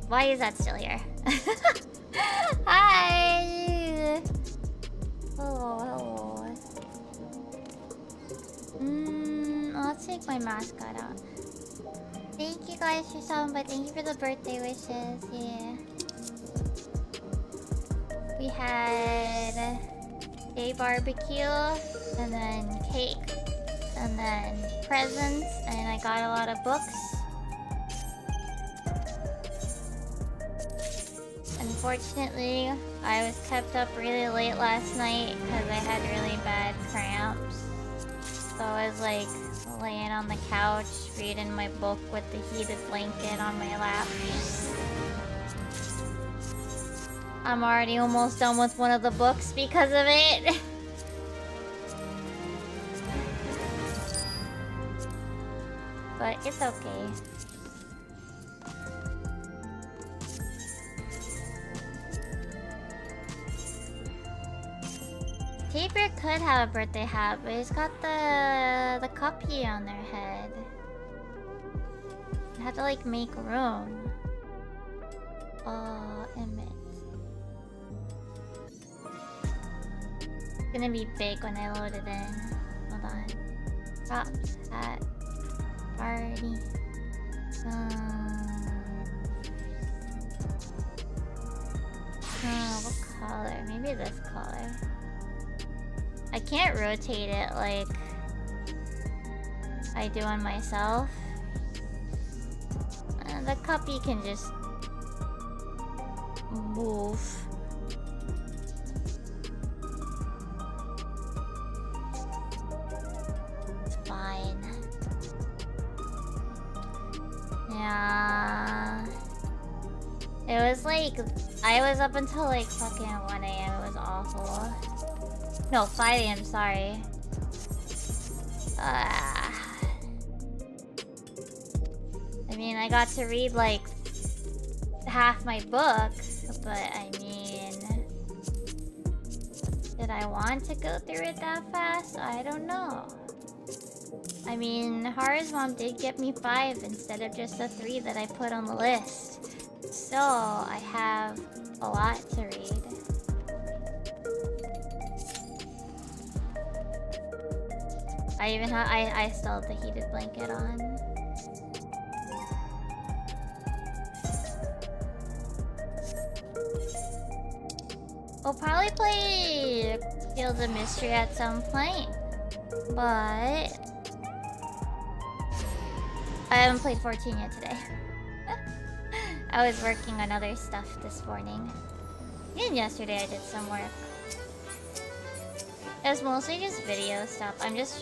Why is that still here? Hi! Hello, hello. Let's take my mascot out. Thank you guys for some, but thank you for the birthday wishes. Yeah. We had a barbecue, and then cake, and then presents, and I got a lot of books. Unfortunately, I was kept up really late last night because I had really bad cramps. So I was like laying on the couch reading my book with the heated blanket on my lap. I'm already almost done with one of the books because of it. But it's okay. Tabor could have a birthday hat, but he's got the cuppy on their head. I had to like make room. Oh, Emmett. It's gonna be big when I load it in. Hold on. Props, hat, party. Oh, what color? Maybe this color. I can't rotate it like I do on myself. The cuppy can just move. It's fine. Yeah. It was like, I was up until like fucking 1 AM. It was awful. No, 5 AM, sorry. I mean, I got to read like half my book, but I mean, did I want to go through it that fast? I don't know. I mean, Hara's mom did get me 5 instead of just the 3 that I put on the list. So, I have a lot to read. I still have the heated blanket on. We'll probably play Fields of Mystery at some point, but I haven't played 14 yet today. I was working on other stuff this morning. And yesterday I did some work. It was mostly just video stuff.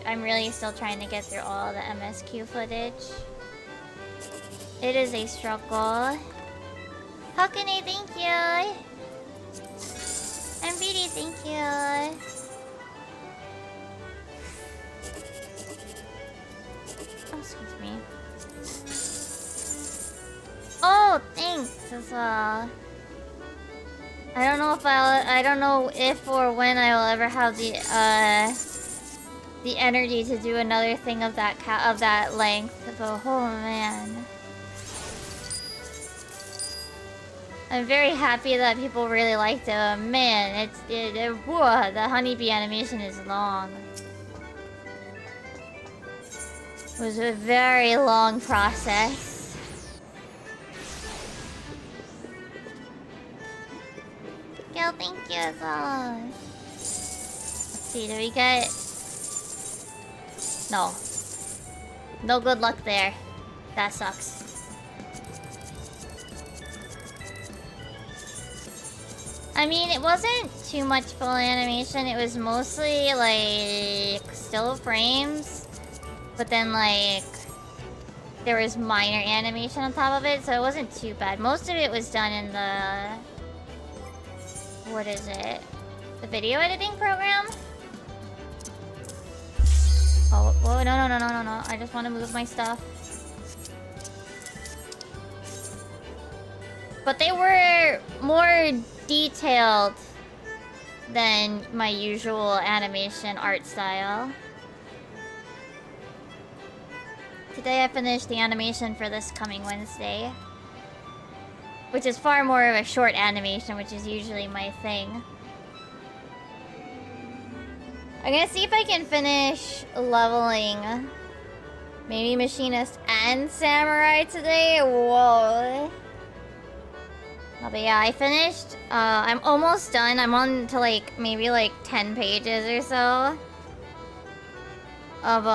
I'm really still trying to get through all the MSQ footage. It is a struggle. Hakune, thank you! MBD, thank you! Oh, excuse me. Oh, thanks as well. I don't know if or when I will ever have the energy to do another thing of that length. But oh man, I'm very happy that people really liked it. Man, whoa, the honeybee animation is long. It was a very long process. Yo, thank you as well. Let's see, do we get... No. No good luck there. That sucks. I mean, it wasn't too much full animation. It was mostly, like, still frames. But then, like, there was minor animation on top of it, so it wasn't too bad. Most of it was done in the... What is it? The video editing program? Oh, whoa, no. I just want to move my stuff. But they were more detailed than my usual animation art style. Today I finished the animation for this coming Wednesday. Which is far more of a short animation, which is usually my thing. I'm gonna see if I can finish leveling maybe Machinist and Samurai today. Whoa. Oh, but yeah, I finished. I'm almost done. I'm on to like maybe like 10 pages or so of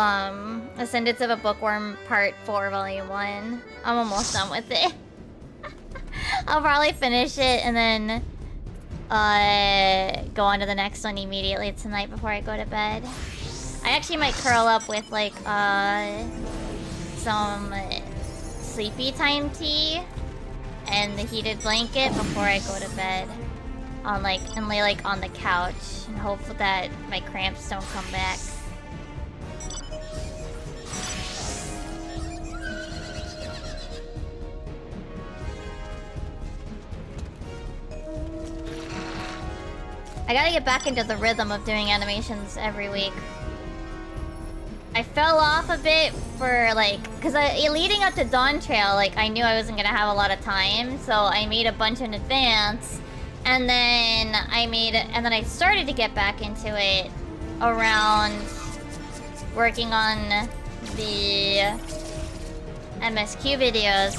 Ascendance of a Bookworm Part 4 Volume 1. I'm almost done with it. I'll probably finish it and then go on to the next one immediately tonight before I go to bed. I actually might curl up with like some sleepy time tea and the heated blanket before I go to bed. And lay like on the couch and hope that my cramps don't come back. I gotta get back into the rhythm of doing animations every week. I fell off a bit for like, cause leading up to Dawn Trail, like I knew I wasn't gonna have a lot of time, so I made a bunch in advance, and then I started to get back into it around working on the MSQ videos,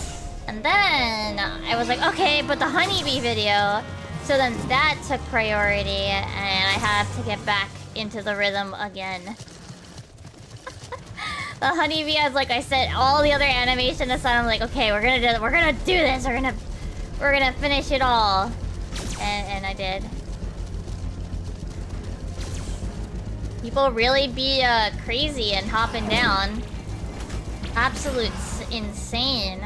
and then I was like, okay, but the honeybee video. So then that took priority, and I have to get back into the rhythm again. The honeybee, as like I said, all the other animation aside, I'm like, okay, we're gonna do this. We're gonna finish it all, and I did. People really be crazy and hopping down. Absolute insane.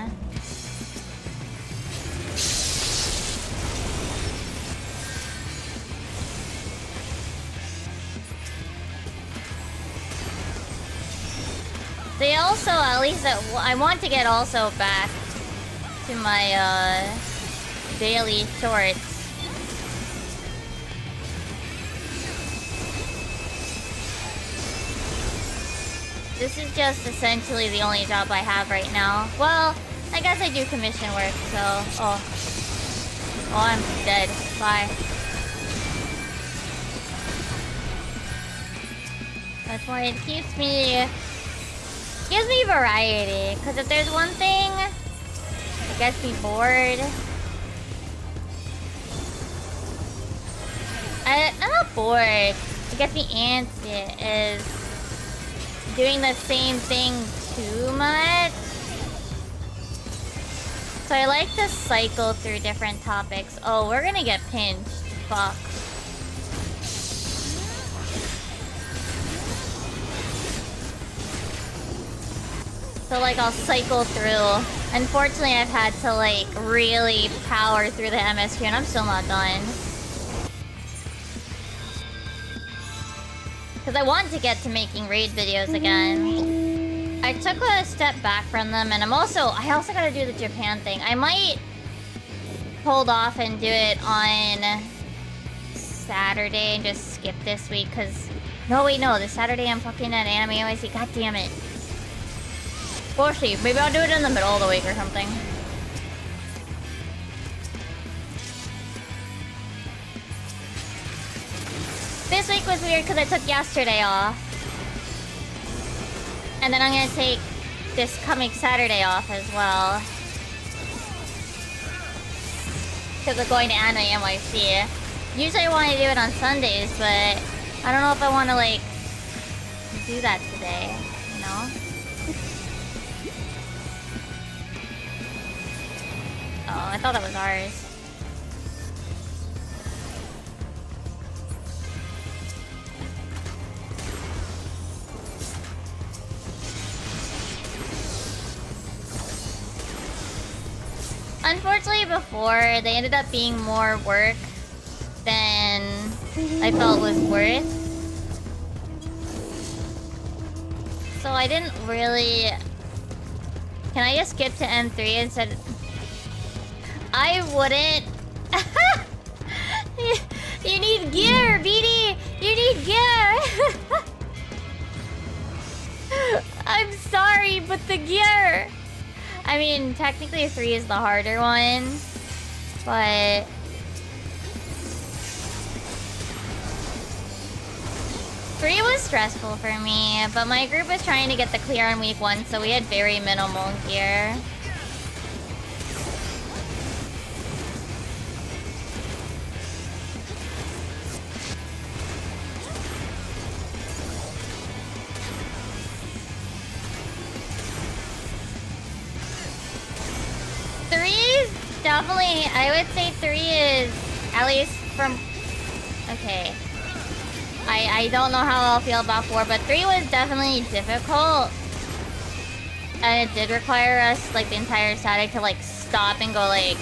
They also, at least I want to get also back to my daily shorts. This is just essentially the only job I have right now. Well, I guess I do commission work, so... Oh, I'm dead. Bye. That's why it keeps me... Gives me variety, because if there's one thing that gets me bored... I'm not bored. It gets me antsy, is doing the same thing too much. So I like to cycle through different topics. Oh, we're gonna get pinched. Fuck. So like I'll cycle through. Unfortunately, I've had to like really power through the MSQ and I'm still not done. Because I want to get to making raid videos again. I took a step back from them and I also gotta do the Japan thing. I might hold off and do it on Saturday and just skip this week because... No, wait, no. This Saturday I'm fucking at Anime OIC. God damn it. We'll see. Maybe I'll do it in the middle of the week or something. This week was weird because I took yesterday off. And then I'm gonna take this coming Saturday off as well. Because we're going to Anime NYC. Usually I want to do it on Sundays, but I don't know if I want to like do that today, you know? Oh, I thought that was ours. Unfortunately, before, they ended up being more work than I felt was worth. So I didn't really... Can I just skip to M3 instead? I wouldn't. You need gear, BD! You need gear! I'm sorry, but the gear... I mean, technically 3 is the harder one. But... Three was stressful for me, but my group was trying to get the clear on week 1, so we had very minimal gear. Definitely, I would say 3 is, at least from... Okay. I don't know how I'll feel about 4, but 3 was definitely difficult. And it did require us, like, the entire static to, like, stop and go, like...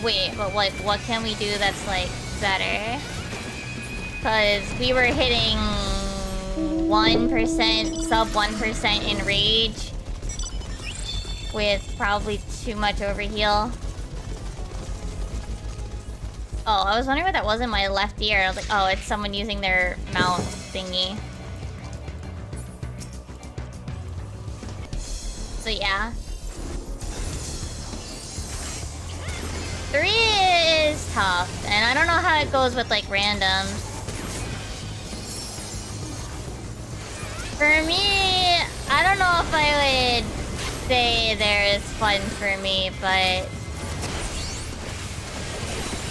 Wait, but, like, what can we do that's, like, better? Because we were hitting... 1%, sub 1% in rage. With probably too much overheal. Oh, I was wondering what that was in my left ear. I was like, oh, it's someone using their mount thingy. So yeah. 3 is tough, and I don't know how it goes with like randoms. For me, I don't know if I would say there is fun for me, but...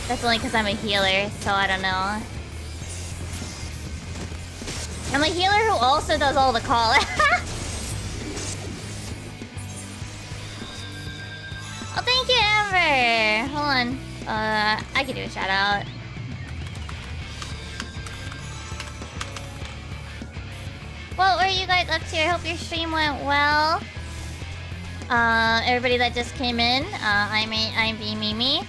That's only because I'm a healer, so I don't know. I'm a healer who also does all the call. Oh, thank you, Amber! Hold on. I could do a shout out. What were you guys up to? I hope your stream went well. Everybody that just came in, I'm Mimi.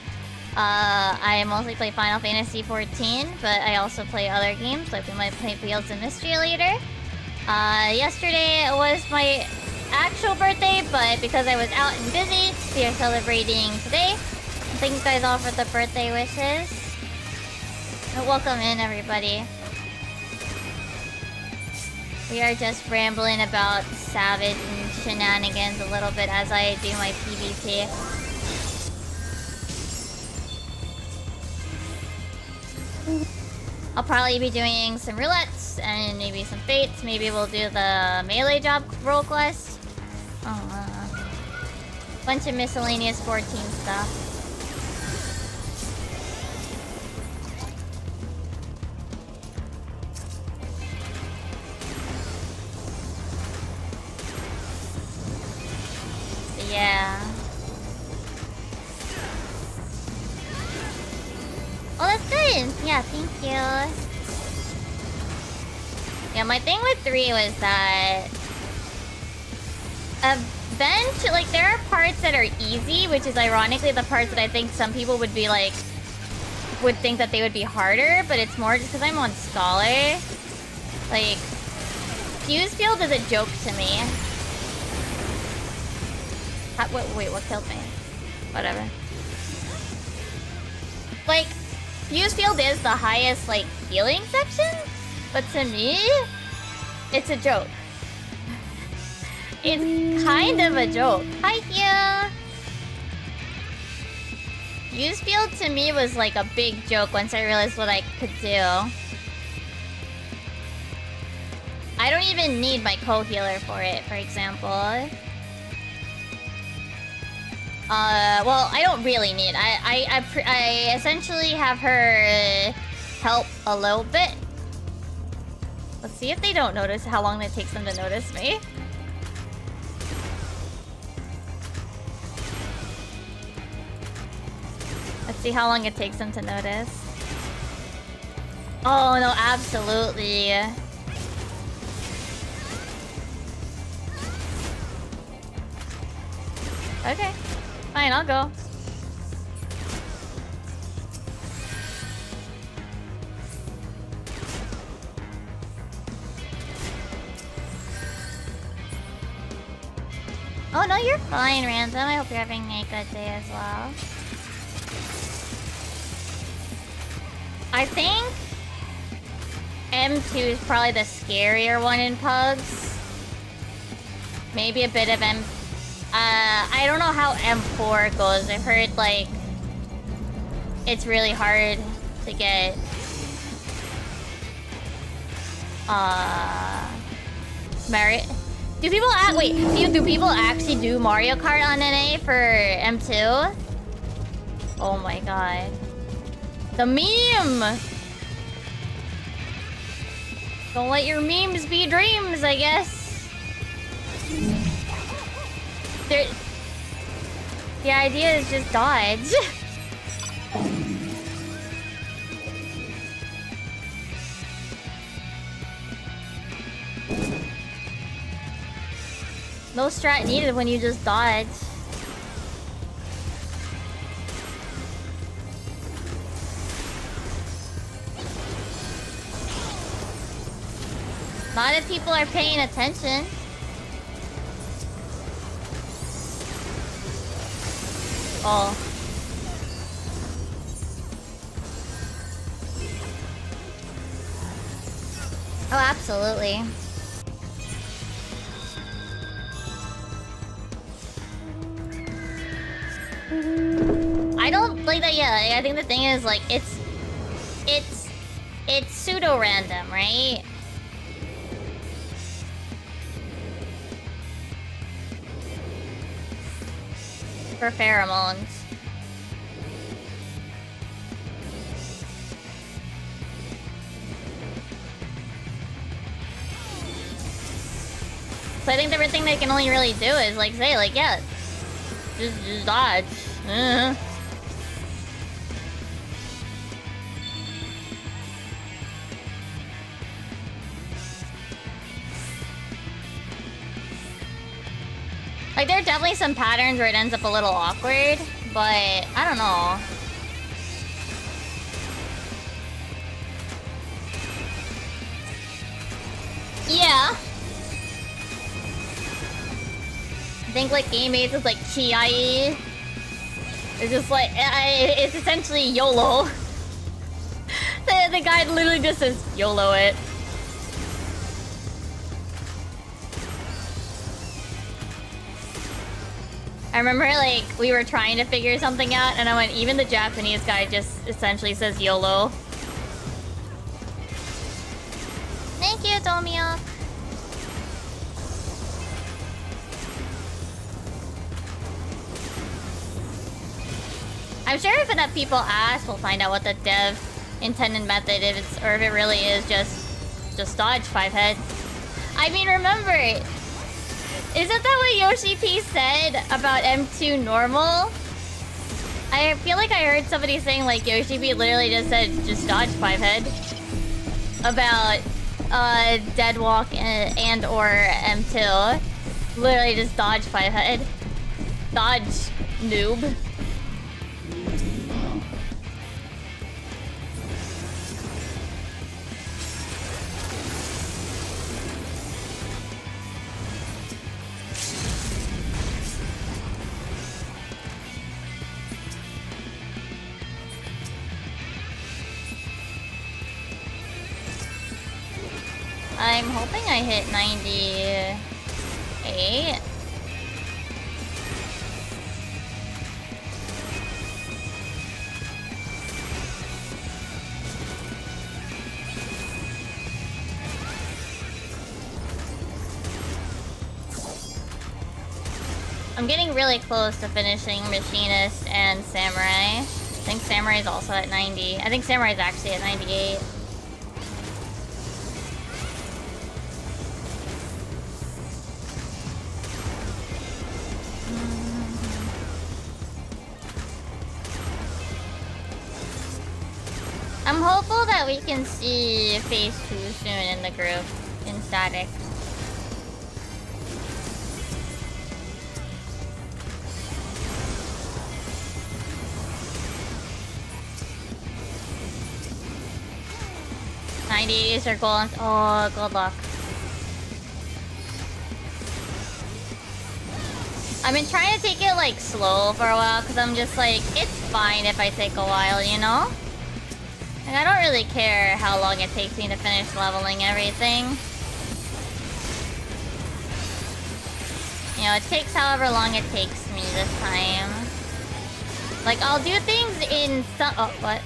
I mostly play Final Fantasy 14, but I also play other games, like we might play Fields of Mystery later. Yesterday was my actual birthday, but because I was out and busy, we are celebrating today. Thank you guys all for the birthday wishes. Welcome in, everybody. We are just rambling about Savage and shenanigans a little bit as I do my PvP. I'll probably be doing some roulettes and maybe some fates. Maybe we'll do the melee job role quest. Bunch of miscellaneous 14 stuff. So yeah. Oh, that's good! Yeah, thank you. Yeah, my thing with 3 was that... Eventually, like, there are parts that are easy, which is ironically the parts that I think some people would be like... would think that they would be harder, but it's more just because I'm on Scholar. Like... Fuse Field is a joke to me. Wait, what killed me? Whatever. Like... Fuse Field is the highest, like, healing section, but to me, it's a joke. It's kind of a joke. Hi, Hugh! Fuse Field to me was like a big joke once I realized what I could do. I don't even need my co-healer for it, for example. Well, I don't really need. I essentially have her help a little bit. Let's see if they don't notice how long it takes them to notice me. Let's see how long it takes them to notice. Oh no, absolutely. Okay. Fine, I'll go. Oh no, you're fine, Ransom. I hope you're having a good day as well. I think M2 is probably the scarier one in Pugs. Maybe a bit of M... I don't know how M4 goes. I've heard, like... it's really hard to get merit. Do people do people actually do Mario Kart on NA for M2? Oh my god. The meme! Don't let your memes be dreams, I guess. The idea is just dodge. No strat needed when you just dodge. Not if people are paying attention. Oh. Oh, absolutely. I don't like that. Yeah, I think the thing is like it's pseudo random, right? For pheromones. So I think the thing they can only really do is like say like yeah, just dodge. Like there are definitely some patterns where it ends up a little awkward, but I don't know. Yeah. I think like game aids is like Chi. It's just like it's essentially YOLO. The guy literally just says YOLO it. I remember like we were trying to figure something out and I went, even the Japanese guy just essentially says YOLO. Thank you, Tomio. I'm sure if enough people ask, we'll find out what the dev intended method is, or if it really is just dodge 5-head. I mean, remember, isn't that what Yoshi P said about M2 normal? I feel like I heard somebody saying like Yoshi P literally just said just dodge 5-head about Deadwalk and or M2. Literally just dodge 5-head. Dodge noob. I'm hoping I hit 98. I'm getting really close to finishing Machinist and Samurai. I think Samurai is also at 90. I think Samurai is actually at 98. I'm hopeful that we can see phase 2 soon in the group, in static. Is our goal. Oh, good luck. I've been trying to take it like slow for a while because I'm just like, it's fine if I take a while, you know? And I don't really care how long it takes me to finish leveling everything. You know, it takes however long it takes me this time. Like, I'll do things in some... Oh, what?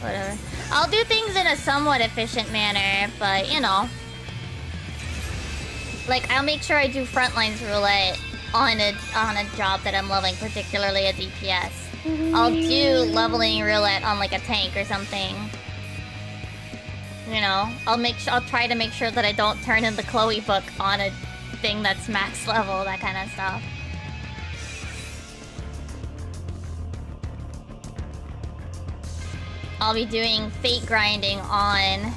Whatever. I'll do things in a somewhat efficient manner, but, you know. Like, I'll make sure I do frontlines roulette on a job that I'm leveling, particularly a DPS. I'll do leveling roulette on, like, a tank or something. You know? I'll try to make sure that I don't turn in the Chloe book on a thing that's max level, that kind of stuff. I'll be doing fate grinding on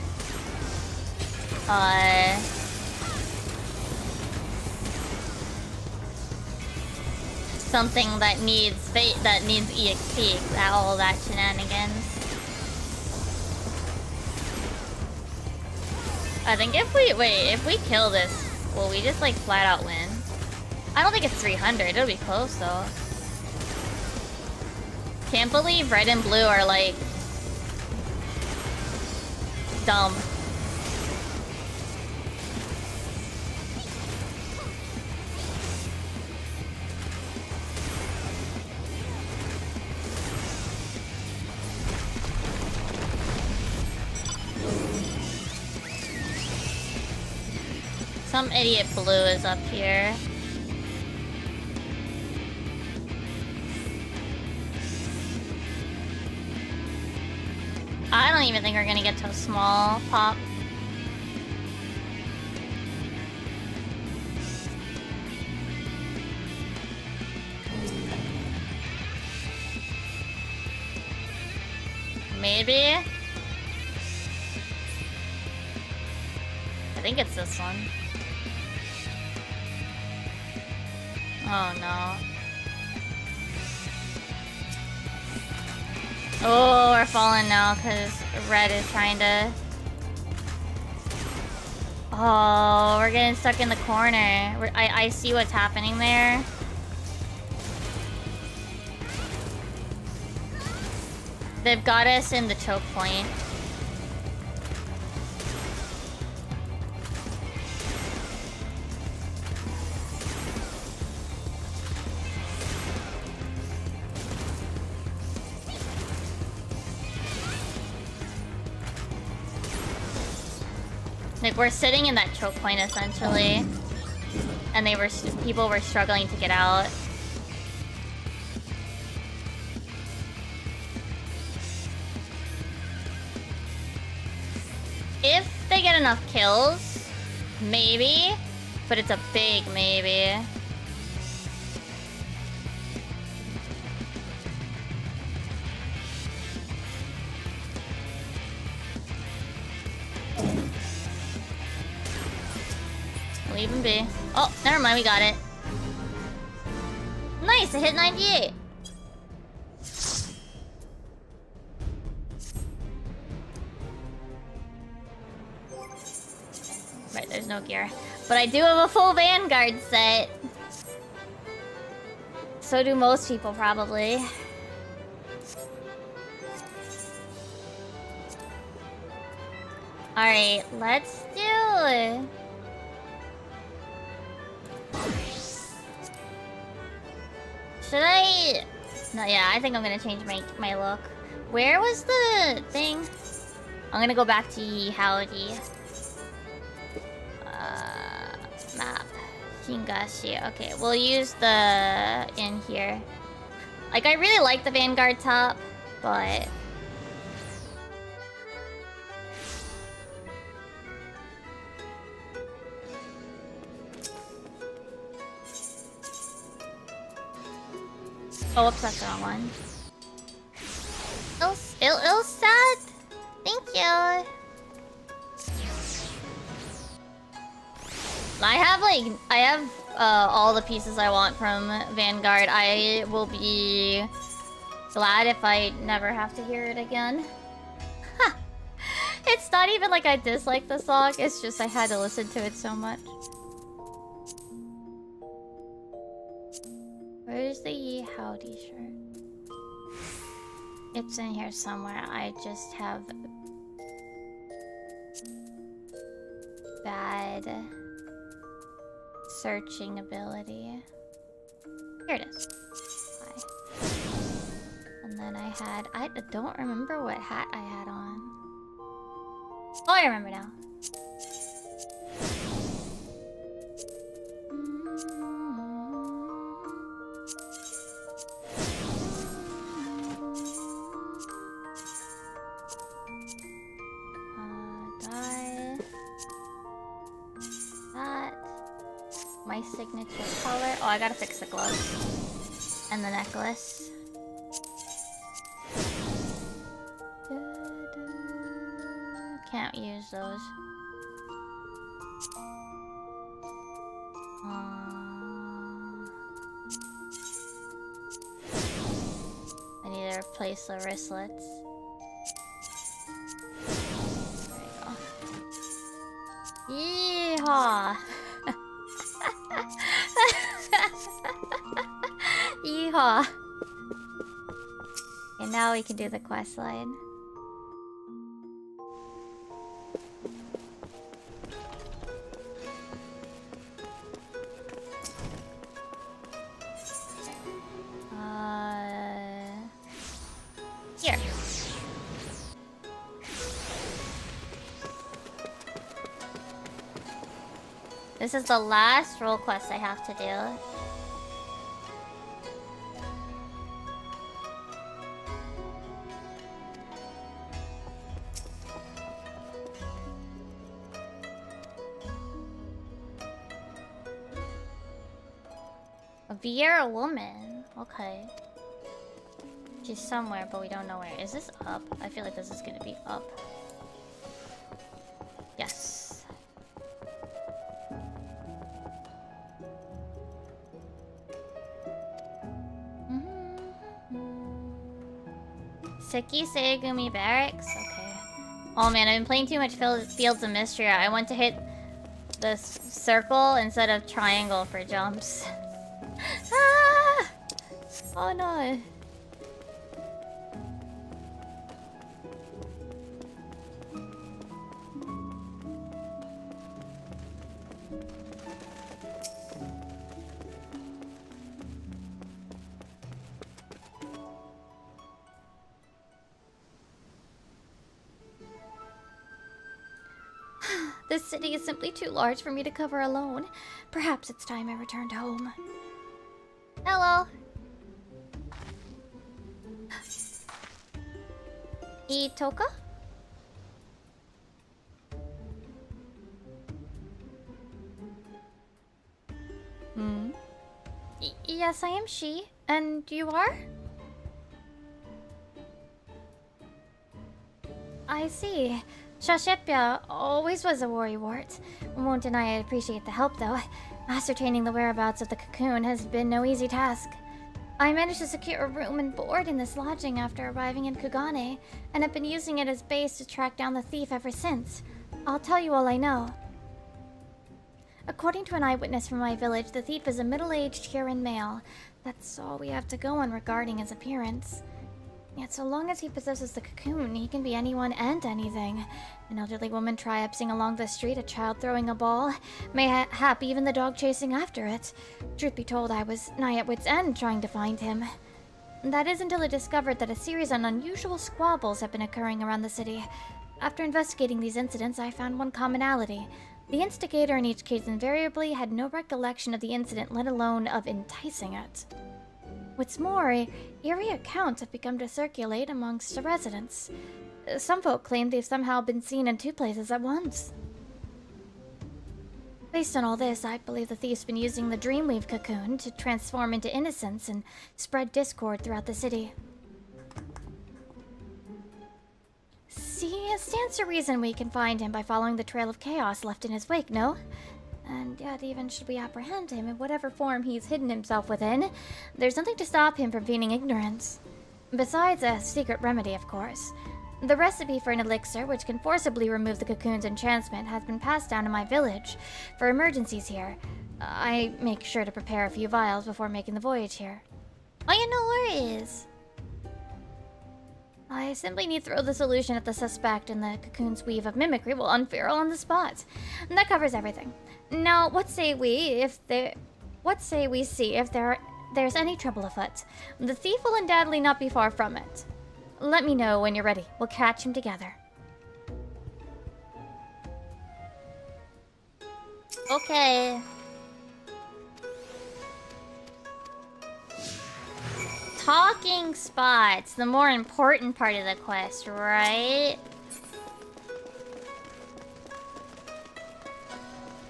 something that needs EXP, all that shenanigans. I think if we kill this, will we just like flat out win? I don't think it's 300, it'll be close though. Can't believe red and blue are like dumb. Some idiot blue is up here. I don't even think we're gonna get to a small pop. Maybe? I think it's this one. Oh no. Oh, we're falling now because red is trying to... Oh, we're getting stuck in the corner. I see what's happening there. They've got us in the choke point. Like, we're sitting in that choke point, essentially. And people were struggling to get out. If they get enough kills, maybe. But it's a big maybe. Leave him be. Oh, never mind, we got it. Nice, it hit 98. Right, there's no gear. But I do have a full Vanguard set. So do most people, probably. Alright, let's do it. Should I... No, yeah, I think I'm gonna change my look. Where was the thing? I'm gonna go back to Howdy. Map. Hingashi. Okay, we'll use the... in here. Like, I really like the Vanguard top, but... Oh, whoops, that's the wrong one. Ilsad? Thank you. I have all the pieces I want from Vanguard. I will be glad if I never have to hear it again. It's not even like I dislike the song, it's just I had to listen to it so much. Where's the Howdy shirt? It's in here somewhere. I just have bad searching ability. Here it is. Bye. And then I don't remember what hat I had on. Oh, I remember now. Dye. That. My signature color. Oh, I gotta fix the gloves. And the necklace. Can't use those. I need to replace the wristlets. There you go. Yeehaw! Yeehaw! Okay, now we can do the quest line. Here. This is the last role quest I have to do. A Vieira woman. Okay. She's somewhere, but we don't know where. Is this up? I feel like this is gonna be up. Yes. Seki Seigumi Barracks? Okay. Oh man, I've been playing too much Fields of Mystery. I want to hit the circle instead of triangle for jumps. Ah! Oh no. This city is simply too large for me to cover alone. Perhaps it's time I returned home. Hello. Itoka? Yes, I am she. And you are? I see. Shashepya always was a worrywart. Won't deny I appreciate the help, though. Ascertaining the whereabouts of the cocoon has been no easy task. I managed to secure a room and board in this lodging after arriving in Kugane, and have been using it as base to track down the thief ever since. I'll tell you all I know. According to an eyewitness from my village, the thief is a middle-aged Huron male. That's all we have to go on regarding his appearance. Yet so long as he possesses the cocoon, he can be anyone and anything. An elderly woman triumphing along the street, a child throwing a ball, mayhap even the dog chasing after it. Truth be told, I was nigh at wit's end trying to find him. That is until I discovered that a series of unusual squabbles have been occurring around the city. After investigating these incidents, I found one commonality. The instigator in each case invariably had no recollection of the incident, let alone of enticing it. What's more, eerie accounts have begun to circulate amongst the residents. Some folk claim they've somehow been seen in two places at once. Based on all this, I believe the thief's been using the Dreamweave cocoon to transform into innocence and spread discord throughout the city. See, it stands to reason we can find him by following the trail of chaos left in his wake, no? And yet, even should we apprehend him in whatever form he's hidden himself within, there's nothing to stop him from feigning ignorance. Besides a secret remedy, of course. The recipe for an elixir which can forcibly remove the cocoon's enchantment has been passed down in my village for emergencies here. I make sure to prepare a few vials before making the voyage here. Oh, yeah, no worries. I simply need to throw the solution at the suspect, and the cocoon's weave of mimicry will unfurl on the spot. And that covers everything. Now, what say we see if there there's any trouble afoot, the thief will undoubtedly not be far from it. Let me know when you're ready. We'll catch him together. Okay. Talking spots, the more important part of the quest, right?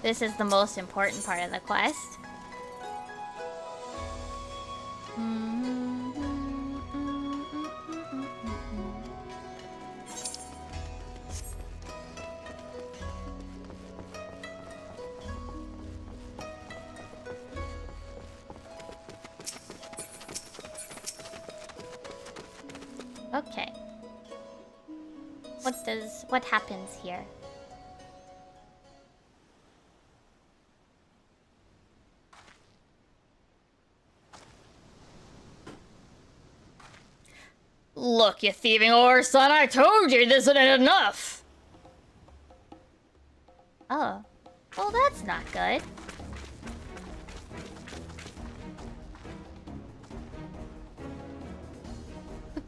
This is the most important part of the quest. Okay. What happens here? Look, you thieving whore, son, I told you this isn't enough! Oh. Well, that's not good.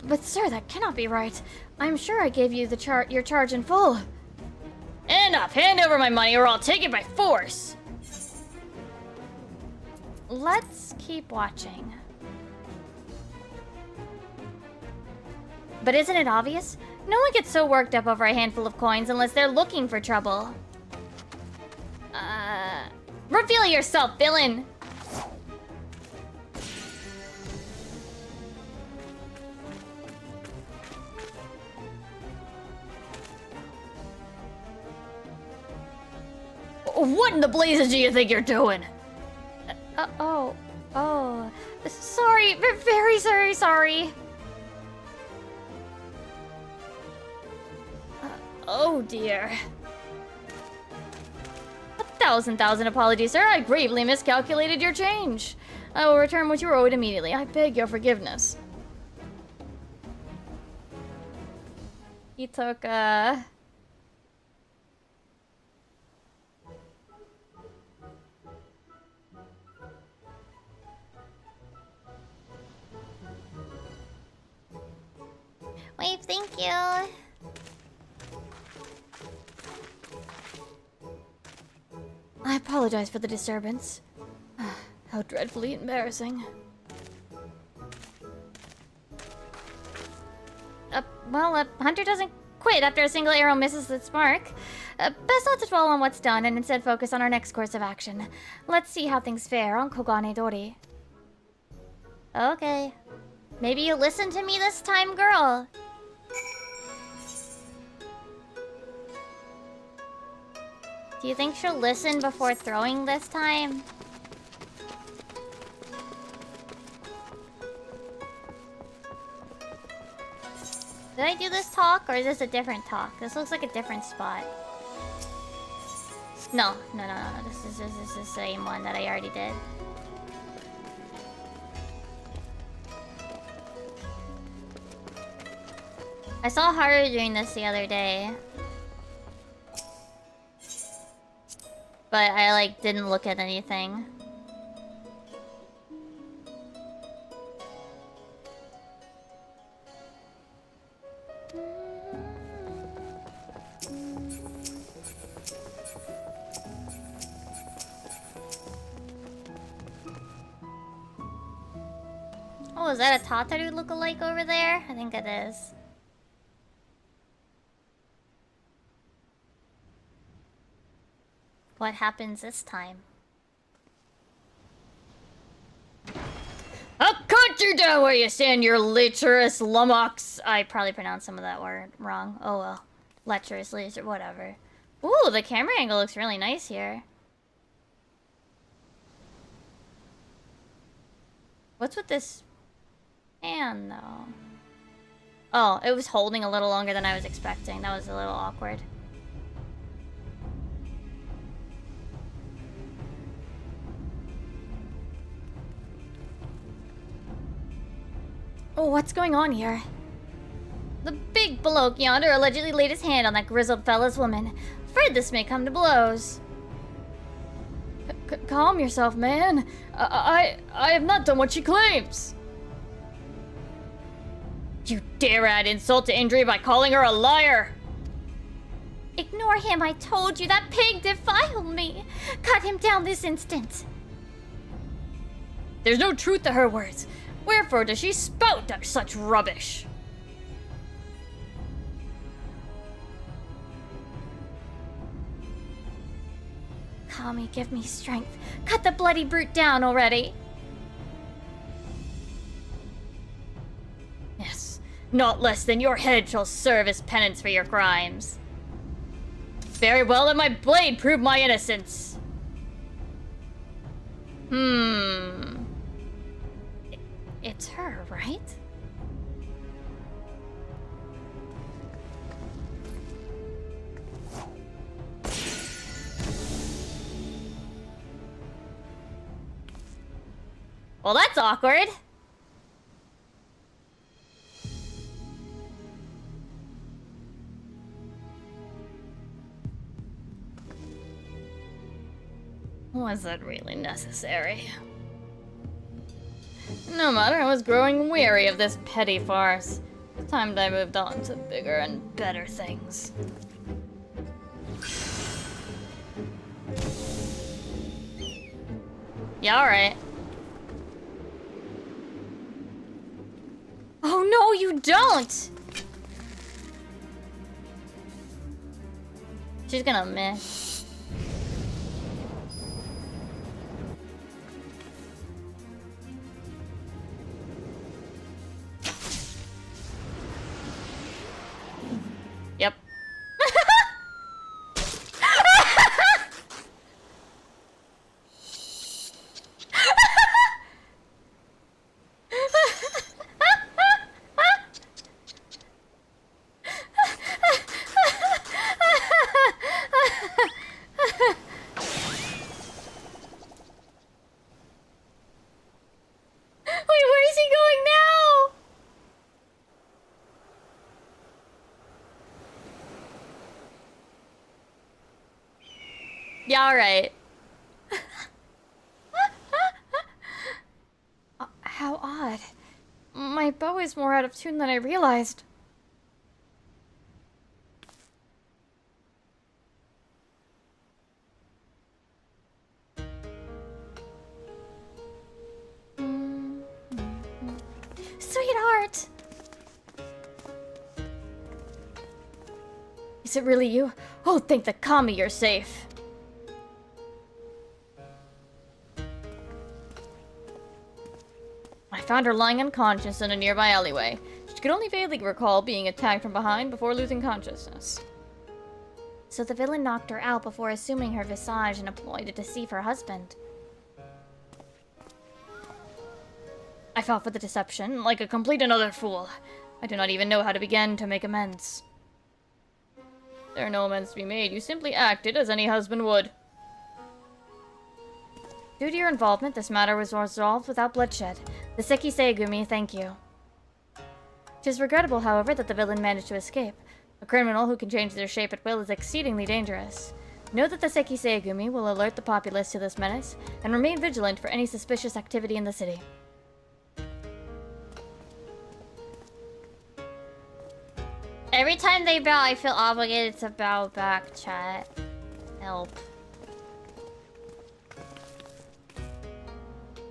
But sir, that cannot be right. I'm sure I gave you your charge in full. Enough! Hand over my money or I'll take it by force! Let's keep watching. But isn't it obvious? No one gets so worked up over a handful of coins unless they're looking for trouble. Reveal yourself, villain! What in the blazes do you think you're doing? Oh. Sorry, very, very sorry. Oh dear. 1,000 apologies, sir. I gravely miscalculated your change. I will return what you were owed immediately. I beg your forgiveness. He took, Wave, thank you. I apologize for the disturbance. How dreadfully embarrassing. Well, a hunter doesn't quit after a single arrow misses its mark. Best not to dwell on what's done and instead focus on our next course of action. Let's see how things fare on Kogane Dori. Okay. Maybe you listen to me this time, girl. Do you think she'll listen before throwing this time? Did I do this talk, or is this a different talk? This looks like a different spot. No. This is the same one that I already did. I saw Haru doing this the other day. But I, like, didn't look at anything. Oh, is that a Tataru look-alike over there? I think it is. What happens this time? I'll cut you down where you stand, you lecherous lummox! I probably pronounced some of that word wrong. Oh well. Lecherous, laser, whatever. Ooh, the camera angle looks really nice here. What's with this hand, though? Oh, it was holding a little longer than I was expecting. That was a little awkward. Oh, what's going on here? The big bloke yonder allegedly laid his hand on that grizzled fella's woman. Afraid this may come to blows. Calm yourself, man. I have not done what she claims. You dare add insult to injury by calling her a liar! Ignore him, I told you. That pig defiled me. Cut him down this instant. There's no truth to her words. Wherefore does she spout such rubbish? Kami, give me strength. Cut the bloody brute down already. Yes, not less than your head shall serve as penance for your crimes. Very well, let my blade prove my innocence. It's her, right? Well, that's awkward. Was that really necessary? No matter, I was growing weary of this petty farce. It's time I moved on to bigger and better things. Yeah, alright. Oh no, you don't! She's gonna miss. Yep. Yeah, alright. How odd. My bow is more out of tune than I realized. Sweetheart! Is it really you? Oh, thank the Kami you're safe. I found her lying unconscious in a nearby alleyway. She could only vaguely recall being attacked from behind before losing consciousness. So the villain knocked her out before assuming her visage and a ploy to deceive her husband. I fell for the deception, like a complete another fool. I do not even know how to begin to make amends. There are no amends to be made. You simply acted as any husband would. Due to your involvement, this matter was resolved without bloodshed. The Seki Seigumi thank you. It is regrettable, however, that the villain managed to escape. A criminal who can change their shape at will is exceedingly dangerous. Know that the Seki Seigumi will alert the populace to this menace, and remain vigilant for any suspicious activity in the city. Every time they bow, I feel obligated to bow back, chat. Help.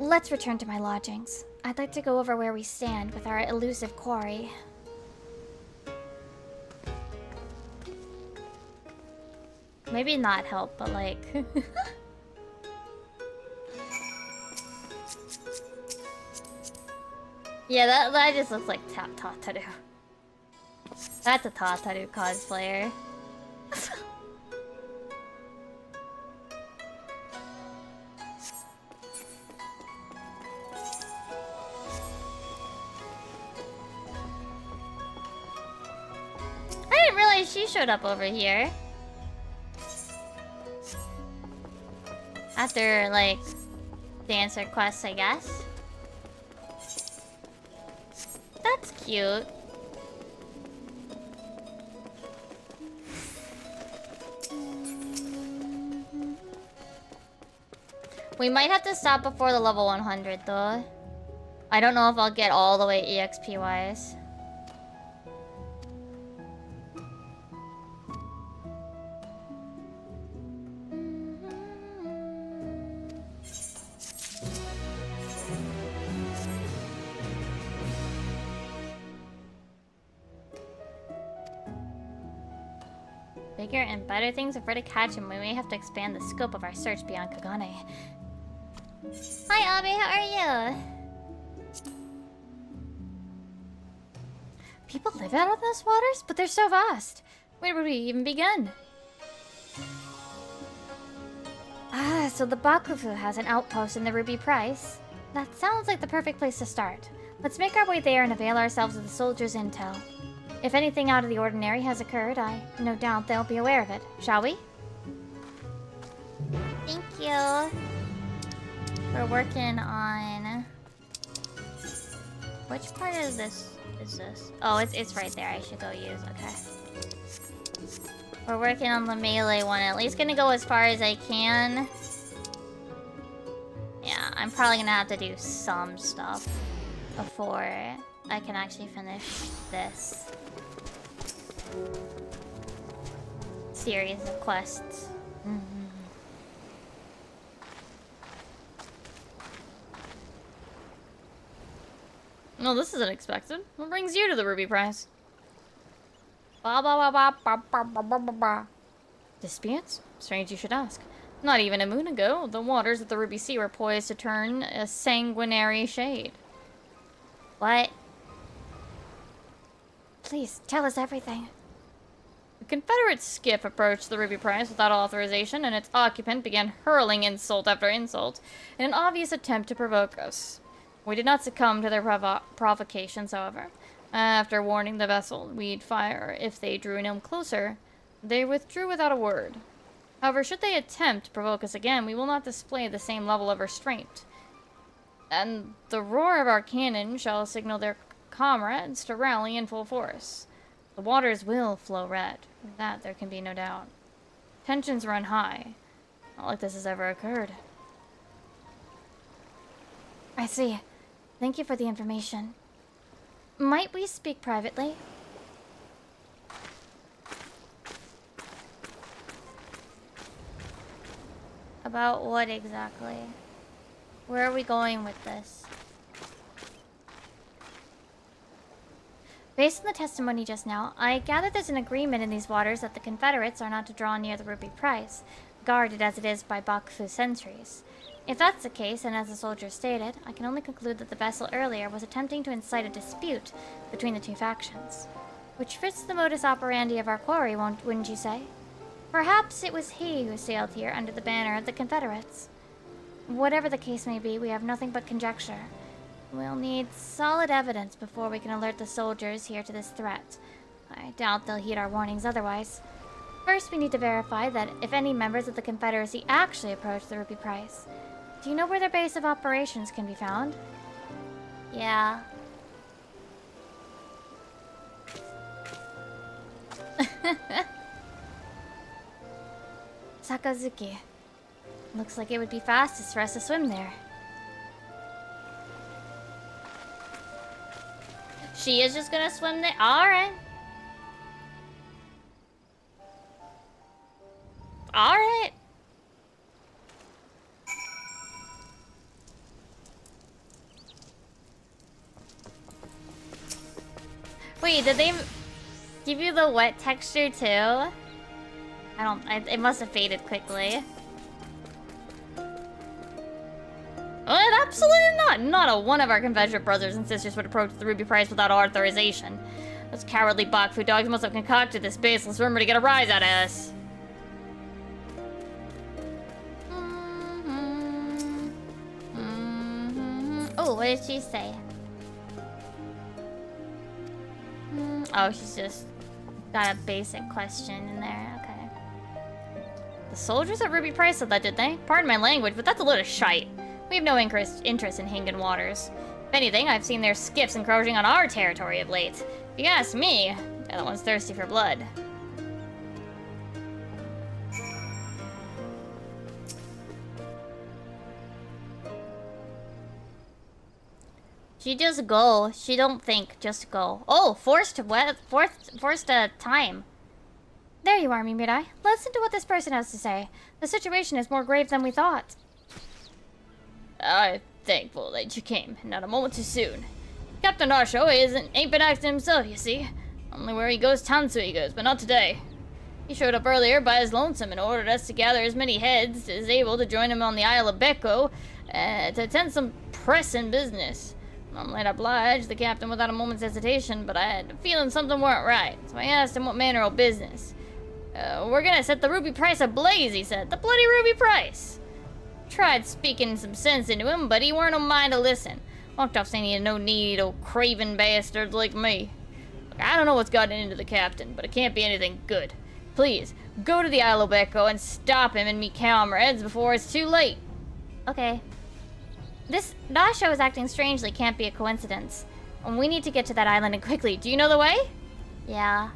Let's return to my lodgings. I'd like to go over where we stand with our elusive quarry. Maybe not help, but like... yeah, that just looks like Tataru. That's a Tataru cosplayer. I didn't realize she showed up over here. After, like, dancer quests, I guess. That's cute. We might have to stop before the level 100 though. I don't know if I'll get all the way EXP wise. Bigger and better things are for to catch, and we may have to expand the scope of our search beyond Kagane. Hi, Abe, how are you? People live out on those waters? But they're so vast. Where would we even begin? Ah, so the Bakufu has an outpost in the Ruby Price. That sounds like the perfect place to start. Let's make our way there and avail ourselves of the soldiers' intel. If anything out of the ordinary has occurred, I no doubt they'll be aware of it. Shall we? Thank you. We're working on... Which part of this is this? Oh, it's right there. I should go use. Okay. We're working on the melee one. At least gonna go as far as I can. Yeah, I'm probably gonna have to do some stuff before I can actually finish this series of quests. No, this is unexpected. What brings you to the Ruby Prize? Disputes? Strange you should ask. Not even a moon ago, the waters of the Ruby Sea were poised to turn a sanguinary shade. What? Please, tell us everything. A Confederate skiff approached the Ruby Prize without authorization, and its occupant began hurling insult after insult in an obvious attempt to provoke us. We did not succumb to their provocations, however. After warning the vessel we'd fire if they drew no closer, they withdrew without a word. However, should they attempt to provoke us again, we will not display the same level of restraint. And the roar of our cannon shall signal their comrades to rally in full force. The waters will flow red. Of that there can be no doubt. Tensions run high. Not like this has ever occurred. I see. Thank you for the information. Might we speak privately? About what exactly? Where are we going with this? Based on the testimony just now, I gather there's an agreement in these waters that the Confederates are not to draw near the Ruby Prize, guarded as it is by Bakufu sentries. If that's the case, and as the soldier stated, I can only conclude that the vessel earlier was attempting to incite a dispute between the two factions. Which fits the modus operandi of our quarry, wouldn't you say? Perhaps it was he who sailed here under the banner of the Confederates. Whatever the case may be, we have nothing but conjecture. We'll need solid evidence before we can alert the soldiers here to this threat. I doubt they'll heed our warnings otherwise. First, we need to verify that if any members of the Confederacy actually approached the Ruby Prize. Do you know where their base of operations can be found? Yeah. Sakazuki. Looks like it would be fastest for us to swim there. She is just gonna swim there? Alright. Alright. Wait, did they give you the wet texture too? It must have faded quickly. Well, absolutely not! Not a one of our Confederate brothers and sisters would approach the Ruby Prize without authorization. Those cowardly Bakufu dogs must have concocted this baseless rumor to get a rise out of us. Oh, what did she say? Oh, she's just got a basic question in there. Okay. The soldiers at Ruby Prize said that, did they? Pardon my language, but that's a load of shite. We have no interest in Hingan waters. If anything, I've seen their skiffs encroaching on our territory of late. If you ask me, they're the ones thirsty for blood. She just go. She don't think, just go. Oh, forced time. There you are, Mimirai. Listen to what this person has to say. The situation is more grave than we thought. I'm thankful that you came, not a moment too soon. Captain Arsho ain't been acting himself, you see. Only where he goes, Tansu he goes, but not today. He showed up earlier by his lonesome and ordered us to gather as many heads as able to join him on the Isle of Beko to attend some pressing business. I'm late obliged the captain without a moment's hesitation, but I had a feeling something weren't right, so I asked him what manner of business. We're gonna set the ruby price ablaze, he said. The bloody ruby price! Tried speaking some sense into him, but he weren't a mind to listen. Walked off saying he had no need of craven bastards like me. Look, I don't know what's gotten into the captain, but it can't be anything good. Please, go to the Isle of Beko and stop him and me comrades before it's too late. Okay. This Dasho is acting strangely can't be a coincidence. And we need to get to that island and quickly. Do you know the way? Yeah.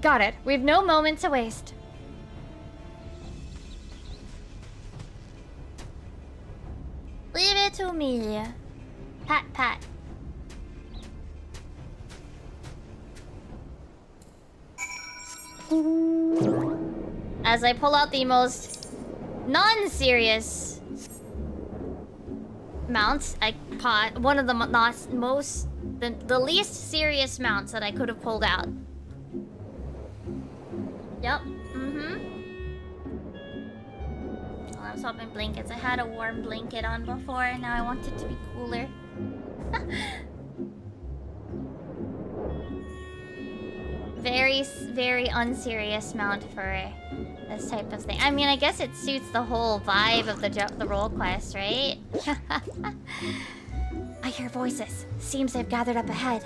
Got it. We've no moment to waste. Leave it to me. Pat, pat. As I pull out the most non-serious mounts, one of the the least serious mounts that I could have pulled out. Yep. Well, I was hoping blankets. I had a warm blanket on before, and now I want it to be cooler. Very, very unserious mount for this type of thing. I mean, I guess it suits the whole vibe of the role quest, right? I hear voices. Seems they've gathered up ahead.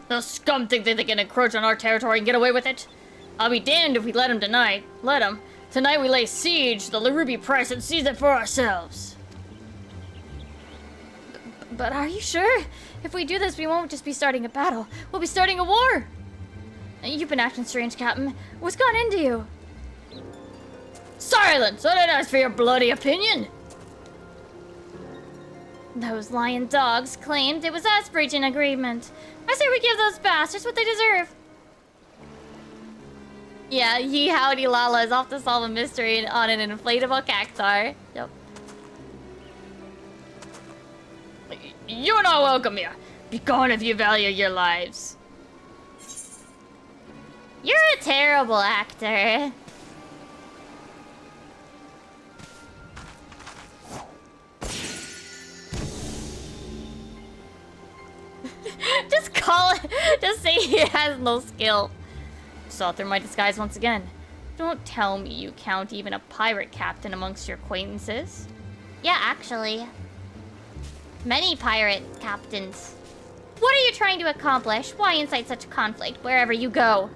Those scum think that they can encroach on our territory and get away with it? I'll be damned if we let them tonight. Let them. Tonight we lay siege to the ruby price and seize it for ourselves. But are you sure? If we do this, we won't just be starting a battle. We'll be starting a war. You've been acting strange, Captain. What's gone into you? Silence! I didn't ask for your bloody opinion. Those lying dogs claimed it was us breaching agreement. I say we give those bastards what they deserve. Yeah, Yee Howdy Lala is off to solve a mystery on an inflatable cactar. Yep. You're not welcome here. Be gone if you value your lives. You're a terrible actor. Just call it. Just say he has no skill. Saw through my disguise once again. Don't tell me you count even a pirate captain amongst your acquaintances. Yeah, actually. Many pirate captains. What are you trying to accomplish? Why incite such conflict wherever you go?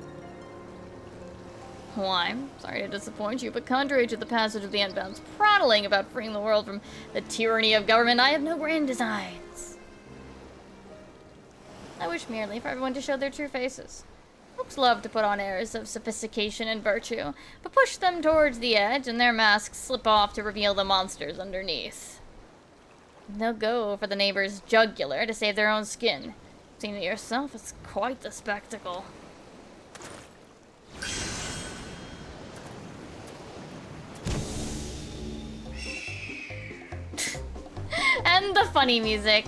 Well, I'm sorry to disappoint you, but contrary to the passage of the Endbound's prattling about freeing the world from the tyranny of government, I have no grand designs. I wish merely for everyone to show their true faces. Folks love to put on airs of sophistication and virtue, but push them towards the edge and their masks slip off to reveal the monsters underneath. They'll go for the neighbor's jugular to save their own skin. Seen it yourself, it's quite the spectacle. And the funny music.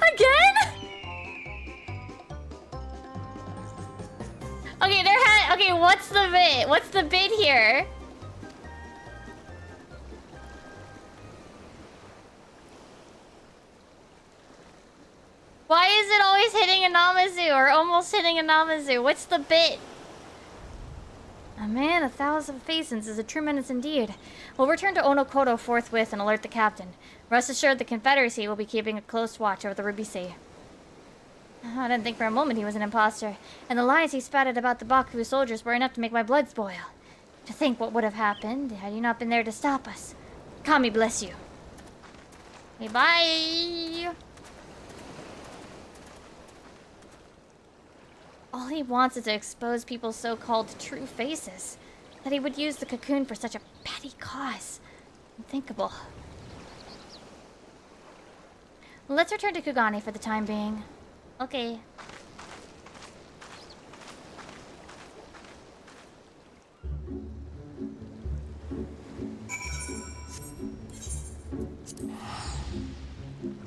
Again? Okay, what's the bit? What's the bit here? Why is it always hitting a Namazu or almost hitting a Namazu? What's the bit? A man 1,000 faces is a true menace indeed. We'll return to Onokoto forthwith and alert the captain. Rest assured the Confederacy will be keeping a close watch over the Ruby Sea. I didn't think for a moment he was an imposter, and the lies he spatted about the Baku soldiers were enough to make my blood boil. To think what would have happened had you not been there to stop us. Kami bless you. Okay, bye! All he wants is to expose people's so-called true faces. That he would use the cocoon for such a petty cause. Unthinkable. Let's return to Kugani for the time being. Okay.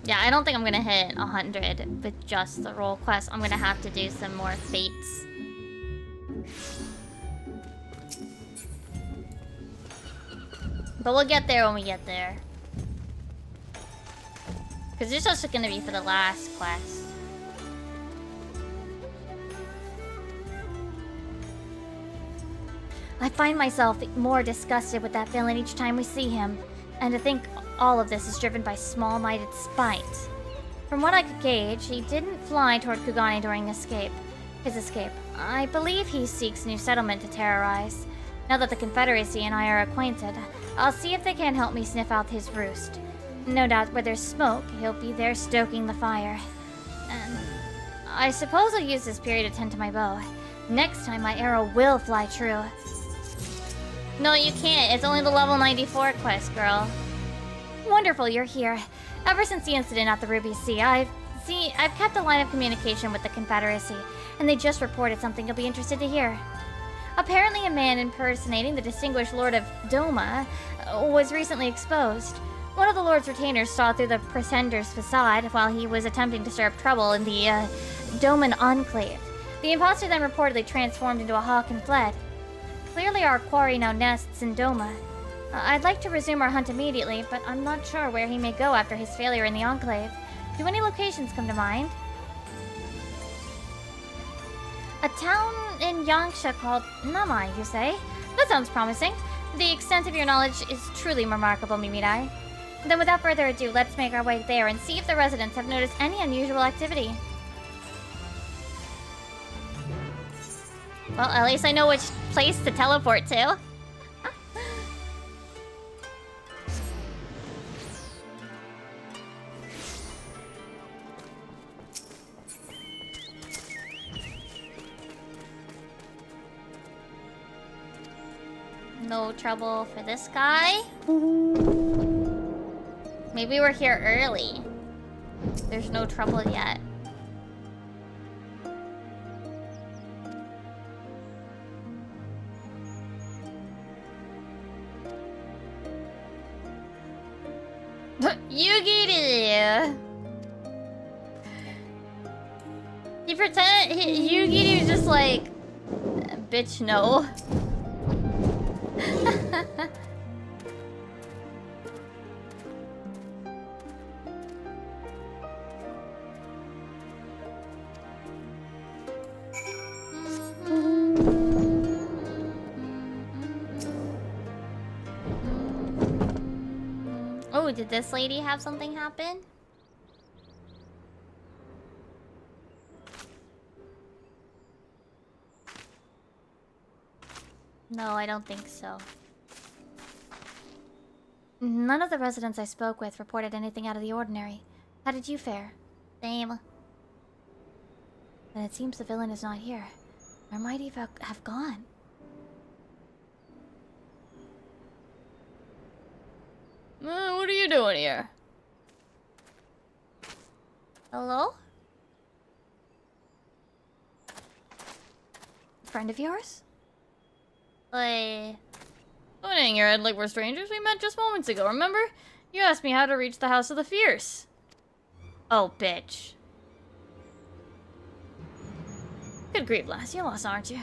Yeah, I don't think I'm gonna hit 100 with just the role quest. I'm gonna have to do some more fates. But we'll get there when we get there. Because this is just gonna be for the last quest. I find myself more disgusted with that villain each time we see him. And to think all of this is driven by small-minded spite. From what I could gauge, he didn't fly toward Kugani during his escape. I believe he seeks new settlement to terrorize. Now that the Confederacy and I are acquainted, I'll see if they can help me sniff out his roost. No doubt where there's smoke, he'll be there stoking the fire. And I suppose I'll use this period to tend to my bow. Next time my arrow will fly true. No, you can't. It's only the level 94 quest, girl. Wonderful you're here. Ever since the incident at the Ruby Sea, I've kept a line of communication with the Confederacy, and they just reported something you'll be interested to hear. Apparently a man impersonating the distinguished Lord of Doma was recently exposed. One of the Lord's retainers saw through the pretender's facade while he was attempting to stir up trouble in the Doman Enclave. The imposter then reportedly transformed into a hawk and fled. Clearly our quarry now nests in Doma. I'd like to resume our hunt immediately, but I'm not sure where he may go after his failure in the Enclave. Do any locations come to mind? A town in Yangsha called Namai, you say? That sounds promising. The extent of your knowledge is truly remarkable, Mimirai. Then without further ado, let's make our way there and see if the residents have noticed any unusual activity. Well, at least I know which place to teleport to. No trouble for this guy. Maybe we're here early. There's no trouble yet. Yugiri! He pretended Yugiri was just like, bitch, no. Oh, did this lady have something happen? No, I don't think so. None of the residents I spoke with reported anything out of the ordinary. How did you fare? Same. Then it seems the villain is not here. Or might he have gone? What are you doing here? Hello? Friend of yours? Like... Don't hang your head like we're strangers. We met just moments ago, remember? You asked me how to reach the House of the Fierce. Oh, bitch. Good grief, lass. You're lost, aren't you?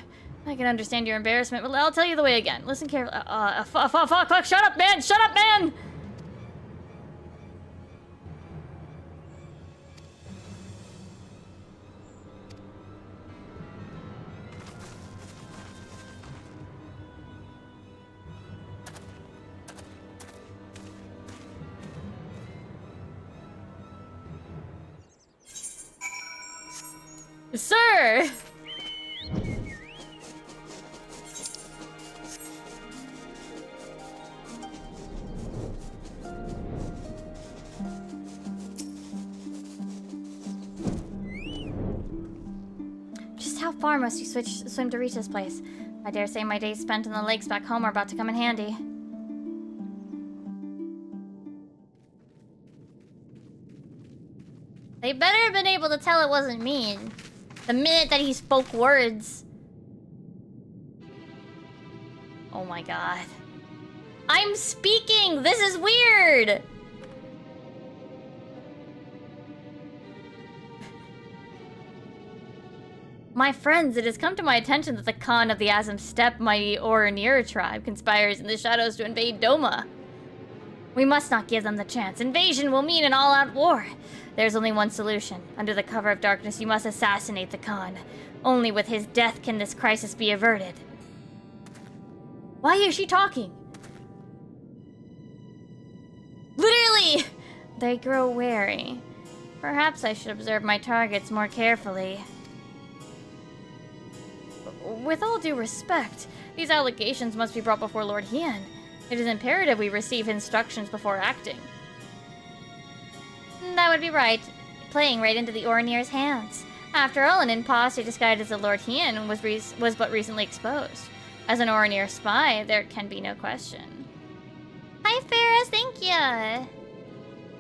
I can understand your embarrassment, but I'll tell you the way again. Listen carefully. Fuck, shut up, man! Shut up, man! Sir! far must you swim to reach this place? I dare say my days spent on the lakes back home are about to come in handy. They better have been able to tell it wasn't mean. The minute that he spoke words. Oh my god. I'm speaking! This is weird! My friends, it has come to my attention that the Khan of the Azam Steppe, mighty Oranir tribe, conspires in the shadows to invade Doma. We must not give them the chance. Invasion will mean an all-out war. There's only one solution. Under the cover of darkness, you must assassinate the Khan. Only with his death can this crisis be averted. Why is she talking? Literally! They grow wary. Perhaps I should observe my targets more carefully. With all due respect, these allegations must be brought before Lord Hien. It is imperative we receive instructions before acting. That would be right. Playing right into the Oranir's hands. After all, an imposter disguised as a Lord Hien was but recently exposed. As an Oranir spy, there can be no question. Hi, Ferris, thank you!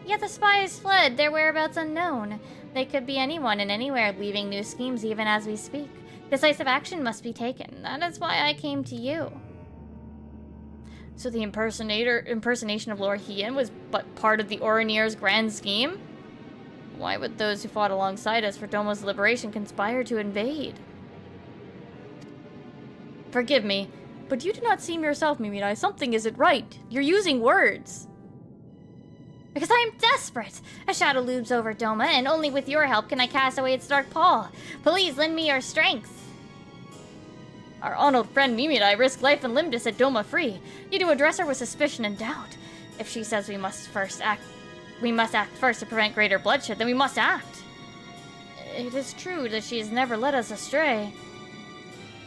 Yet the spies fled, their whereabouts unknown. They could be anyone and anywhere, weaving new schemes even as we speak. Decisive action must be taken. That is why I came to you. So the impersonation of Lord Hien was but part of the Oranir's grand scheme? Why would those who fought alongside us for Doma's liberation conspire to invade? Forgive me, but you do not seem yourself, Mimidai. Something isn't right. You're using words. Because I am desperate! A shadow looms over Doma, and only with your help can I cast away its dark pall. Please lend me your strength. Our honored friend Mimidai risked life and limb to set Doma free. You do address her with suspicion and doubt. If she says we must act first to prevent greater bloodshed, then we must act. It is true that she has never led us astray.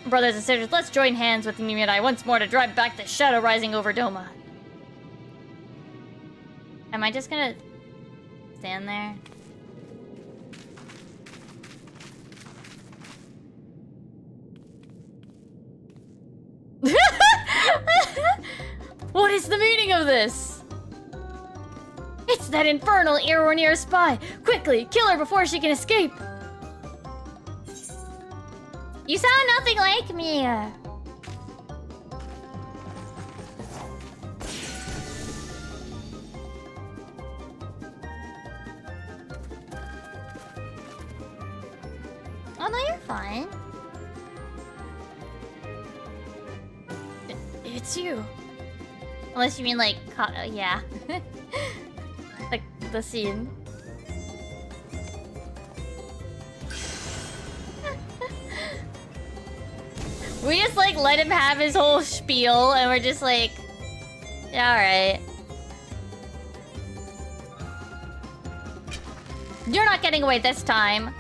Brothers and sisters, let's join hands with Mimidai once more to drive back the shadow rising over Doma. Am I just gonna stand there? What is the meaning of this? It's that infernal Oranir spy! Quickly, kill her before she can escape! You sound nothing like me! Oh no, you're fine. It's you. Unless you mean like, yeah. Like the scene. We just like let him have his whole spiel and we're just like, yeah, alright. You're not getting away this time.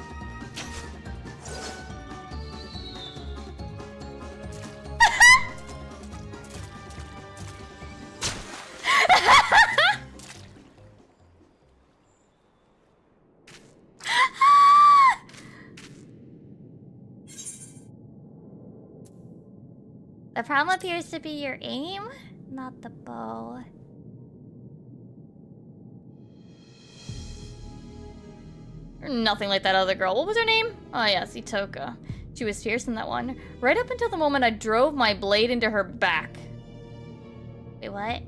The problem appears to be your aim, not the bow. Nothing like that other girl. What was her name? Oh yes, Itoka. She was fierce in that one. Right up until the moment I drove my blade into her back. Wait, what?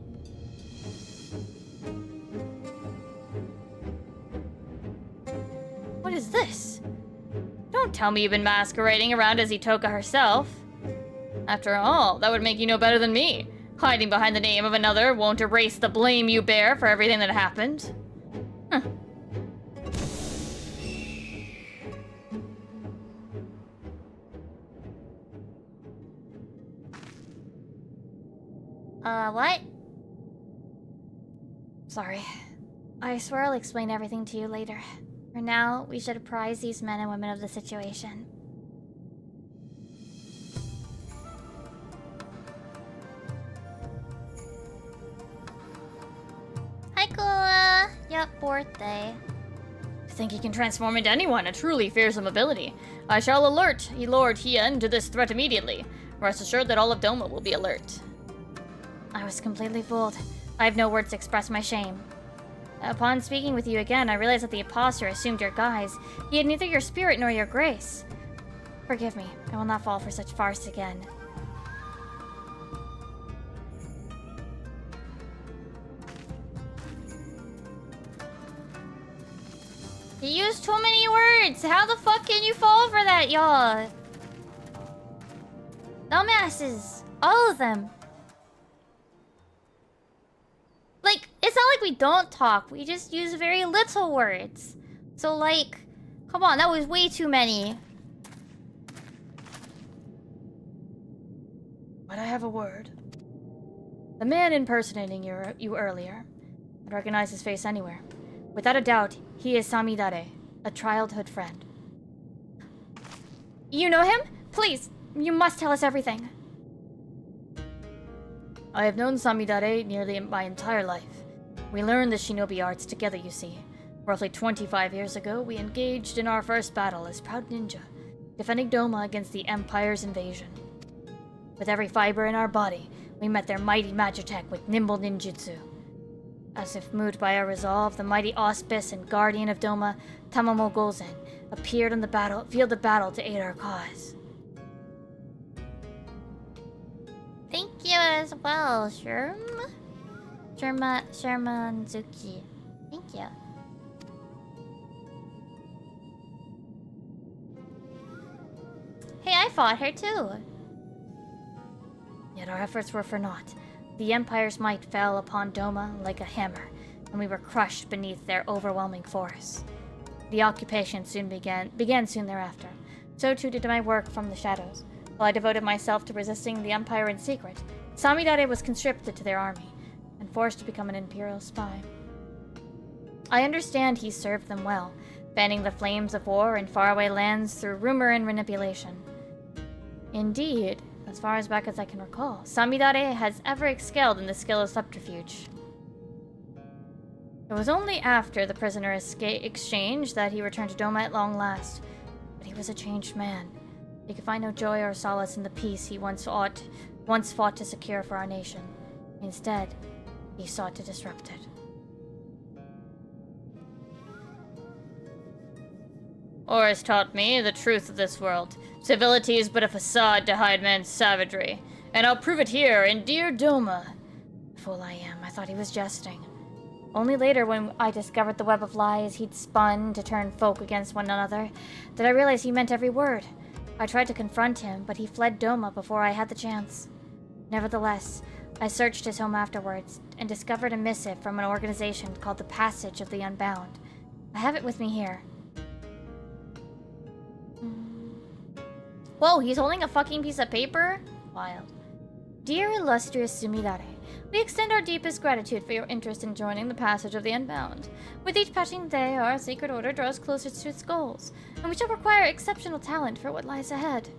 What is this? Don't tell me you've been masquerading around as Itoka herself. After all, that would make you no better than me. Hiding behind the name of another won't erase the blame you bear for everything that happened. What? Sorry. I swear I'll explain everything to you later. For now, we should apprise these men and women of the situation. Hi, Kula. Yep, birthday. To think he can transform into anyone, a truly fearsome ability. I shall alert Lord Hien to this threat immediately. Rest assured that all of Doma will be alert. I was completely fooled. I have no words to express my shame. Upon speaking with you again, I realized that the impostor assumed your guise. He had neither your spirit nor your grace. Forgive me. I will not fall for such farce again. You used too many words! How the fuck can you fall for that, y'all? Dumbasses. All of them. Like, it's not like we don't talk. We just use very little words. So, like, come on, that was way too many. But I have a word. The man impersonating you earlier. I'd recognize his face anywhere. Without a doubt, he is Samidare, a childhood friend. You know him? Please, you must tell us everything. I have known Samidare nearly my entire life. We learned the shinobi arts together, you see. Roughly 25 years ago, we engaged in our first battle as proud ninja, defending Doma against the Empire's invasion. With every fiber in our body, we met their mighty Magitech with nimble ninjutsu. As if moved by our resolve, the mighty Auspice and Guardian of Doma, Tamamo Gozen, appeared on the field of battle to aid our cause. Thank you as well, Shermanzuki. Thank you. Hey, I fought her too. Yet our efforts were for naught. The Empire's might fell upon Doma like a hammer, and we were crushed beneath their overwhelming force. The occupation soon began soon thereafter. So too did my work from the shadows. While I devoted myself to resisting the Empire in secret, Samidare was conscripted to their army, and forced to become an Imperial spy. I understand he served them well, fanning the flames of war in faraway lands through rumor and manipulation. Indeed, as far as back as I can recall, Samidare has ever excelled in the skill of subterfuge. It was only after the prisoner exchange that he returned to Doma at long last, but he was a changed man. He could find no joy or solace in the peace he once fought to secure for our nation. Instead, he sought to disrupt it. Or has taught me the truth of this world. Civility is but a facade to hide man's savagery. And I'll prove it here in dear Doma. Fool I am, I thought he was jesting. Only later, when I discovered the web of lies he'd spun to turn folk against one another, did I realize he meant every word. I tried to confront him, but he fled Doma before I had the chance. Nevertheless, I searched his home afterwards, and discovered a missive from an organization called the Passage of the Unbound. I have it with me here. Whoa, he's holding a fucking piece of paper? Wild. Dear illustrious Sumidare, we extend our deepest gratitude for your interest in joining the Passage of the Unbound. With each passing day, our secret order draws closer to its goals, and we shall require exceptional talent for what lies ahead.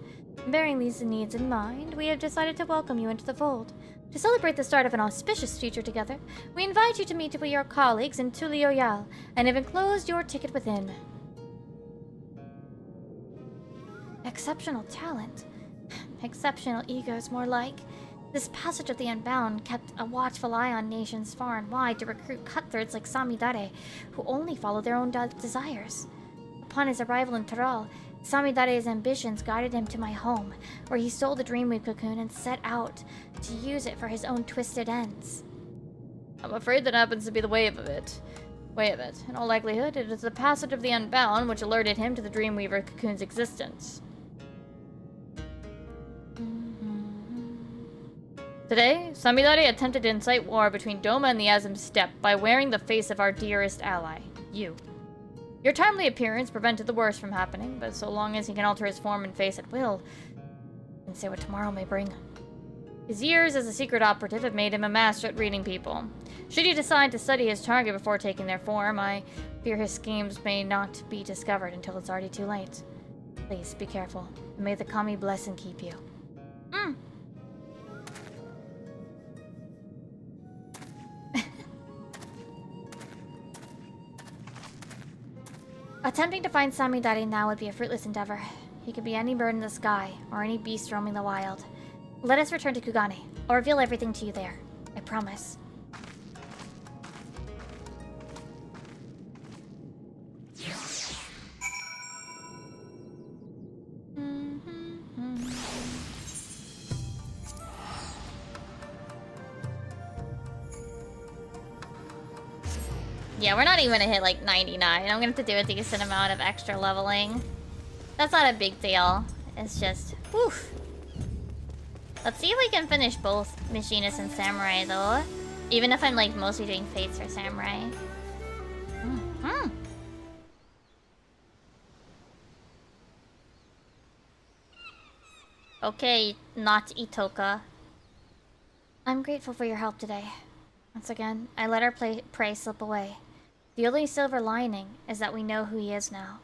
Bearing these needs in mind, we have decided to welcome you into the fold. To celebrate the start of an auspicious future together, we invite you to meet with your colleagues in Tulioyal, and have enclosed your ticket within. Exceptional talent. Exceptional egos, more like. This Passage of the Unbound kept a watchful eye on nations far and wide to recruit cutthroats like Samidare, who only follow their own desires. Upon his arrival in Taral, Samidare's ambitions guided him to my home, where he stole the Dreamweave cocoon and set out to use it for his own twisted ends. I'm afraid that happens to be the way of it. In all likelihood, it is the Passage of the Unbound which alerted him to the Dreamweaver cocoon's existence. Today, Samidare attempted to incite war between Doma and the Azim Steppe by wearing the face of our dearest ally, you. Your timely appearance prevented the worst from happening, but so long as he can alter his form and face at will, he can say what tomorrow may bring. His years as a secret operative have made him a master at reading people. Should he decide to study his target before taking their form, I fear his schemes may not be discovered until it's already too late. Please, be careful, and may the Kami bless and keep you. Attempting to find Samidari now would be a fruitless endeavor. He could be any bird in the sky, or any beast roaming the wild. Let us return to Kugane. I'll reveal everything to you there. I promise. Yeah, we're not even gonna hit like 99. I'm gonna have to do a decent amount of extra leveling. That's not a big deal. It's just, whew. Let's see if we can finish both Machinist and Samurai though. Even if I'm like mostly doing Fates or Samurai. Okay, not Itoka. I'm grateful for your help today. Once again, I let our prey slip away. The only silver lining is that we know who he is now.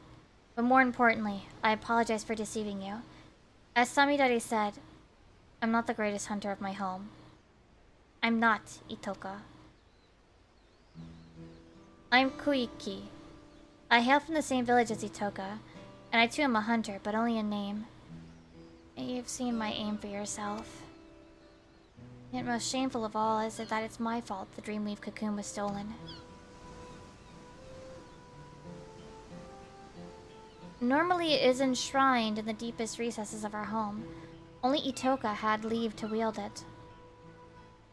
But more importantly, I apologize for deceiving you. As Samidari said, I'm not the greatest hunter of my home. I'm not Itoka. I'm Kuiki. I hail from the same village as Itoka, and I too am a hunter, but only in name. You've seen my aim for yourself. Yet most shameful of all is that it's my fault the Dreamweave cocoon was stolen. Normally it is enshrined in the deepest recesses of our home. Only Itoka had leave to wield it.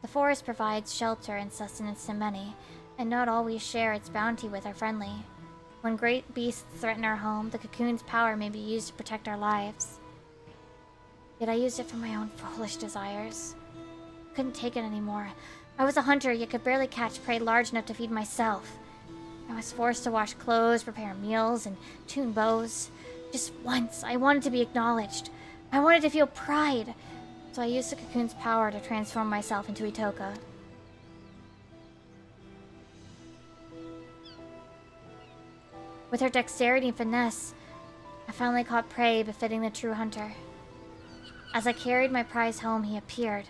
The forest provides shelter and sustenance to many, and not all we share its bounty with are friendly. When great beasts threaten our home, the cocoon's power may be used to protect our lives. Yet I used it for my own foolish desires. Couldn't take it anymore. I was a hunter, yet could barely catch prey large enough to feed myself. I was forced to wash clothes, prepare meals, and tune bows. Just once, I wanted to be acknowledged. I wanted to feel pride. So I used the cocoon's power to transform myself into Itoka. With her dexterity and finesse, I finally caught prey befitting the true hunter. As I carried my prize home, he appeared.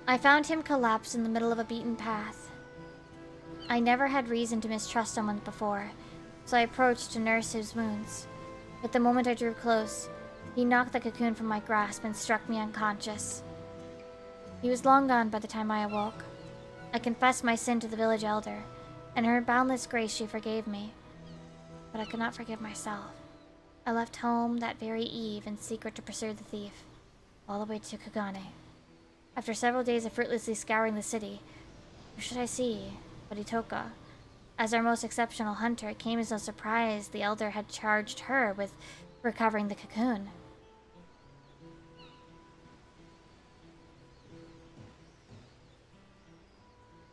I found him collapsed in the middle of a beaten path. I never had reason to mistrust someone before, so I approached to nurse his wounds. But the moment I drew close, he knocked the cocoon from my grasp and struck me unconscious. He was long gone by the time I awoke. I confessed my sin to the village elder, and in her boundless grace she forgave me. But I could not forgive myself. I left home that very eve in secret to pursue the thief, all the way to Kugane. After several days of fruitlessly scouring the city, who should I see but Itoka? As our most exceptional hunter, it came as no surprise the elder had charged her with recovering the cocoon.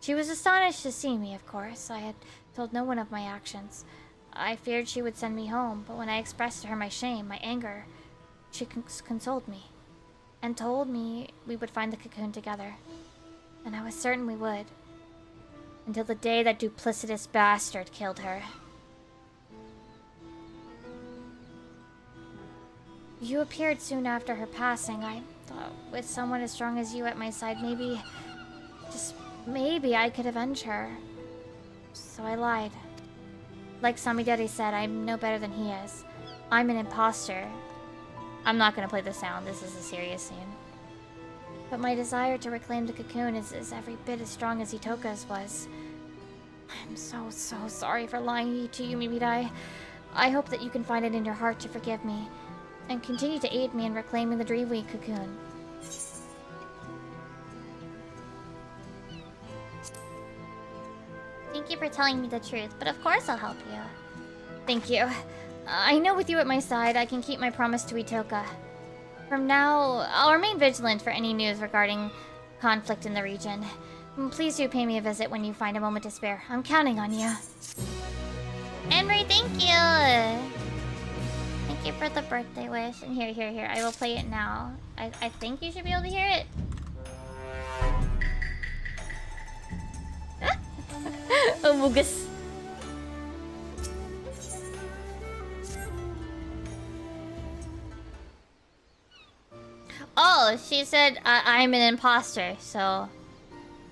She was astonished to see me, of course. I had told no one of my actions. I feared she would send me home, but when I expressed to her my shame, my anger, she consoled me and told me we would find the cocoon together. And I was certain we would. Until the day that duplicitous bastard killed her. You appeared soon after her passing. I thought with someone as strong as you at my side, maybe, just maybe I could avenge her. So I lied. Like Samidari said, I'm no better than he is. I'm an imposter. I'm not gonna play the sound, this is a serious scene. But my desire to reclaim the cocoon is every bit as strong as Itoka's was. I'm so sorry for lying to you, Mimidai. I hope that you can find it in your heart to forgive me, and continue to aid me in reclaiming the Dreamweave cocoon. Thank you for telling me the truth, but of course I'll help you. Thank you. I know with you at my side, I can keep my promise to Itoka. From now, I'll remain vigilant for any news regarding conflict in the region. Please do pay me a visit when you find a moment to spare. I'm counting on you. Emery, thank you! Thank you for the birthday wish. And here. I will play it now. I think you should be able to hear it. Oh, Mugus. Oh, she said I'm an imposter, so...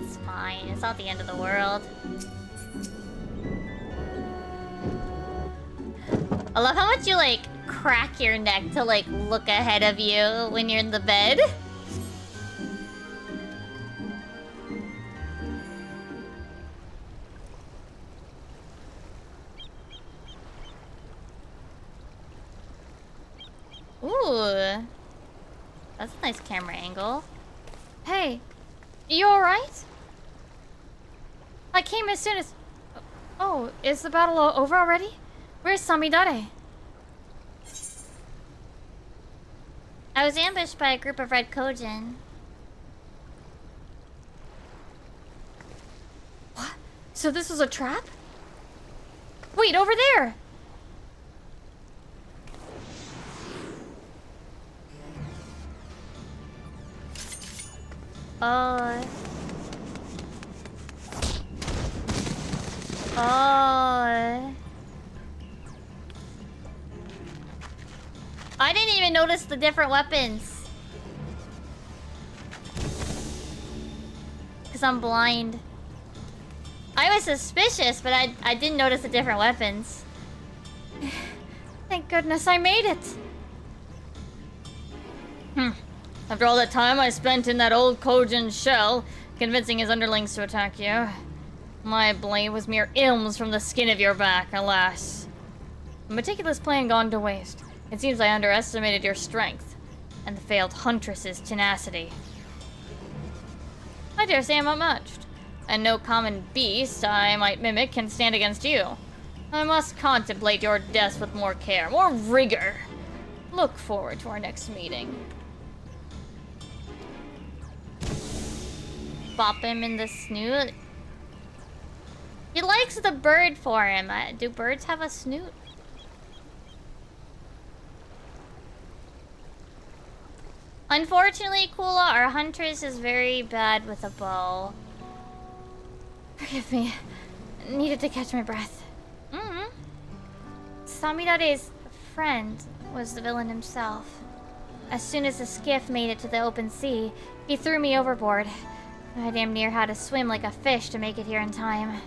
It's fine. It's not the end of the world. I love how much you, like, crack your neck to, like, look ahead of you when you're in the bed. Ooh. That's a nice camera angle. Hey, you alright? I came as soon as... Oh, is the battle over already? Where's Samidare? I was ambushed by a group of red Kojin. What? So this was a trap? Wait, over there! Oh. Oh. I didn't even notice the different weapons. Because I'm blind. I was suspicious, but I didn't notice the different weapons. Thank goodness I made it! After all that time I spent in that old Kojin shell, convincing his underlings to attack you, my blade was mere ilms from the skin of your back, alas. A meticulous plan gone to waste. It seems I underestimated your strength, and the failed huntress's tenacity. I dare say I'm outmatched, and no common beast I might mimic can stand against you. I must contemplate your death with more care, more rigor. Look forward to our next meeting. Bop him in the snoot. He likes the bird for him. Do birds have a snoot? Unfortunately, Kula, our huntress is very bad with a bow. Forgive me. Needed to catch my breath. Samidare's friend was the villain himself. As soon as the skiff made it to the open sea, he threw me overboard. I damn near had to swim like a fish to make it here in time.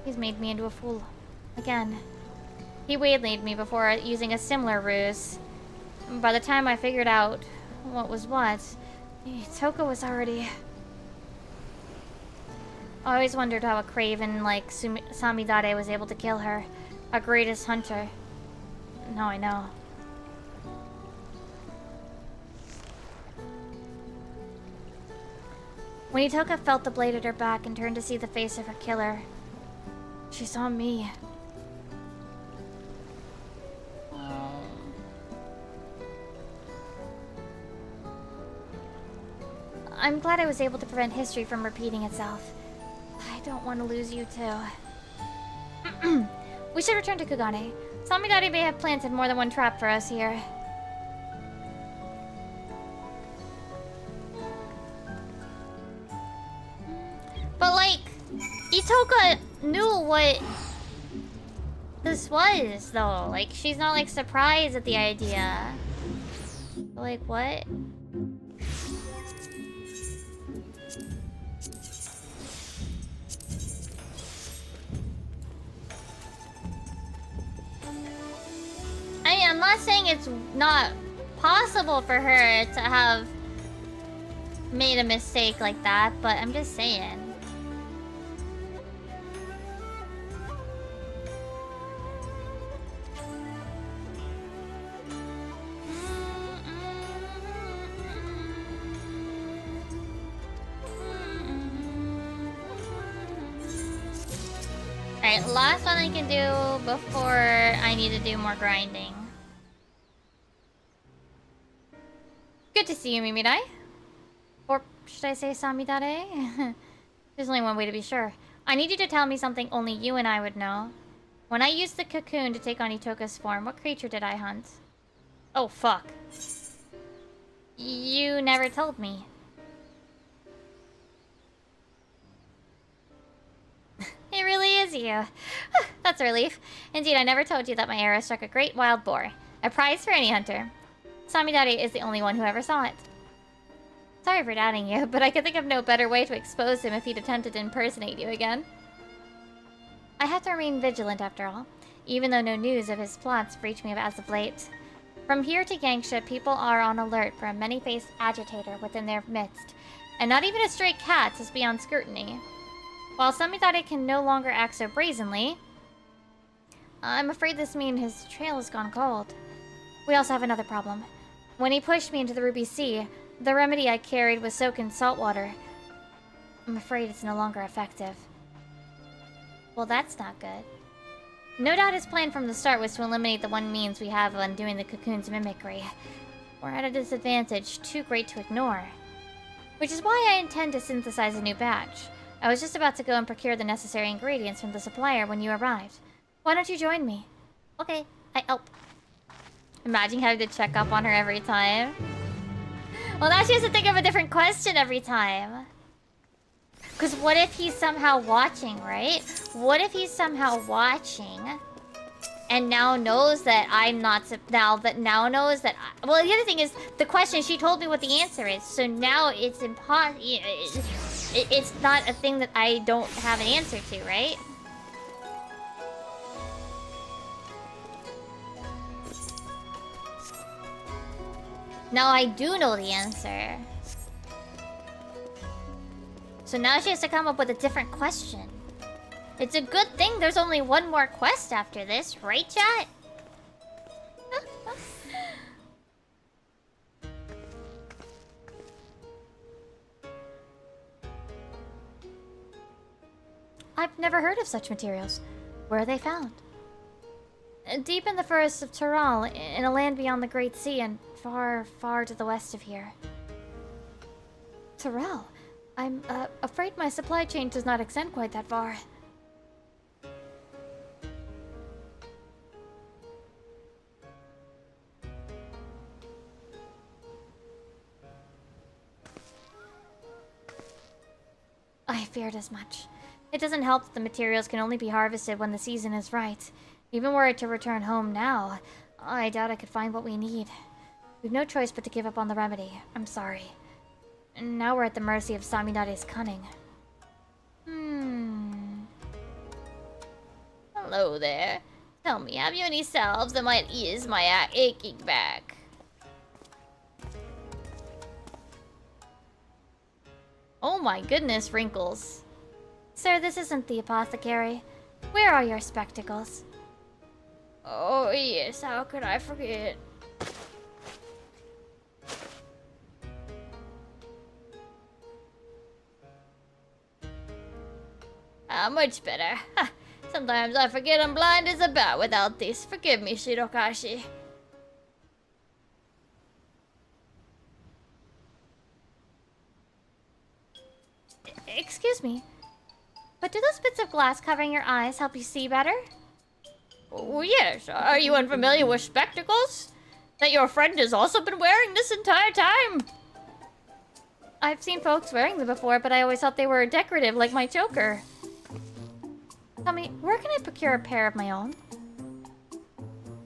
He's made me into a fool. Again. He waylaid me before using a similar ruse. By the time I figured out what was what, Toko was already... I always wondered how a craven like Samidare was able to kill her, our greatest hunter. Now I know. When Itoka felt the blade at her back and turned to see the face of her killer, she saw me. I'm glad I was able to prevent history from repeating itself. I don't want to lose you too. We should return to Kugane. Samidare may have planted more than one trap for us here. But like, Itoka knew what this was, though. Like, she's not like surprised at the idea. Like, what? I mean, I'm not saying it's not possible for her to have made a mistake like that, but I'm just saying. Alright, last one I can do before I need to do more grinding. Good to see you, Mimirai. Or should I say Samidare? There's only one way to be sure. I need you to tell me something only you and I would know. When I used the cocoon to take on Itoka's form, what creature did I hunt? Oh, fuck. You never told me. It really is you. That's a relief. Indeed, I never told you that my arrow struck a great wild boar. A prize for any hunter. Samidare is the only one who ever saw it. Sorry for doubting you, but I could think of no better way to expose him if he'd attempted to impersonate you again. I have to remain vigilant after all, even though no news of his plots reached me as of late. From here to Gangsha, people are on alert for a many-faced agitator within their midst, and not even a stray cat is beyond scrutiny. While Samidare can no longer act so brazenly, I'm afraid this means his trail has gone cold. We also have another problem. When he pushed me into the Ruby Sea, the remedy I carried was soaked in salt water. I'm afraid it's no longer effective. Well, that's not good. No doubt his plan from the start was to eliminate the one means we have of undoing the cocoon's mimicry. We're at a disadvantage too great to ignore. Which is why I intend to synthesize a new batch. I was just about to go and procure the necessary ingredients from the supplier when you arrived. Why don't you join me? Okay, I help. Imagine having to check up on her every time. Well, now she has to think of a different question every time. Because what if he's somehow watching, right? What if he's somehow watching and now knows that I'm not... Now knows that... well, the other thing is, the question, she told me what the answer is. So now it's impossible... It's not a thing that I don't have an answer to, right? Now I do know the answer. So now she has to come up with a different question. It's a good thing there's only one more quest after this, right, chat? I've never heard of such materials. Where are they found? Deep in the forests of Tural, in a land beyond the Great Sea and far, far to the west of here. Tural? I'm afraid my supply chain does not extend quite that far. I feared as much. It doesn't help that the materials can only be harvested when the season is right. Even were it to return home now, I doubt I could find what we need. We've no choice but to give up on the remedy. I'm sorry. Now we're at the mercy of Samidare's cunning. Hello there. Tell me, have you any salves that might ease my aching back? Oh my goodness, wrinkles. Sir, this isn't the apothecary. Where are your spectacles? Oh yes, how could I forget? Much better. Sometimes I forget I'm blind as a bat without this. Forgive me, Shirokashi. Excuse me, but do those bits of glass covering your eyes help you see better? Oh yes, are you unfamiliar with spectacles? That your friend has also been wearing this entire time? I've seen folks wearing them before, but I always thought they were decorative like my choker. Tell me, where can I procure a pair of my own?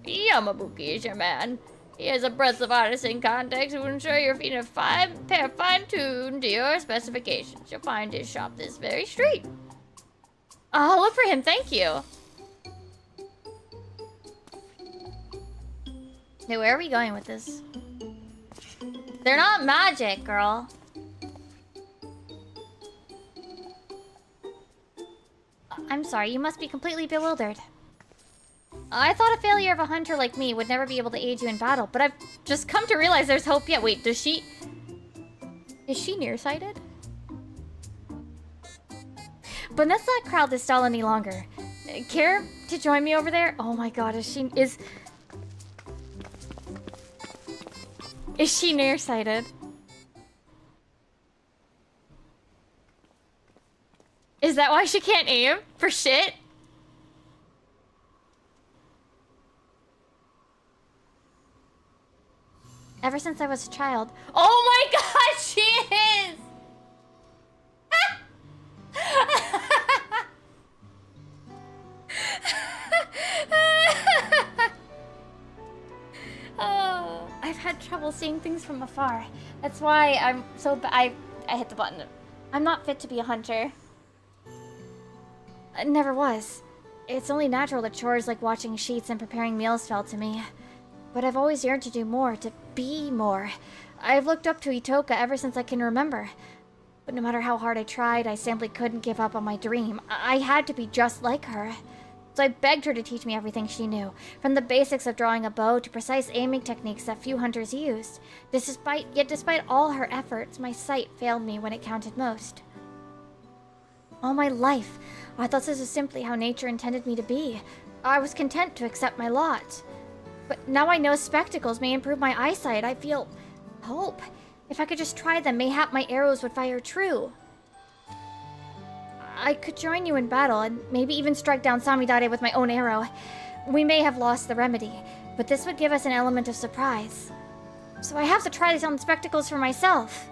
Yamabuki is your man. He has a breadth of artisan contacts who will ensure your feet are fine-tuned to your specifications. You'll find his shop this very street. I'll look for him, thank you. Hey, where are we going with this? They're not magic, girl. I'm sorry, you must be completely bewildered. I thought a failure of a hunter like me would never be able to aid you in battle, but I've just come to realize there's hope yet. Wait, does she... Is she nearsighted? But let's not crowd this stall any longer. Care to join me over there? Oh my god, is she nearsighted? Is that why she can't aim for shit? Ever since I was a child. Oh my god, she is! Oh, I've had trouble seeing things from afar, That's why I'm so I hit the button. I'm not fit to be a hunter. I never was. It's only natural that chores like washing sheets and preparing meals fell to me. But I've always yearned to do more, to be more. I've looked up to Itoka ever since I can remember. But no matter how hard I tried, I simply couldn't give up on my dream. I had to be just like her. So I begged her to teach me everything she knew, from the basics of drawing a bow to precise aiming techniques that few hunters used. Yet despite all her efforts, my sight failed me when it counted most. All my life, I thought this was simply how nature intended me to be. I was content to accept my lot. But now I know spectacles may improve my eyesight. I feel hope. If I could just try them, mayhap my arrows would fire true. I could join you in battle and maybe even strike down Samidare with my own arrow. We may have lost the remedy, but this would give us an element of surprise. So I have to try these on spectacles for myself.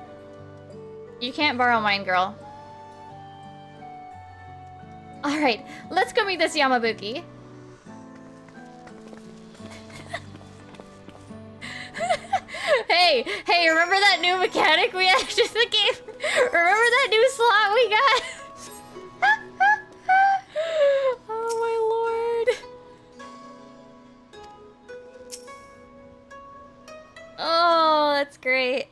You can't borrow mine, girl. Alright, let's go meet this Yamabuki. Hey, remember that new mechanic we added to the game? Remember that new slot we got? Oh my lord. Oh, that's great.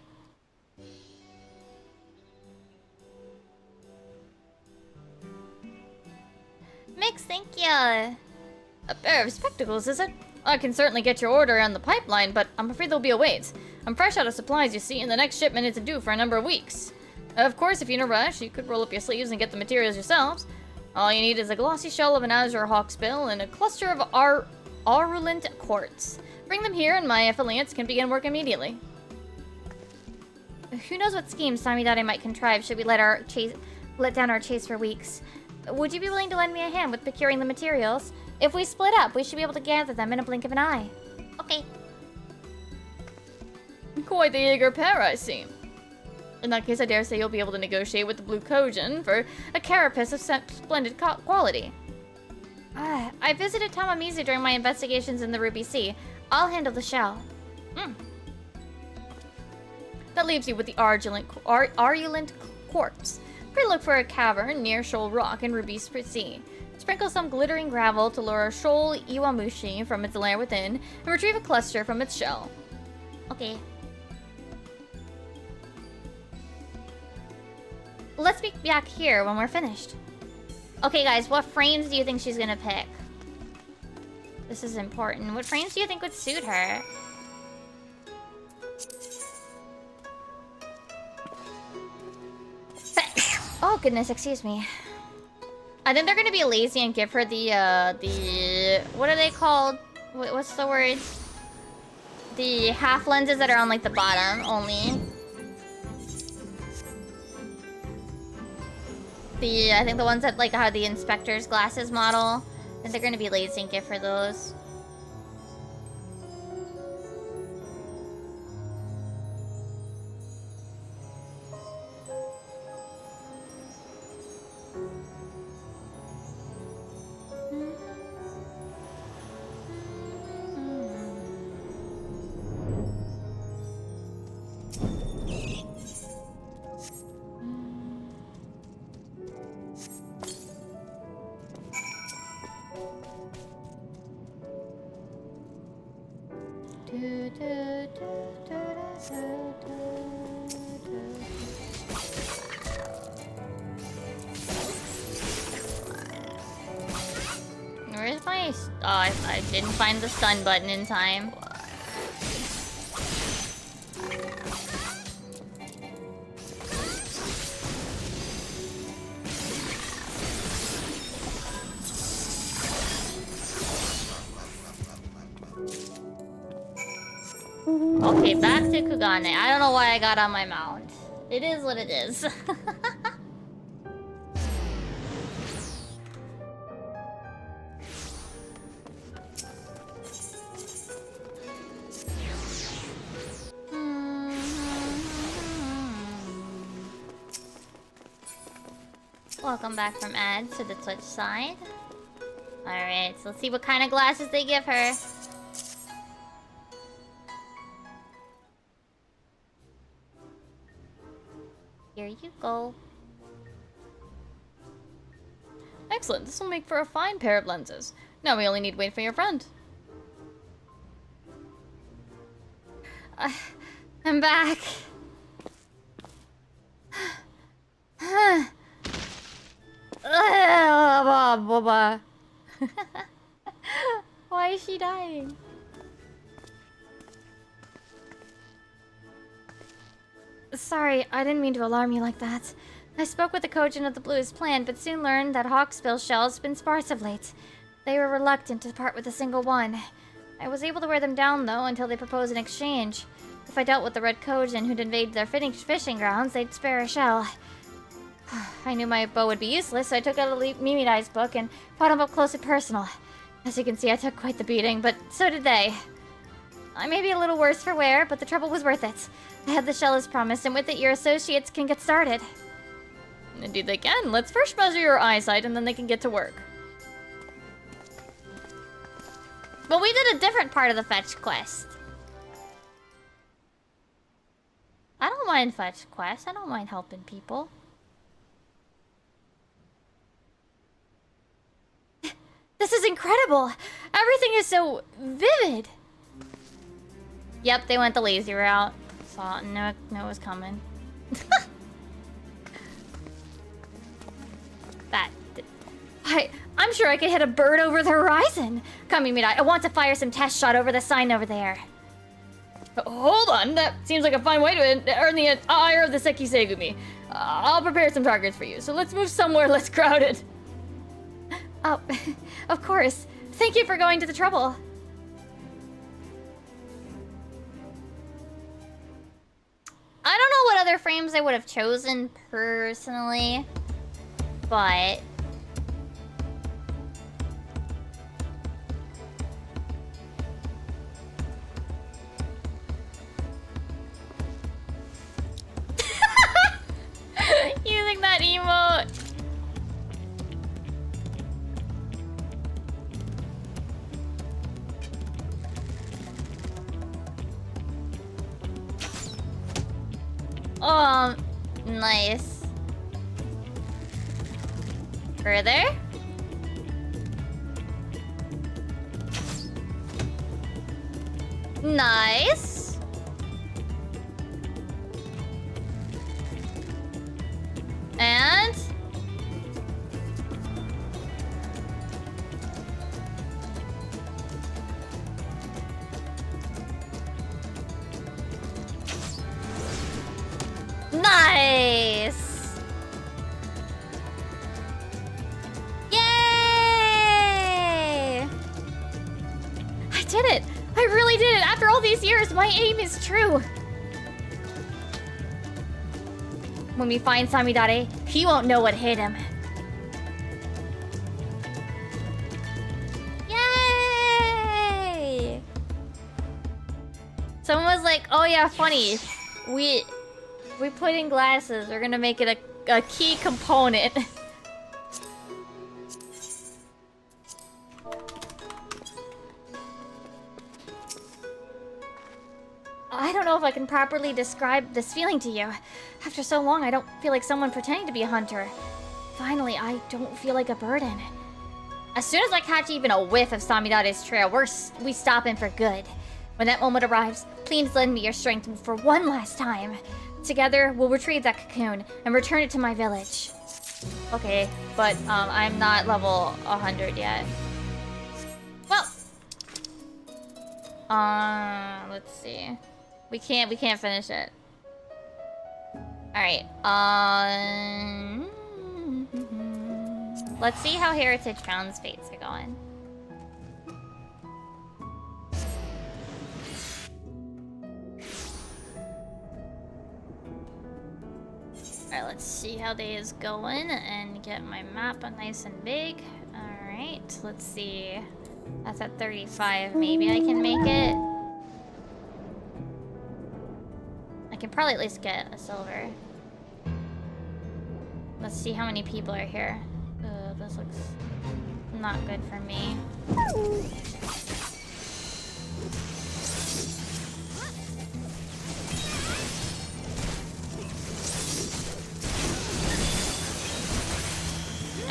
Mix, thank you. A pair of spectacles, is it? I can certainly get your order on the pipeline, but I'm afraid there'll be a wait. I'm fresh out of supplies, you see, and the next shipment isn't due for a number of weeks. Of course, if you're in a rush, you could roll up your sleeves and get the materials yourselves. All you need is a glossy shell of an azure hawksbill and a cluster of arulent quartz. Bring them here and my affiliates can begin work immediately. Who knows what schemes Samidare might contrive should we let down our chase for weeks. Would you be willing to lend me a hand with procuring the materials? If we split up, we should be able to gather them in a blink of an eye. Okay. Quite the eager pair, I see. In that case, I dare say you'll be able to negotiate with the Blue Kojin for a carapace of splendid quality. I visited Tamamizu during my investigations in the Ruby Sea. I'll handle the shell. That leaves you with the arulent quartz. Pray look for a cavern near Shoal Rock in Ruby Sea. Sprinkle some glittering gravel to lure a Shoal Iwamushi from its lair within, and retrieve a cluster from its shell. Okay. Let's be back here when we're finished. Okay, guys, what frames do you think she's gonna pick? This is important. What frames do you think would suit her? Oh, goodness, excuse me. I think they're gonna be lazy and give her the what are they called? What's the word? The half lenses that are on like the bottom only. I think the ones that like are the inspector's glasses model. I think they're gonna be lazy and give her those. Where's my... Oh, I didn't find the stun button in time. Okay, back to Kugane. I don't know why I got on my mount. It is what it is. Welcome back from ads to the Twitch side. Alright, so let's see what kind of glasses they give her. you go. Excellent. This will make for a fine pair of lenses. Now we only need to wait for your friend. I'm back. Why is she dying? Sorry, I didn't mean to alarm you like that. I spoke with the Kojin of the Blues plan, but soon learned that Hawksbill shells have been sparse of late. They were reluctant to part with a single one. I was able to wear them down, though, until they proposed an exchange. If I dealt with the Red Kojin who'd invaded their fishing grounds, they'd spare a shell. I knew my bow would be useless, so I took out a Mimidai's book and fought him up close and personal. As you can see, I took quite the beating, but so did they. I may be a little worse for wear, but the trouble was worth it. I had the shell as promised, and with it, your associates can get started. Indeed they can. Let's first measure your eyesight, and then they can get to work. But we did a different part of the fetch quest. I don't mind fetch quests. I don't mind helping people. This is incredible! Everything is so vivid! Yep, they went the lazy route. Saw it, no, it was coming. I'm sure I could hit a bird over the horizon! Come, Mimidai, I want to fire some test shot over the sign over there. Hold on, that seems like a fine way to earn the ire of the Seki Segumi. I'll prepare some targets for you, so let's move somewhere less crowded. Oh, of course. Thank you for going to the trouble. I don't know what other frames I would have chosen personally, but using that emote. Nice. Further. Nice. And nice. Yay! I did it! I really did it! After all these years, my aim is true! When we find Samidare, he won't know what hit him. Yay! Someone was like, "Oh yeah, funny. We put in glasses. We're gonna make it a key component." I don't know if I can properly describe this feeling to you. After so long, I don't feel like someone pretending to be a hunter. Finally, I don't feel like a burden. As soon as I catch even a whiff of Samidare's trail, we stop him for good. When that moment arrives, please lend me your strength for one last time. Together, we'll retrieve that cocoon and return it to my village. Okay, but I'm not level 100 yet. Well, let's see. We can't finish it. All right. Let's see how Heritage Found's fates are going. Alright, let's see how day is going and get my map nice and big. Alright, let's see. That's at 35. Maybe I can make it. I can probably at least get a silver. Let's see how many people are here. This looks not good for me.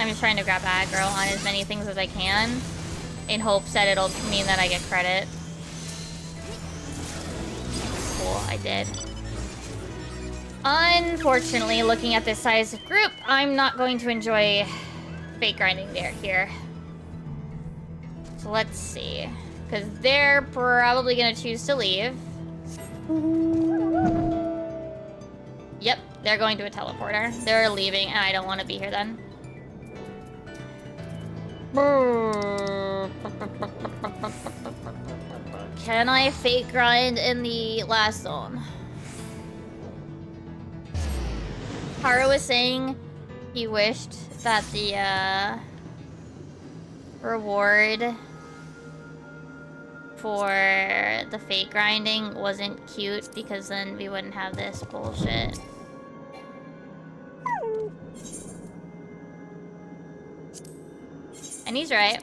I'm just trying to grab aggro on as many things as I can in hopes that it'll mean that I get credit. Cool, I did. Unfortunately, looking at this size of group, I'm not going to enjoy fake grinding there here. So let's see. Because they're probably going to choose to leave. Yep, they're going to a teleporter. They're leaving, and I don't want to be here then. Can I fake grind in the last zone? Haru was saying he wished that the reward for the fake grinding wasn't cute because then we wouldn't have this bullshit. And he's right.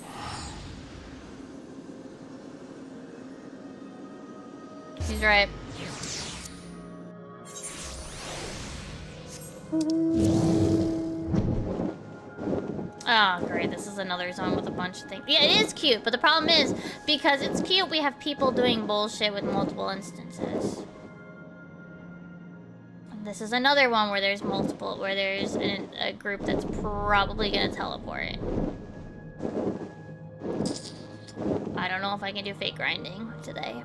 He's right. Oh, great. This is another zone with a bunch of things. Yeah, it is cute, but the problem is, because it's cute, we have people doing bullshit with multiple instances. This is another one where there's multiple, where there's a group that's probably gonna teleport. I don't know if I can do fake grinding today.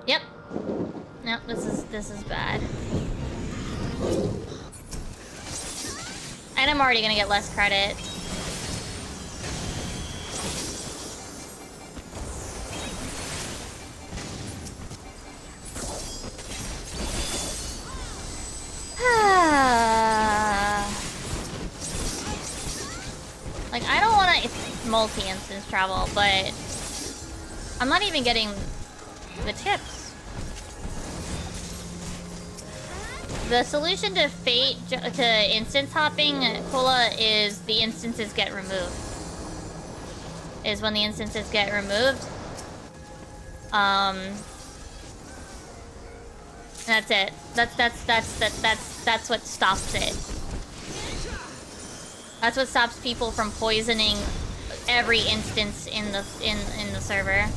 Yep. Yep, this is bad. And I'm already gonna get less credit. Like, I don't want to multi-instance travel, but I'm not even getting the tips. The solution to to instance hopping, Cola, is the instances get removed. Is when the instances get removed. That's it. That's what stops it. That's what stops people from poisoning every instance in the server.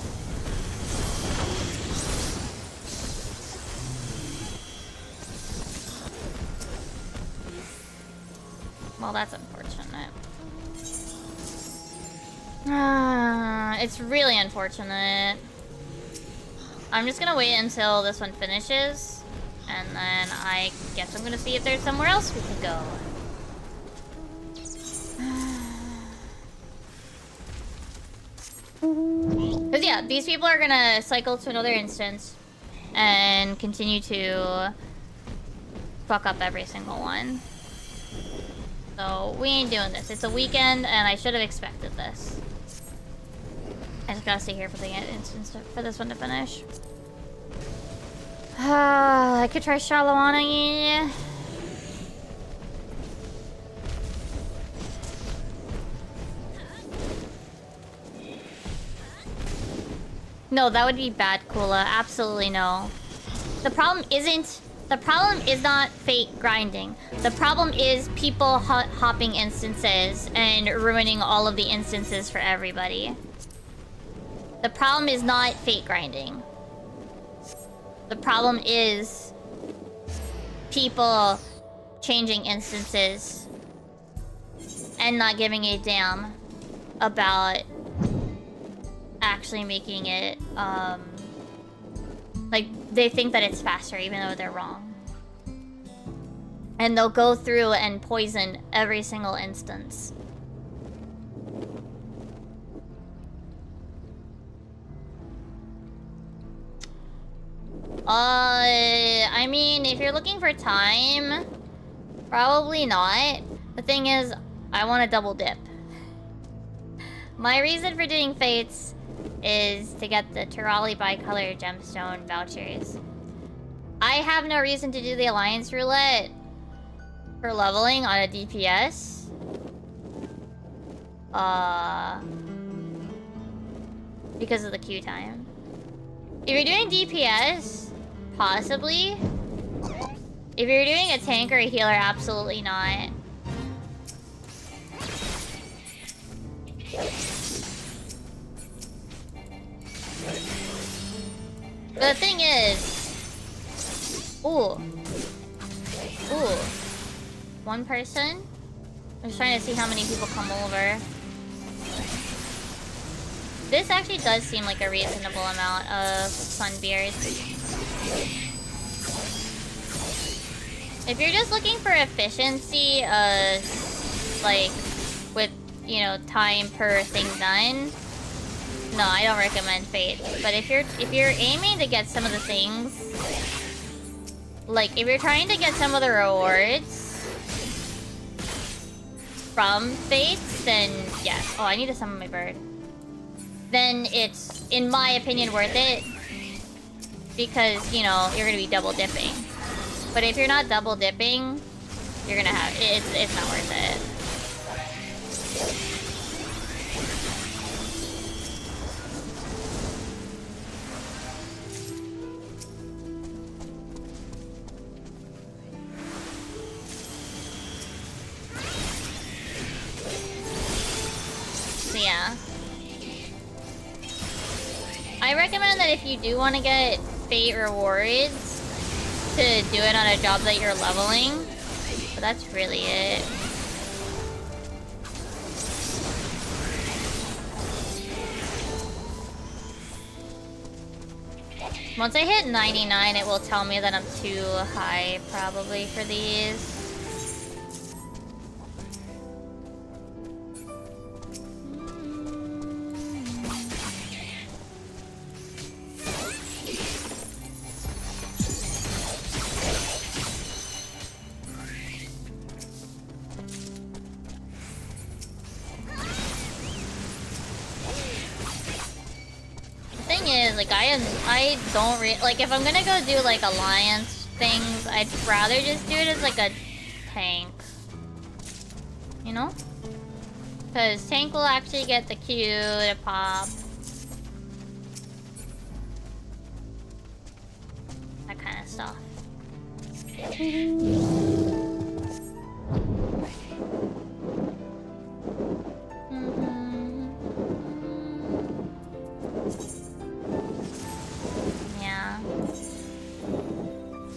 Well, that's unfortunate. It's really unfortunate. I'm just gonna wait until this one finishes, and then I guess I'm gonna see if there's somewhere else we can go. Because yeah, these people are gonna cycle to another instance and continue to fuck up every single one. So we ain't doing this. It's a weekend, and I should have expected this. I just gotta stay here for the instance for this one to finish. I could try Shalawani. No, that would be bad, Kula. Absolutely no. The problem is not fake grinding. The problem is people hopping instances and ruining all of the instances for everybody. The problem is not fake grinding. The problem is people changing instances and not giving a damn about actually making it, like, they think that it's faster even though they're wrong. And they'll go through and poison every single instance. I mean, if you're looking for time, probably not. The thing is, I want to double dip. My reason for doing Fates is to get the Tirali Bicolor Gemstone vouchers. I have no reason to do the Alliance Roulette for leveling on a DPS. Because of the queue time. If you're doing DPS, possibly. If you're doing a tank or a healer, absolutely not. But the thing is... Ooh. Ooh. One person? I'm just trying to see how many people come over. This actually does seem like a reasonable amount of sunbeards. If you're just looking for efficiency, like, with, you know, time per thing done, no, I don't recommend Fate. But if you're aiming to get some of the things, like, if you're trying to get some of the rewards from Fates, then yes. Oh, I need to summon my bird. Then it's, in my opinion, worth it. Because, you know, you're gonna be double dipping. But if you're not double dipping, you're gonna have, it's not worth it. So yeah. I recommend that if you do want to get Fate rewards, to do it on a job that you're leveling. But that's really it. Once I hit 99, it will tell me that I'm too high, probably, for these. Like, I don't like, if I'm gonna go do, like, alliance things, I'd rather just do it as, like, a tank. You know? Because tank will actually get the Q to pop. That kind of stuff.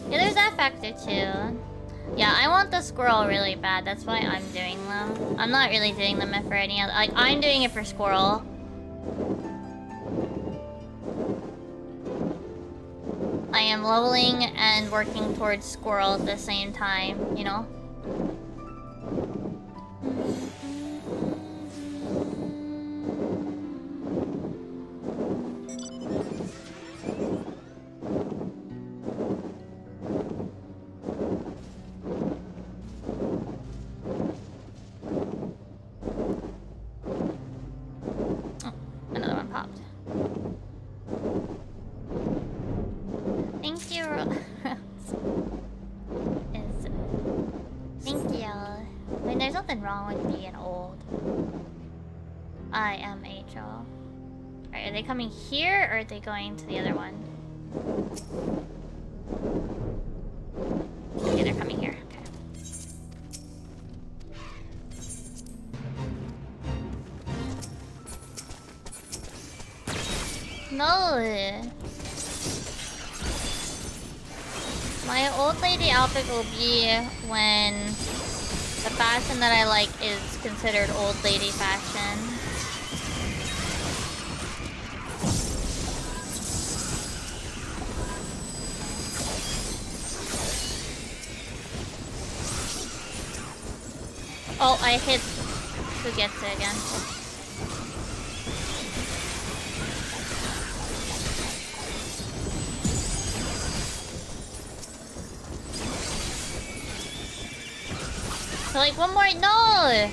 Yeah, there's that factor too. Yeah, I want the squirrel really bad. That's why I'm doing them. I'm not really doing them for any other. Like, I'm doing it for squirrel. I am leveling and working towards squirrel at the same time, you know? Are they coming here, or are they going to the other one? Okay, they're coming here. Okay. No! My old lady outfit will be when the fashion that I like is considered old lady fashion. Oh, I hit... Who gets it again? So, like, one more... No!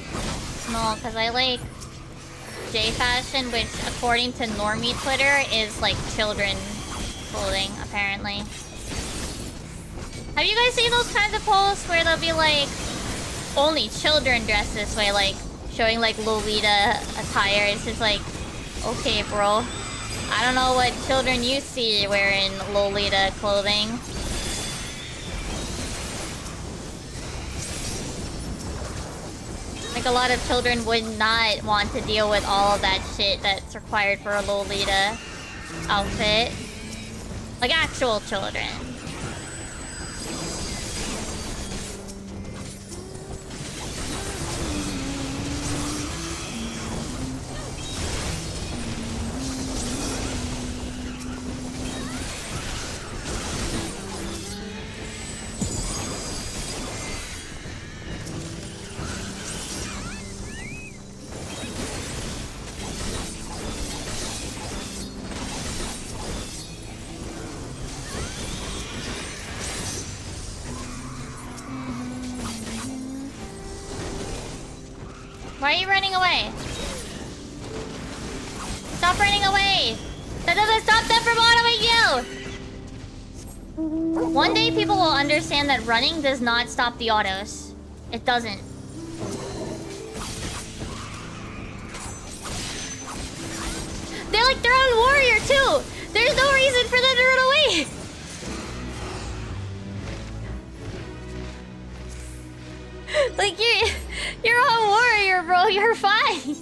No, because I like... J-fashion, which, according to normie Twitter, is, like, children clothing, apparently. Have you guys seen those kinds of posts where they'll be like... Only children dress this way, like, showing, like, Lolita attire. It's just like, okay, bro. I don't know what children you see wearing Lolita clothing. Like, a lot of children would not want to deal with all of that shit that's required for a Lolita outfit. Like, actual children. Why are you running away? Stop running away! That doesn't stop them from autoing you! One day people will understand that running does not stop the autos. It doesn't. They're like their own warrior too! There's no reason for them to run away! Like, you're a warrior, bro. You're fine.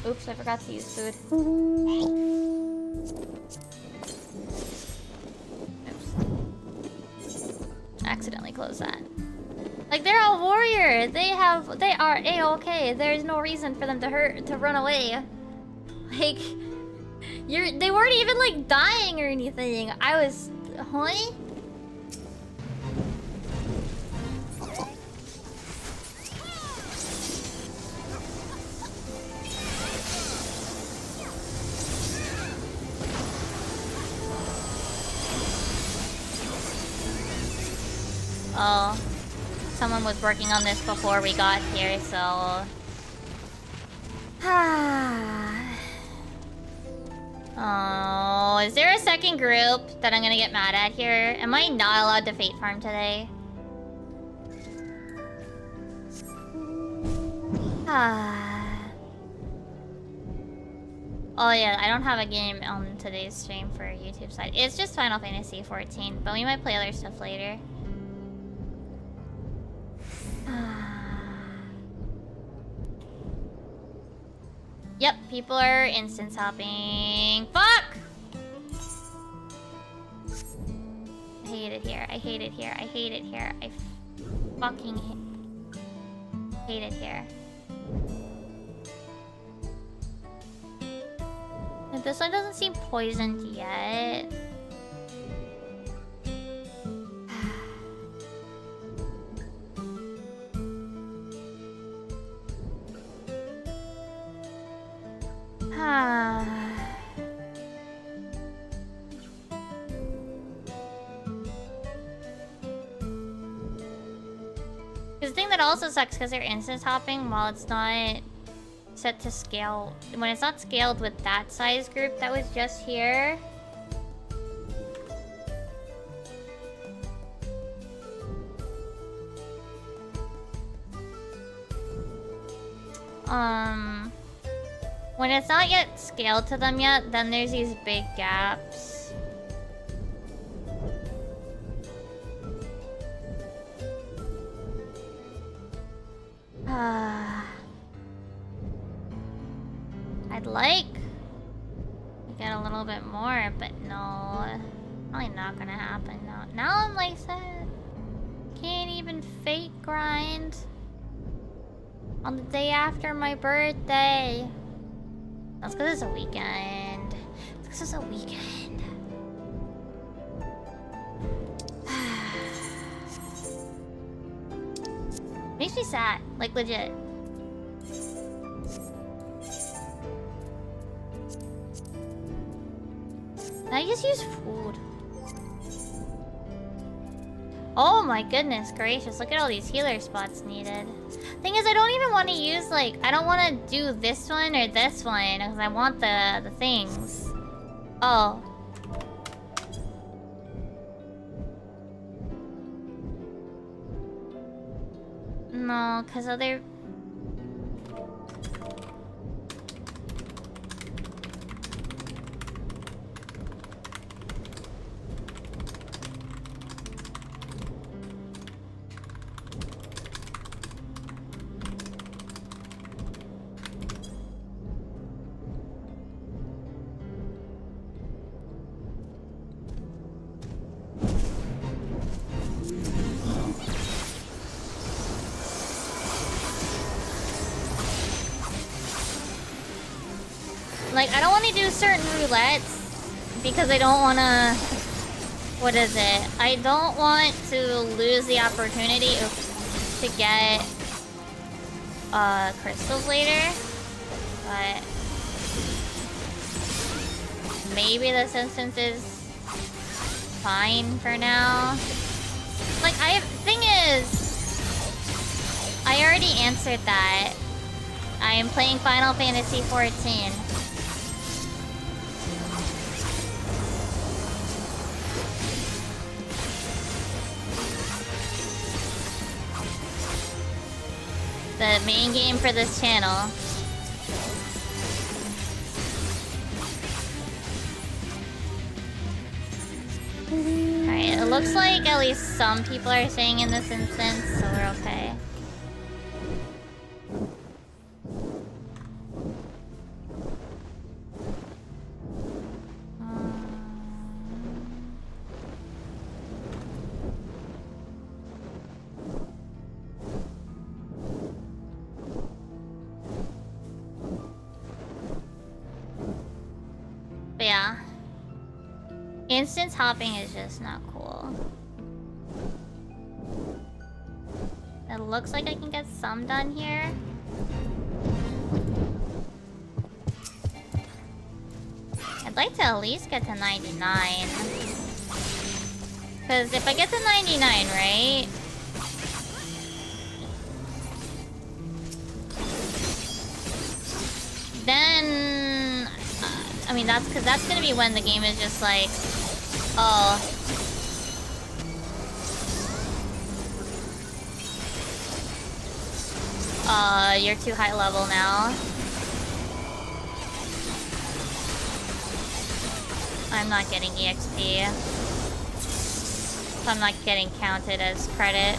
Oops, I forgot to use food. Oops. Accidentally closed that. Like, they're a warrior. They are A-okay. There's no reason for them to run away. Like, they weren't even, like, dying or anything. I was... Huh? Oh, someone was working on this before we got here, so... Oh, is there a second group that I'm gonna get mad at here? Am I not allowed to fate farm today? Oh yeah, I don't have a game on today's stream for YouTube side. It's just Final Fantasy 14, but we might play other stuff later. Yep, people are instance hopping. Fuck! I hate it here. I hate it here. I hate it here. I fucking hate it here. And this one doesn't seem poisoned yet. The thing that also sucks because they're instance hopping while it's not set to scale. When it's not scaled with that size group that was just here. When it's not yet scaled to them yet, then there's these big gaps. I'd like to get a little bit more, but no. Probably not gonna happen now. Now I'm like sad. Can't even fate grind on the day after my birthday. That's because it's a weekend. It's because it's a weekend. Makes me sad, like legit. I just use food. Oh my goodness gracious, look at all these healer spots needed. Thing is, I don't even want to use, like, I don't want to do this one or this one because I want the things. Oh. No, because other... Like, I don't want to do certain roulettes because I don't want to... What is it? I don't want to lose the opportunity to get crystals later. But maybe this instance is fine for now. Like, thing is, I already answered that. I am playing Final Fantasy XIV. The main game for this channel. Alright, it looks like at least some people are saying in this instance, so we're okay. But yeah. Instance hopping is just not cool. It looks like I can get some done here. I'd like to at least get to 99. Because if I get to 99, right? Then... I mean, that's because that's gonna be when the game is just like... Oh. You're too high level now. I'm not getting EXP. So I'm not getting counted as credit.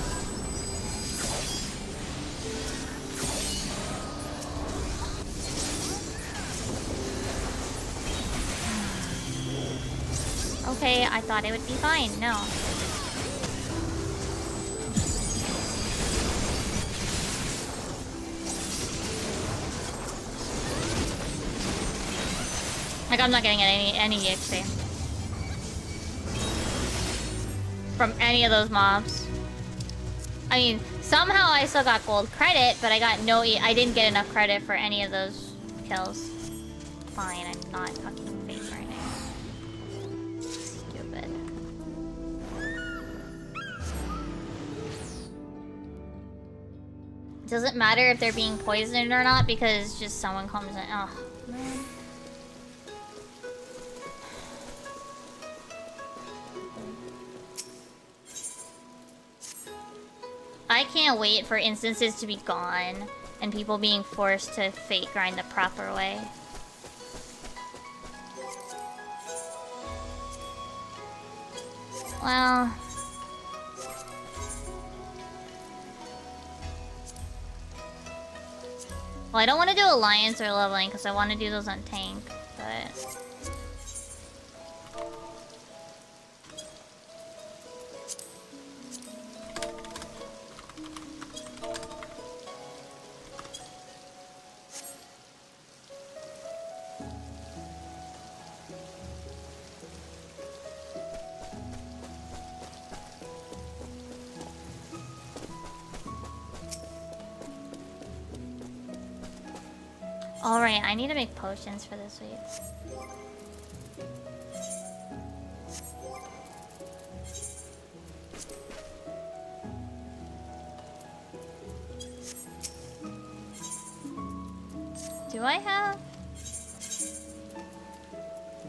Okay, I thought it would be fine. No. Like, I'm not getting any EXP from any of those mobs. I mean, somehow I still got gold credit, but I got no I didn't get enough credit for any of those kills. Fine, I'm not fucking face right now. Stupid. Doesn't matter if they're being poisoned or not because just someone comes in. Oh, man. I can't wait for instances to be gone and people being forced to fake grind the proper way. Well... Well, I don't want to do Alliance or leveling because I want to do those on tank, but... Alright, I need to make potions for this week. Do I have?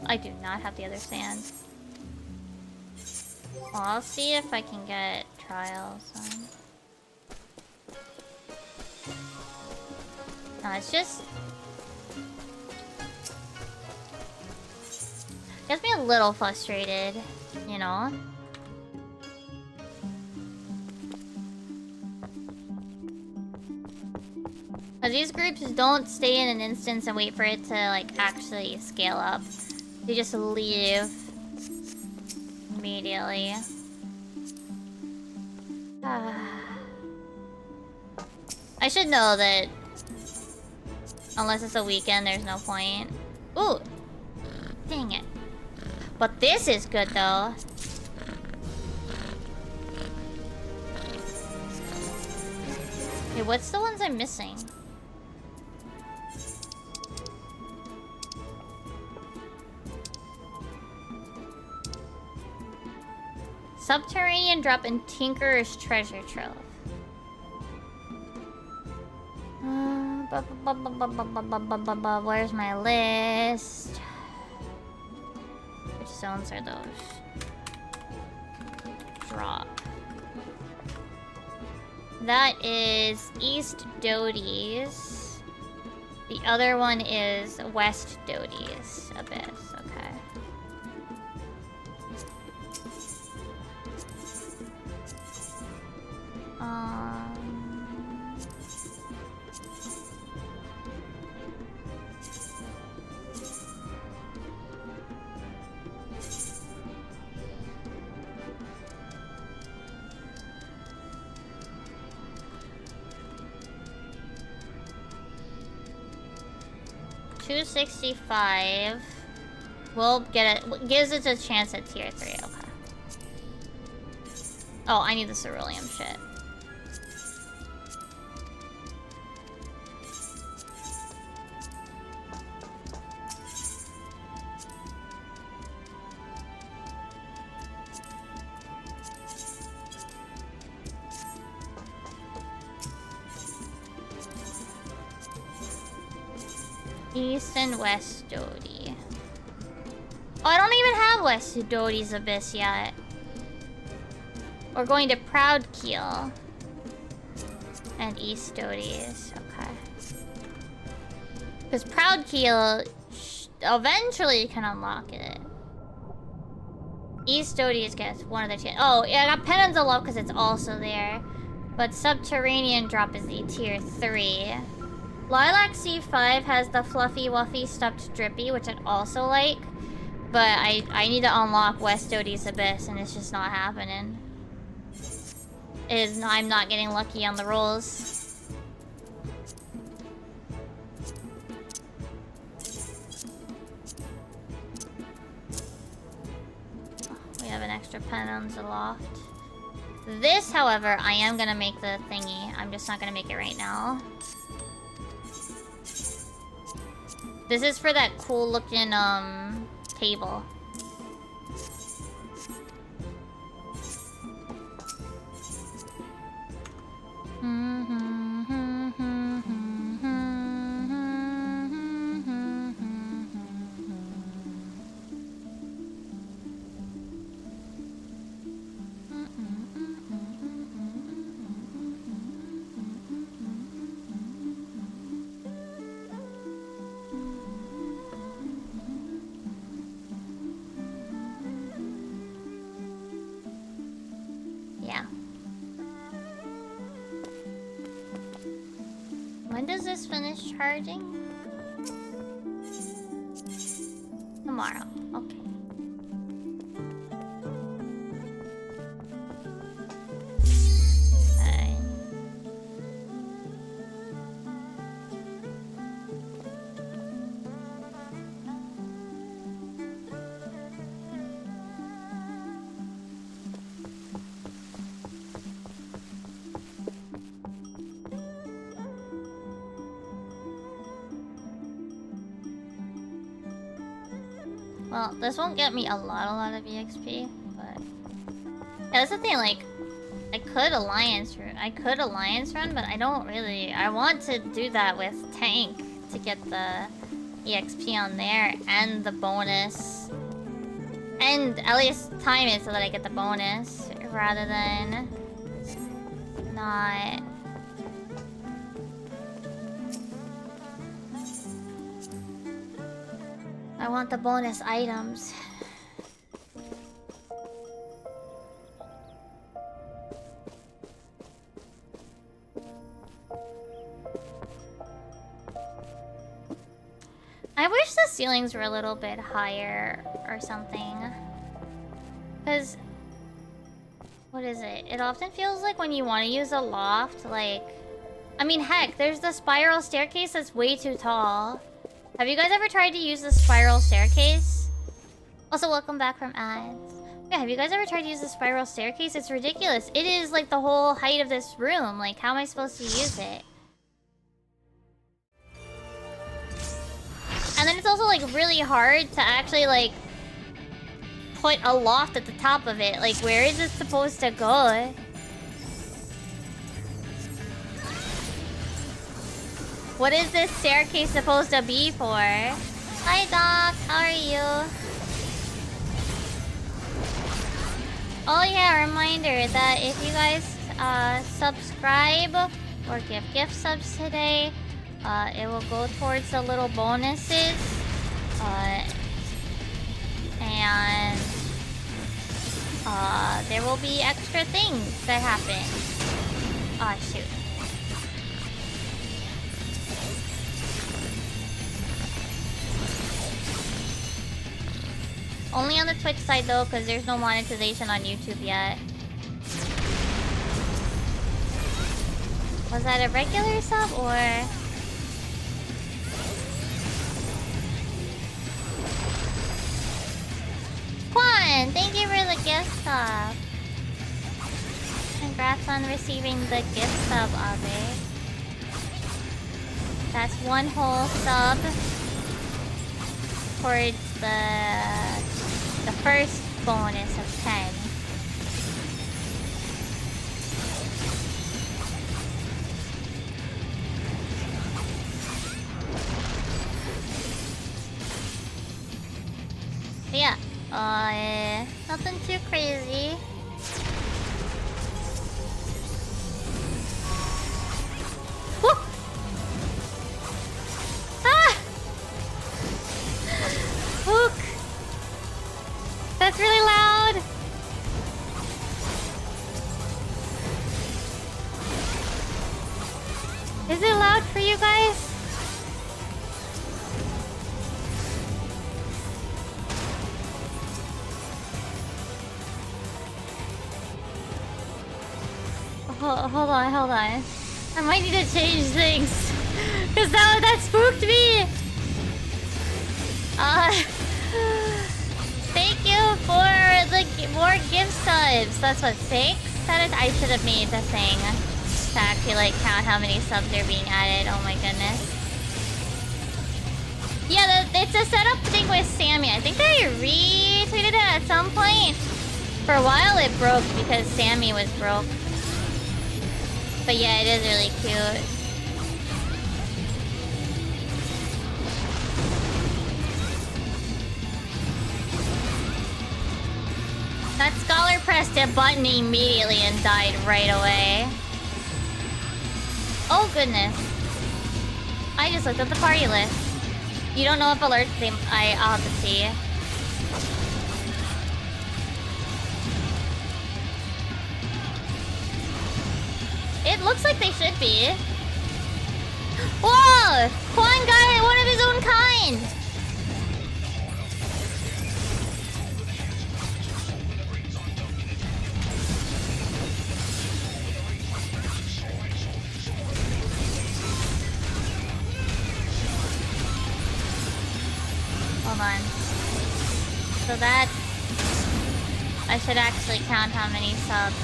I do not have the other sand. Well, I'll see if I can get trials on. No, it's just... Gets me a little frustrated, you know? Because these groups don't stay in an instance and wait for it to, like, actually scale up. They just leave immediately. I should know that unless it's a weekend, there's no point. Ooh. Dang it. But this is good though. Okay, what's the ones I'm missing? Subterranean drop and Tinker's treasure trove. Where's my list? Which zones are those? Drop. That is East Doty's. The other one is West Doty's Abyss. Okay. $265. We'll get it. Gives it a chance at tier 3. Okay. Oh, I need the cerulean shit. East and West Doty. Oh, I don't even have West Doty's Abyss yet. We're going to Proud Keel. And East Doty's. Okay. Because Proud Keel, eventually you can unlock it. East Doty's gets one of the Oh, yeah, I got Penance of Love because it's also there. But Subterranean drop is the tier 3. Lilac C5 has the Fluffy Wuffy Stuffed Drippy, which I'd also like. But I need to unlock West Doty's Abyss, and it's just not happening. I'm not getting lucky on the rolls. We have an extra pen on the loft. This, however, I am gonna make the thingy. I'm just not gonna make it right now. This is for that cool looking table. Finish charging? Tomorrow. Okay. Fine. Well, this won't get me a lot of EXP, but yeah, that's the thing. Like, I could alliance run, but I don't really. I want to do that with tank to get the EXP on there and the bonus, and at least time it so that I get the bonus rather than not. I want the bonus items. I wish the ceilings were a little bit higher or something. Because, what is it? It often feels like when you want to use a loft, like... I mean, heck, there's the spiral staircase that's way too tall. Have you guys ever tried to use the spiral staircase? Also, welcome back from ads. Yeah, have you guys ever tried to use the spiral staircase? It's ridiculous. It is like the whole height of this room. Like, how am I supposed to use it? And then it's also like really hard to actually like put a loft at the top of it. Like, where is it supposed to go? What is this staircase supposed to be for? Hi, Doc. How are you? Oh yeah, reminder that if you guys subscribe or give gift subs today, it will go towards the little bonuses. And there will be extra things that happen. Oh shoot. Only on the Twitch side though, because there's no monetization on YouTube yet. Was that a regular sub or... Quan, thank you for the gift sub. Congrats on receiving the gift sub, Abe. That's one whole sub towards the first bonus of 10. Yeah, nothing too crazy. Woo! Ah! Hook! That's really loud! Is it loud for you guys? Hold on. I might need to change things. Cause that spooked me! Thank you for the more gift subs. That's what, 6? That is, I should have made the thing to actually like count how many subs are being added. Oh my goodness. Yeah, it's a setup thing with Sammy. I think I retweeted it at some point. For a while it broke because Sammy was broke. But yeah, it is really cute. That scholar pressed a button immediately and died right away. Oh goodness. I just looked at the party list. You don't know if alerts I'll have to see. It looks like they should be. Whoa! Quan got one of his own kind! Hold on. So that... I should actually count how many subs.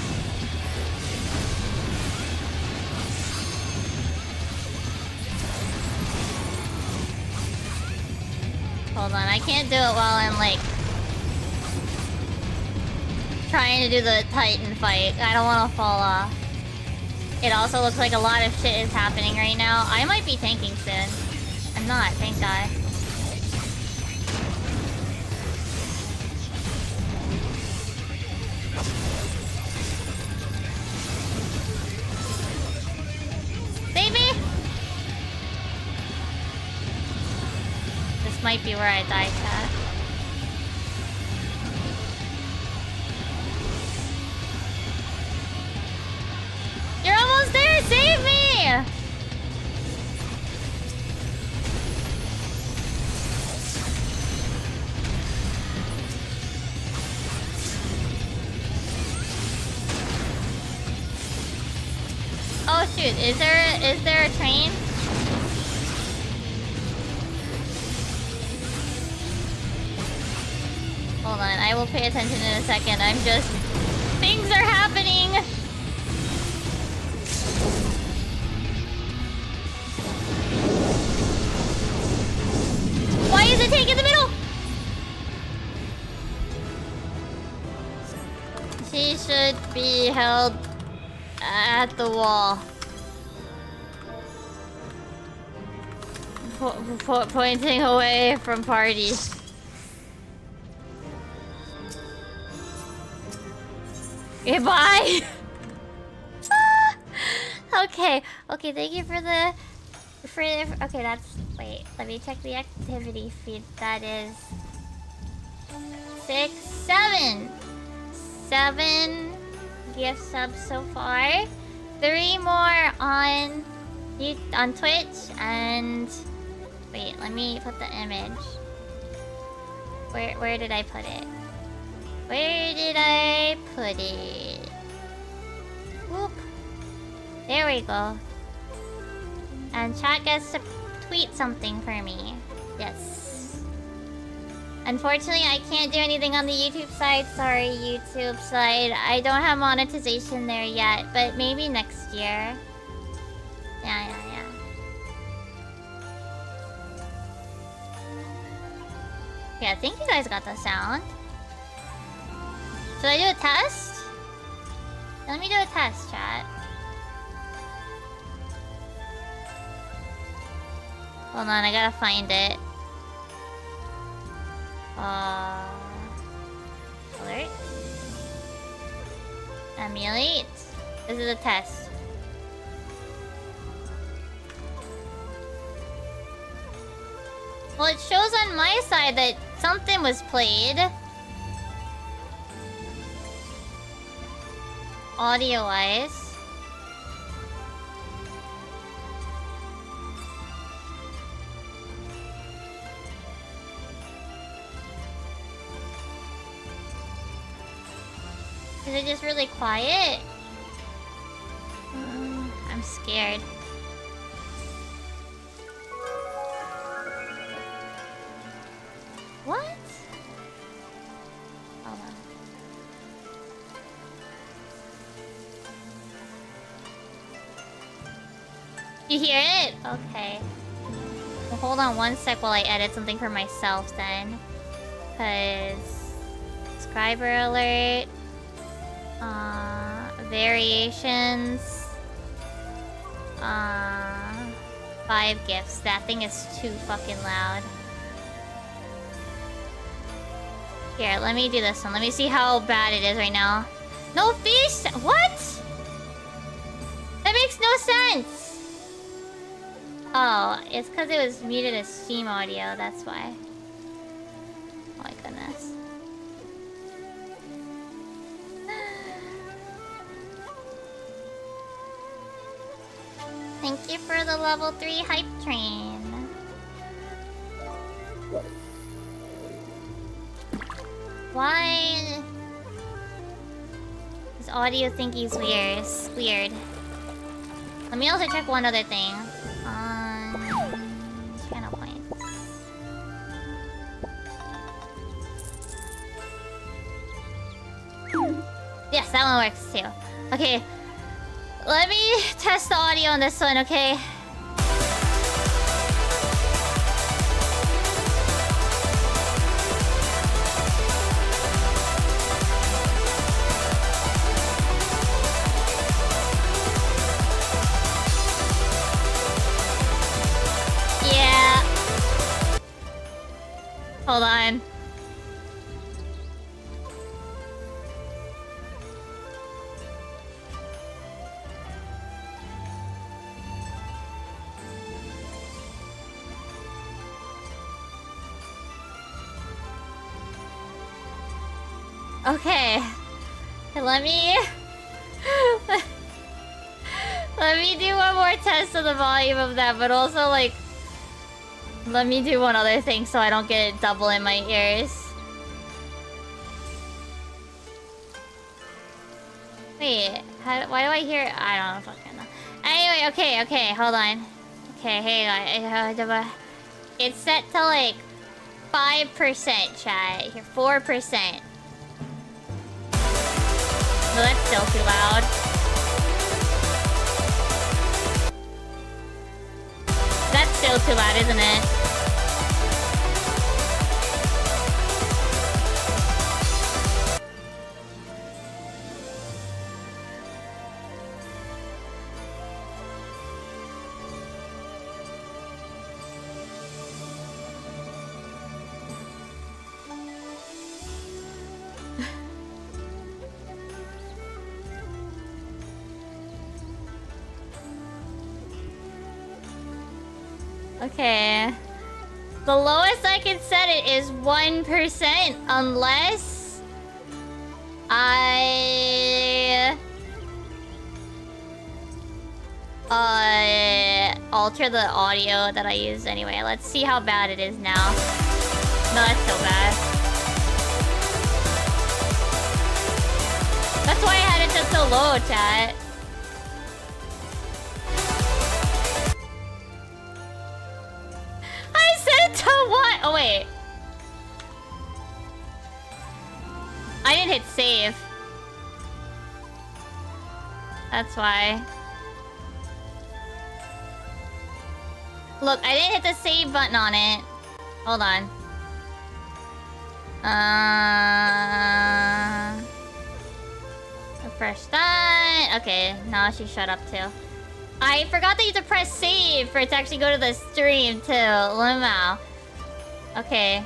Hold on, I can't do it while I'm like trying to do the Titan fight. I don't want to fall off. It also looks like a lot of shit is happening right now. I might be tanking soon. I'm not, thank God. Baby! This might be where I die, chat. You're almost there! Save me! Oh shoot, is there a train? Hold on, I will pay attention in a second. I'm just... Things are happening! Why is it taking the middle? She should be held at the wall. Pointing away from party. Okay, bye! Okay, thank you for the... okay, that's... Wait, let me check the activity feed. That is... 6, 7! 7 gift subs so far. 3 more on Twitch, and... Wait, let me put the image. Where did I put it? Where did I put it? Whoop. There we go. And chat gets to tweet something for me. Yes. Unfortunately, I can't do anything on the YouTube side. Sorry, YouTube side. I don't have monetization there yet, but maybe next year. Yeah. Yeah, I think you guys got the sound. Should I do a test? Let me do a test, chat. Hold on, I gotta find it. Alert. Emulate. This is a test. Well, it shows on my side that something was played. Audio-wise. Is it just really quiet? I'm scared. What? Hold on. You hear it? Okay. Well, hold on one sec while I edit something for myself then. Cause... Subscriber alert. Variations. 5 gifts. That thing is too fucking loud. Here, let me do this one. Let me see how bad it is right now. No fish! What? That makes no sense! Oh, it's because it was muted as Steam audio. That's why. Oh my goodness. Thank you for the level 3 hype train. Why? This audio thingy's weird. It's weird. Let me also check one other thing. Channel points. Yes, that one works too. Okay. Let me test the audio on this one, okay? Yeah. Hold on. Okay. Let me do one more test of the volume of that, but also like let me do one other thing so I don't get it double in my ears. Wait, why do I hear? I don't know, fucking know. Anyway, okay, hold on. Okay, hey guys, it's set to like 5%, chat. You're 4%. No, that's still too loud. That's still too loud, isn't it? Okay. The lowest I can set it is 1% unless I alter the audio that I use anyway. Let's see how bad it is now. No, that's so bad. That's why I had it set so low, chat. I set it to what? Oh, wait. I didn't hit save. That's why. Look, I didn't hit the save button on it. Hold on. A fresh start. Okay, now she shut up too. I forgot that you have to press save for it to actually go to the stream too. Limau. Okay.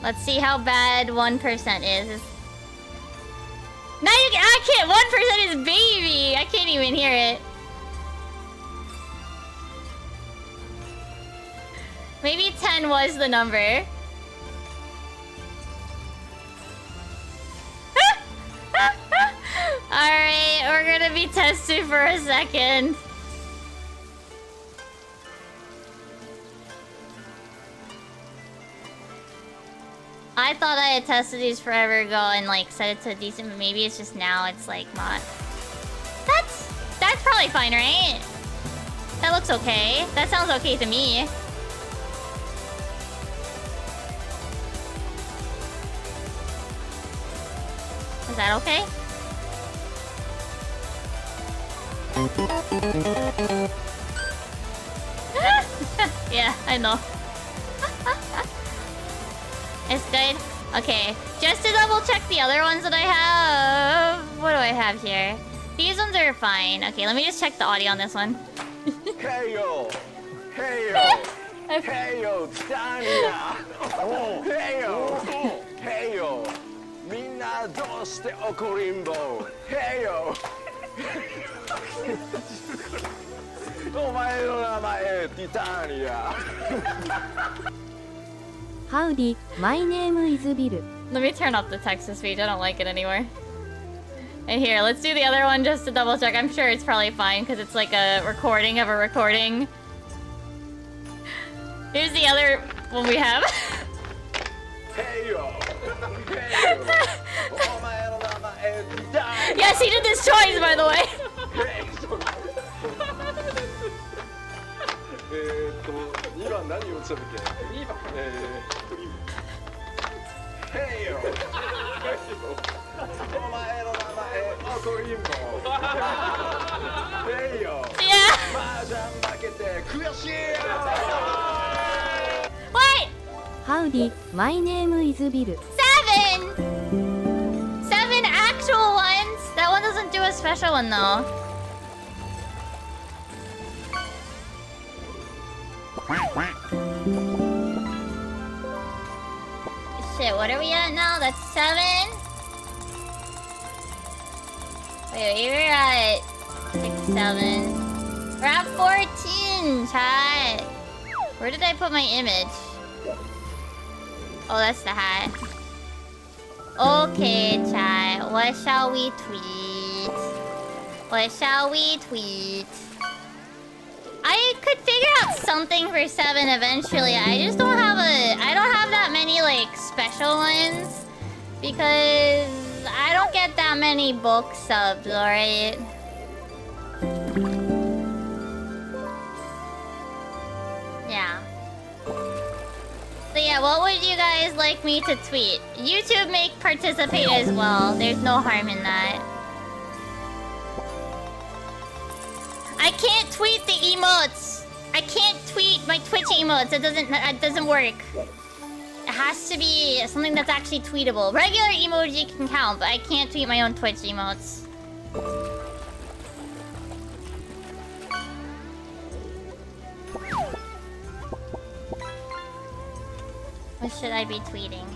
Let's see how bad 1% is. Now you I can't. 1% is baby. I can't even hear it. Maybe 10 was the number. Alright, we're gonna be tested for a second. I thought I had tested these forever ago and like set it to decent, but maybe it's just now it's like not. That's probably fine, right? That looks okay. That sounds okay to me. Is that okay? Yeah, I know. It's good? Okay. Just to double check the other ones that I have. What do I have here? These ones are fine. Okay, let me just check the audio on this one. Hey yo! Hey yo! Hey yo! Tanya! Hey yo! Hey yo! みんなどうして怒りんぼ Hey yo! お前の名前ティタニア Howdy, my name is Bill. Let me turn up the text-to-speech. I don't like it anymore. And here, let's do the other one just to double check. I'm sure it's probably fine because it's like a recording of a recording. Here's the other one we have. Hey yo! Hey yo! お前の名前ティタニア Yes, he did this choice, by the way. 2番何をしたっけ2番Hey yo! お前の名前怒りんぼ Hey yo! Yeah. 麻雀負けて悔しいよ Wait! Howdy, my name is Bill. 7 actual ones. That one doesn't do a special one though. Shit, what are we at now? That's 7. Wait, we're at 6, 7. We're at 14, chat. Where did I put my image? Oh, that's the hat. Okay, chat. What shall we tweet? What shall we tweet? I could figure out something for 7 eventually. I just don't have I don't have that many like special ones because I don't get that many book subs, alright? Yeah. yeah, what would you guys like me to tweet? YouTube may participate as well. There's no harm in that. I can't tweet the emotes. I can't tweet my Twitch emotes. It doesn't work. It has to be something that's actually tweetable. Regular emoji can count, but I can't tweet my own Twitch emotes. What should I be tweeting?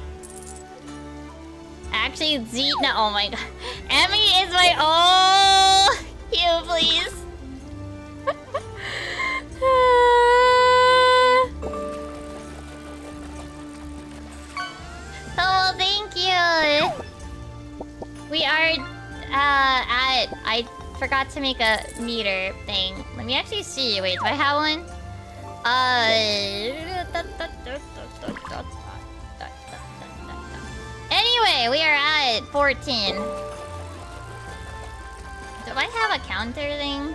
Actually, no, oh my god. Emmy is my... Oh! You, please. Oh, thank you. We are I forgot to make a meter thing. Let me actually see. Wait, do I have one? Anyway, we are at 14. Do I have a counter thing?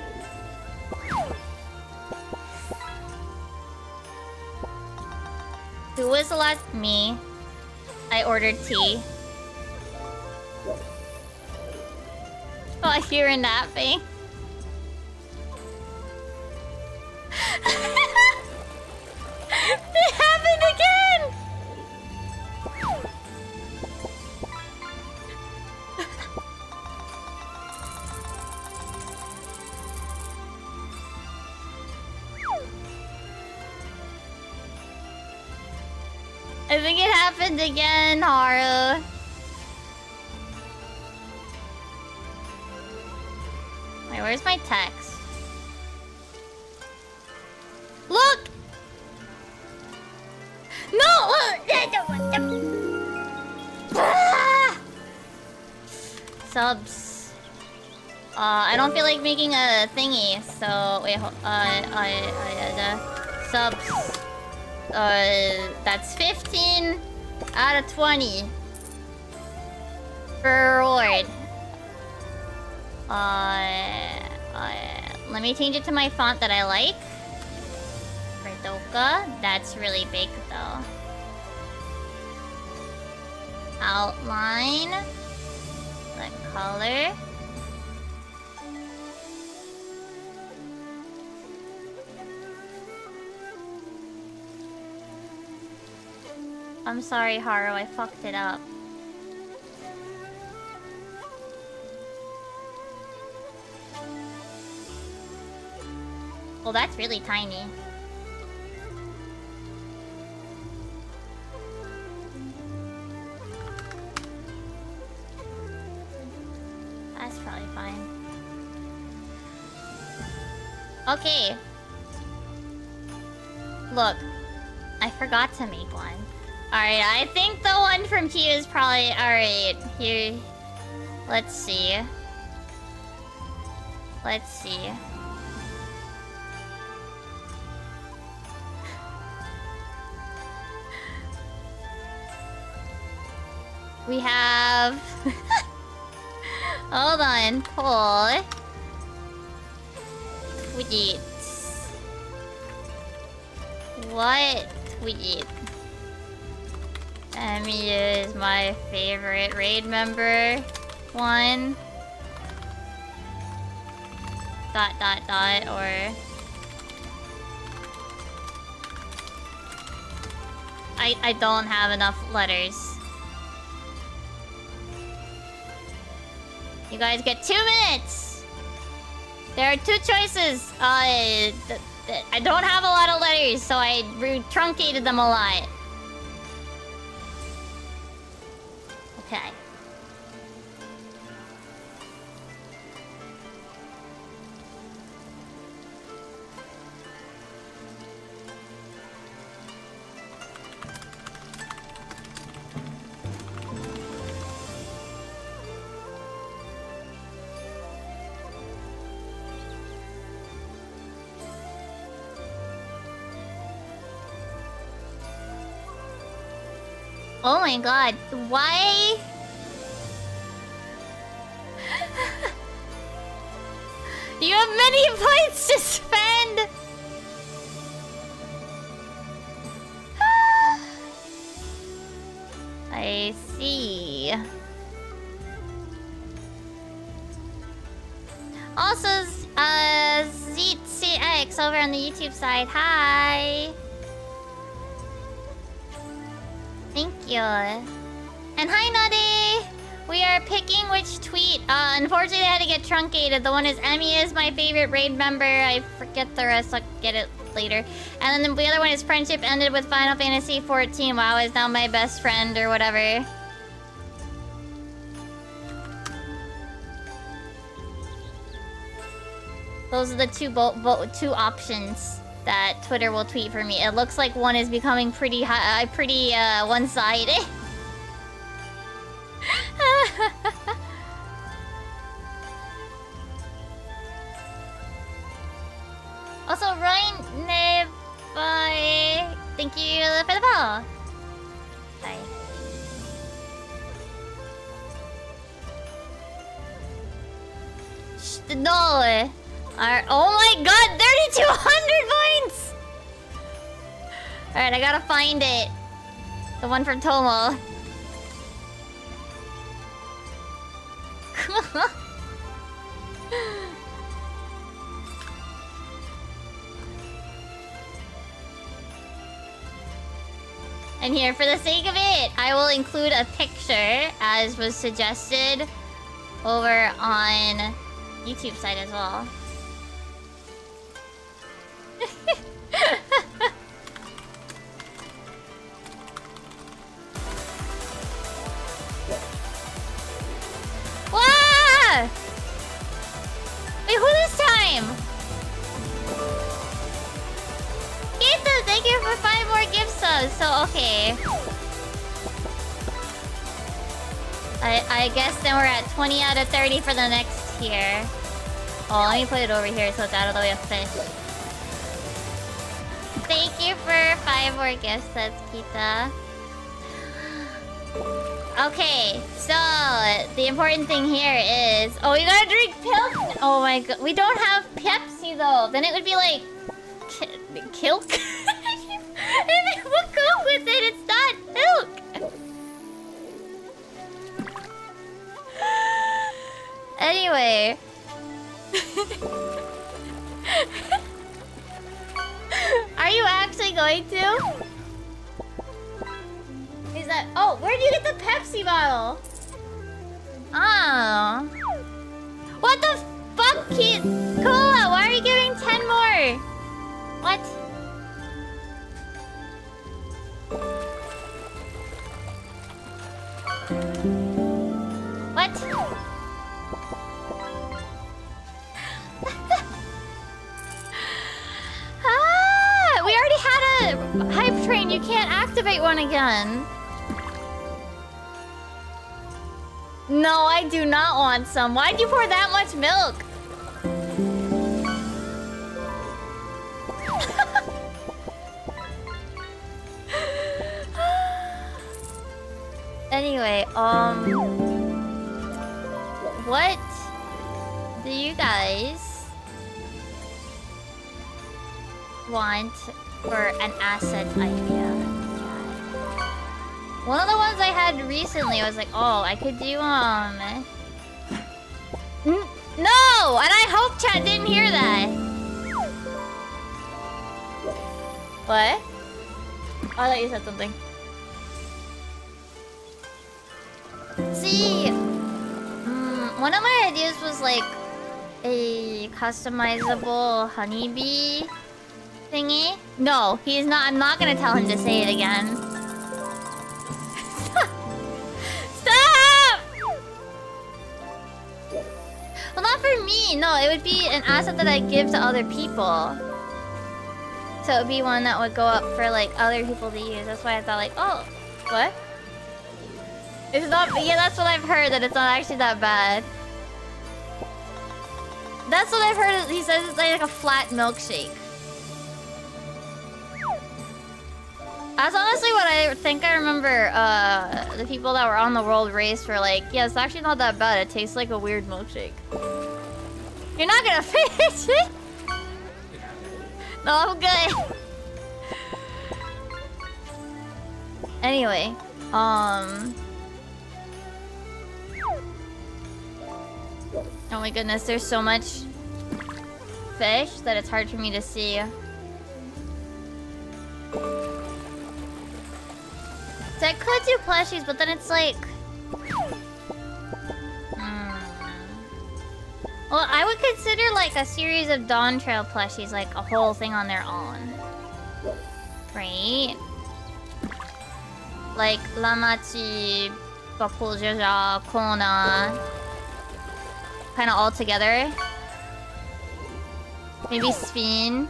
Who was the last? Me. I ordered tea. Oh, you're napping. It happened again! I think it happened again, Haru. Wait, where's my text? Look! No! Subs. I don't feel like making a thingy, so wait, subs. That's 15 out of 20 for reward. Let me change it to my font that I like. Redoka. That's really big though. Outline. The color. I'm sorry, Haru, I fucked it up. Well, that's really tiny. That's probably fine. Okay. Look, I forgot to make one. Alright, I think the one from here is probably... Alright, here... Let's see. Let's see. We have... Hold on, pull. Tweets. What tweet? Emmy is my favorite raid member. One. ... or... I don't have enough letters. You guys get 2 minutes! There are 2 choices. I don't have a lot of letters, so I truncated them a lot. Okay. Oh my god, why? You have many points to spend! Alex over on the YouTube side. Hi. Thank you. And hi, Nutty. We are picking which tweet. Unfortunately, I had to get truncated. The one is Emmy is my favorite raid member. I forget the rest. I'll get it later. And then the other one is friendship ended with Final Fantasy 14. WoW is now my best friend or whatever. Those are the two options that Twitter will tweet for me. It looks like one is becoming pretty one-sided. Also, Ryan bye. Thank you for the follow. Bye. No. Oh my god, 3,200 points! Alright, I gotta find it. The one from Tomo. And here, for the sake of it, I will include a picture, as was suggested, over on YouTube site as well. Wow! Wait, who this time? Keita, thank you for 5 more gift subs. So, okay. I guess then we're at 20 out of 30 for the next tier. Oh, let me put it over here so it's out of the way of fish. Thank you for 5 more gift subs, Kita. Okay, so the important thing here is... Oh, you gotta drink Pilk? Oh my god. We don't have Pepsi though. Then it would be like... Kilk? We'll go with it. It's not Pilk. Anyway. Are you actually going to? Is that... Oh, where did you get the Pepsi bottle? Oh. What the fuck, kid? Cola, why are you giving 10 more? What? What? We already had a hype train. You can't activate one again. No, I do not want some. Why'd you pour that much milk? Anyway, what do you guys want for an asset idea? One of the ones I had recently was like, oh, I could do no, and I hope chat didn't hear that. What? Oh, I thought you said something. See, one of my ideas was like a customizable honeybee thingy. No, he's not. I'm not gonna tell him to say it again. Stop! Well, not for me. No, it would be an asset that I give to other people. So it would be one that would go up for like other people to use. That's why I thought like, oh, what? It's not. Yeah, that's what I've heard. That it's not actually that bad. That's what I've heard. He says it's like a flat milkshake. That's honestly what I think. I remember the people that were on the world race were like, yeah, it's actually not that bad. It tastes like a weird milkshake. You're not gonna finish it? No, I'm good. Anyway, oh my goodness, there's so much fish that it's hard for me to see. So I could do plushies, but then it's like... Well, I would consider like a series of Dawn Trail plushies like a whole thing on their own. Right? Like Lamachi, Bakuljaja, Kona. Kind of all together. Maybe Spin.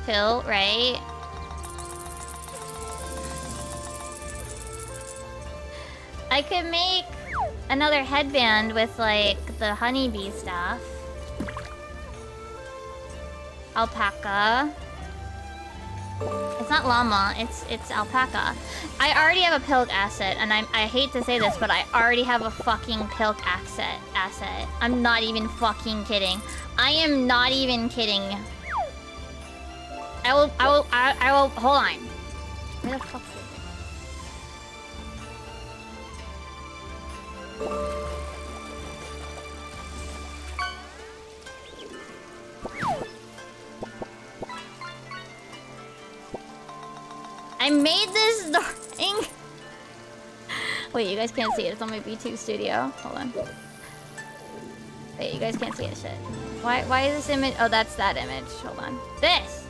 Pill, right? I could make another headband with like the honeybee stuff. Alpaca. It's not llama, it's alpaca. I already have a Pilk asset, and I hate to say this, but I already have a fucking Pilk asset. I'm not even fucking kidding. I am not even kidding. I will, hold on. Where the fuck is it? I made this thing. Wait, you guys can't see it. It's on my B2 studio. Hold on. Wait, you guys can't see it. Shit. Why is this image? Oh, that's that image. Hold on. This.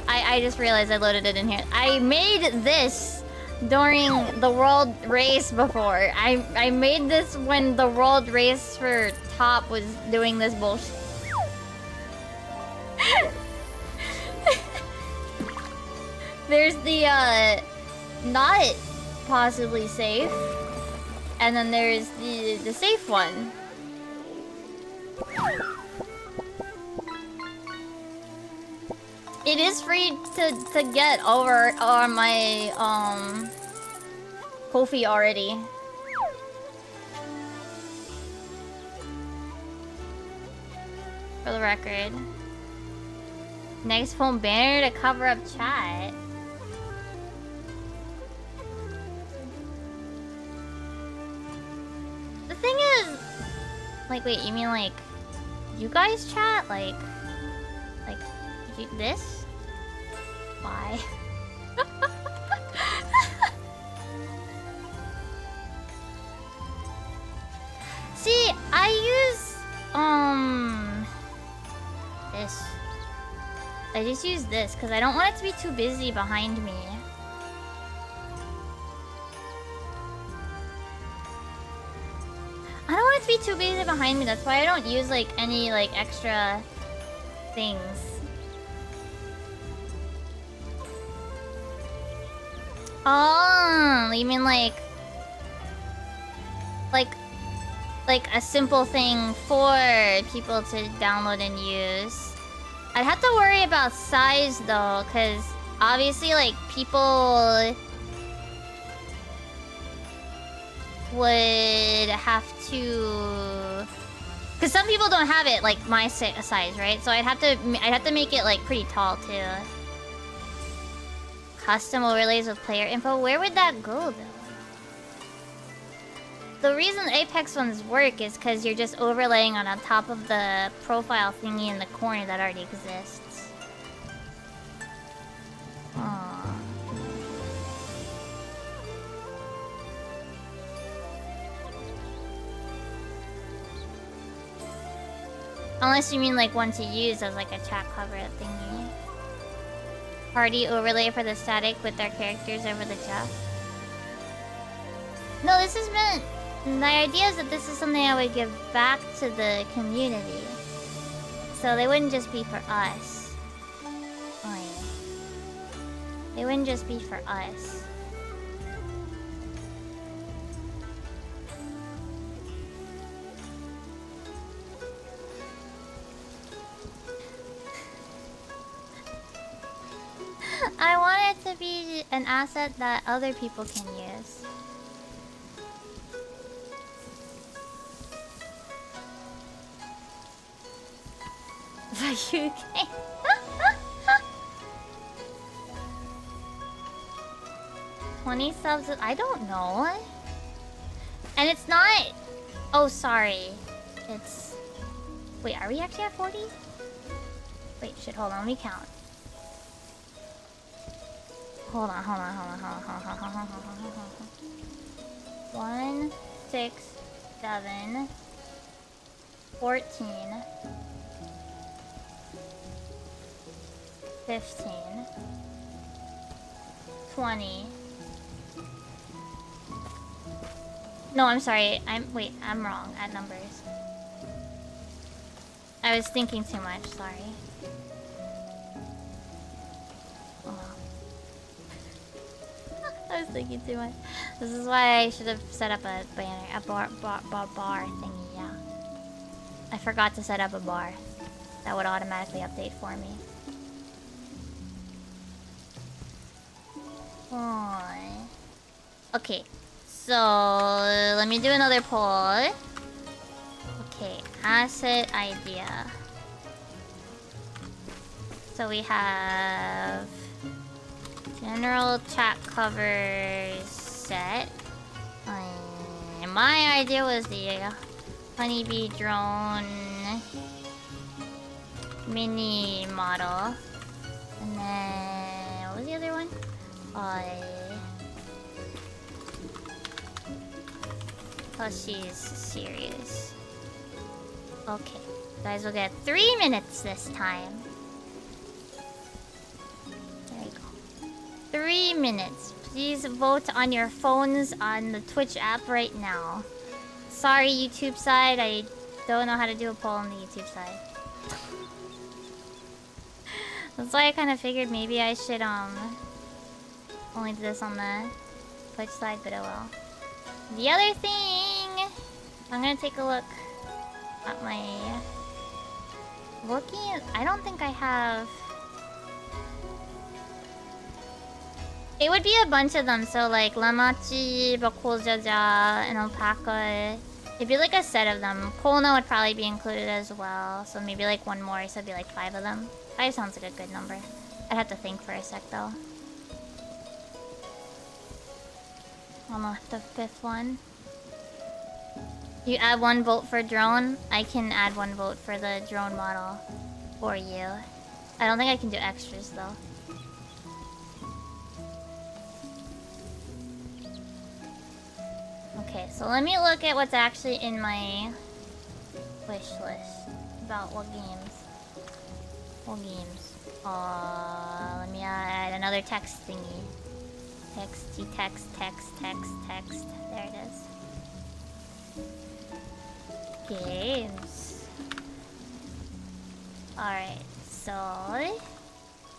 I just realized I loaded it in here. I made this during the world race before. I made this when the world race for top was doing this bullshit. There's the not possibly safe, and then there's the safe one. It is free to get over on my Ko-fi already. For the record. Next phone banner to cover up chat. The thing is, like, wait, you mean like you guys chat? Like this? Why? See, I use this. I just use this because I don't want it to be too busy behind me. I don't want it to be too busy behind me. That's why I don't use like any like extra things. Oh, you mean like a simple thing for people to download and use. I'd have to worry about size though, because obviously like people would have to, because some people don't have it like my size, right? So I'd have to make it like pretty tall too. Custom overlays with player info. Where would that go though? The reason Apex ones work is because you're just overlaying on top of the profile thingy in the corner that already exists. Aww. Unless you mean like one to use as like a chat cover thingy. Party overlay for the static with their characters over the chat. No, this is meant... The idea is that this is something I would give back to the community. So they wouldn't just be for us. Oh yeah. They wouldn't just be for us. I want it to be an asset that other people can use. The UK. 20 subs? I don't know. And it's not... Oh, sorry. It's Wait, are we actually at 40? Wait, shit, hold on, let me count. Hold on. 1, 6, 7, 14, 15, 20. No, I'm sorry. I'm wrong at numbers. I was thinking too much, sorry. Oh. I was thinking too much. This is why I should have set up a banner, a bar thingy, yeah. I forgot to set up a bar. That would automatically update for me. Okay, so let me do another poll. Okay, asset idea. So we have general chat covers set. My idea was the honeybee drone mini model. And then what was the other one? Oh, she's serious. Okay, you guys will get 3 minutes this time. There you go. 3 minutes. Please vote on your phones on the Twitch app right now. Sorry, YouTube side, I don't know how to do a poll on the YouTube side. That's why I kind of figured maybe I should only do this on the Twitch side, but oh well. The other thing, I'm gonna take a look at my I don't think I have. It would be a bunch of them, so like Lamachi, Bakoljaja, and Alpaca. It'd be like a set of them. Kolna would probably be included as well, so maybe like one more, so it'd be like 5 of them. 5 sounds like a good number. I'd have to think for a sec though. Almost the 5th one. You add 1 vote for drone. I can add 1 vote for the drone model for you. I don't think I can do extras though. Okay, so let me look at what's actually in my wish list about what games. What games? Let me add another text thingy. Text. There it is. Games. Alright, so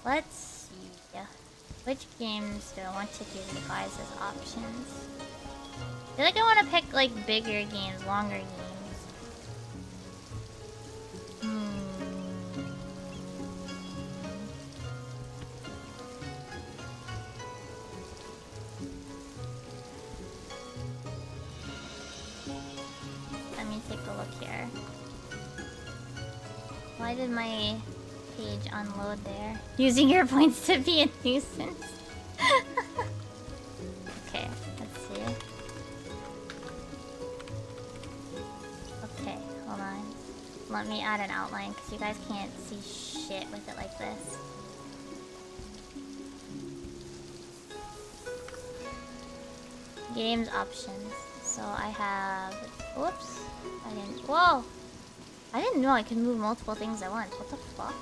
let's see. Which games do I want to give you guys as options? I feel like I want to pick like bigger games, longer games. Let me take a look here. Why did my page unload there? Using your points to be a nuisance. Okay, let's see. Okay, hold on. Let me add an outline because you guys can't see shit with it like this. Games options. So I have... Whoops. I didn't... Whoa! I didn't know I could move multiple things at once. What the fuck?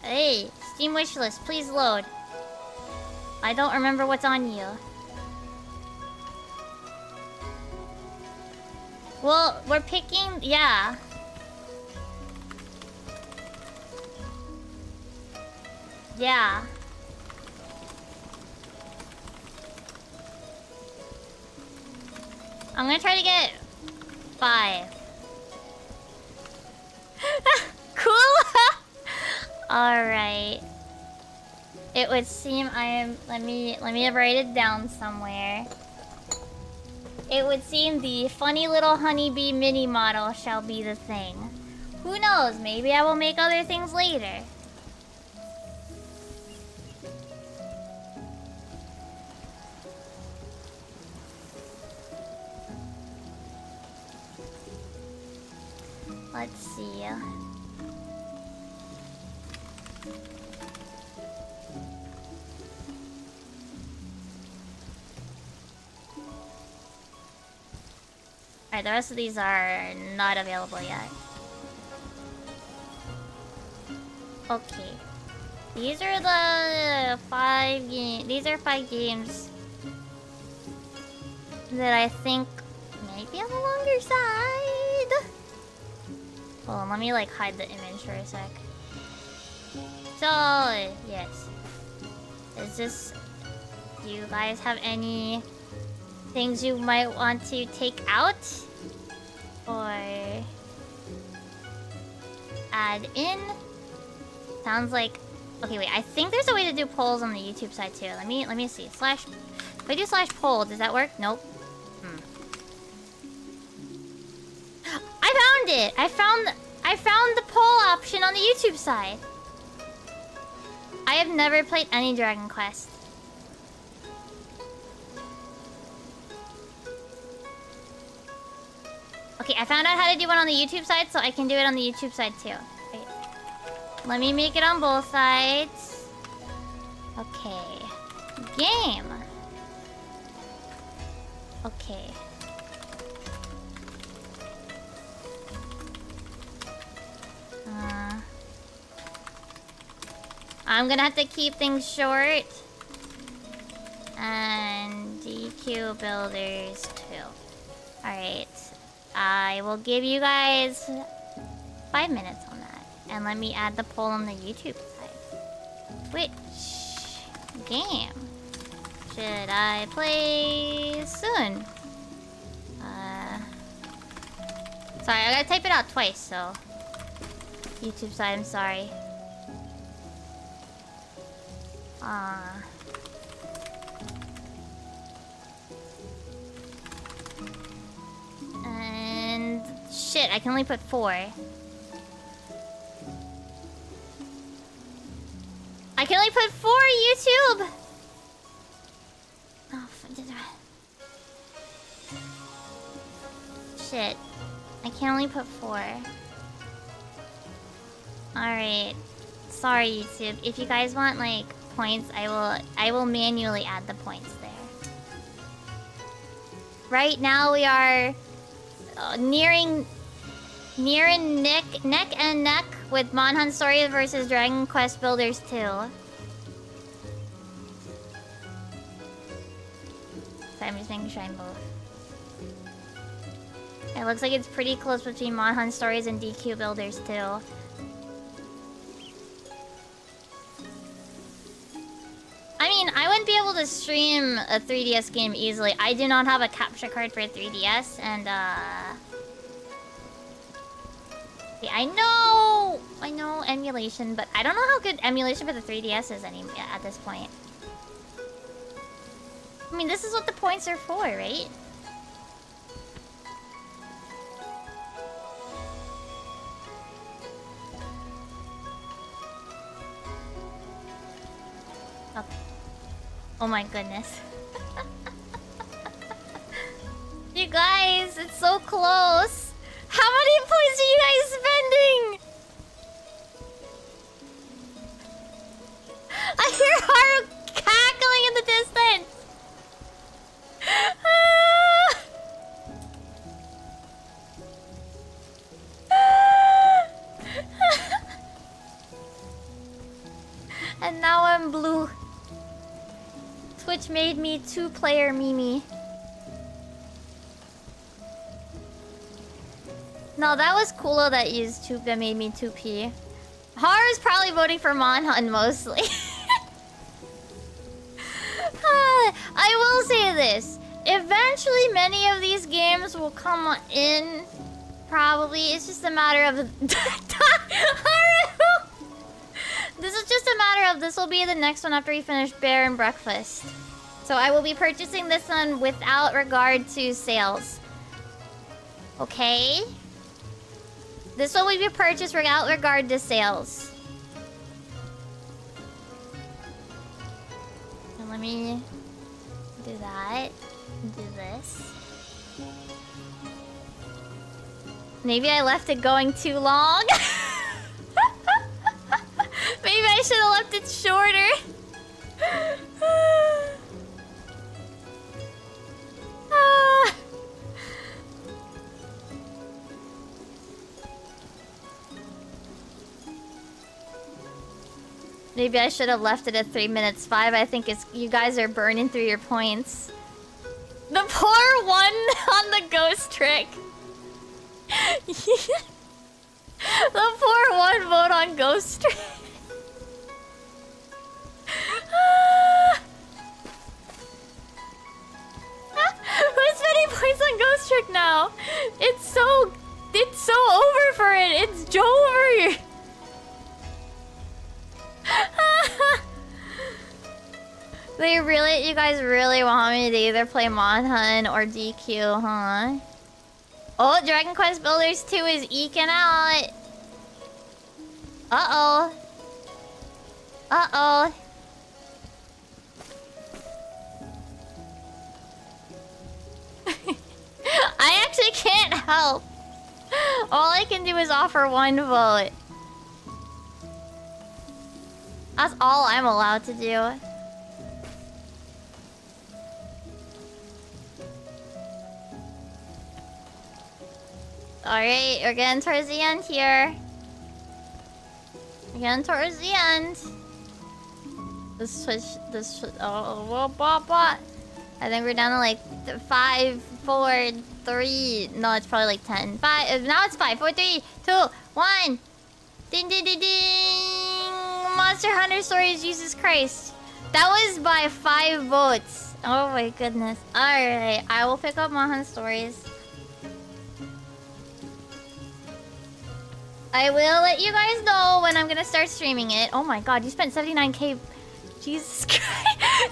Hey! Steam wishlist, please load. I don't remember what's on you. Well, we're picking... Yeah. Yeah. I'm gonna try to get 5. Cool! Alright. It would seem I am... Let me write it down somewhere. It would seem the funny little honeybee mini model shall be the thing. Who knows? Maybe I will make other things later. Let's see. Alright, the rest of these are not available yet. Okay. These are the 5 games. These are 5 games that I think might be on the longer side. Hold on, let me like hide the image for a sec. So, yes. Is this... Do you guys have any things you might want to take out? Or add in? Sounds like... Okay, wait, I think there's a way to do polls on the YouTube side too. Let me see. If I do /poll, does that work? Nope. I found it! I found the poll option on the YouTube side. I have never played any Dragon Quest. Okay, I found out how to do one on the YouTube side, so I can do it on the YouTube side too. Wait. Let me make it on both sides. Okay. Game. Okay. I'm gonna have to keep things short. And DQ builders too. Alright. I will give you guys 5 minutes on that. And let me add the poll on the YouTube side. Which game should I play soon? Sorry, I gotta type it out twice, so... YouTube side, I'm sorry. And... Shit, I can only put 4. I can only put 4 YouTube! Oh, shit. I can only put 4. Alright. Sorry, YouTube. If you guys want, like, points, I will manually add the points there. Right now we are nearing neck and neck with Monhan Story versus Dragon Quest Builders 2. So I'm just making sure I'm both. It looks like it's pretty close between Monhan Stories and DQ Builders 2. I mean, I wouldn't be able to stream a 3DS game easily. I do not have a capture card for 3DS, and yeah, I know emulation, but I don't know how good emulation for the 3DS is at this point. I mean, this is what the points are for, right? Okay. Oh my goodness. You guys, it's so close. How many points are you guys spending? I hear Haru cackling in the distance. And now I'm blue. Twitch made me 2-player Mimi. No, that was cooler that made me 2P. Haru's probably voting for Monhan mostly. I will say this. Eventually, many of these games will come in. Probably. It's just a matter of... Haru! This is just a matter of... This will be the next one after we finish Bear and Breakfast. So I will be purchasing this one without regard to sales. Okay? This one will be purchased without regard to sales. And let me do that. Do this. Maybe I left it going too long. Maybe I should have left it shorter. Maybe I should have left it at 3 minutes 5. I think it's you guys are burning through your points. The poor one on the ghost trick. The poor one vote on ghost trick. Who's spending points on ghost trick now? It's so over for it. It's Jover. You guys really want me to either play Mod Hunt or DQ, huh? Oh, Dragon Quest Builders 2 is eking out. Uh-oh. Uh-oh. I actually can't help. All I can do is offer one vote. That's all I'm allowed to do. Alright, we're getting towards the end here. We're getting towards the end. Oh, what? I think we're down to like 5, 4, 3. No, it's probably like 10. 5. Now it's 5, 4, 3, 2, 1. Ding, ding, ding, ding. Monster Hunter Stories, Jesus Christ. That was by 5 votes. Oh my goodness. Alright, I will pick up Monster Hunter Stories. I will let you guys know when I'm gonna start streaming it. Oh my god, you spent 79k. Jesus Christ.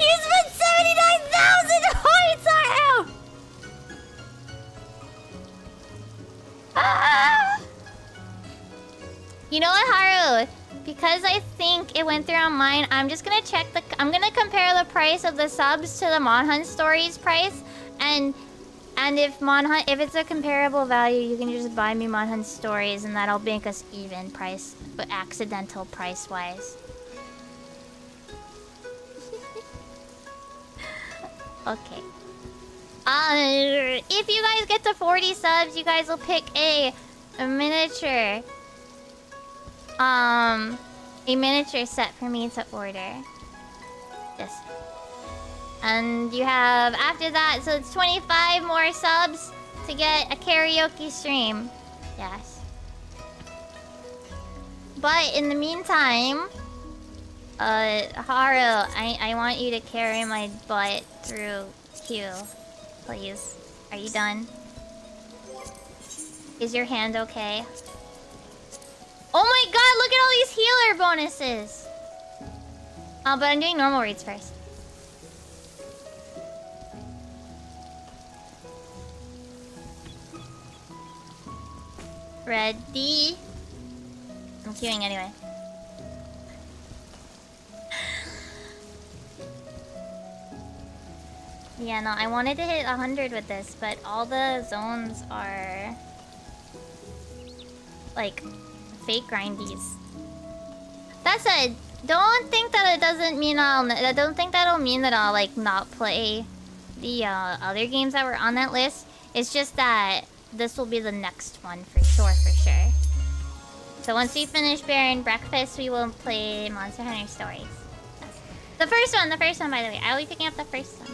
You spent 79,000 points on him! Ah! You know what, Haru? Because I think it went through on mine, I'm just gonna check I'm gonna compare the price of the subs to the Mon Hunt Stories price, and if it's a comparable value, you can just buy me Mon Hunt Stories, and that'll make us even price, but accidental price wise. Okay. If you guys get to 40 subs, you guys will pick a miniature. A miniature set for me to order. Yes. And you have, after that, so it's 25 more subs to get a karaoke stream. Yes. But in the meantime, Haru, I want you to carry my butt through Q. Please. Are you done? Is your hand okay? Oh my god, look at all these healer bonuses! But I'm doing normal reads first. Ready? I'm queuing anyway. Yeah, no, I wanted to hit 100 with this, but all the zones are like fake grindies. That said, don't think that it doesn't mean I don't think that'll mean that I'll like not play the other games that were on that list. It's just that this will be the next one for sure, So once we finish Bear and Breakfast, we will play Monster Hunter Stories. The first one, by the way. I'll be picking up the first one.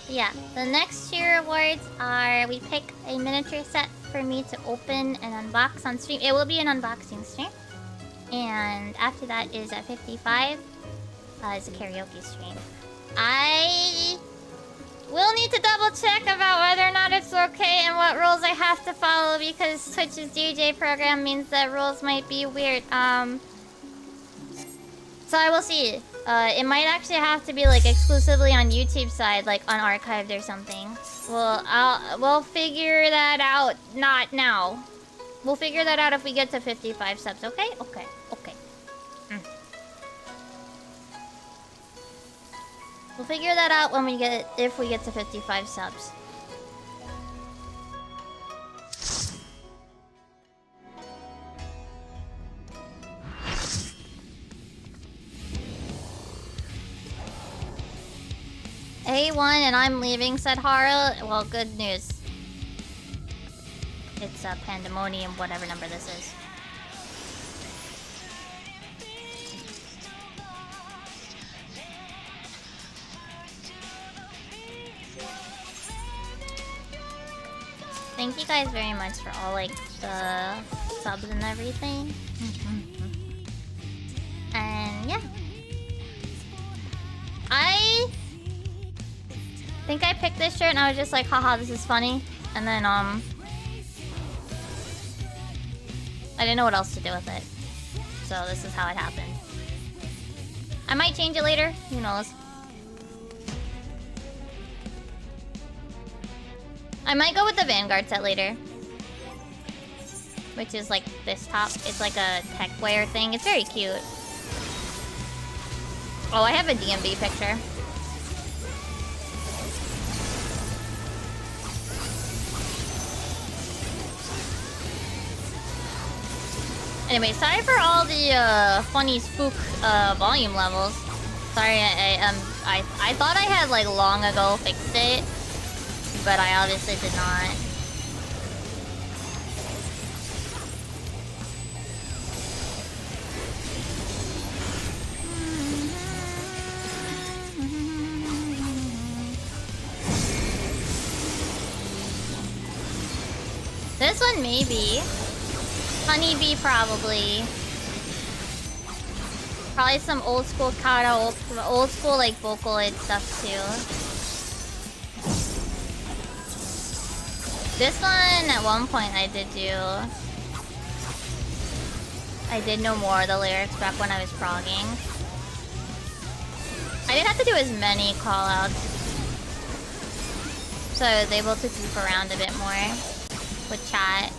Yeah, the next 2 rewards are we pick a miniature set for me to open and unbox on stream. It will be an unboxing stream. And after that is at 55 is a karaoke stream. I will need to double check about whether or not it's okay and what rules I have to follow, because Twitch's DJ program means that rules might be weird. So I will see. It might actually have to be like exclusively on YouTube side, like unarchived or something. We'll figure that out. Not now. We'll figure that out if we get to 55 subs. Okay. We'll figure that out when if we get to 55 subs. A1 and I'm leaving, said Hara. Well, good news. It's pandemonium, whatever number this is. Thank you guys very much for all like the subs and everything. And yeah. I think I picked this shirt and I was just like, haha, this is funny. And then I didn't know what else to do with it. So this is how it happened. I might change it later, who knows. I might go with the Vanguard set later. Which is like this top. It's like a tech wear thing. It's very cute. Oh, I have a DMV picture. Anyway, sorry for all the funny spook volume levels. Sorry, I thought I had like long ago fixed it, but I obviously did not. This one maybe. Honeybee probably. Probably some old school Kara, old school like Vocaloid stuff too. This one at one point I did know more of the lyrics back when I was progging. I didn't have to do as many callouts, so I was able to goof around a bit more with chat.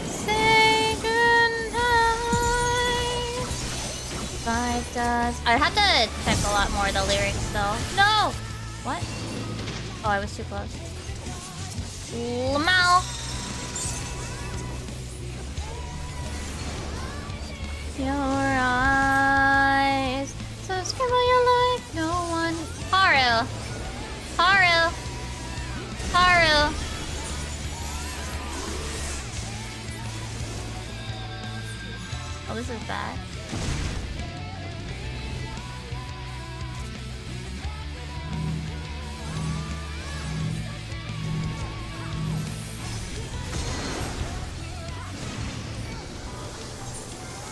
Say goodnight. Five does. I had to check a lot more of the lyrics though. No! What? Oh, I was too close. Lamau! Your eyes so scribble you like no one. Haru! Haru! Haru! Oh, this is bad.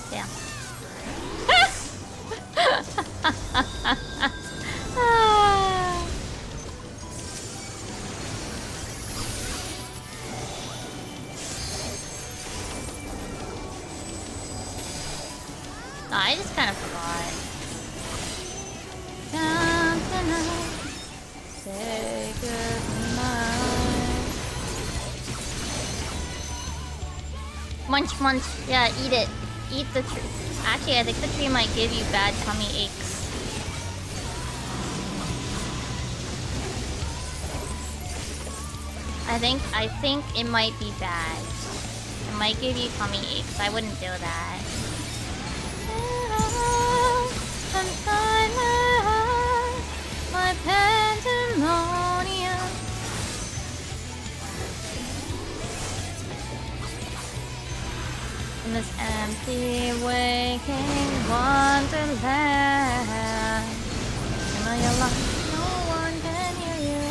Damn. I just kind of forgot. Come tonight, say goodnight. Munch, munch. Yeah, eat it. Eat the tree. Actually, I think the tree might give you bad tummy aches. I think it might be bad. It might give you tummy aches. I wouldn't do that. Sunshine my pandemonium. In this empty waking wonderland, you know you're lost, no one can hear you.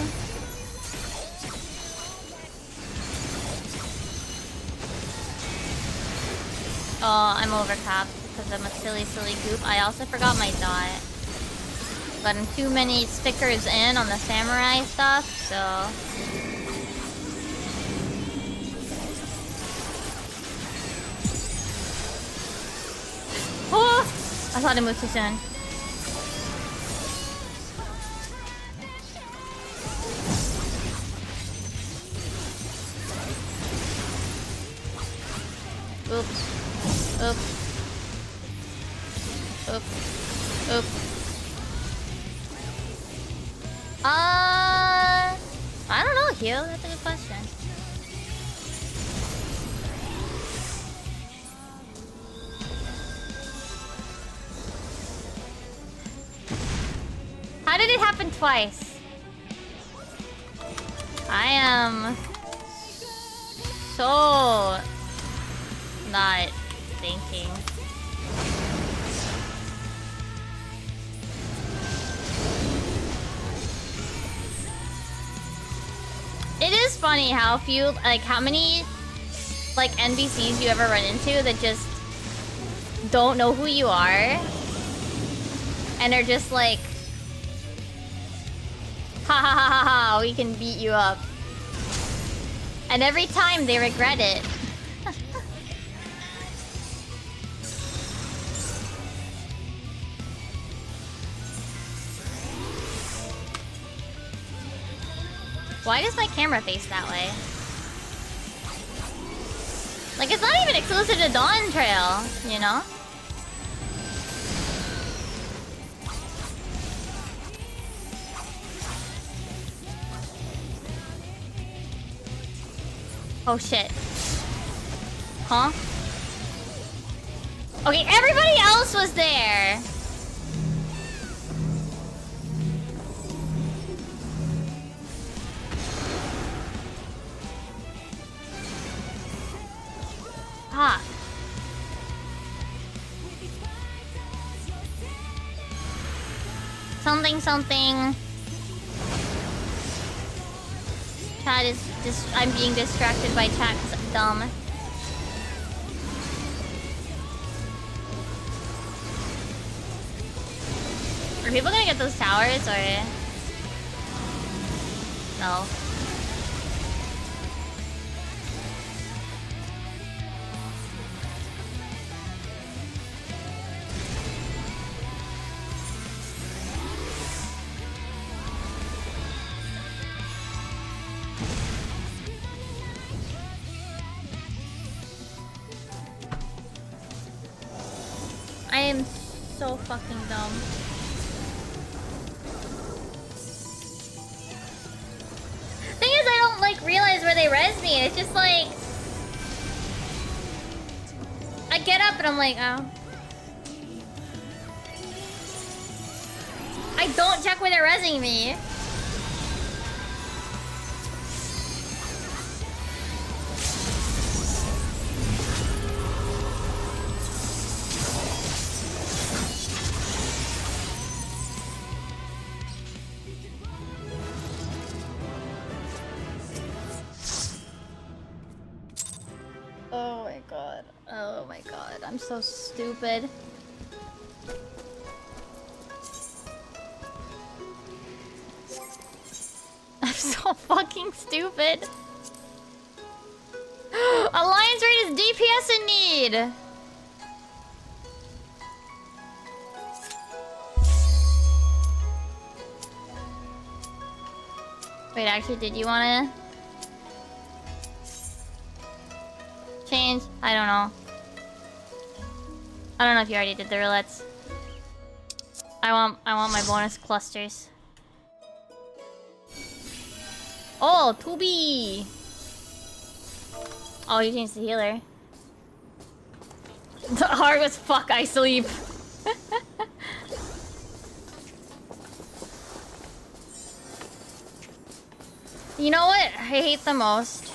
Oh, I'm overcapped because I'm a silly goop. I also forgot my dot. Gotten too many stickers in on the samurai stuff, so... Oh! I thought it moved too soon. Oops. Oops. Oop. Oop. I don't know, Hugh. That's a good question. How did it happen twice? I am so not thinking. It is funny how few, like, how many, like, NPCs you ever run into that just don't know who you are and are just like, ha ha ha ha ha, we can beat you up. And every time they regret it. Why does my camera face that way? Like, it's not even exclusive to Dawn Trail, you know? Oh shit. Huh? Okay, everybody else was there. Fuck. Something, something. Chat is just. I'm being distracted by chat because I'm dumb. Are people gonna get those towers or no? I am so fucking dumb. Thing is, I don't like realize where they res me. It's just like I get up and I'm like, oh. I don't check where they're resing me. Oh my god, I'm so stupid. I'm so fucking stupid. Alliance Raid is DPS in need! Wait, actually, did you wanna change? I don't know. I don't know if you already did the roulettes. I want my bonus clusters. Oh, 2B! Oh, you changed the healer. Hard as fuck, I sleep. You know what I hate the most?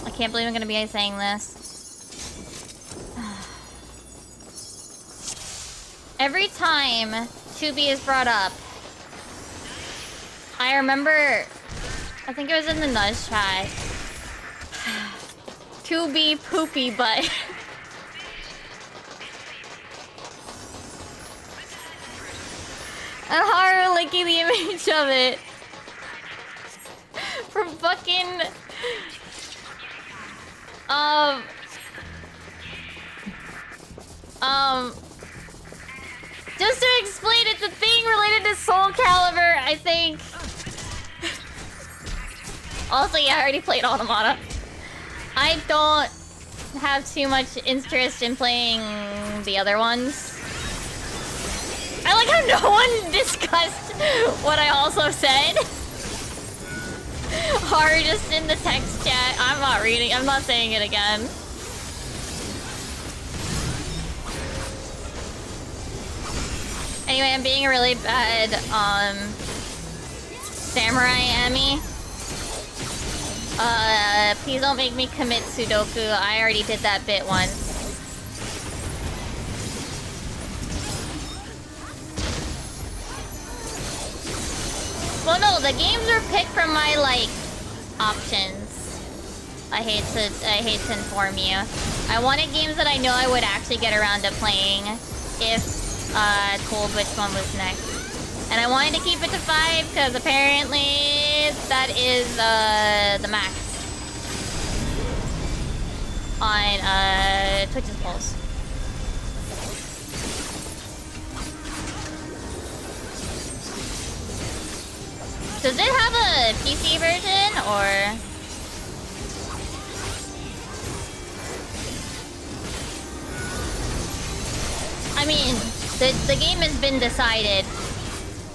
I can't believe I'm gonna be saying this. Every time 2B is brought up, I remember, I think it was in the Nudge chat. 2B poopy butt. And Haru licking the image of it. From fucking... Just to explain, it's a thing related to Soul Calibur, I think. Also, yeah, I already played Automata. I don't have too much interest in playing the other ones. I like how no one discussed what I also said. Haru just in the text chat. I'm not reading. I'm not saying it again. Anyway, I'm being a really bad samurai Emmy. Please don't make me commit Sudoku. I already did that bit once. Well, no, the games are picked from my, like, options. I hate to inform you. I wanted games that I know I would actually get around to playing if told which one was next. And I wanted to keep it to 5 because apparently that is the max on Twitch's polls. Does it have a PC version or? I mean, the game has been decided.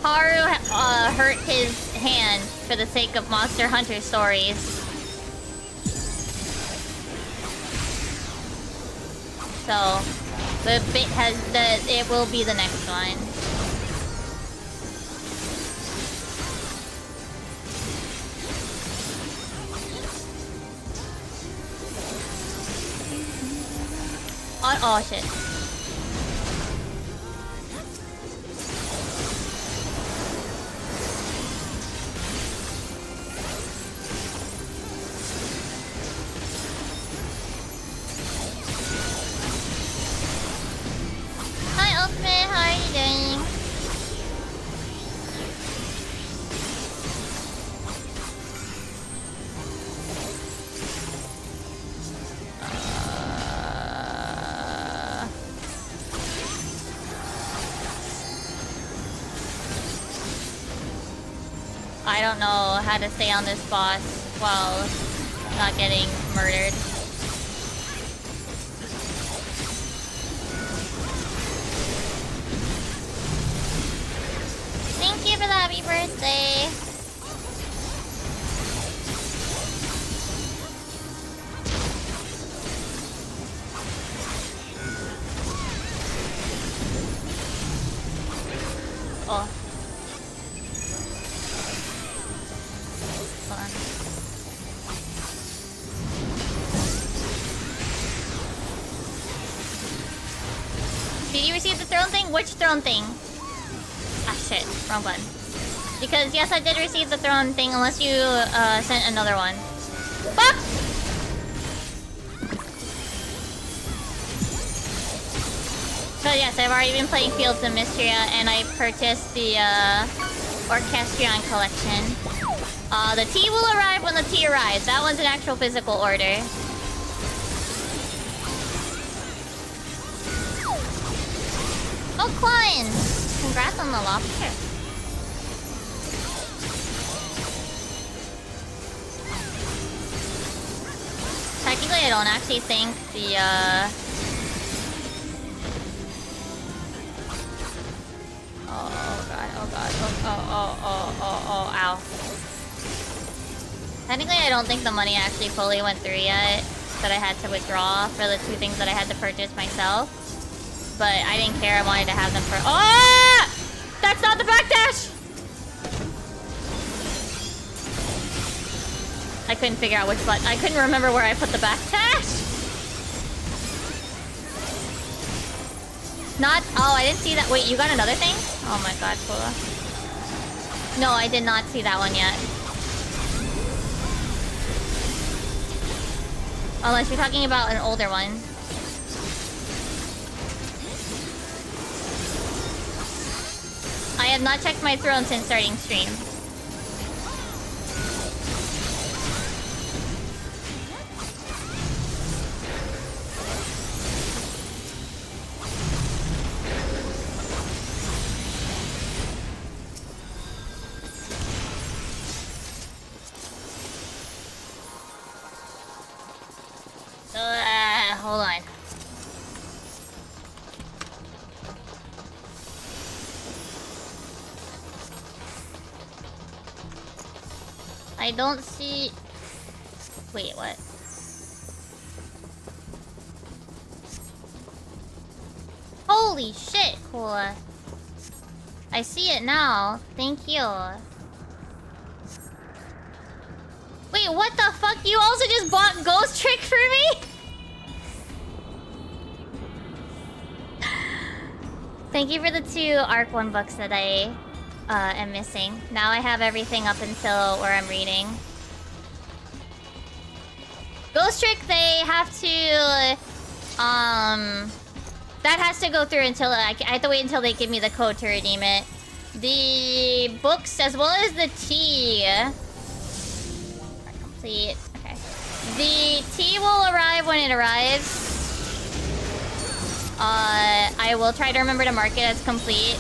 Haru hurt his hand for the sake of Monster Hunter stories. So, the bit it will be the next one. Oh shit. Hi Ultimate, how are you doing? I don't know how to stay on this boss while not getting murdered. Thank you for the happy birthday. Oh. Hold on. Did you receive the throne thing? Which throne thing? Ah shit, wrong button. Because yes, I did receive the throne thing unless you sent another one. Fuck! So yes, I've already been playing Fields of Mystria and I purchased the Orchestrion collection. The tea will arrive when the tea arrives. That one's an actual physical order. Oh, Klein! Congrats on the lobster. Technically, I don't actually think the, Oh god, oh god, oh, ow. Technically, I don't think the money actually fully went through yet. That I had to withdraw for the 2 things that I had to purchase myself. But I didn't care, I wanted to have them for- Ah! That's not the backdash! I couldn't figure out which button. I couldn't remember where I put the backdash. Not- Oh, I didn't see that- Wait, you got another thing? Oh my god, Pula. No, I did not see that one yet. Unless you're talking about an older one. I have not checked my throne since starting stream. hold on. I don't see... Wait, what? Holy shit, Cola. I see it now. Thank you. Wait, what the fuck? You also just bought Ghost Trick for me? Thank you for the 2 Arc 1 books that I am missing. Now I have everything up until where I'm reading. Ghost Trick, they have to... that has to go through until... I have to wait until they give me the code to redeem it. The books, as well as the tea... Complete. Okay. The tea will arrive when it arrives. I will try to remember to mark it as complete.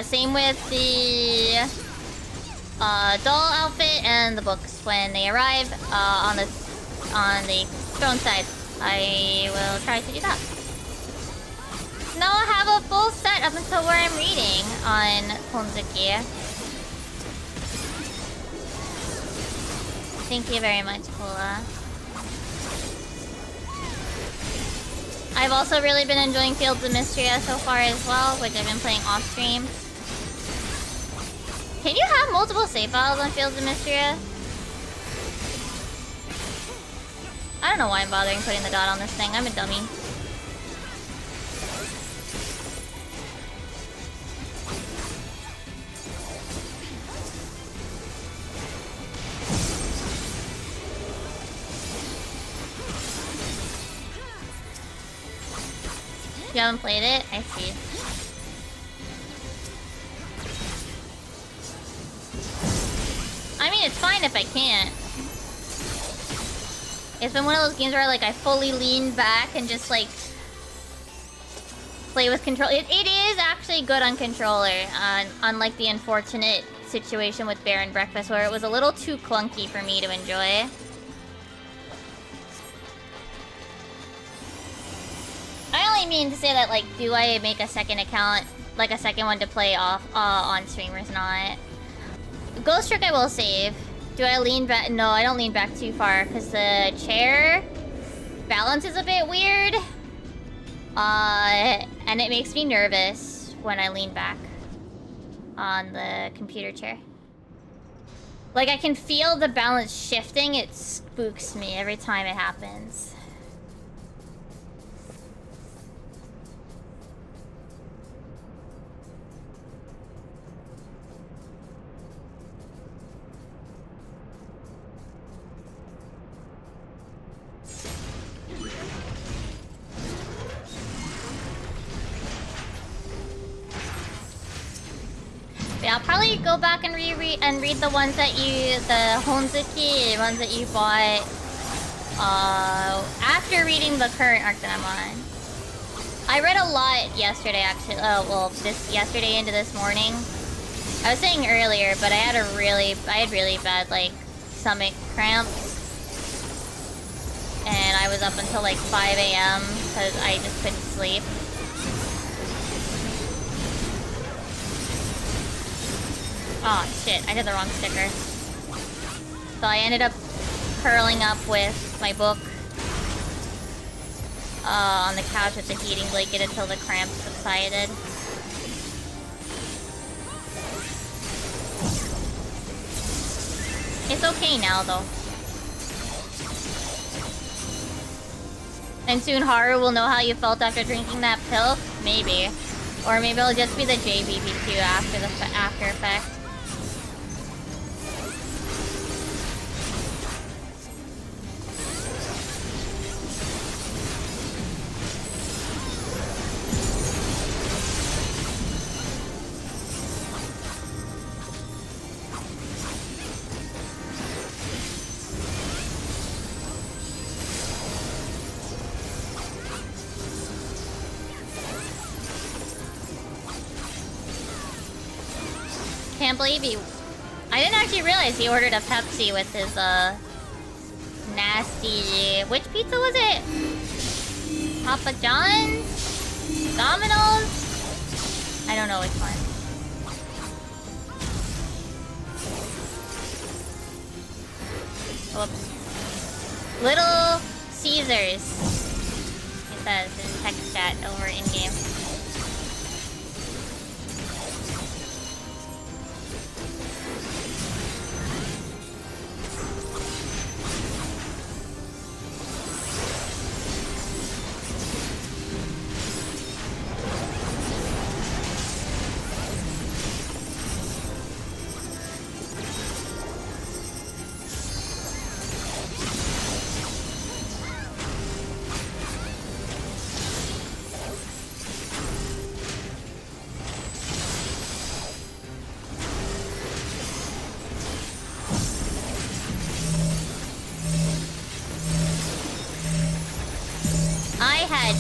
Same with the doll outfit and the books when they arrive on the throne side. I will try to do that. Now I have a full set up until where I'm reading on Honzuki. Thank you very much, Cola. I've also really been enjoying Fields of Mystria so far as well, which I've been playing off stream. Can you have multiple save files on Fields of Mystria? I don't know why I'm bothering putting the dot on this thing. I'm a dummy. You haven't played it? I see. I mean, it's fine if I can't. It's been one of those games where like I fully lean back and just like play with control. It is actually good on controller, unlike the unfortunate situation with Bear and Breakfast where it was a little too clunky for me to enjoy. I only mean to say that, like, do I make a second account, like a second one to play off on stream or not? Ghost Trick I will save. Do I lean back? No, I don't lean back too far because the chair balance is a bit weird. And it makes me nervous when I lean back on the computer chair. Like, I can feel the balance shifting. It spooks me every time it happens. Yeah, I'll probably go back and read the ones that the Honzuki ones that you bought after reading the current arc that I'm on. I read a lot yesterday, actually. Yesterday into this morning. I was saying earlier, but I had really bad like stomach cramps, and I was up until like 5 a.m. because I just couldn't sleep. Oh shit, I did the wrong sticker. So I ended up curling up with my book on the couch with the heating blanket until the cramps subsided. It's okay now though. And soon Haru will know how you felt after drinking that pill? Maybe. Or maybe it'll just be the JBP2 after the after effect. Can't believe you I didn't actually realize he ordered a Pepsi with his, nasty... Which pizza was it? Papa John's? Domino's? I don't know which one. Whoops. Little Caesars. It says in text chat over in-game.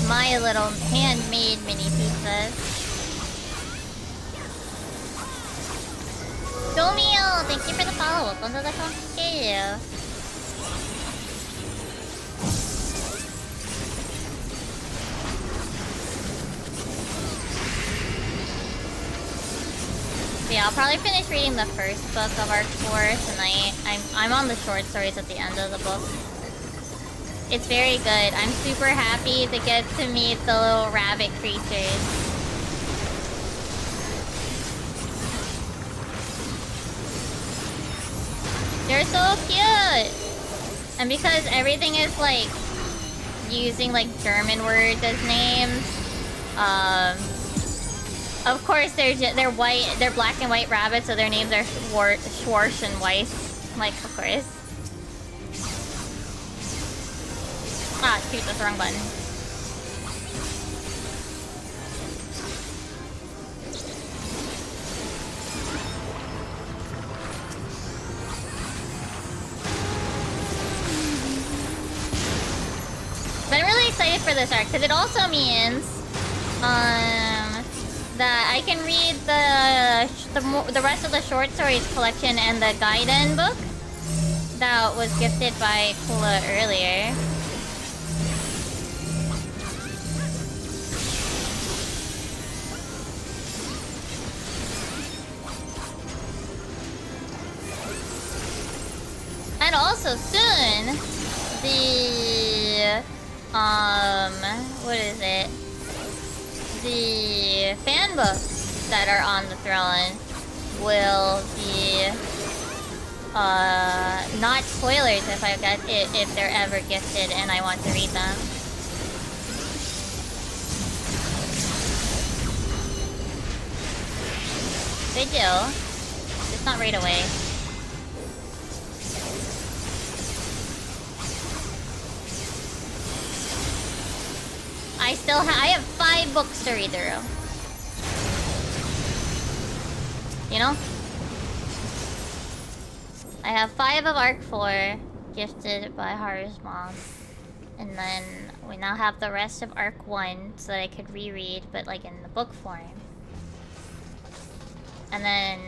My little handmade mini pizzas. Domio, thank you for the follow. Welcome to the conquistador. Yeah, I'll probably finish reading the first book of Arc 4 tonight. I'm on the short stories at the end of the book. It's very good. I'm super happy to get to meet the little rabbit creatures. They're so cute! And because everything is like using like German words as names, of course they're white, they're black and white rabbits, so their names are Schwarz and Weiss. Like, of course. Ah, shoot, that's the wrong button. But I'm really excited for this arc, because it also means, that I can read the rest of the short stories collection and the Gaiden book that was gifted by Kula earlier. And also soon, the, what is it? The fan books that are on the throne will be, not spoilers if they're ever gifted and I want to read them. They do. Just not right away. I have 5 books to read through. You know? I have 5 of Arc 4, gifted by Haru's mom. And then we now have the rest of Arc 1, so that I could reread, but like in the book form. And then,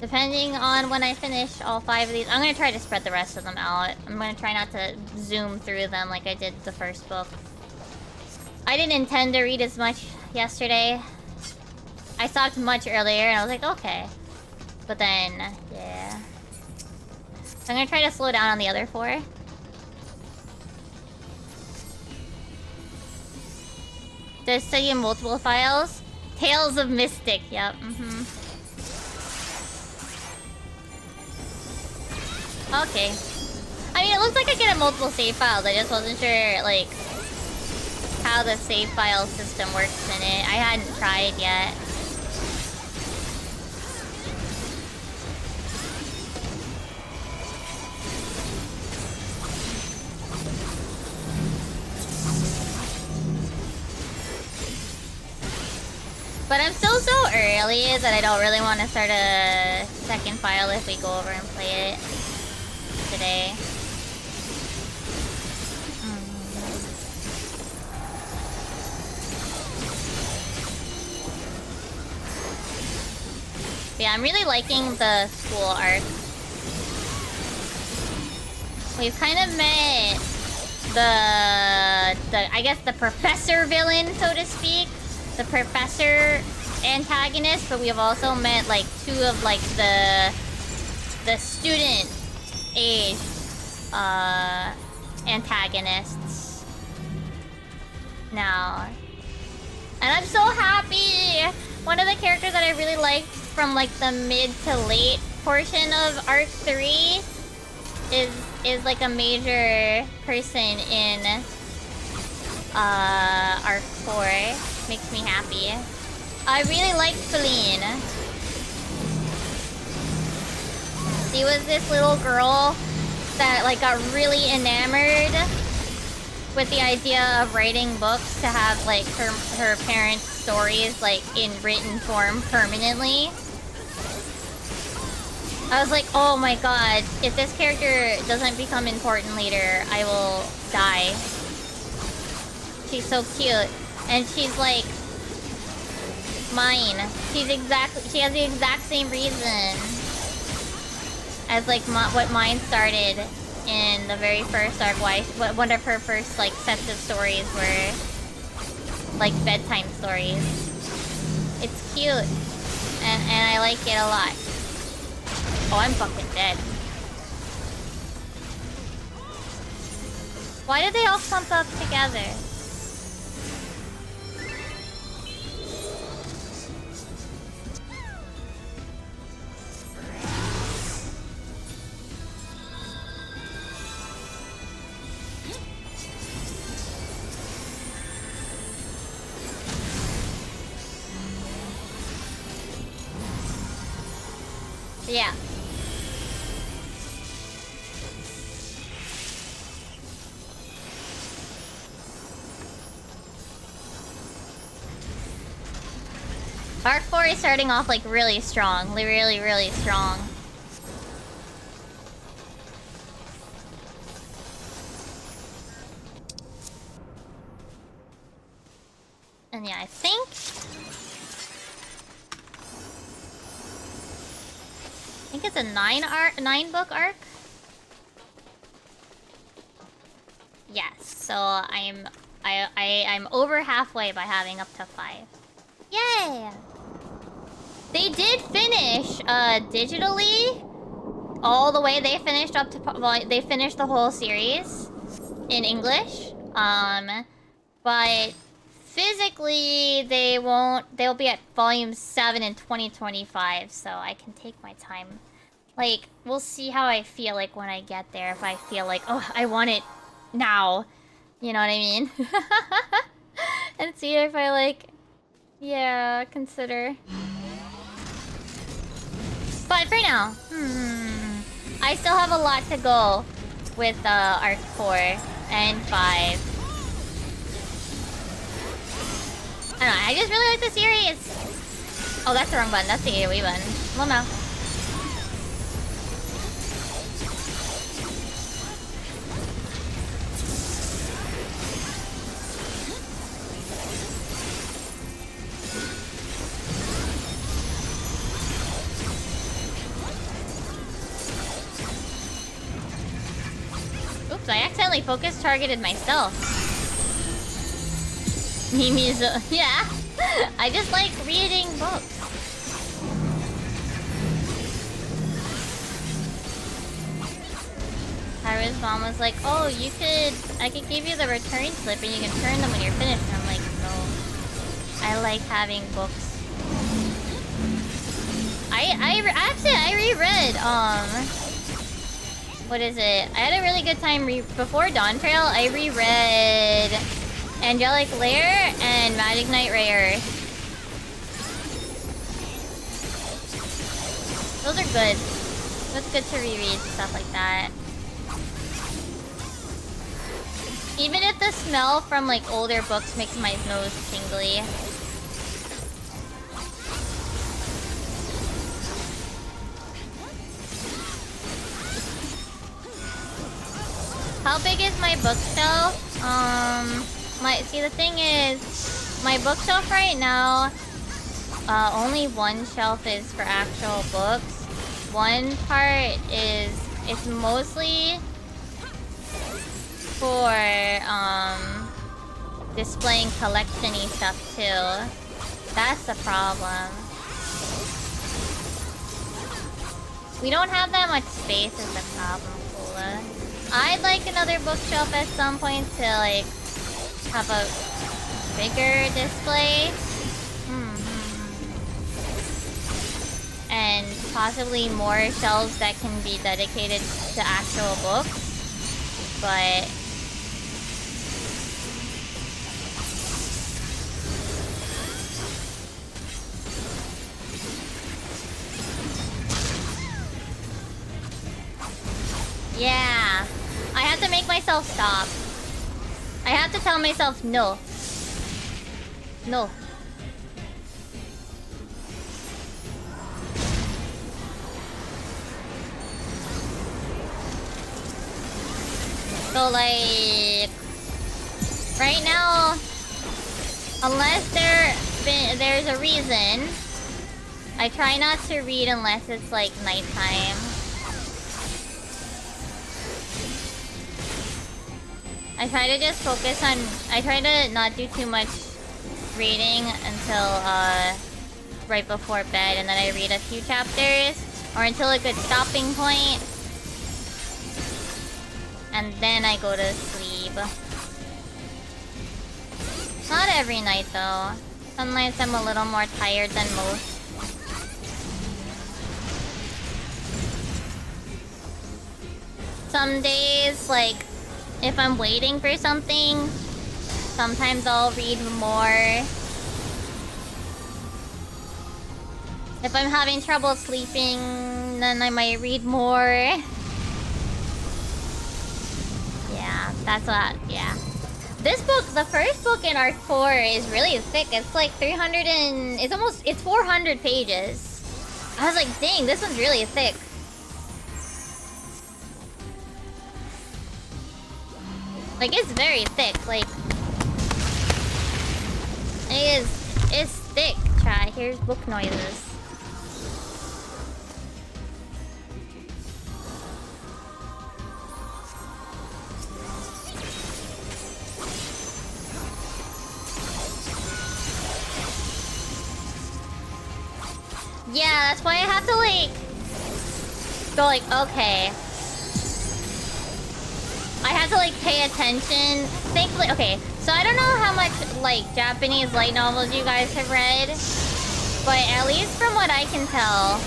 depending on when I finish all 5 of these, I'm gonna try to spread the rest of them out. I'm gonna try not to zoom through them like I did the first book. I didn't intend to read as much yesterday. I stopped much earlier and I was like, okay. But then, yeah. So I'm gonna try to slow down on the other 4. Does study in multiple files? Tales of Mystic, yep, Okay. I mean, it looks like I get multiple save files. I just wasn't sure, like, how the save file system works in it. I hadn't tried yet. But I'm still so early that I don't really want to start a second file if we go over and play it today. But yeah, I'm really liking the school arc. We've kind of met the I guess the professor villain, so to speak. The professor antagonist, but we have also met like two of like the student age antagonists now. And I'm so happy! One of the characters that I really liked from like the mid to late portion of Arc 3 is like a major person in Arc 4. Makes me happy. I really liked Feline. She was this little girl that like got really enamored with the idea of writing books to have like her parents' stories like in written form permanently. I was like, oh my god, if this character doesn't become important later, I will die. She's so cute. And she's like mine. She has the exact same reason as like what mine started in the very first arc. One of her first like sets of stories were like bedtime stories. It's cute, and I like it a lot. Oh, I'm fucking dead. Why did they all clump up together? Yeah. Arc 4 is starting off like really strong. Really strong. And yeah, I think it's a 9-book arc. Yes, so I'm over halfway by having up to 5. Yay! They did finish digitally all the way. They finished up to they finished the whole series in English. But physically they won't. They'll be at volume 7 in 2025, so I can take my time. Like, we'll see how I feel like when I get there. If I feel like, oh, I want it now. You know what I mean? And see if I like, yeah, consider. But for now, I still have a lot to go with Arc 4 and 5. I don't know, I just really like the series. Oh, that's the wrong button. That's the AoE button. Well, no. Oops, I accidentally focus targeted myself. Mimi's, yeah. I just like reading books. Tyra's mom was like, oh, I could give you the return slip and you can turn them when you're finished. And I'm like, no. I like having books. I reread, what is it? I had a really good time before Dawn Trail. I reread Angelic Lair and Magic Knight Rare. Those are good. It's good to reread stuff like that. Even if the smell from like older books makes my nose tingly. How big is my bookshelf? See, the thing is, my bookshelf right now only one shelf is for actual books. One part is, it's mostly for displaying collection-y stuff too. That's the problem. We don't have that much space is the problem, Kula. I'd like another bookshelf at some point to like have a bigger display. And possibly more shelves that can be dedicated to actual books. But yeah, I have to make myself stop. I have to tell myself no. No. So like right now, unless there's a reason, I try not to read unless it's like nighttime. I try to just focus on, I try to not do too much reading until right before bed, and then I read a few chapters or until a good stopping point. And then I go to sleep. Not every night though. Some nights I'm a little more tired than most. Some days, like, if I'm waiting for something, sometimes I'll read more. If I'm having trouble sleeping, then I might read more. Yeah, that's what, yeah. This book, the first book in Arc 4 is really thick. It's like 300 and... it's 400 pages. I was like, dang, this one's really thick. Like, it's very thick, like... It's thick, chat. Here's book noises. Yeah, that's why I have to, like... go like, okay. I have to, like, pay attention. Thankfully, okay. So I don't know how much, like, Japanese light novels you guys have read. But at least from what I can tell,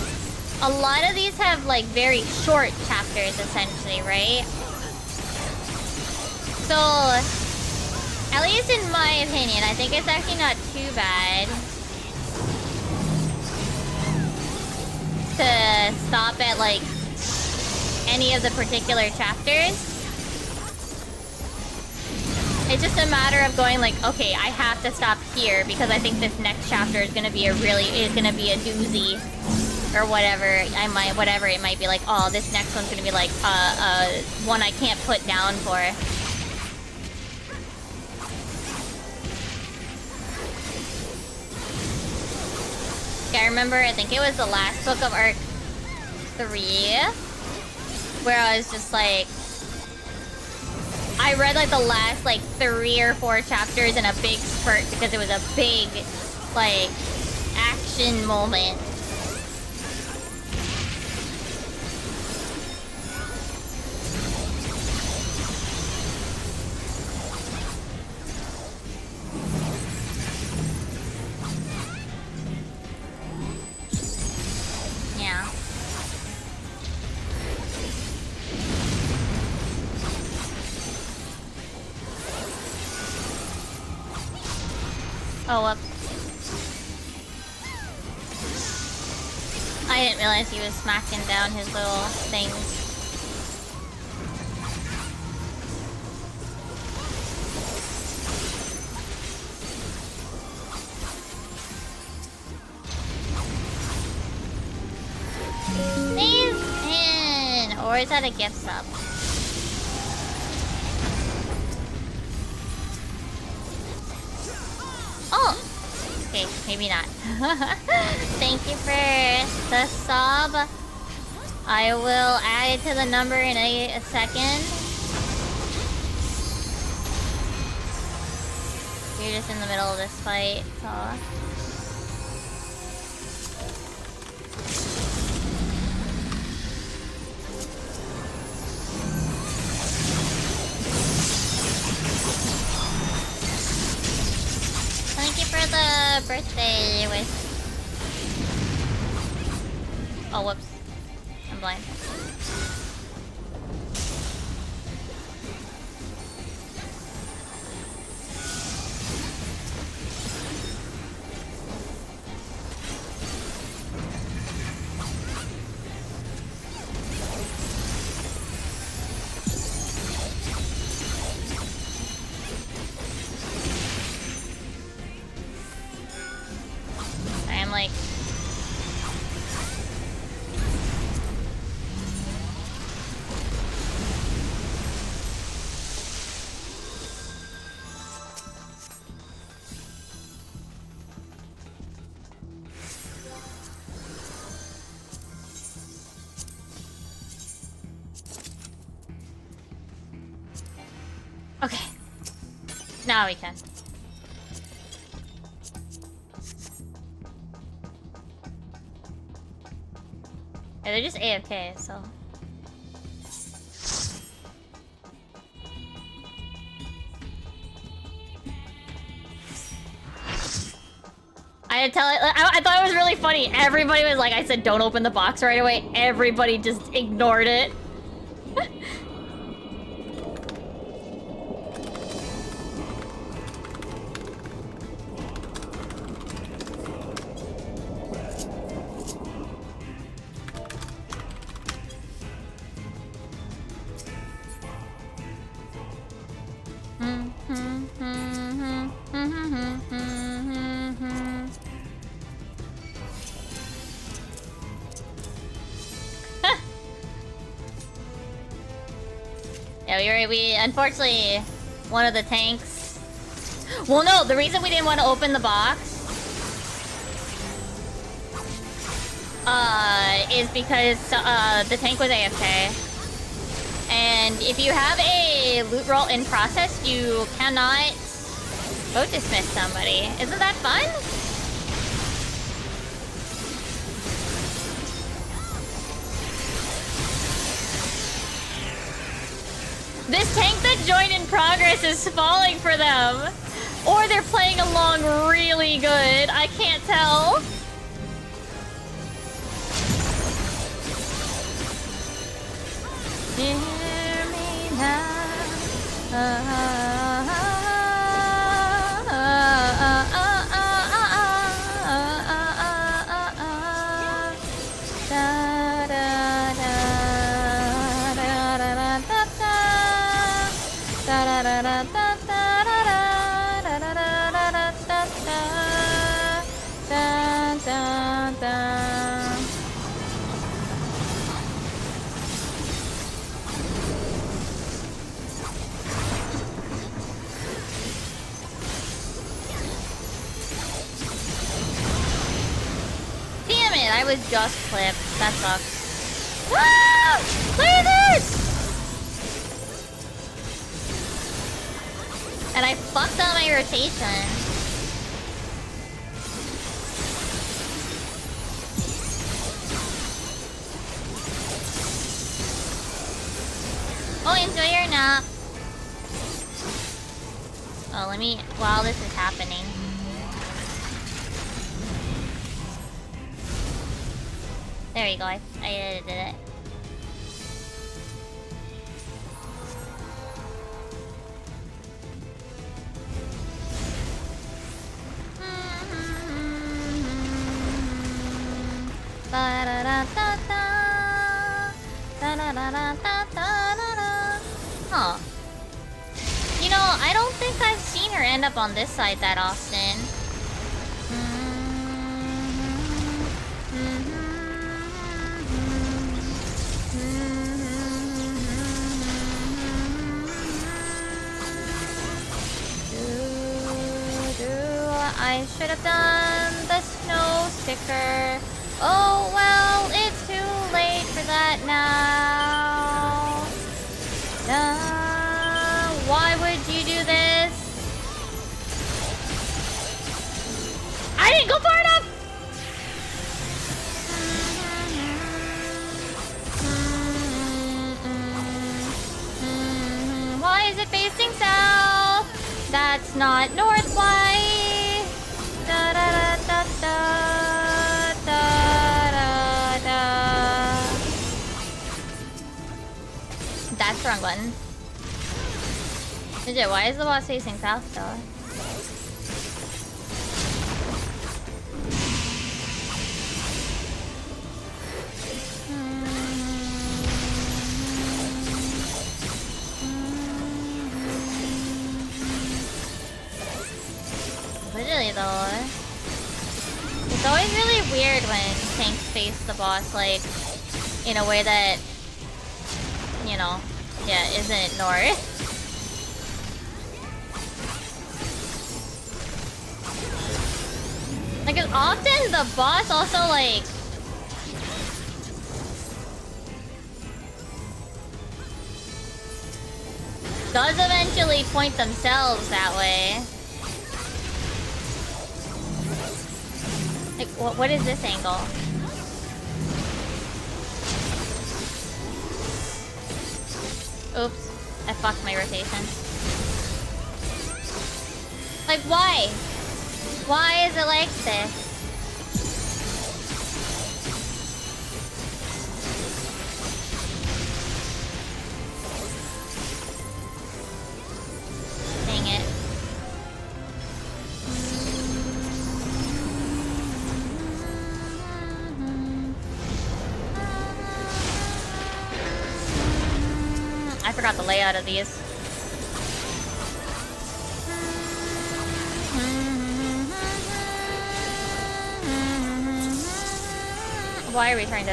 a lot of these have, like, very short chapters, essentially, right? So, at least in my opinion, I think it's actually not too bad to stop at, like, any of the particular chapters. It's just a matter of going like, okay, I have to stop here because I think this next chapter is gonna be a doozy. Or whatever. Whatever it might be, like, oh, this next one's gonna be like, one I can't put down for. I remember, I think it was the last book of Arc 3, where I was just like... I read, like, the last, like, 3 or 4 chapters in a big spurt because it was a big, like, action moment. Yeah. Oh, whoops. I didn't realize he was smacking down his little things. Nathan! Or is that a gift sub? Oh! Okay, maybe not. Thank you for the sub. I will add it to the number in a second. You're just in the middle of this fight, so... Thank you for the birthday wish. Oh, whoops. I'm blind. I'm like... Okay. Now we can. Yeah, they're just AFK, so... I had to tell it. I thought it was really funny. Everybody was like, I said, don't open the box right away. Everybody just ignored it. Yeah, we unfortunately, one of the tanks... Well, no, the reason we didn't want to open the box is because the tank was AFK. And if you have a loot roll in process, you cannot vote dismiss somebody. Isn't that fun? This tank that joined in progress is falling for them. Or they're playing along really good. I can't tell. Hear me now. Damn it, I was just clipped. That sucks. Ah! Look at this! And I fucked up my rotation. Oh, enjoy your nap. Oh, let me... While this is happening. There you go, I did it. Huh. You know, I don't think I've seen her end up on this side that often. I should have done a snow sticker. Oh, well, it's too late for that now. Why would you do this? I didn't go far enough! Why is it facing south? That's not north. Why? Da da da da da da da. That's the wrong button. Legit, why is the boss facing south though? Literally though, it's always really weird when tanks face the boss like in a way that, you know, yeah, isn't north. Like, as often the boss also like does eventually point themselves that way. Like, what is this angle? Oops, I fucked my rotation. Like, why? Why is it like this? Dang it. I forgot the layout of these. Why are we trying to...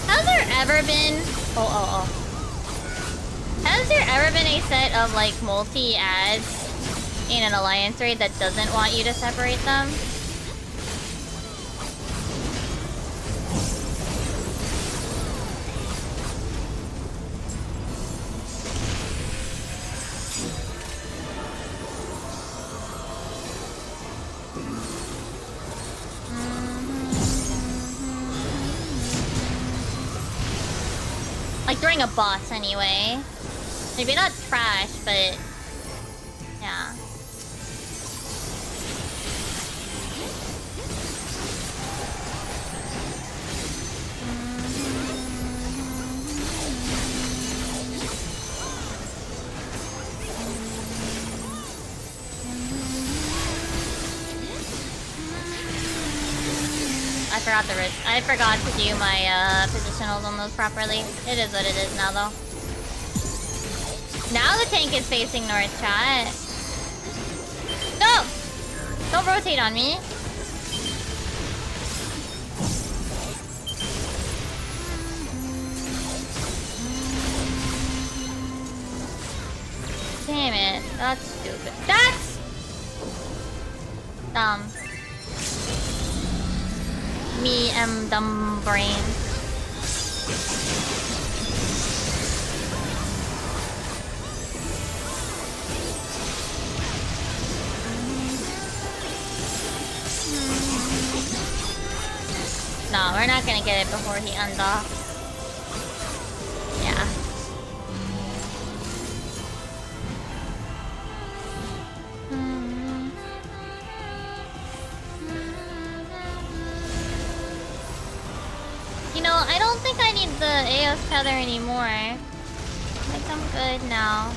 Has there ever been... Has there ever been a set of, like, multi-ads in an alliance raid that doesn't want you to separate them? Like, during a boss, anyway. Maybe not trash, but... yeah. I forgot to do my positionals on those properly. It is what it is now, though. Now the tank is facing north, chat. No! Don't rotate on me. Damn it. That's stupid. That's dumb. Me am dumb brain. No, we're not gonna get it before he undocks. Yeah. You know, I don't think I need the AOS tether anymore. I think I'm good now.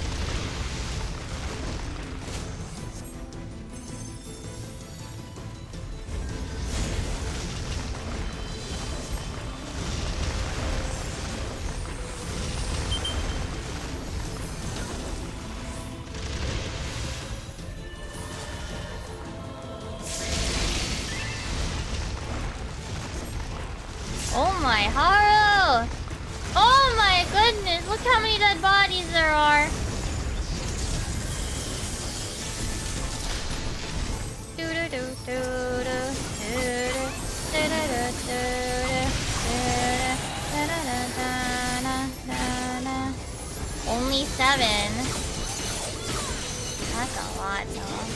die. Haru! Oh my goodness, look how many dead bodies there are. Only 7. That's a lot, though.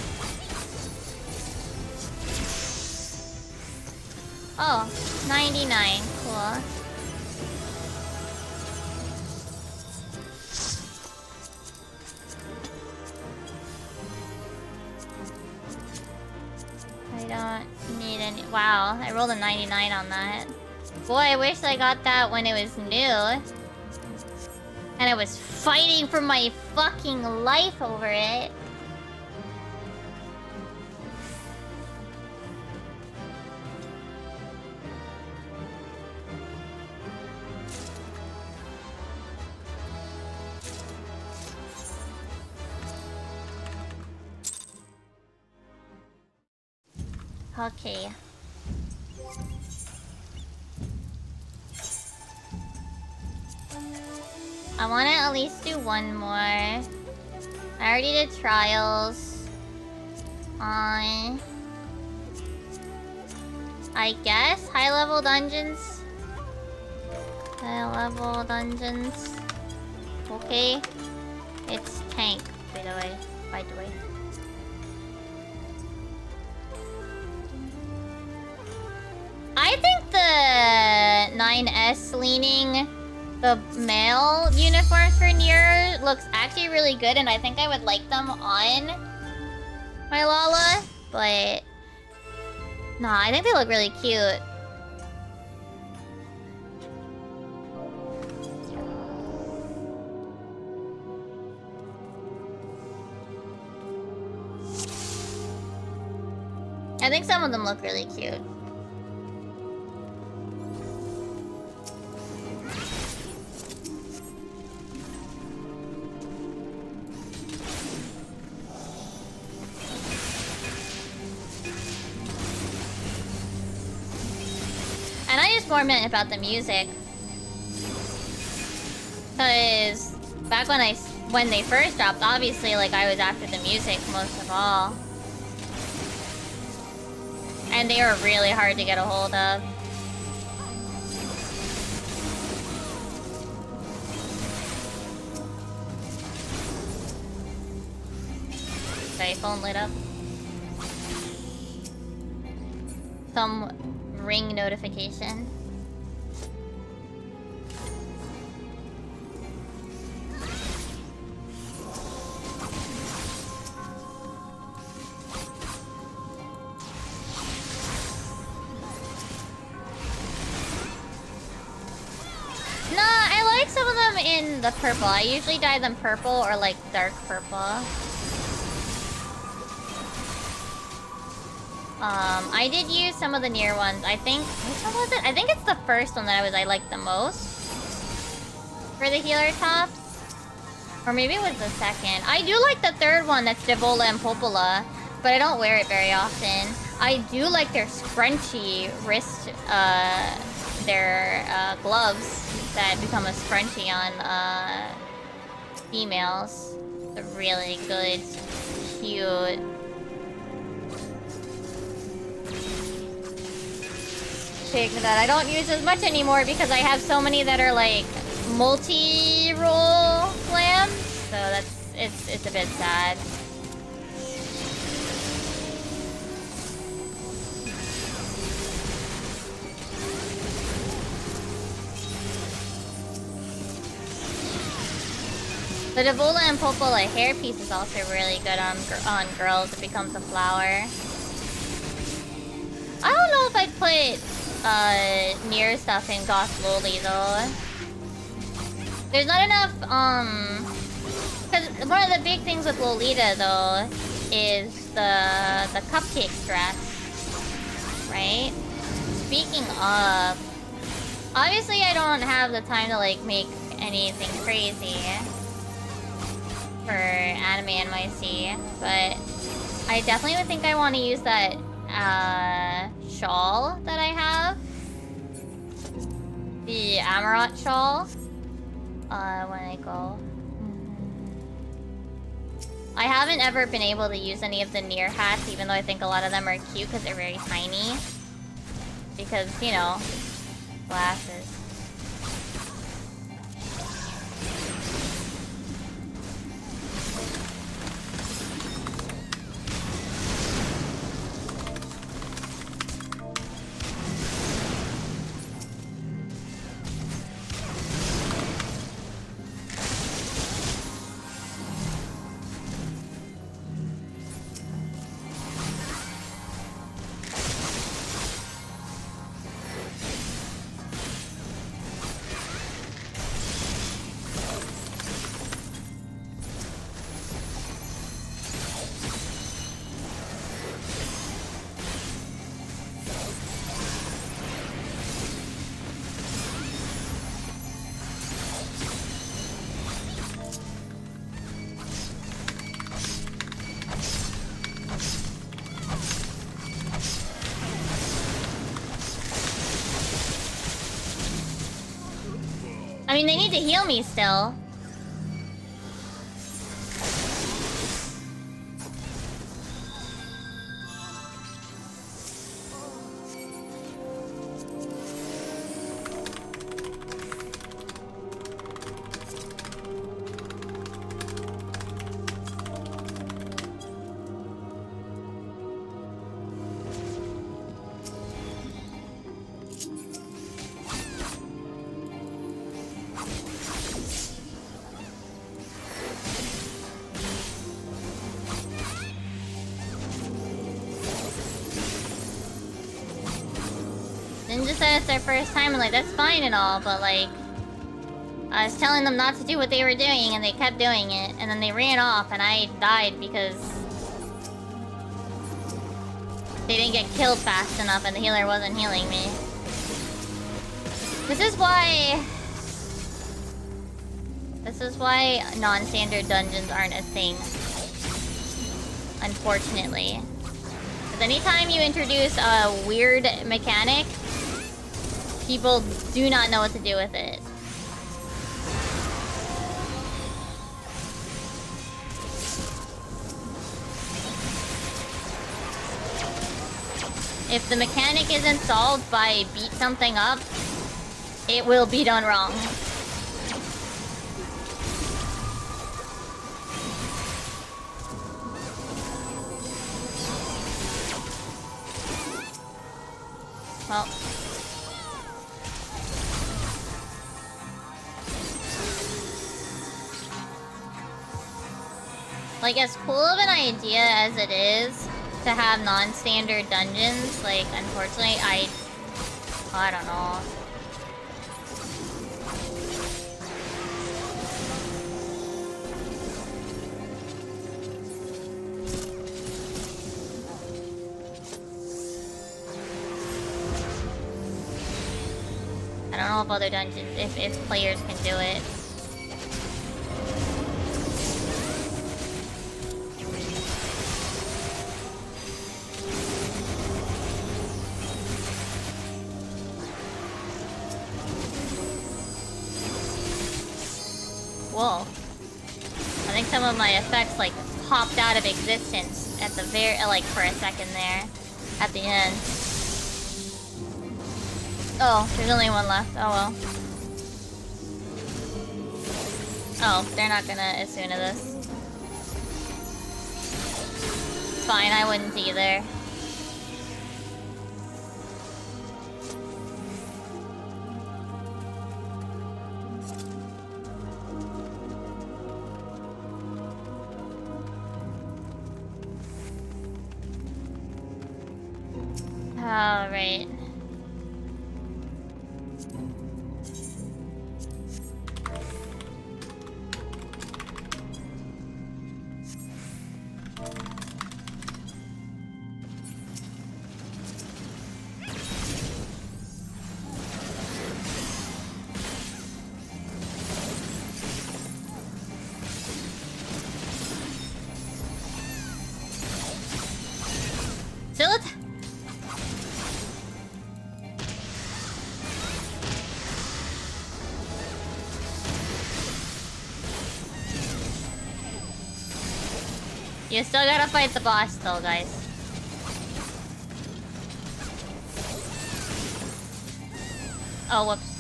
Oh, 99. Cool. I don't need any. Wow, I rolled a 99 on that. Boy, I wish I got that when it was new. And I was fighting for my fucking life over it. Okay. I want to at least do one more. I already did trials. I guess high level dungeons. High level dungeons. Okay. It's tank, by the way. I think the 9S leaning the male uniforms for Nier looks actually really good, and I think I would like them on my Lala, but nah, I think they look really cute. I think some of them look really cute. And I just more meant about the music, cause back when they first dropped, obviously, like, I was after the music most of all, and they were really hard to get a hold of. Okay, phone lit up. Some ring notification. No, I like some of them in the purple. I usually dye them purple or like dark purple. I did use some of the Nier ones. I think, which one was it? I think it's the first one that I liked the most for the healer tops. Or maybe it was the second. I do like the third one, that's Devola and Popola, but I don't wear it very often. I do like their scrunchy wrist, their gloves that become a scrunchie on females. They're really good, cute. That I don't use as much anymore because I have so many that are like multi-roll slams, so it's a bit sad. The Devola and Popola hairpiece is also really good on girls. It becomes a flower. I don't know if I'd put Nier stuff in Goth Loli though. There's not enough, because one of the big things with Lolita though is the cupcake dress, right? Speaking of, obviously I don't have the time to like make anything crazy for Anime NYC, but I definitely would think I want to use that shawl that I have. the Amaranth shawl. When I go. I haven't ever been able to use any of the near hats, even though I think a lot of them are cute because they're very tiny. Because, you know, glasses. I mean, they need to heal me still. Ninja said it's their first time, and like, that's fine and all, but like, I was telling them not to do what they were doing, and they kept doing it, and then they ran off, and I died because they didn't get killed fast enough, and the healer wasn't healing me. This is why non-standard dungeons aren't a thing. Unfortunately. Because anytime you introduce a weird mechanic, people do not know what to do with it. If the mechanic isn't solved by beat something up, it will be done wrong. Well. Like, as cool of an idea as it is to have non-standard dungeons, like, unfortunately, I don't know. I don't know if other dungeons, if players can do it. Whoa. I think some of my effects, like, popped out of existence at the very, like, for a second there. At the end. Oh, there's only one left. Oh well. Oh, they're not gonna attune to this. It's fine, I wouldn't either. Alright. You still gotta fight the boss though, guys. Oh, whoops.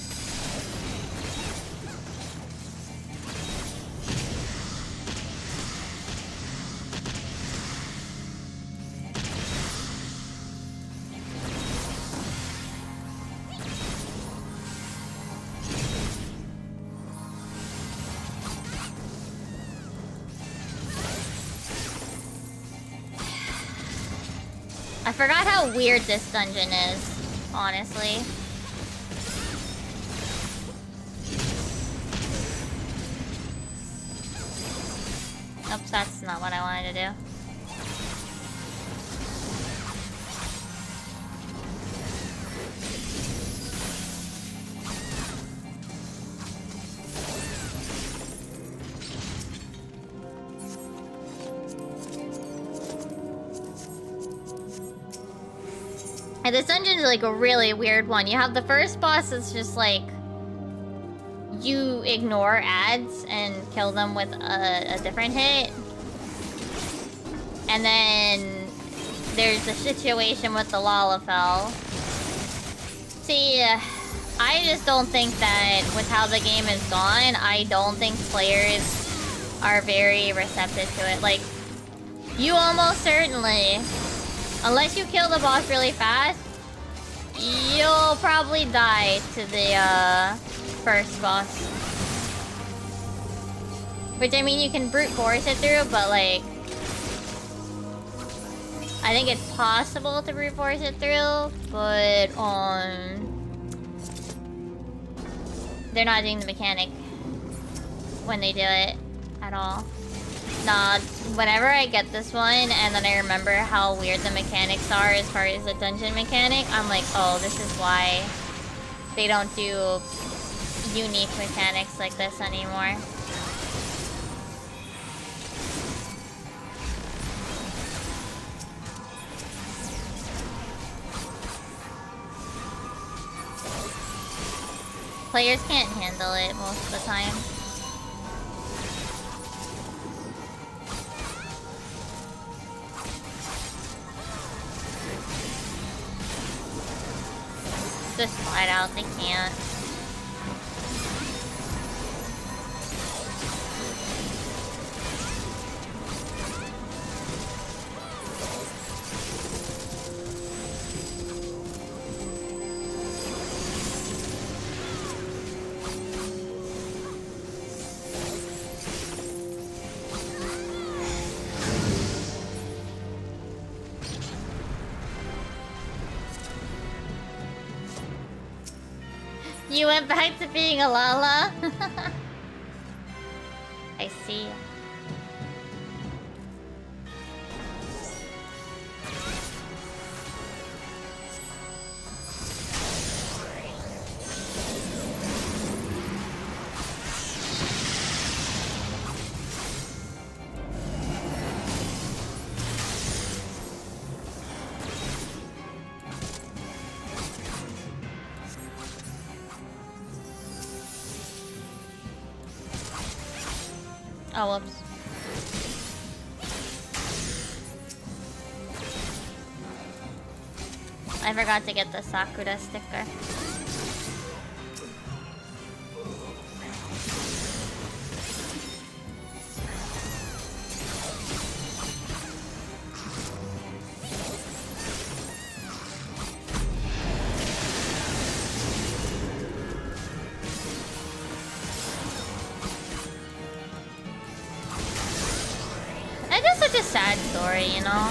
I forgot how weird this dungeon is, honestly. Oops, that's not what I wanted to do. And this dungeon's like a really weird one. You have the first boss that's just like you ignore ads and kill them with a different hit. And then there's the situation with the Lalafell. See, I just don't think that with how the game is gone, I don't think players are very receptive to it. Like, you almost certainly, unless you kill the boss really fast, you'll probably die to the first boss. Which, I mean, you can brute force it through, but like, I think it's possible to brute force it through, but they're not doing the mechanic when they do it at all. Nah, whenever I get this one and then I remember how weird the mechanics are as far as the dungeon mechanic, I'm like, oh, this is why they don't do unique mechanics like this anymore. Players can't handle it most of the time. Just flat out, they can't. You went back to being a Lala? I see. Oh, whoops. I forgot to get the Sakura sticker. Such a sad story, you know?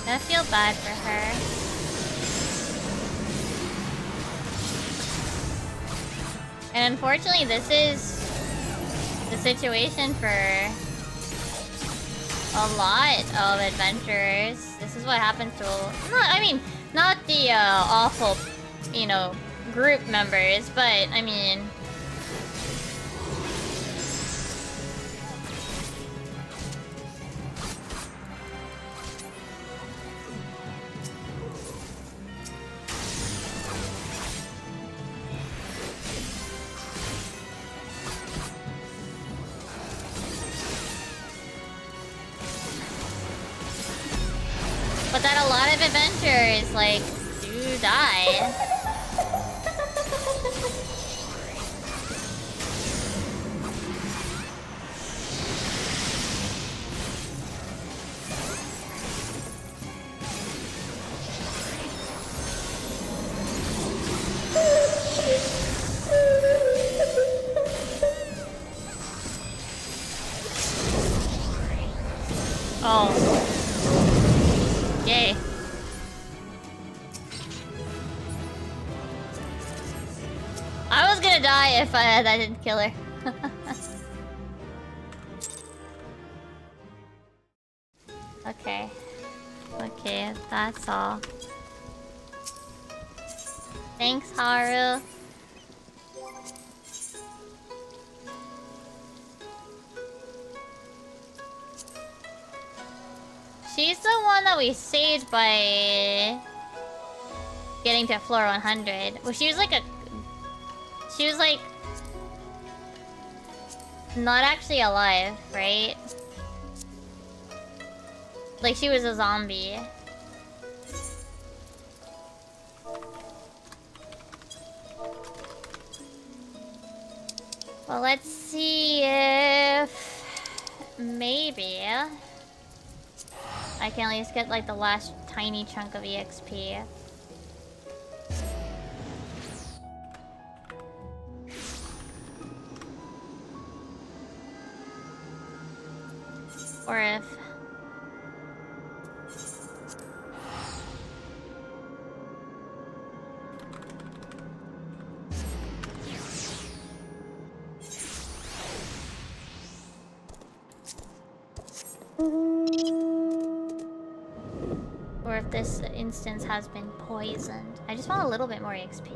I feel bad for her. And unfortunately, this is the situation for a lot of adventurers. This is what happens to, not the awful, you know, group members, but I mean, But that a lot of adventures, like, do die. Oh. Yay. I was gonna die if I didn't kill her. Okay. Okay, that's all. Thanks, Haru. She's the one that we saved by getting to floor 100. Well, she was like not actually alive, right? Like she was a zombie. Well, let's see if maybe I can at least get like the last tiny chunk of EXP. Or if... Or if this instance has been poisoned. I just want a little bit more XP.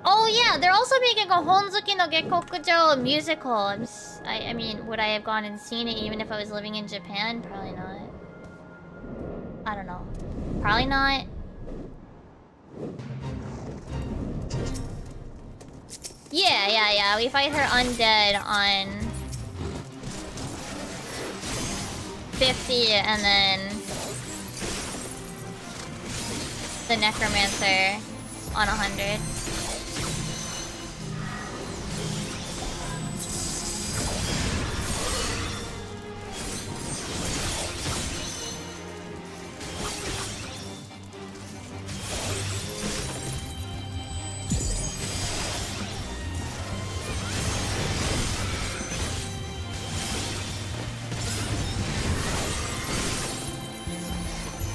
Oh yeah, they're also making a Honzuki no Gekkokujo musical. I mean, would I have gone and seen it even if I was living in Japan? Probably not. I don't know. Probably not. Yeah. We fight her undead on 50 and then the necromancer on 100.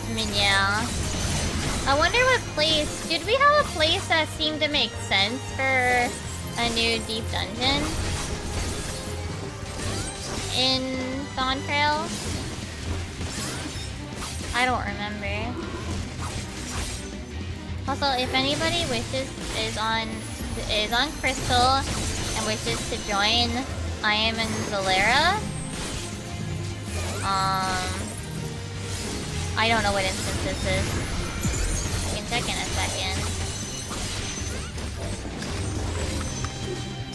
I mean, yeah. I wonder what place... Did we have a place that seemed to make sense for a new deep dungeon? In Dawntrail? I don't remember. Also, if anybody is on Crystal and wishes to join I Am in Valera, I don't know what instance this is. I can check in a second.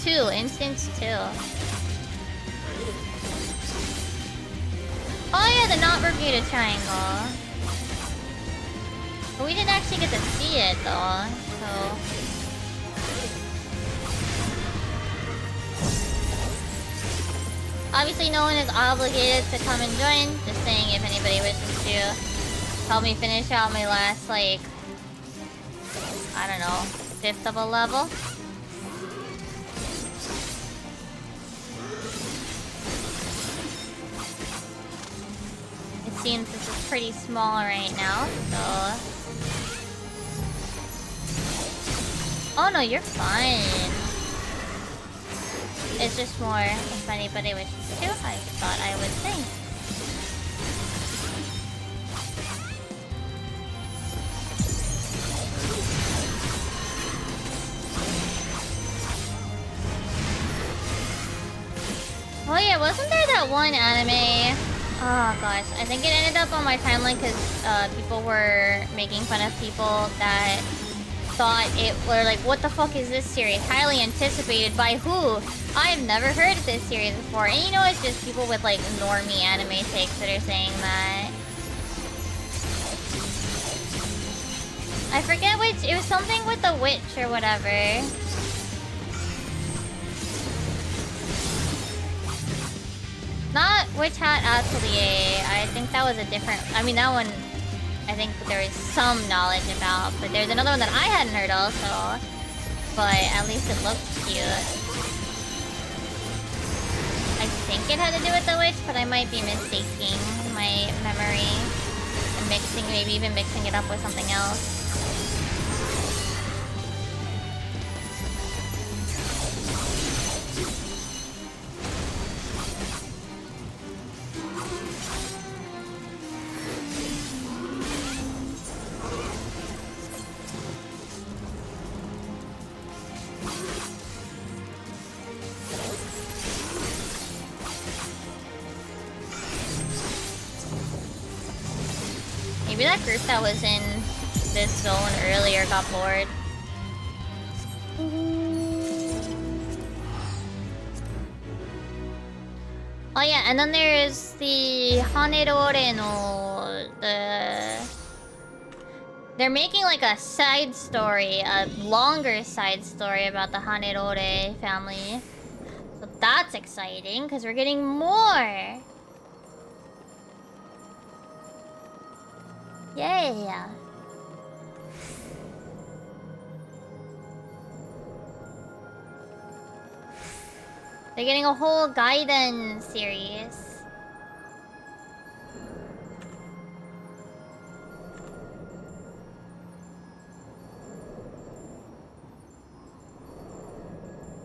2, instance 2. Oh yeah, the not Bermuda Triangle. But we didn't actually get to see it though, so... Obviously no one is obligated to come and join, just saying if anybody wishes to help me finish out my last, like, I don't know, 5th of a level. It seems this is pretty small right now, so... Oh no, you're fine. It's just more if anybody wishes to, I thought I would say. Oh yeah, wasn't there that one anime? Oh gosh, I think it ended up on my timeline because people were making fun of people that thought it were like, what the fuck is this series? Highly anticipated by who? I've never heard of this series before. And you know, it's just people with like normie anime takes that are saying that. I forget which, it was something with the witch or whatever. Not Witch Hat Atelier. I think that was a different, I mean that one, I think there is some knowledge about, but there's another one that I hadn't heard also. But at least it looked cute. I think it had to do with the witch, but I might be mistaking my memory. And mixing, maybe even mixing it up with something else. Maybe that group that was in this zone earlier got bored. Oh yeah, and then there's the Hanerore no... They're making like a side story, a longer side story about the Hanerore family. So that's exciting, because we're getting more! Yeah. They're getting a whole Gaiden series.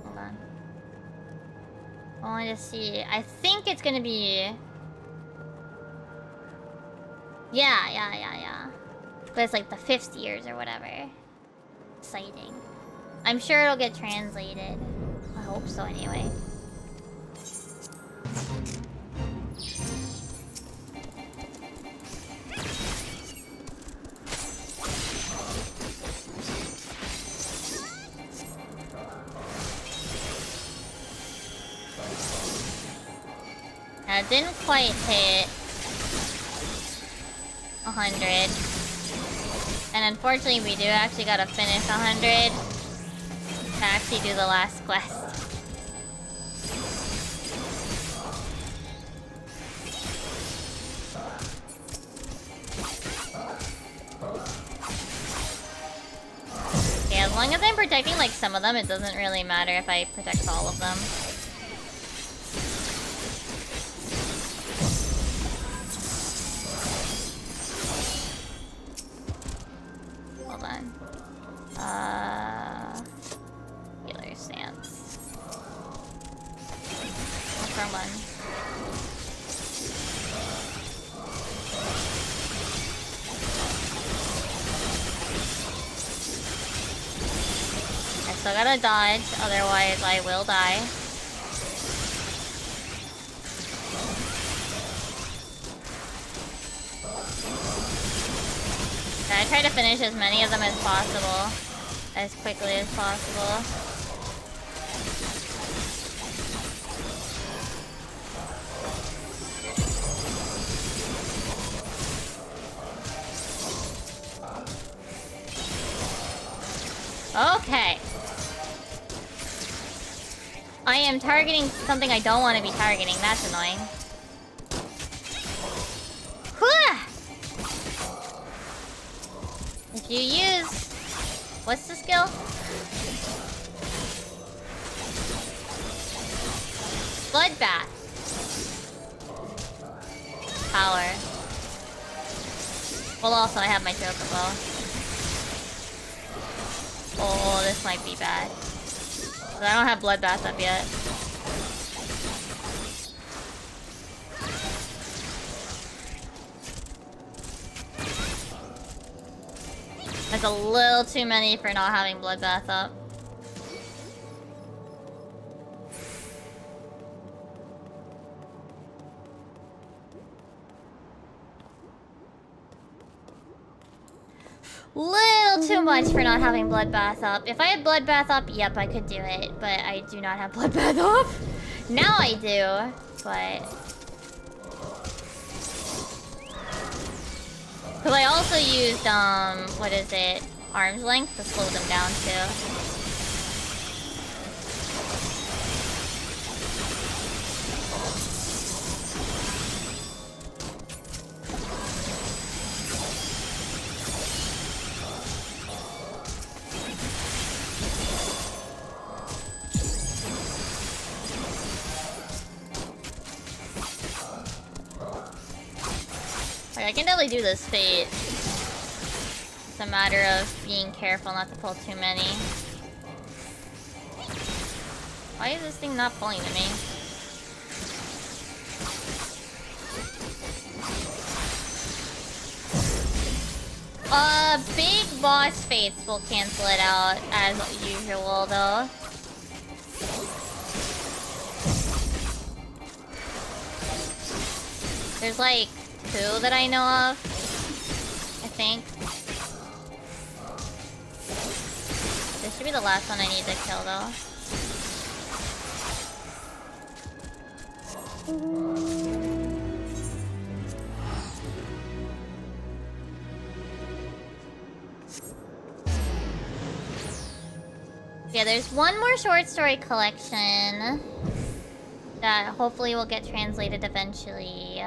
Hold on. I want to see. I think it's gonna be... Yeah. But it's like the 5th years or whatever. Exciting. I'm sure it'll get translated. I hope so anyway. Now, it didn't quite hit 100. And unfortunately, we do actually gotta finish 100 to actually do the last quest. Okay, as long as I'm protecting like some of them, it doesn't really matter if I protect all of them. Healer stance. Wrong one. I still gotta dodge, otherwise I will die. I try to finish as many of them as possible, as quickly as possible. Okay. I am targeting something I don't want to be targeting. That's annoying. If you use... What's the skill? Bloodbath. Power. Well, also I have my chocobo. Oh, this might be bad. But I don't have Bloodbath up yet. That's a little too many for not having Bloodbath up. Little too much for not having Bloodbath up. If I had Bloodbath up, yep, I could do it. But I do not have Bloodbath up. Now I do, but... Because I also used, what is it? Arm's length to slow them down, too. I can definitely do this fate. It's a matter of being careful not to pull too many. Why is this thing not pulling to me? Big boss fates will cancel it out as usual though. There's like 2 that I know of, I think. This should be the last one I need to kill, though. Yeah, there's one more short story collection that hopefully will get translated eventually.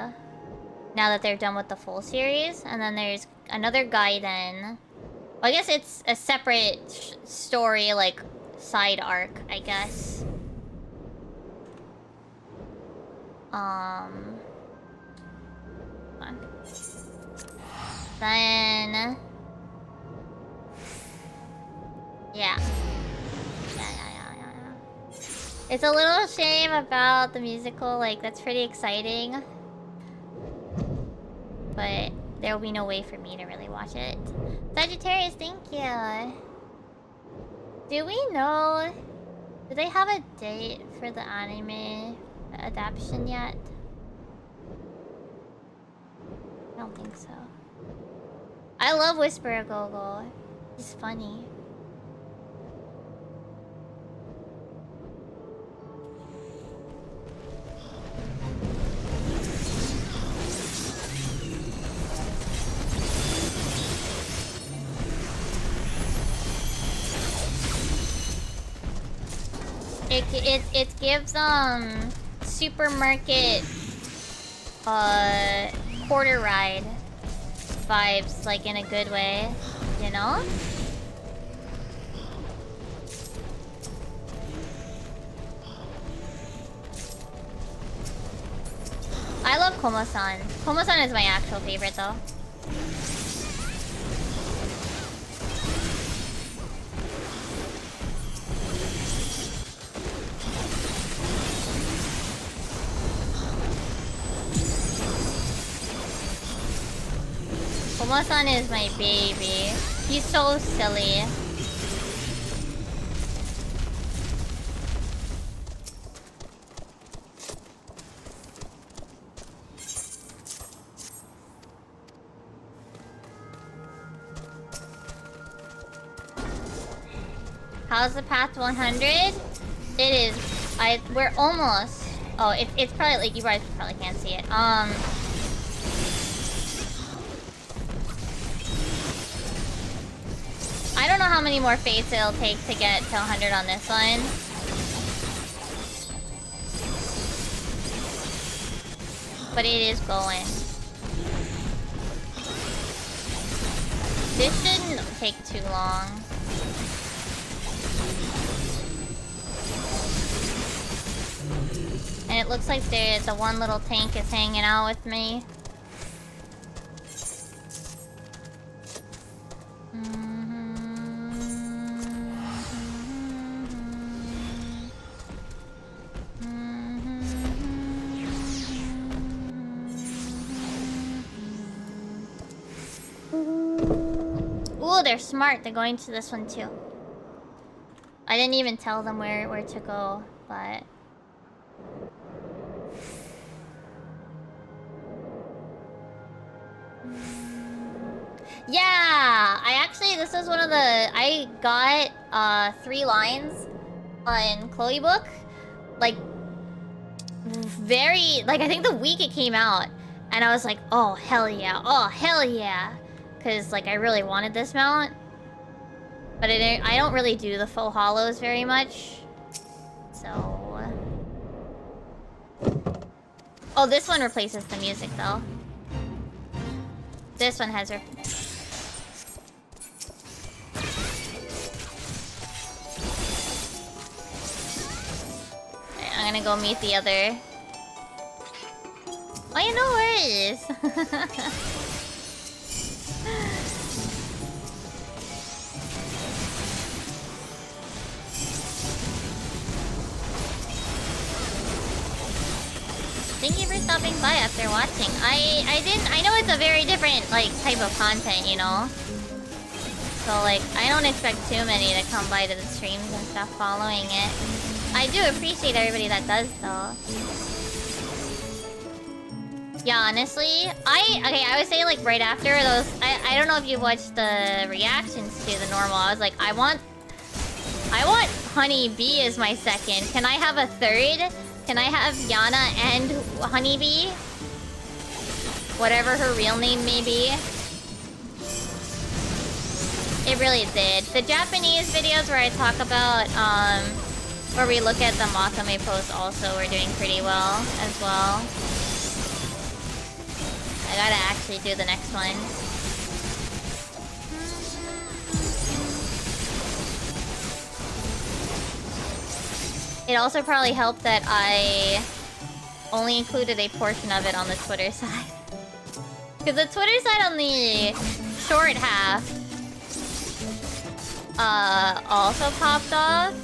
Now that they're done with the full series. And then there's another Gaiden. Well, I guess it's a separate story, like, side arc, I guess. Then... Yeah. It's a little shame about the musical, like, that's pretty exciting. But there will be no way for me to really watch it. Sagittarius, thank you. Do we know... Do they have a date for the anime adaptation yet? I don't think so. I love Whisper Gogo. He's funny. It gives supermarket quarter ride vibes, like in a good way, you know? I love Komo-san. Komo-san is my actual favorite though. Komo-san is my baby. He's so silly. How's the path to 100? It is. We're almost. Oh, it's probably like you guys probably can't see it. I don't know how many more fates it'll take to get to 100 on this one. But it is going. This shouldn't take too long. And it looks like the one little tank is hanging out with me. Ooh, they're smart. They're going to this one too. I didn't even tell them where to go, but... Yeah! I actually, this is one of the... I got 3 lines in Chloe book. Like, very... Like, I think the week it came out. And I was like, oh, hell yeah. Oh, hell yeah. Because, like, I really wanted this mount. But I don't really do the faux hollows very much. So... Oh, this one replaces the music, though. This one has her... Alright, I'm gonna go meet the other... Oh, yeah, no worries! Thank you for stopping by after watching. I know it's a very different, like, type of content, you know? So, like, I don't expect too many to come by to the streams and stuff following it. I do appreciate everybody that does, though. Yeah, honestly, I would say, like, right after those... I don't know if you watched the reactions to the normal. I was like, I want Honey Bee as my second. Can I have a third? Can I have Yana and Honeybee? Whatever her real name may be. It really did. The Japanese videos where I talk about, where we look at the Makame posts also were doing pretty well as well. I gotta actually do the next one. It also probably helped that I only included a portion of it on the Twitter side. Because the Twitter side on the short half also popped off.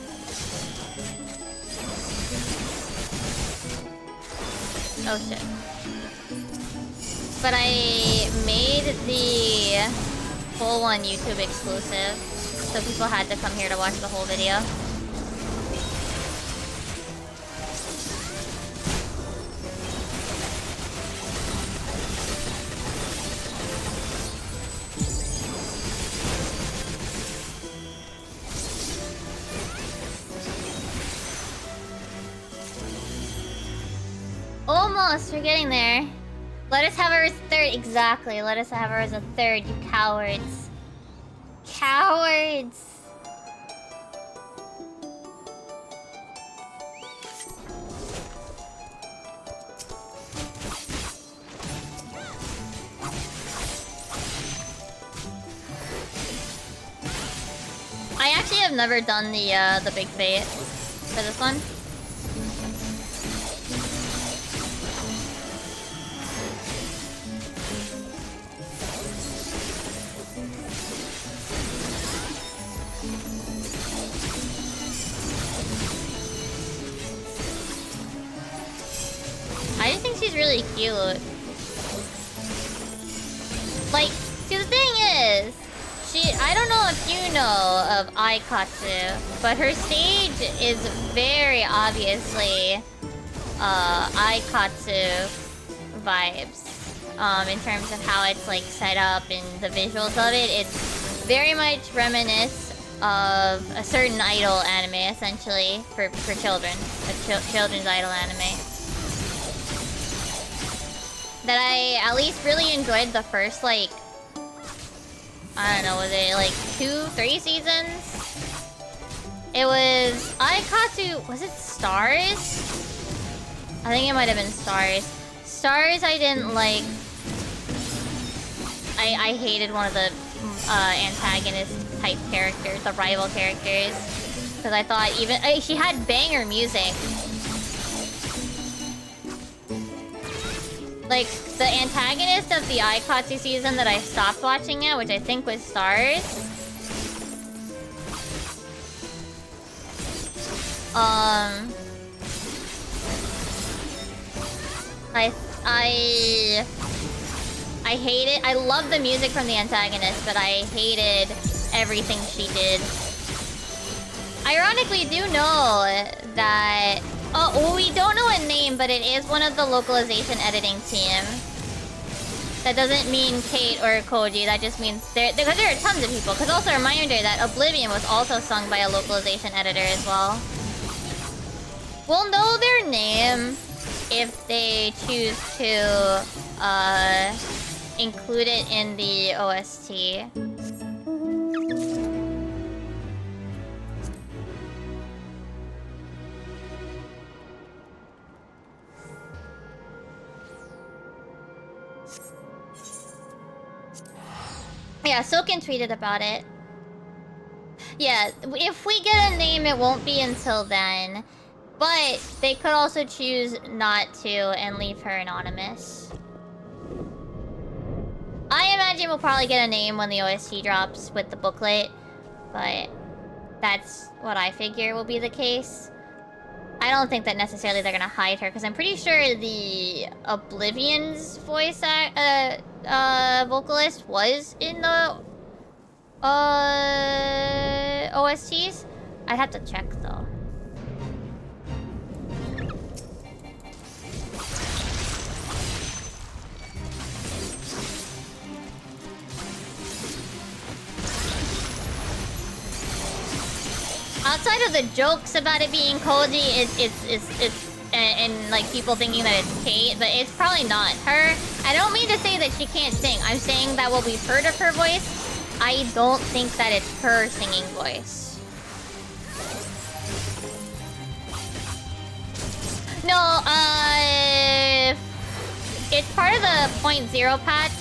Oh shit. But I made the full one YouTube exclusive, so people had to come here to watch the whole video. Almost, we're getting there. Let us have her as third. Exactly, let us have her as a third, you cowards. Cowards! I actually have never done the big bait for this one. I just think she's really cute. Like, see, the thing is, I don't know if you know of Aikatsu, but her stage is very obviously Aikatsu vibes. In terms of how it's like set up and the visuals of it, it's very much reminiscent of a certain idol anime, essentially, for children, a children's idol anime. That I at least really enjoyed the first, like, I don't know, was it like 2-3 seasons? It was Aikatsu, was it Stars? I think it might have been Stars. Stars I didn't like. I hated one of the antagonist type characters, the rival characters. Because I thought even, she had banger music. Like, the antagonist of the Aikatsu season that I stopped watching it, which I think was Stars. I hate it. I love the music from the antagonist, but I hated everything she did. Ironically, do know that... Oh, we don't know a name, but it is one of the localization editing team. That doesn't mean Kate or Koji. That just means because there are tons of people. Because also a reminder that Oblivion was also sung by a localization editor as well. We'll know their name if they choose to include it in the OST. Yeah, Silken tweeted about it. Yeah, if we get a name, it won't be until then. But they could also choose not to and leave her anonymous. I imagine we'll probably get a name when the OST drops with the booklet. But that's what I figure will be the case. I don't think that necessarily they're gonna hide her, because I'm pretty sure the Oblivion's voice vocalist was in the OSTs. I'd have to check though. Outside of the jokes about it being Koji, it's and like people thinking that it's Kate, but it's probably not her. I don't mean to say that she can't sing. I'm saying that what we've heard of her voice, I don't think that it's her singing voice. No, it's part of the 0.0 patch,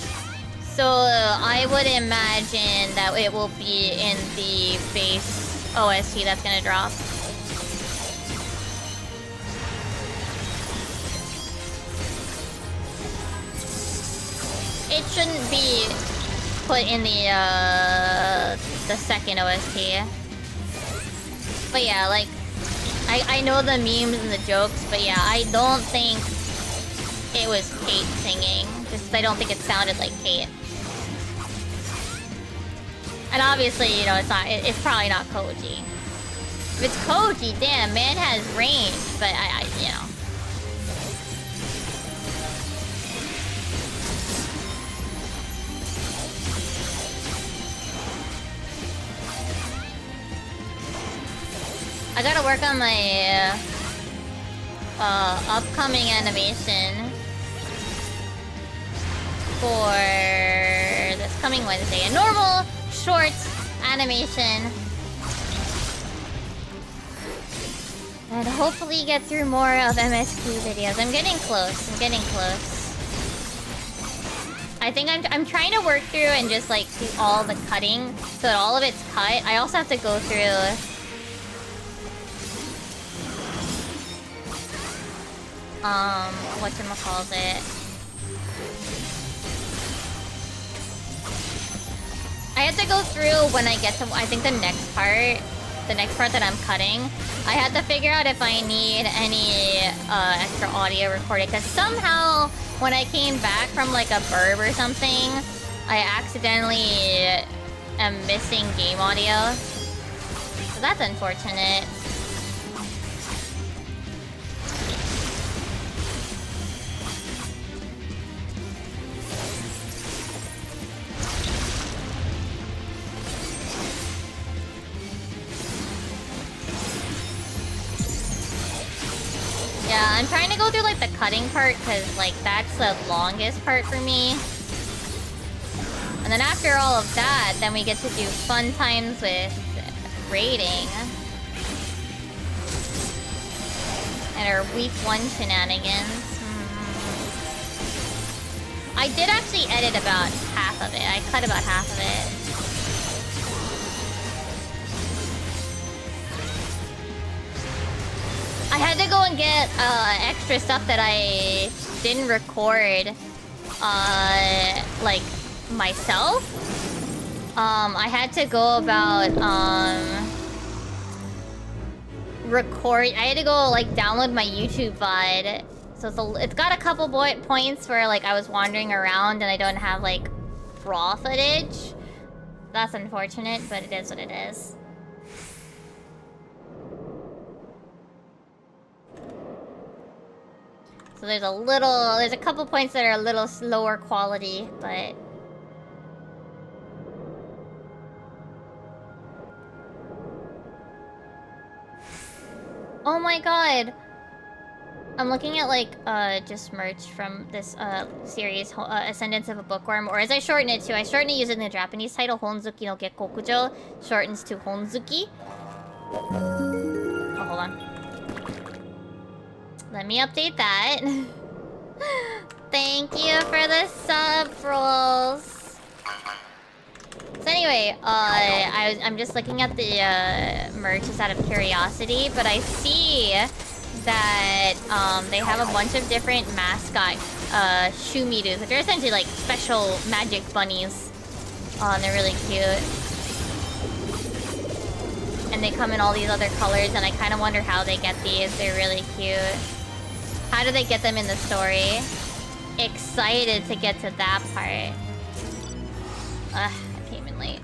so I would imagine that it will be in the base OST that's gonna drop. It shouldn't be put in the second OST. But yeah, like I know the memes and the jokes, but yeah, I don't think it was Kate singing. Just I don't think it sounded like Kate. And obviously, you know, it's probably not Koji. If it's Koji, damn, man has range, but you know. I gotta work on my upcoming animation for this coming Wednesday. A normal short animation. And hopefully get through more of MSQ videos. I'm getting close. I'm getting close. I think I'm trying to work through and just like do all the cutting so that all of it's cut. I also have to go through whatchamacallit. I have to go through when I get to, I think the next part that I'm cutting, I had to figure out if I need any extra audio recorded, because somehow when I came back from like a burb or something, I accidentally am missing game audio. So that's unfortunate. Yeah, I'm trying to go through like the cutting part because like that's the longest part for me. And then after all of that, then we get to do fun times with rating. And our week 1 shenanigans. I did actually edit about half of it. I cut about half of it. I had to go and get extra stuff that I didn't record, like, myself. I had to go about, I had to go, like, download my YouTube VOD. So it's got a couple points where, like, I was wandering around and I don't have, like, raw footage. That's unfortunate, but it is what it is. So So there's a couple points that are a little lower quality, but... Oh my god! I'm looking at, like, just merch from this, series, Ascendance of a Bookworm, or as I shorten it to, I shorten it using the Japanese title, Honzuki no Gekkokujo, shortens to Honzuki. Oh, hold on. Let me update that. Thank you for the sub rolls. So anyway, I'm just looking at the merch just out of curiosity, but I see that they have a bunch of different mascot shumirus, which are essentially like special magic bunnies. Oh, and they're really cute. And they come in all these other colors, and I kind of wonder how they get these. They're really cute. How do they get them in the story? Excited to get to that part. Ugh, I came in late.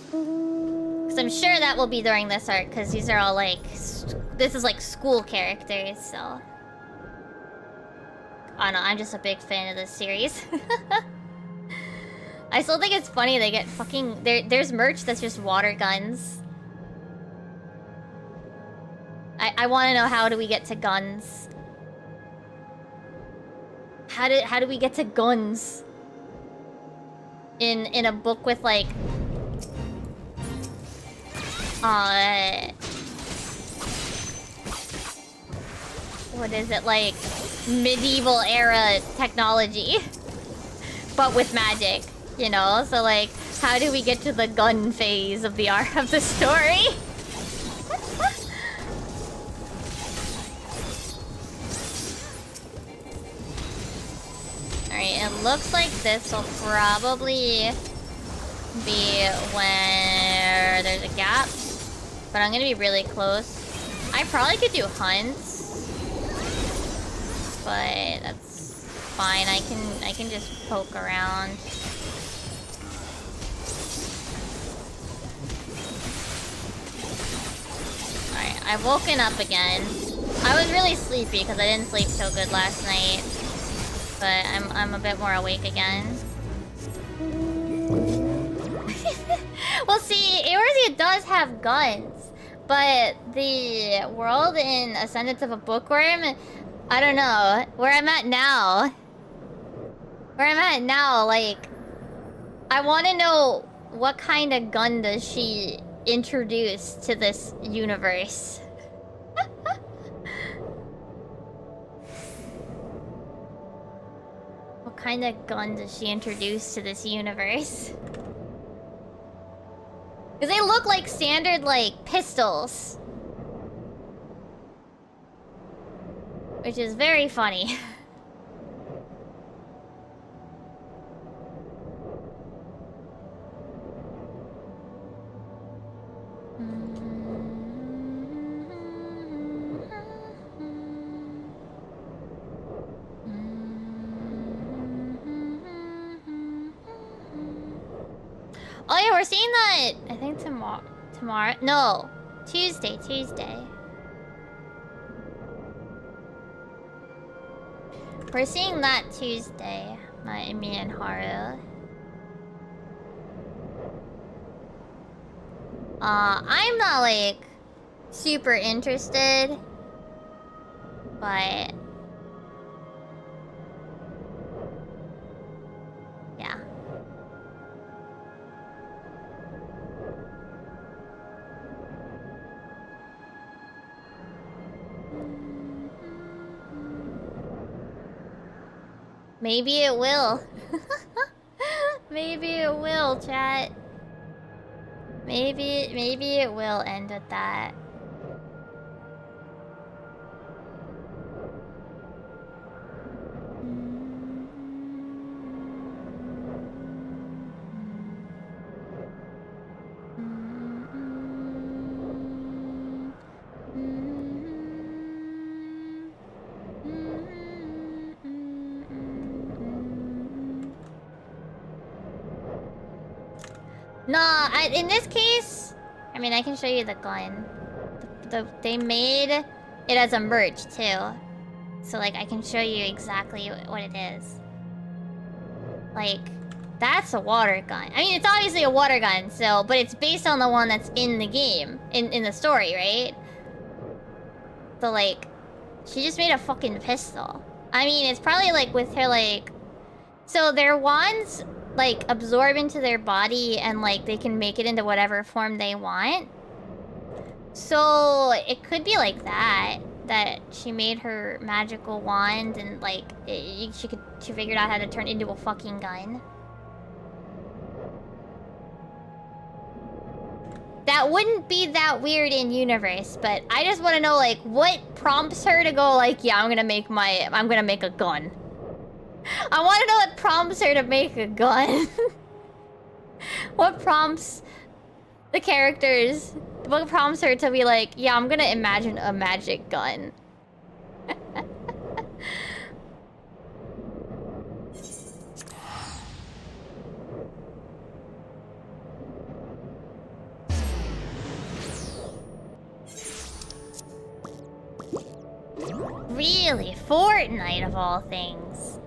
Because I'm sure that will be during this arc, because these are all like... This is like school characters, so... Oh no, I'm just a big fan of this series. I still think it's funny they get fucking... There's merch that's just water guns. I want to know, how do we get to guns? How do we get to guns? In a book with like... What is it, like... medieval era technology. But with magic, you know? So like, how do we get to the gun phase of the arc of the story? Alright, it looks like this will probably be where there's a gap. But I'm gonna be really close. I probably could do hunts. But that's fine. I can just poke around. Alright, I've woken up again. I was really sleepy because I didn't sleep so good last night. But I'm a bit more awake again. Well, see, Eorzea does have guns, but the world in Ascendance of a Bookworm, I don't know. Where I'm at now, like, I want to know what kind of gun does she introduce to this universe? What kind of gun does she introduce to this universe? Because they look like standard, like, pistols. Which is very funny. Oh yeah, we're seeing that, I think tomorrow? No, Tuesday. We're seeing that Tuesday, me and Haru. I'm not, like, super interested, but... yeah. Maybe it will. Maybe it will, chat. Maybe it will end with that. No, in this case, I mean, I can show you the gun. They made it as a merch too, so like I can show you exactly what it is. Like, that's a water gun. I mean, it's obviously a water gun, so but it's based on the one that's in the game, in the story, right? So like, she just made a fucking pistol. I mean, it's probably like with her like, so their wands like absorb into their body and like they can make it into whatever form they want. So it could be like that she made her magical wand and like she figured out how to turn it into a fucking gun. That wouldn't be that weird in universe, but I just want to know like what prompts her to go like, yeah, I'm gonna make a gun. I want to know what prompts her to make a gun. What prompts the characters? What prompts her to be like, yeah, I'm gonna imagine a magic gun. Really? Fortnite of all things.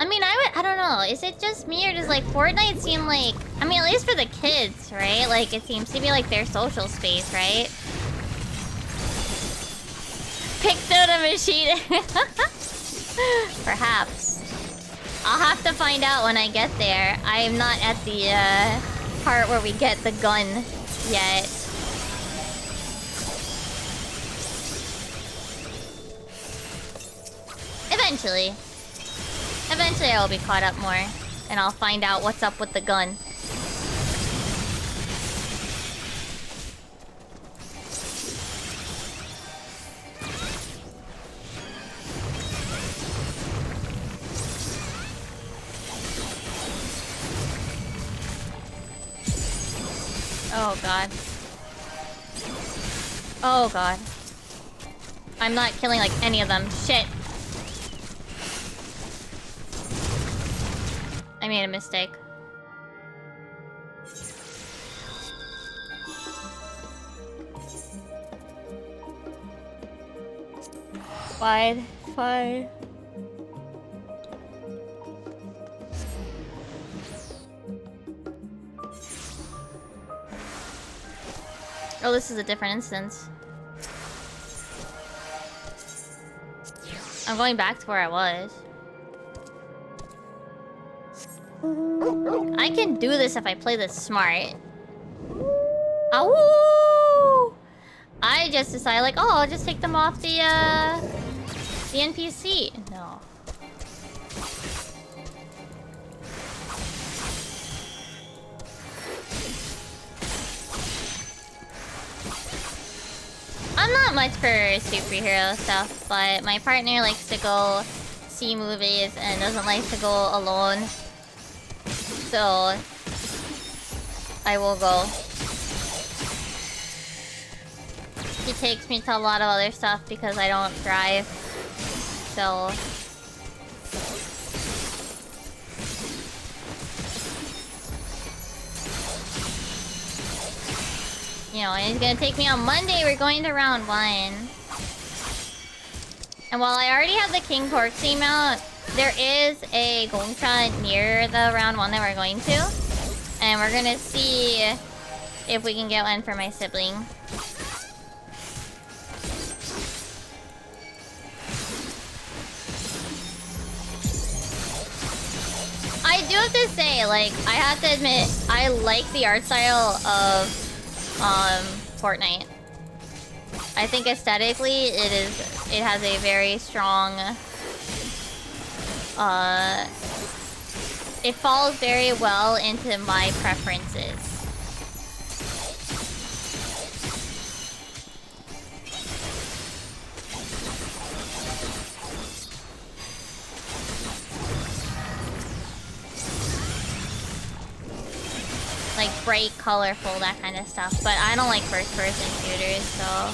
I mean, I don't know. Is it just me or does like Fortnite seem like, I mean, at least for the kids, right? Like it seems to be like their social space, right? Picked out a machine. Perhaps. I'll have to find out when I get there. I am not at the part where we get the gun yet. Eventually. Eventually I will be caught up more. And I'll find out what's up with the gun. Oh god. Oh god. I'm not killing like any of them. Shit. I made a mistake. Fine. Fine. Oh, this is a different instance. I'm going back to where I was. I can do this if I play this smart. Ow! I just decided like, oh, I'll just take them off the NPC. No. I'm not much for superhero stuff, but my partner likes to go see movies and doesn't like to go alone. So I will go. He takes me to a lot of other stuff because I don't drive. So you know, and he's gonna take me on Monday. We're going to round 1. And while I already have the King Pork team out, there is a Gongcha near the round 1 that we're going to. And we're gonna see if we can get one for my sibling. I do have to say, like, I have to admit, I like the art style of Fortnite. I think aesthetically it has a very strong it falls very well into my preferences. Like bright, colorful, that kind of stuff. But I don't like first-person shooters, so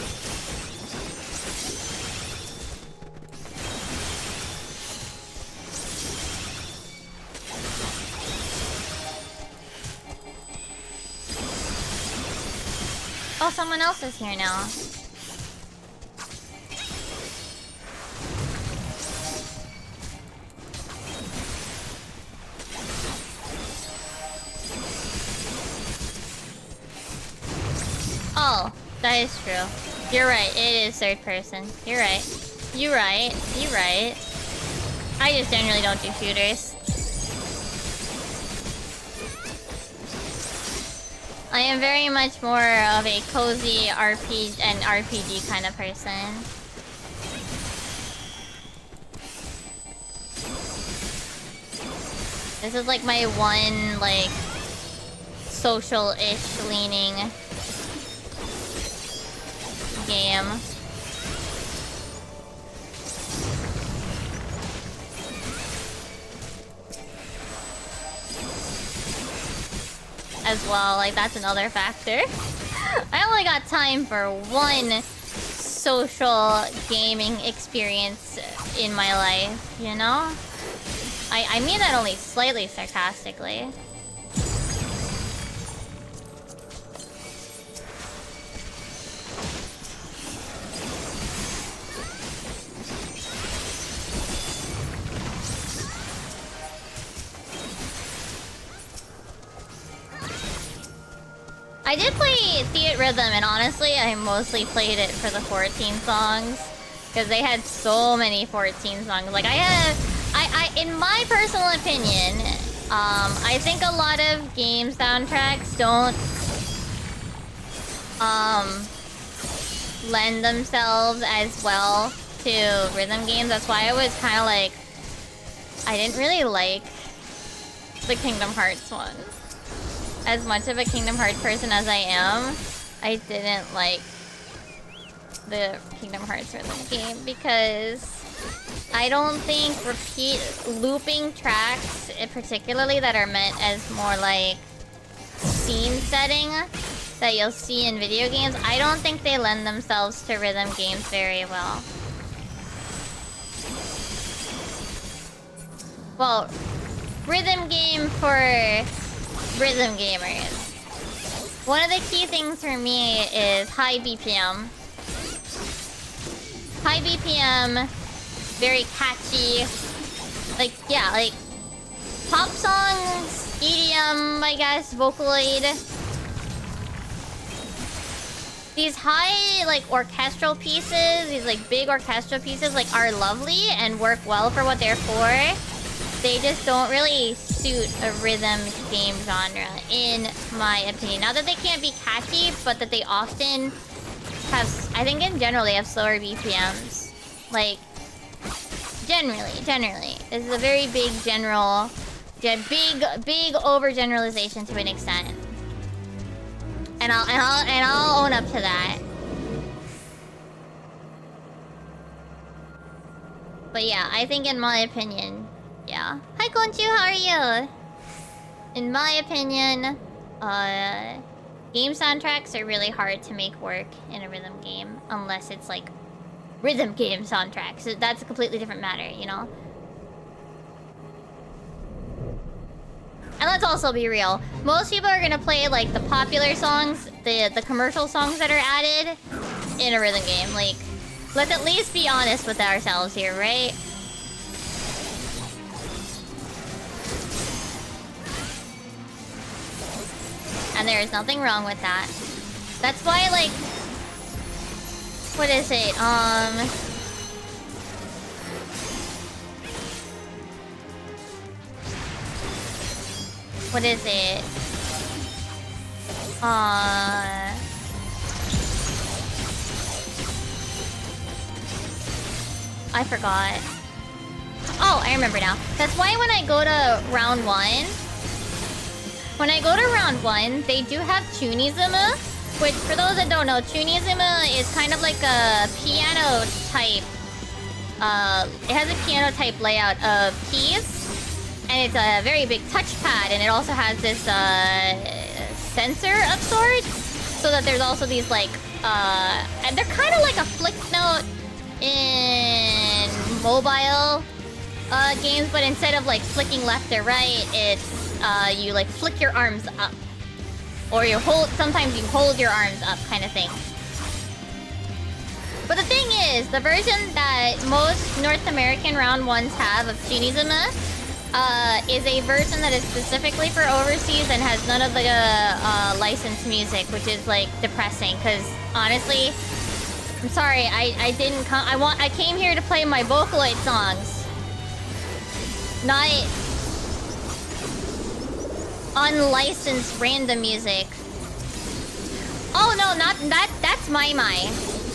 Oh, someone else is here now. Oh, that is true. You're right, it is third person. You're right. You're right. You're right. I just generally don't do shooters. I am very much more of a cozy RPG kind of person. This is like my one, like, social-ish leaning game. As well, like that's another factor. I only got time for one social gaming experience in my life, you know? I mean that only slightly sarcastically. I did play Theat Rhythm, and honestly, I mostly played it for the 14 songs. Because they had so many 14 songs. Like, in my personal opinion, I think a lot of game soundtracks don't, lend themselves as well to rhythm games. That's why I was kind of like, I didn't really like the Kingdom Hearts one. As much of a Kingdom Hearts person as I am, I didn't like the Kingdom Hearts rhythm game because I don't think looping tracks, particularly that are meant as more like scene setting that you'll see in video games, I don't think they lend themselves to rhythm games very well. Well, rhythm game for rhythm gamers. One of the key things for me is high BPM. High BPM, very catchy. Like, yeah, like pop songs, EDM, I guess, Vocaloid. These high, like, orchestral pieces, these, like, big orchestral pieces, like, are lovely and work well for what they're for. They just don't really suit a rhythm game genre, in my opinion. Not that they can't be catchy, but that they often have, I think in general, they have slower BPMs. Like, generally. This is a very big general, big overgeneralization to an extent. And I'll own up to that. But yeah, I think in my opinion, yeah. Hi Konchu, how are you? In my opinion, game soundtracks are really hard to make work in a rhythm game unless it's like rhythm game soundtracks. So that's a completely different matter, you know? And let's also be real. Most people are gonna play like the popular songs, the commercial songs that are added in a rhythm game. Like, let's at least be honest with ourselves here, right? And there is nothing wrong with that. That's why, like, what is it? What is it? I forgot. Oh, I remember now. That's why when I go to round one, they do have Chunizuma, which for those that don't know, Chunizuma is kind of like a piano type. It has a piano type layout of keys. And it's a very big touchpad, and it also has this sensor of sorts, so that there's also these like and they're kind of like a flick note in mobile games, but instead of like flicking left or right, it's you like flick your arms up. Or sometimes you hold your arms up kind of thing. But the thing is, the version that most North American round ones have of Shunizuma is a version that is specifically for overseas and has none of the licensed music, which is like depressing. Because honestly, I'm sorry, I didn't come. I came here to play my Vocaloid songs, not unlicensed random music. Oh no, not that. That's My.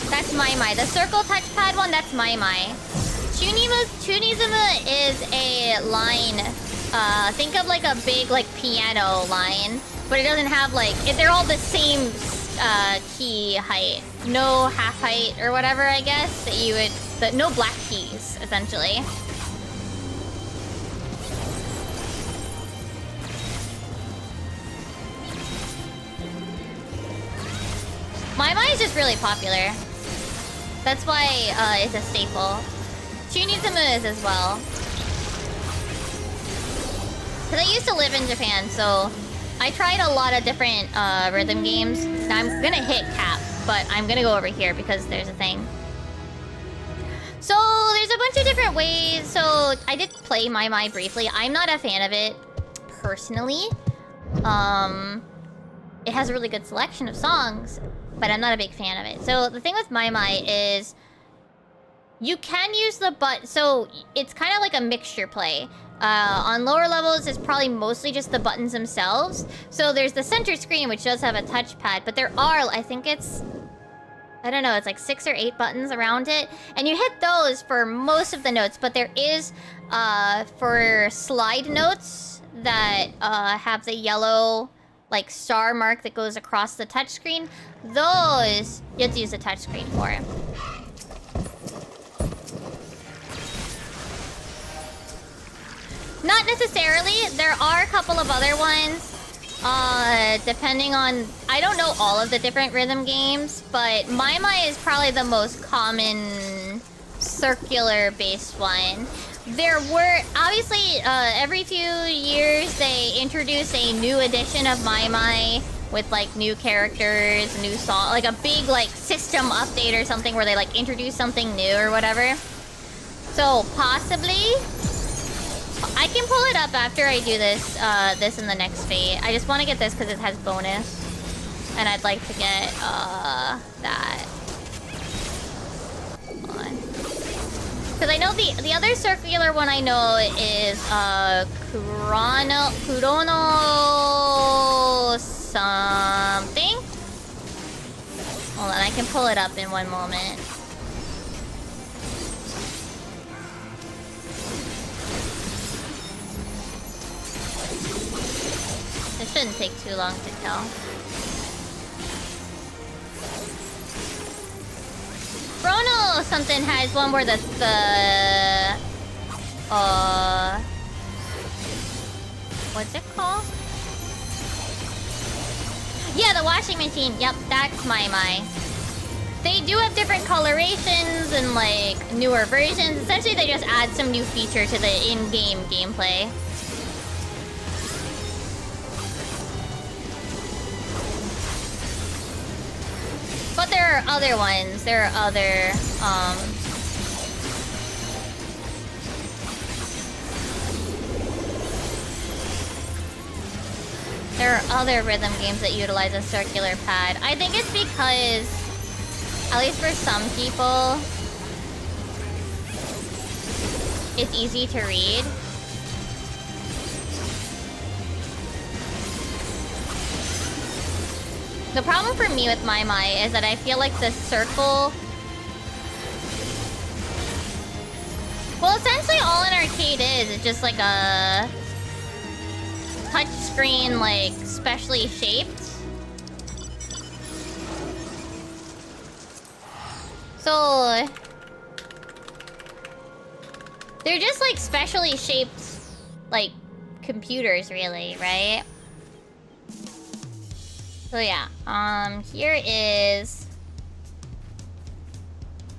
That's My. The circle touchpad one. That's My. Chunizuma is a line. Think of like a big like piano line, but it doesn't have like. They're all the same key height. No half height or whatever. I guess that you would. No black keys essentially. My is just really popular. That's why it's a staple. Chunizuma is as well. Because I used to live in Japan, so I tried a lot of different rhythm games. Now I'm gonna hit cap, but I'm gonna go over here because there's a thing. So there's a bunch of different ways. So I did play My briefly. I'm not a fan of it personally. It has a really good selection of songs, but I'm not a big fan of it. So the thing with My is you can use the so it's kind of like a mixture play. On lower levels, it's probably mostly just the buttons themselves. So there's the center screen, which does have a touchpad, but there are, I think it's, I don't know, it's like 6 or 8 buttons around it. And you hit those for most of the notes, but there is, for slide notes that have the yellow, like, star mark that goes across the touchscreen. Those, you have to use the touchscreen for. Not necessarily. There are a couple of other ones. Depending on... I don't know all of the different rhythm games, but My is probably the most common circular-based one. There were... Obviously, every few years they introduce a new edition of My with, like, new characters, new song... Like, a big, like, system update or something where they, like, introduce something new or whatever. So, possibly... I can pull it up after I do this, this in the next fate. I just want to get this because it has bonus. And I'd like to get, that. Hold on. Because I know the other circular one I know is, Kurono something. Hold on, I can pull it up in one moment. It shouldn't take too long to kill. Chrono something has one where what's it called? Yeah, the washing machine. Yep, that's My. They do have different colorations and like newer versions. Essentially, they just add some new feature to the in-game gameplay. But there are other ones. There are other, there are other rhythm games that utilize a circular pad. I think it's because, at least for some people, it's easy to read. The problem for me with My is that I feel like the circle... Well, essentially all an arcade is just like a... touchscreen, like, specially shaped. So... they're just like specially shaped, like, computers, really, right? So yeah, here is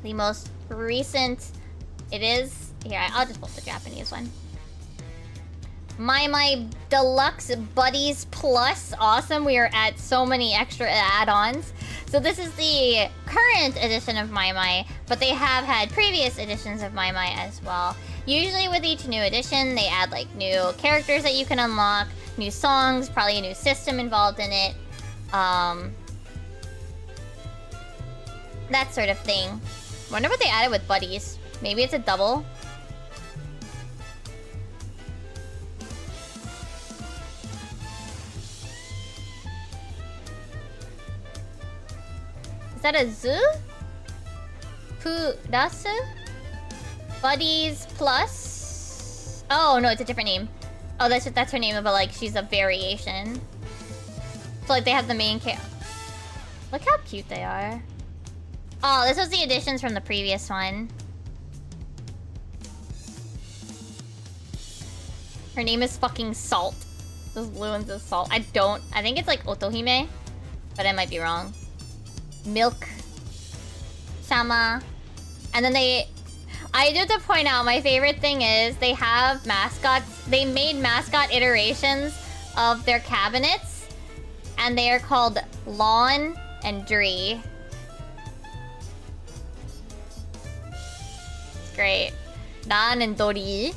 the most recent. It is here. I'll just pull the Japanese one. My Deluxe Buddies Plus. Awesome. We are at so many extra add-ons. So this is the current edition of My, but they have had previous editions of My as well. Usually with each new edition, they add like new characters that you can unlock, new songs, probably a new system involved in it. That sort of thing. Wonder what they added with buddies. Maybe it's a double. Is that a zoo? Purasu? Buddies Plus? Oh, no, it's a different name. Oh, that's her name, but like she's a variation. So like they have the main character. Look how cute they are. Oh, this was the additions from the previous one. Her name is fucking Salt. This Luan's is Salt. I think it's like Otohime, but I might be wrong. Milk. Sama. And then I do have to point out, my favorite thing is they have mascots. They made mascot iterations of their cabinets, and they are called Lawn and Dree. It's great. Nan and Dori.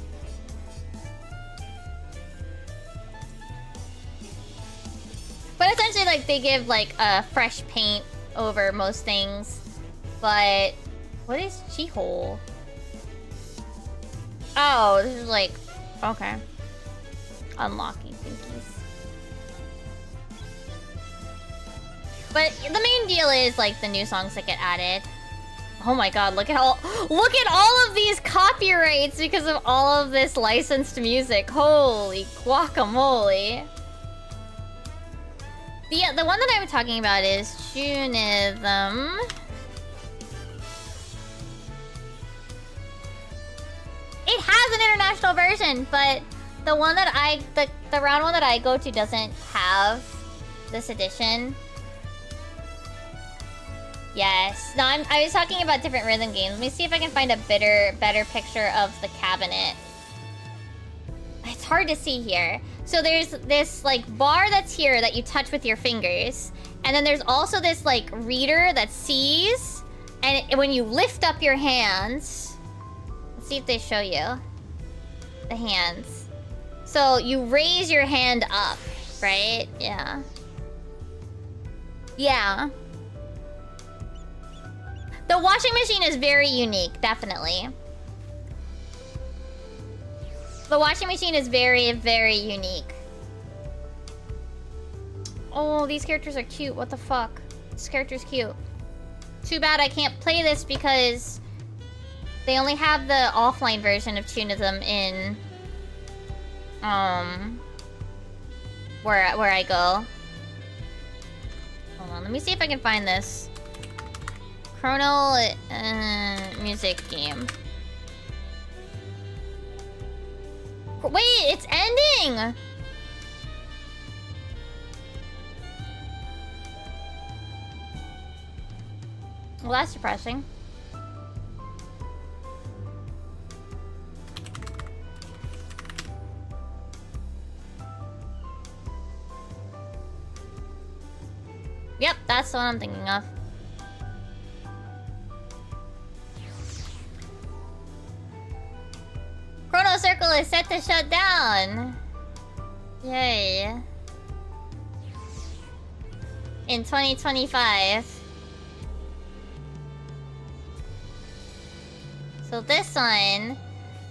But essentially, like, they give, like, a fresh paint over most things. But what is Chihole? Oh, this is like, okay. Unlocking thingies. But the main deal is like the new songs that get added. Oh my god, look at all of these copyrights because of all of this licensed music. Holy guacamole. The one that I'm talking about is Tunism. It has an international version, but the one that the round one that I go to doesn't have this edition. Yes. No, I was talking about different rhythm games. Let me see if I can find a better picture of the cabinet. It's hard to see here. So there's this like bar that's here that you touch with your fingers, and then there's also this like reader that sees, and when you lift up your hands, let's see if they show you the hands. So you raise your hand up, right? Yeah. Yeah. The washing machine is very unique, definitely. The washing machine is very, very unique. Oh, these characters are cute. What the fuck? This character's cute. Too bad I can't play this because they only have the offline version of Tunism in where I go. Hold on, let me see if I can find this. Chrono music game. Wait, it's ending! Well, that's depressing. Yep, that's the one I'm thinking of. Chrono Circle is set to shut down. Yay. In 2025. So this one,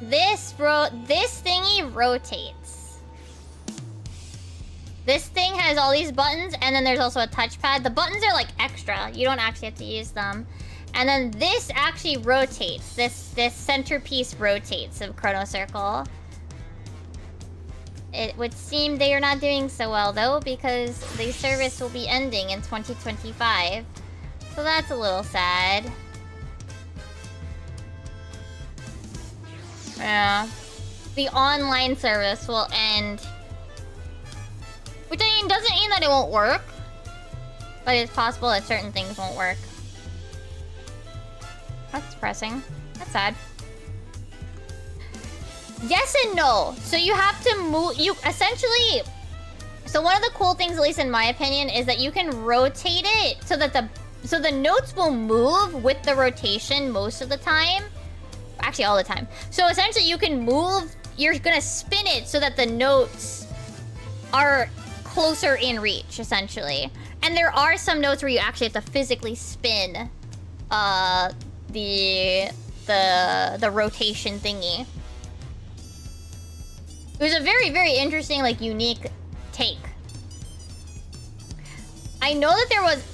this thingy rotates. This thing has all these buttons, and then there's also a touchpad. The buttons are like extra. You don't actually have to use them. And then this actually rotates. This centerpiece rotates of Chrono Circle. It would seem they are not doing so well though, because the service will be ending in 2025. So that's a little sad. Yeah. The online service will end. Which I mean doesn't mean that it won't work. But it's possible that certain things won't work. That's depressing. That's sad. Yes and no. So you have to move. You essentially. So one of the cool things, at least in my opinion, is that you can rotate it so that the notes will move with the rotation most of the time. Actually, all the time. So essentially, you can move. You're gonna spin it so that the notes are closer in reach, essentially. And there are some notes where you actually have to physically spin the rotation thingy. It was a very, very interesting, like, unique take. I know that there was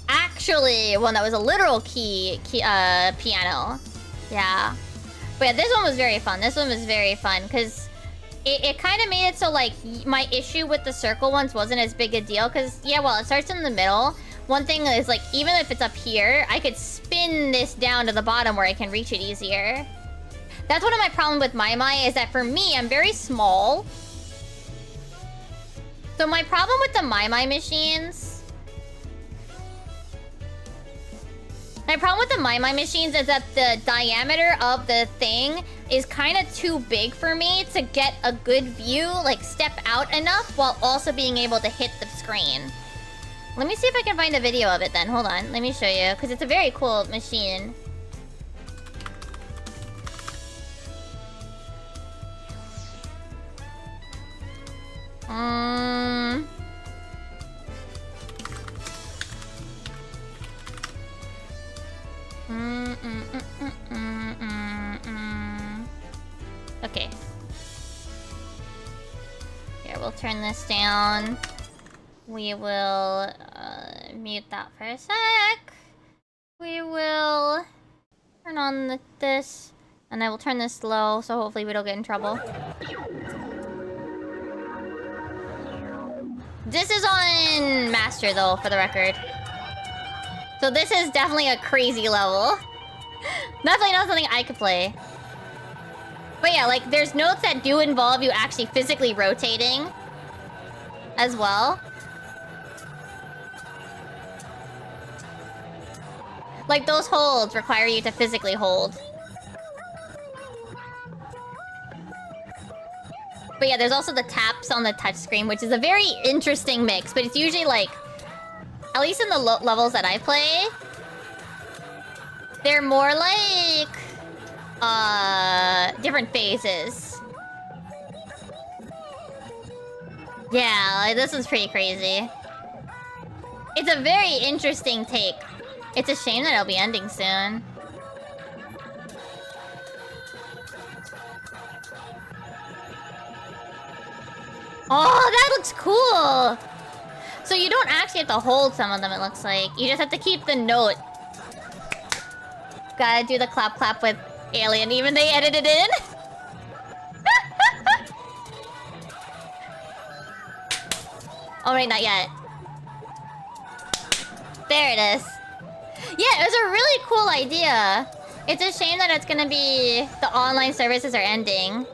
actually one that was a literal piano. Yeah. But yeah, this one was very fun. This one was very fun because it kind of made it so, like, my issue with the circle ones wasn't as big a deal because, yeah, well, it starts in the middle. One thing is, like, even if it's up here, I could spin this down to the bottom where I can reach it easier. That's one of my problems with My is that for me, I'm very small. So my problem with the My machines... My problem with the My machines is that the diameter of the thing is kind of too big for me to get a good view, like step out enough while also being able to hit the screen. Let me see if I can find a video of it then. Hold on, let me show you, because it's a very cool machine. Okay. Here, we'll turn this down. We will mute that for a sec. We will turn on this, and I will turn this low, so hopefully we don't get in trouble. This is on Master, though, for the record. So this is definitely a crazy level. Definitely not something I could play. But yeah, like, there's notes that do involve you actually physically rotating as well. Like, those holds require you to physically hold. But yeah, there's also the taps on the touchscreen, which is a very interesting mix. But it's usually like, at least in the levels that I play, they're more like different phases. Yeah, like, this is pretty crazy. It's a very interesting take. It's a shame that it'll be ending soon. Oh, that looks cool! So you don't actually have to hold some of them, it looks like. You just have to keep the note. Gotta do the clap clap with Alien, even they edited it in. Oh wait, not yet. There it is. Yeah, it was a really cool idea. It's a shame that it's gonna be... the online services are ending.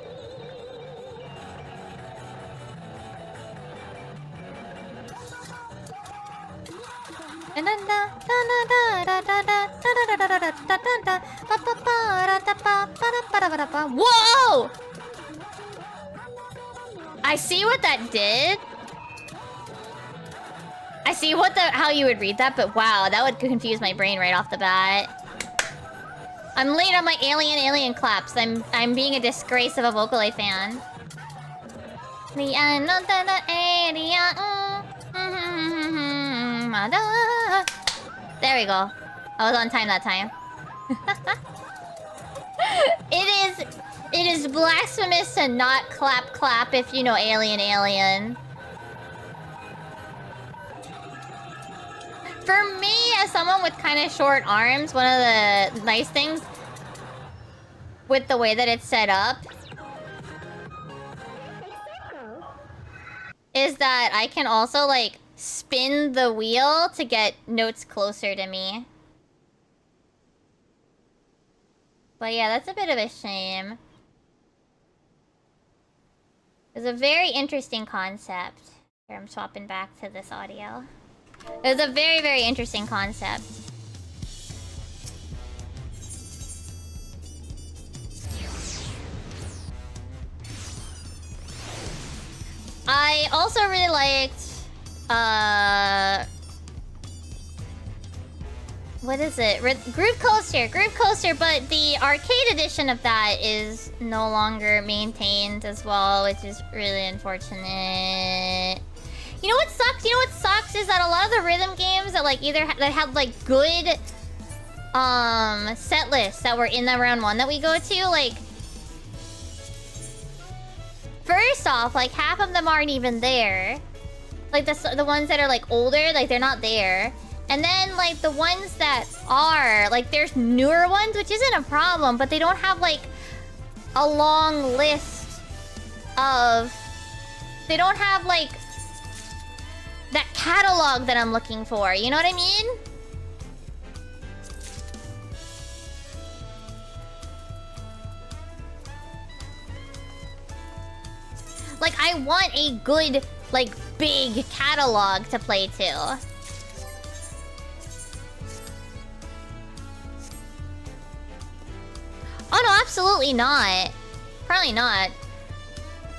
Whoa! I see what that did. I see how you would read that, but wow, that would confuse my brain right off the bat. I'm late on my alien claps. I'm being a disgrace of a Vocaloid fan. There we go. I was on time that time. It is blasphemous to not clap if you know Alien. For me, as someone with kind of short arms, one of the nice things with the way that it's set up is that I can also, like, spin the wheel to get notes closer to me. But yeah, that's a bit of a shame. It's a very interesting concept. Here, I'm swapping back to this audio. It was a very, very interesting concept. I also really liked, what is it? Groove Coaster, but the arcade edition of that is no longer maintained as well, which is really unfortunate. You know what sucks? You know what sucks is that a lot of the rhythm games that like that had like good set lists that were in the round 1 that we go to, like, first off, like half of them aren't even there. Like the ones that are like older, like they're not there. And then like the ones that are, like there's newer ones, which isn't a problem, but they don't have like a long list of, they don't have like that catalog that I'm looking for, you know what I mean? Like I want a good, like big catalog to play to. Oh no, absolutely not. Probably not.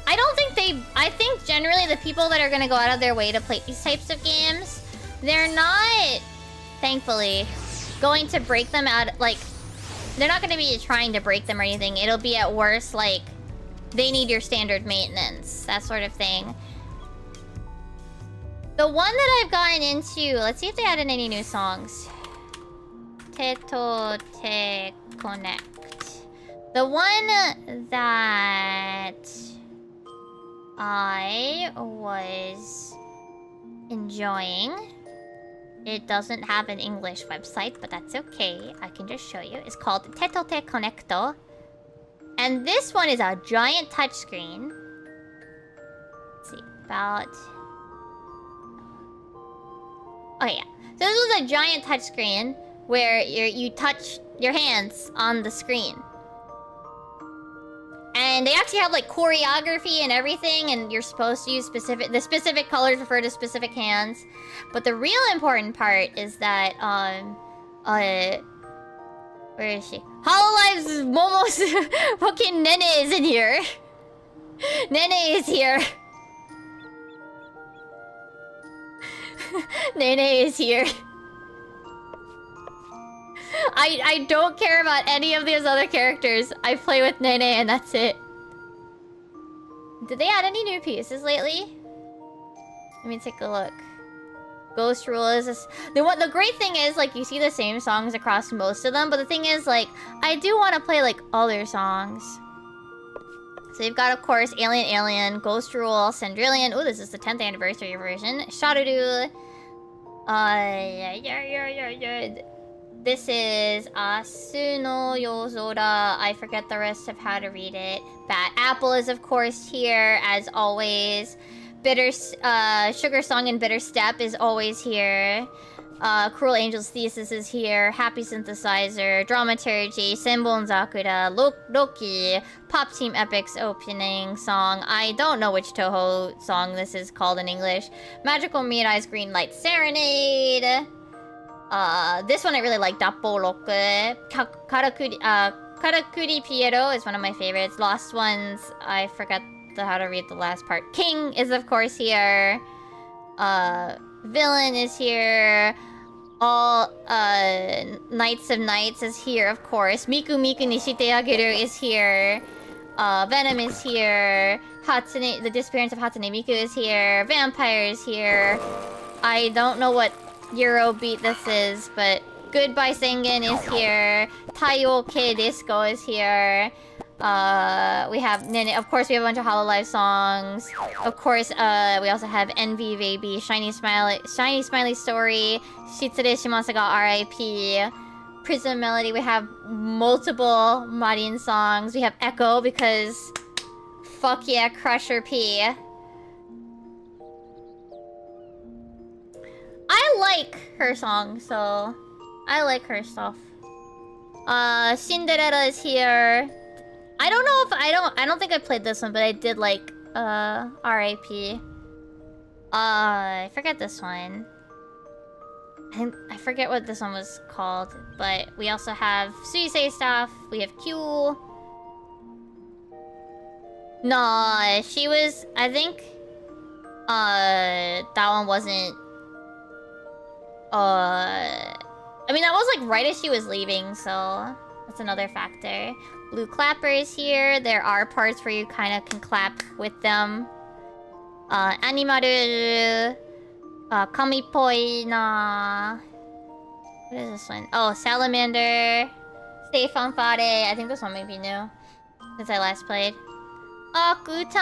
I think generally the people that are gonna go out of their way to play these types of games, they're not, thankfully, going to break them out, like, they're not gonna be trying to break them or anything. It'll be at worst, like, they need your standard maintenance, that sort of thing. The one that I've gotten into, let's see if they added any new songs. Teto Te Connect. The one that I was enjoying, it doesn't have an English website, but that's okay. I can just show you. It's called Teto Te Connecto. And this one is a giant touchscreen. Let's see, about... Oh yeah. So this was a giant touchscreen where you touch your hands on the screen. And they actually have like choreography and everything, and you're supposed to use the specific colors refer to specific hands. But the real important part is that where is she? Hololive's Momo's fucking Nene is in here. Nene is here. Nene is here. I don't care about any of these other characters. I play with Nene and that's it. Did they add any new pieces lately? Let me take a look. Ghost Rule is this. The great thing is, like, you see the same songs across most of them, but the thing is, like, I do want to play, like, other songs. So you've got, of course, Alien, Ghost Rule, Cendrillon. Ooh, this is the 10th anniversary version. Shadoru. This is Asuno Yozora. I forget the rest of how to read it. Bad Apple is, of course, here, as always. Sugar Song and Bitter Step is always here. Cruel Angel's Thesis is here. Happy Synthesizer, Dramaturgy, Senbon Zakura, Loki, Pop Team Epic's opening song. I don't know which Toho song this is called in English. Magical Mirai's Green Light Serenade. This one I really like, Dappo Roku. Karakuri Piero is one of my favorites. Lost Ones, I forgot how to read the last part. King is, of course, here. Villain is here. All Knights of Nights is here, of course. Miku Nishite Ageru is here. Venom is here. Hatsune, the disappearance of Hatsune Miku is here. Vampire is here. I don't know what Eurobeat this is, but Goodbye Sengen is here. Taiyo K Disco is here. We have Nene. Of course, we have a bunch of Hololive songs. Of course, we also have Envy Baby, Shiny Smiley Story, Shitsure Shimasaga R.I.P., Prism Melody. We have multiple Marin songs. We have Echo because fuck yeah, Crusher P. I like her song, so I like her stuff. Cinderella is here. I don't know if I don't think I played this one, but I did like R.I.P. I forget this one. I forget what this one was called, but we also have Suisei stuff. We have Q. No, she was, I think that one wasn't... I mean, that was like right as she was leaving, so that's another factor. Blue clapper is here. There are parts where you kind of can clap with them. Animaru, Kamipoi na. What is this one? Oh, Salamander, Stay Fanfare. I think this one might be new since I last played. Akutan.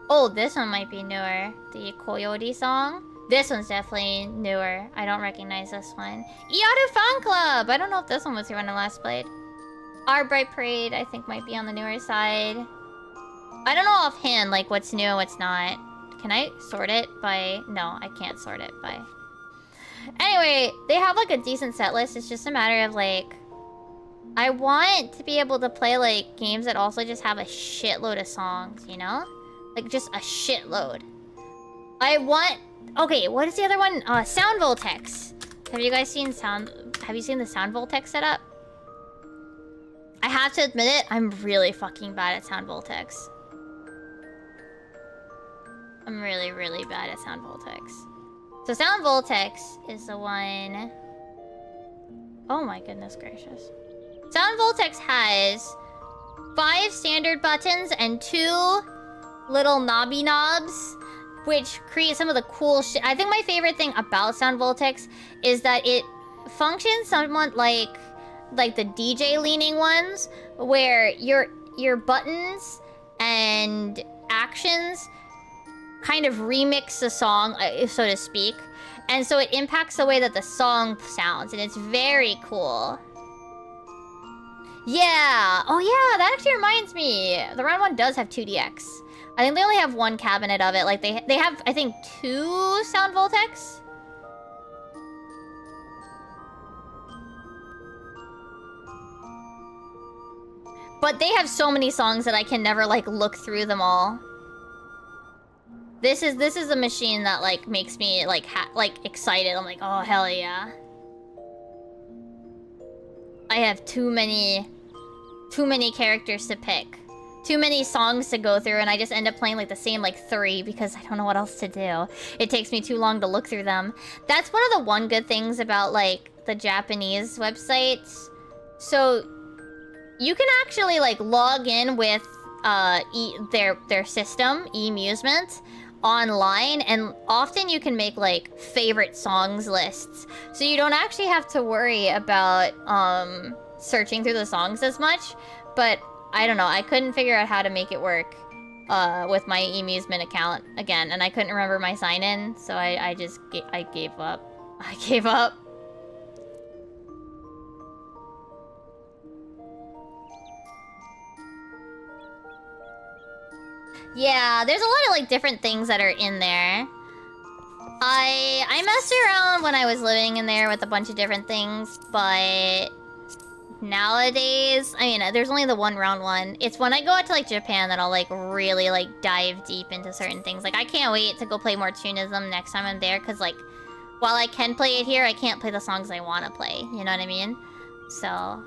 Oh, this one might be newer. The Coyote song. This one's definitely newer. I don't recognize this one. Iaru Fan Club! I don't know if this one was here when I last played. Our Bright Parade, I think, might be on the newer side. I don't know offhand, like, what's new and what's not. Can I sort it by... No, I can't sort it by... Anyway, they have, like, a decent set list. It's just a matter of, like... I want to be able to play, like, games that also just have a shitload of songs, you know? Like, just a shitload. I want... Okay, what is the other one? Sound Voltex. Have you guys seen Have you seen the Sound Voltex setup? I have to admit it, I'm really fucking bad at Sound Voltex. I'm really, really bad at Sound Voltex. So Sound Voltex is the one... Oh my goodness gracious. Sound Voltex has 5 standard buttons and 2 little knobby knobs, which create some of the cool shit. I think my favorite thing about Sound Voltex is that it functions somewhat like the DJ leaning ones, where your buttons and actions kind of remix the song, so to speak. And so it impacts the way that the song sounds, and it's very cool. Yeah! Oh yeah, that actually reminds me. The round one does have 2DX. I think they only have 1 cabinet of it. Like, they have, I think, 2 Sound Voltex? But they have so many songs that I can never, like, look through them all. This is a machine that, like, makes me, like, excited. I'm like, oh, hell yeah. I have too many characters to pick. Too many songs to go through, and I just end up playing, like, the same, like, 3 because I don't know what else to do. It takes me too long to look through them. That's one of the one good things about, like, the Japanese websites. So, you can actually, like, log in with their system, eMusement, online, and often you can make, like, favorite songs lists. So you don't actually have to worry about searching through the songs as much, but I don't know, I couldn't figure out how to make it work with my eMusement account again, and I couldn't remember my sign-in, so I gave up. I gave up. Yeah, there's a lot of, like, different things that are in there. I messed around when I was living in there with a bunch of different things, but nowadays, I mean, there's only the one round one. It's when I go out to, like, Japan that I'll, like, really, like, dive deep into certain things. Like, I can't wait to go play more Tunism next time I'm there, because, like, while I can play it here, I can't play the songs I want to play. You know what I mean? So...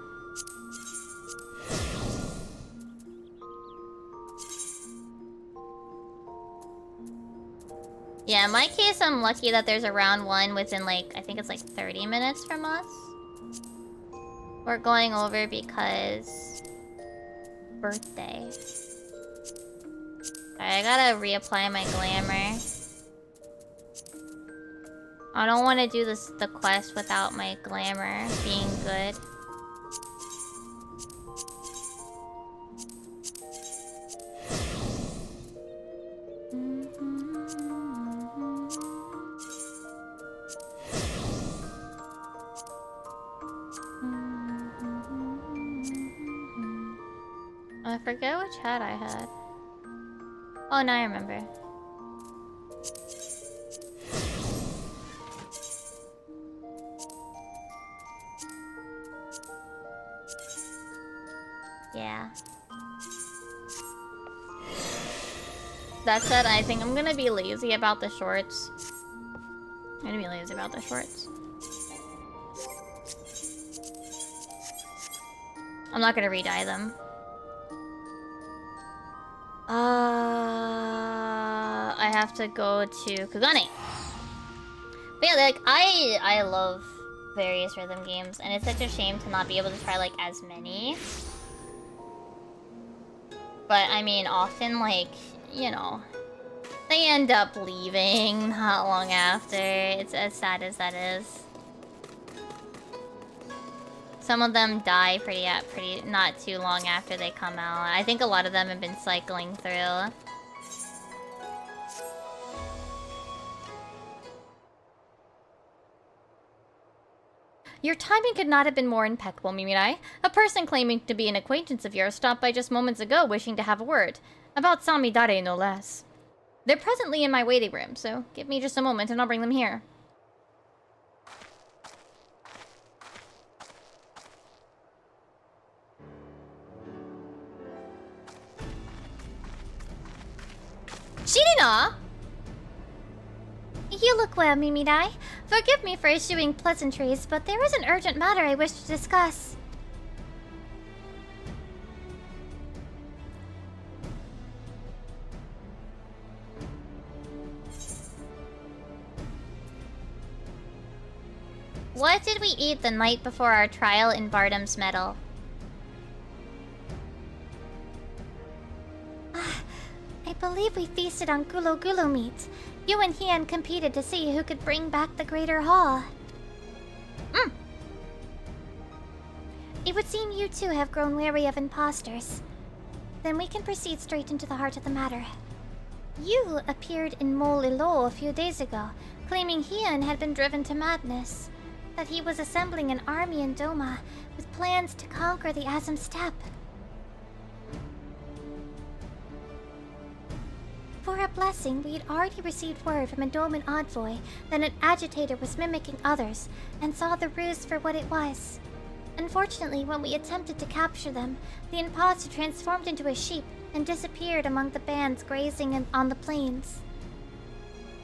yeah, in my case, I'm lucky that there's a round one within, like, I think it's, like, 30 minutes from us. We're going over because... birthday. Alright, I gotta reapply my glamour. I don't want to do the quest without my glamour being good. I forget which hat I had. Oh, now I remember. Yeah. That said, I think I'm gonna be lazy about the shorts. I'm gonna be lazy about the shorts. I'm not gonna re-dye them. I have to go to Kugane. But yeah, like, I love various rhythm games, and it's such a shame to not be able to try, like, as many. But, I mean, often, like, you know, they end up leaving not long after. It's as sad as that is. Some of them die pretty not too long after they come out. I think a lot of them have been cycling through. Your timing could not have been more impeccable, Mimirai. A person claiming to be an acquaintance of yours stopped by just moments ago wishing to have a word. About Samidare, no less. They're presently in my waiting room, so give me just a moment and I'll bring them here. Shirina! You look well, Mimirai. Forgive me for issuing pleasantries, but there is an urgent matter I wish to discuss. What did we eat the night before our trial in Bardam's Meadow? I believe we feasted on gulo meat. You and Hien competed to see who could bring back the Greater Hall. It would seem you two have grown wary of imposters. Then we can proceed straight into the heart of the matter. You appeared in Molilo a few days ago, claiming Hien had been driven to madness. That he was assembling an army in Doma with plans to conquer the Azam Steppe. For a blessing, we had already received word from a Doman envoy that an agitator was mimicking others and saw the ruse for what it was. Unfortunately, when we attempted to capture them, the imposter transformed into a sheep and disappeared among the bands grazing on the plains.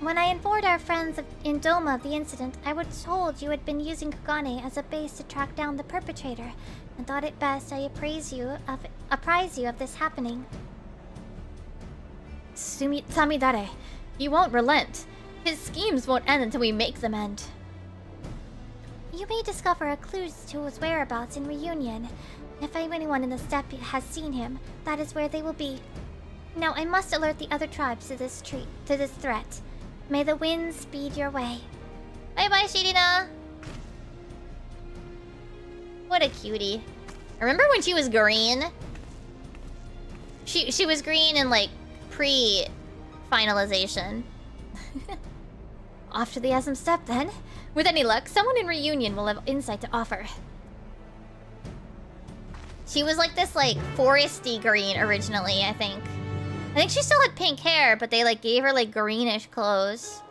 When I informed our friends in Doma of the incident, I was told you had been using Kugane as a base to track down the perpetrator, and thought it best I apprise you of this happening. Samidare, you won't relent. His schemes won't end until we make them end. You may discover a clue to his whereabouts in Reunion. If anyone in the steppe has seen him, that is where they will be. Now I must alert the other tribes to this threat. May the winds speed your way. Bye-bye, Shirina! What a cutie. Remember when she was green? She was green in, like, pre-finalization. Off to the Azam Steppe, then. With any luck, someone in Reunion will have insight to offer. She was like this, like, foresty green originally, I think. I think she still had pink hair, but they, like, gave her, like, greenish clothes.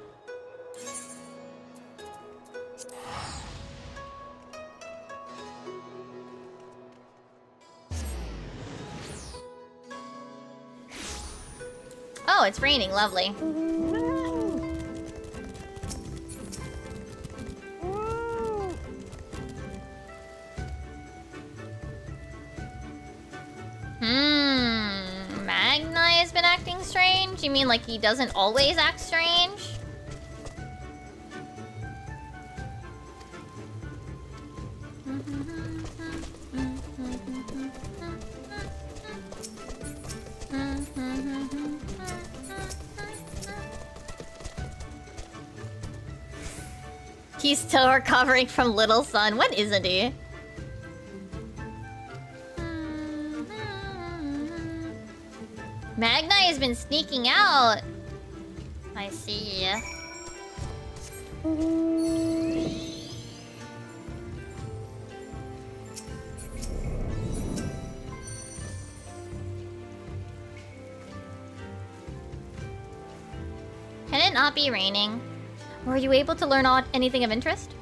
Oh, it's raining. Lovely. Magna has been acting strange? You mean like he doesn't always act strange? He's still recovering from Little Sun. What isn't he? Magna has been sneaking out. I see. Can it not be raining? Were you able to learn anything of interest?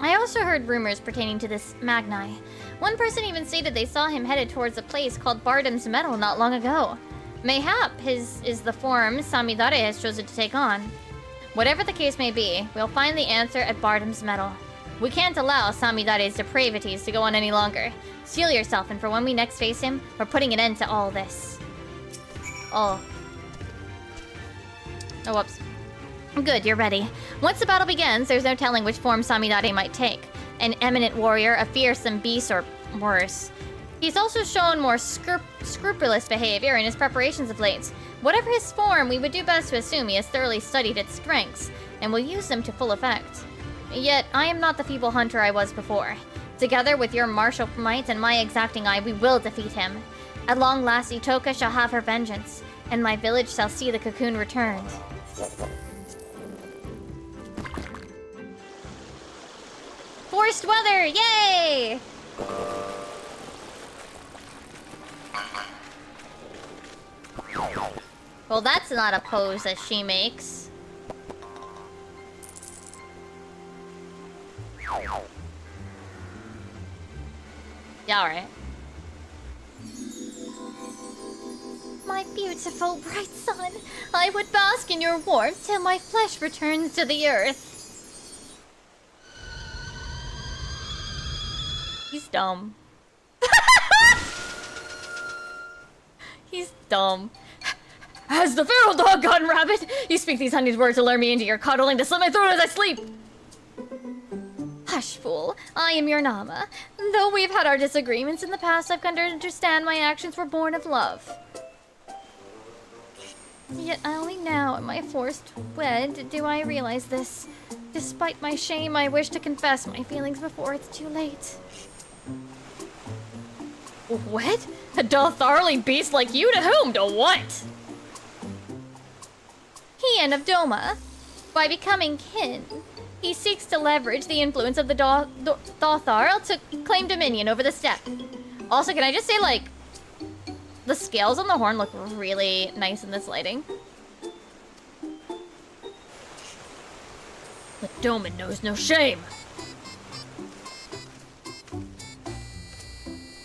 I also heard rumors pertaining to this Magni. One person even stated they saw him headed towards a place called Bardam's Meadow not long ago. Mayhap his is the form Samidare has chosen to take on. Whatever the case may be, we'll find the answer at Bardam's Meadow. We can't allow Samidare's depravities to go on any longer. Steel yourself, and for when we next face him, we're putting an end to all this. Oh. Oh, whoops. Good, you're ready. Once the battle begins, there's no telling which form Samidare might take. An eminent warrior, a fearsome beast, or worse. He's also shown more scrupulous behavior in his preparations of late. Whatever his form, we would do best to assume he has thoroughly studied its strengths, and will use them to full effect. Yet, I am not the feeble hunter I was before. Together with your martial might and my exacting eye, we will defeat him. At long last, Itoka shall have her vengeance, and my village shall see the cocoon returned. Forced weather! Yay! Well, that's not a pose that she makes. Yeah, alright. My beautiful bright sun, I would bask in your warmth till my flesh returns to the earth. He's dumb. He's dumb. Has the feral dog gone rabid? You speak these honeyed words to lure me into your cuddling to slit my throat as I sleep. Hush, fool. I am your Nama. Though we've had our disagreements in the past, I've come to understand my actions were born of love. Yet only now, at my forced wed, do I realize this. Despite my shame, I wish to confess my feelings before it's too late. What? A Dotharly beast like you to whom? To what? Hien of Doma. By becoming kin, he seeks to leverage the influence of the Dotharl to claim dominion over the steppe. Also, can I just say, like, the scales on the horn look really nice in this lighting. The Doman knows no shame.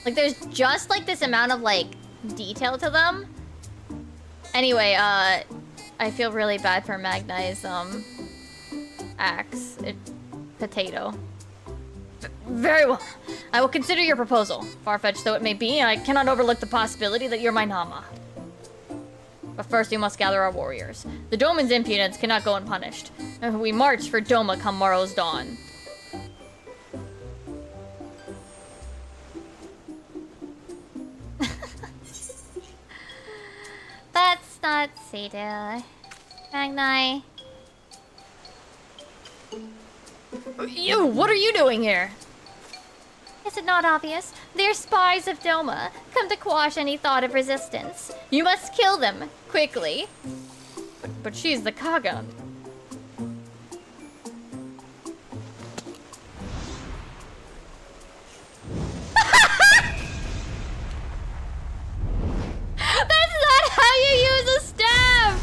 Like, there's just, like, this amount of, like, detail to them. Anyway, I feel really bad for Magnai's, axe. Potato. Very well. I will consider your proposal. Far-fetched though it may be, I cannot overlook the possibility that you're my Nama. But first we must gather our warriors. The Doman's impudence cannot go unpunished. We march for Doma come morrow's dawn. Let's not see, dear. Magnai. You, what are you doing here? Is it not obvious? They're spies of Doma, come to quash any thought of resistance. You must kill them, quickly. But she's the Kaga. That's not how you use a staff!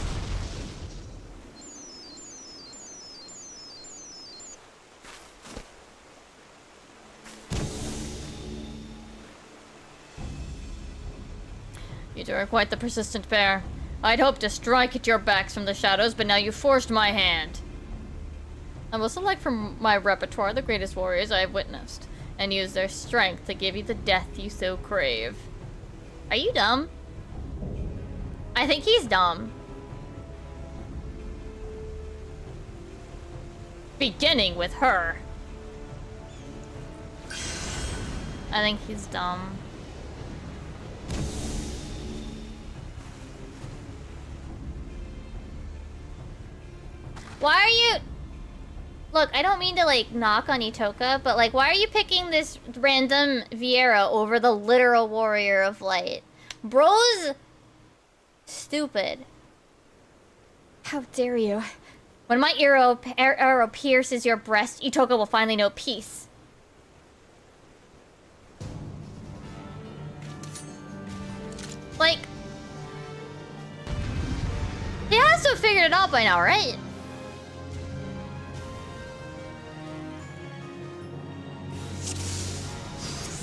You two are quite the persistent pair. I'd hoped to strike at your backs from the shadows, but now you forced my hand. I will select from my repertoire the greatest warriors I have witnessed, and use their strength to give you the death you so crave. Are you dumb? I think he's dumb. Beginning with her. I think he's dumb. Why are you... Look, I don't mean to, like, knock on Itoka, but, like, why are you picking this random Vieira over the literal warrior of light? Bro's... stupid. How dare you? When my arrow pierces your breast, Itoka will finally know peace. Like... he has to have figured it out by now, right?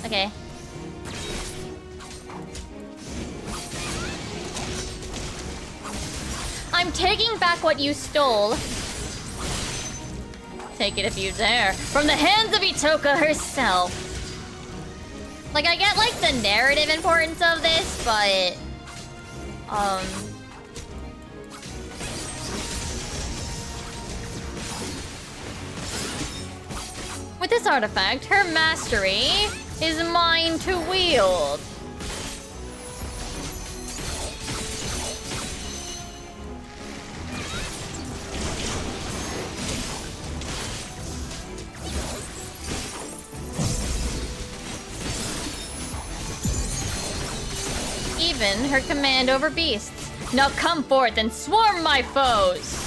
Okay. I'm taking back what you stole. Take it if you dare. From the hands of Itoka herself. Like, I get, like, the narrative importance of this, but... With this artifact, her mastery is mine to wield. Even her command over beasts. Now come forth and swarm my foes!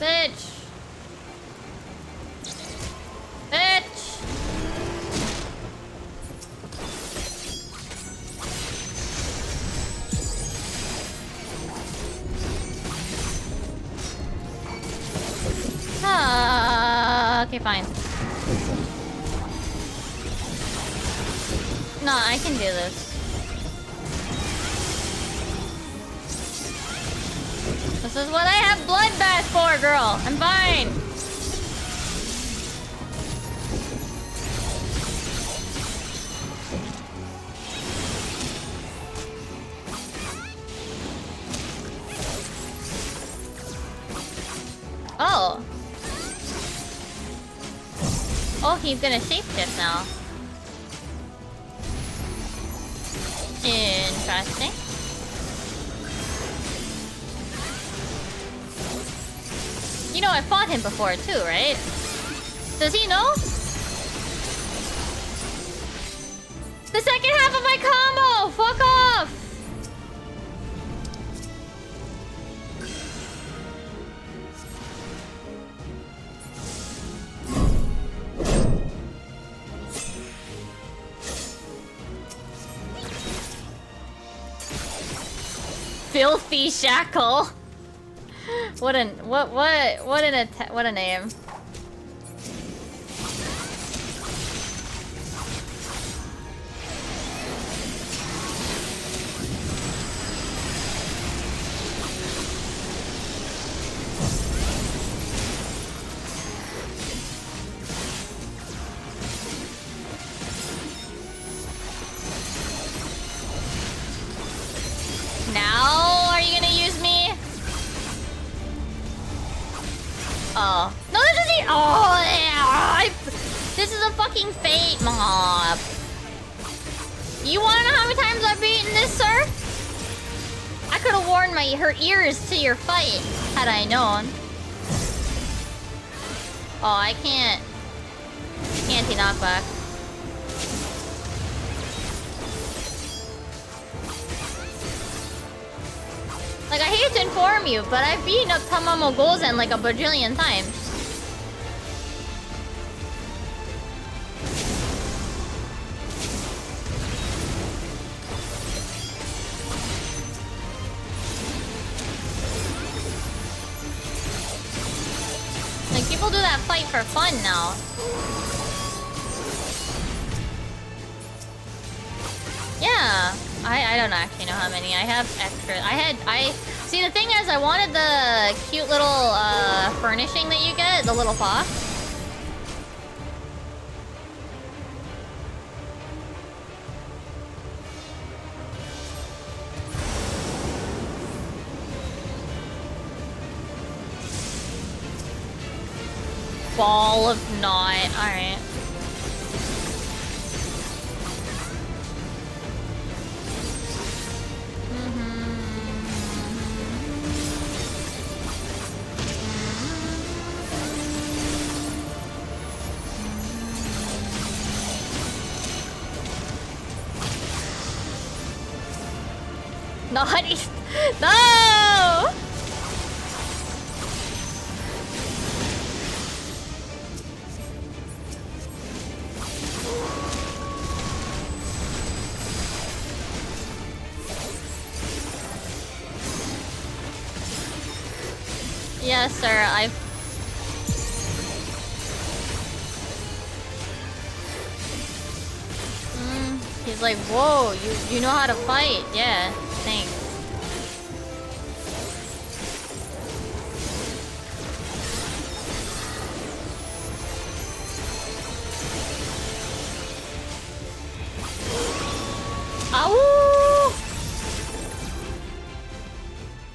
Bitch! Bitch! Okay, fine. No, I can do this. This is what I have bloodbath for, girl. I'm fine. Oh. Oh, he's gonna shapeshift now. Interesting. You know, I fought him before too, right? Does he know? The second half of my combo! Fuck off! Filthy shackle. What a name. Now, are you gonna use me? Oh. No, this is the— oh, yeah. This is a fucking fate mob. You wanna know how many times I've beaten this, sir? I could've worn her ears to your fight, had I known. Oh, I can't. Anti-knockback. Like, I hate to inform you, but I've beaten up Tamamo Gozen like a bajillion times. Like, people do that fight for fun now. Yeah. I don't actually know how many. I have extra. See, the thing is, I wanted the cute little furnishing that you get, the little fox. Ball of knot. Alright. Naughty. No! Yes, sir. He's like, whoa, you know how to fight. Yeah, thanks. Ow!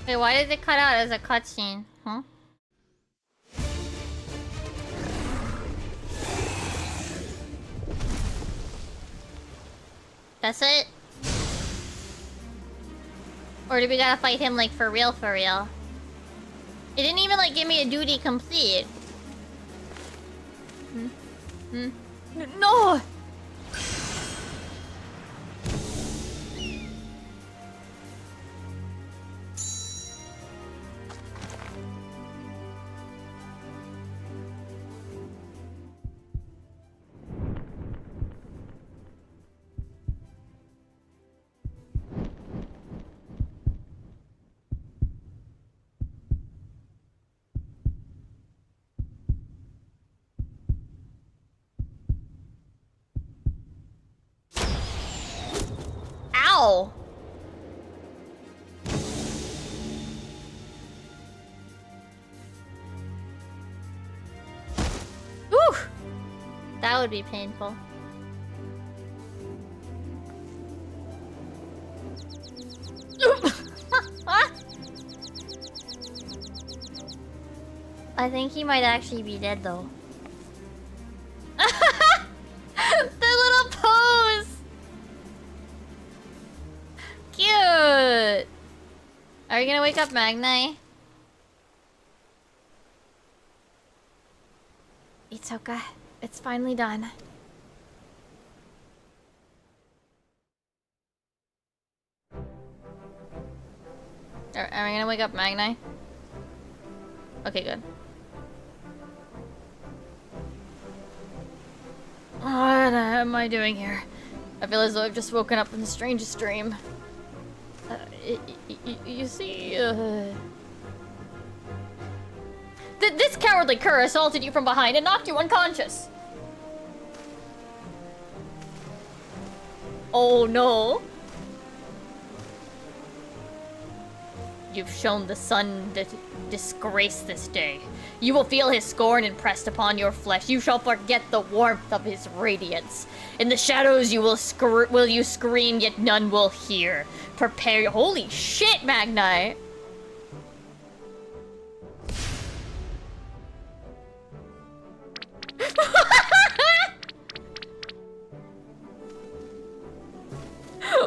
Wait, why did it cut out as a cutscene? Huh? That's it? Or do we gotta fight him like for real, for real? It didn't even like give me a duty complete. No! Ow! Whew! That would be painful. I think he might actually be dead though. The little pose! Cute! Are you gonna wake up Magni? It's okay. It's finally done. Are we gonna wake up Magni? Okay, good. What am I doing here? I feel as though I've just woken up from the strangest dream. You see, this cowardly cur assaulted you from behind and knocked you unconscious. Oh no. You've shown the sun disgrace this day. You will feel his scorn impressed upon your flesh. You shall forget the warmth of his radiance. In the shadows you will scream, yet none will hear. Prepare your— Holy shit, Magni!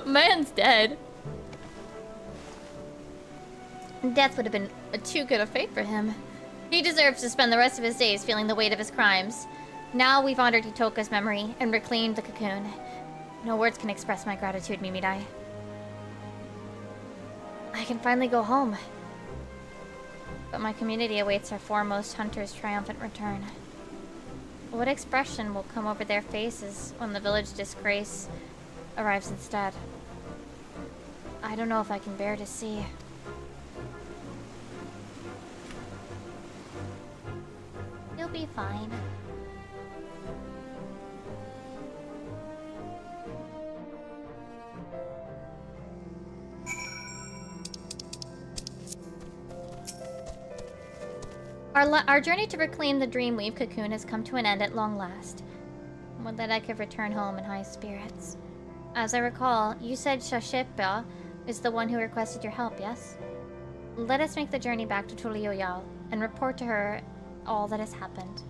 Man's dead. Death would have been too good a fate for him. He deserves to spend the rest of his days feeling the weight of his crimes. Now we've honored Hitoka's memory and reclaimed the cocoon. No words can express my gratitude, Mimidai. I can finally go home. But my community awaits our foremost hunter's triumphant return. What expression will come over their faces when the village disgrace arrives instead? I don't know if I can bear to see. You'll be fine. Our journey to reclaim the Dreamweave cocoon has come to an end at long last. Would that I could return home in high spirits. As I recall, you said Shashipa is the one who requested your help, yes? Let us make the journey back to Tulioyal and report to her all that has happened.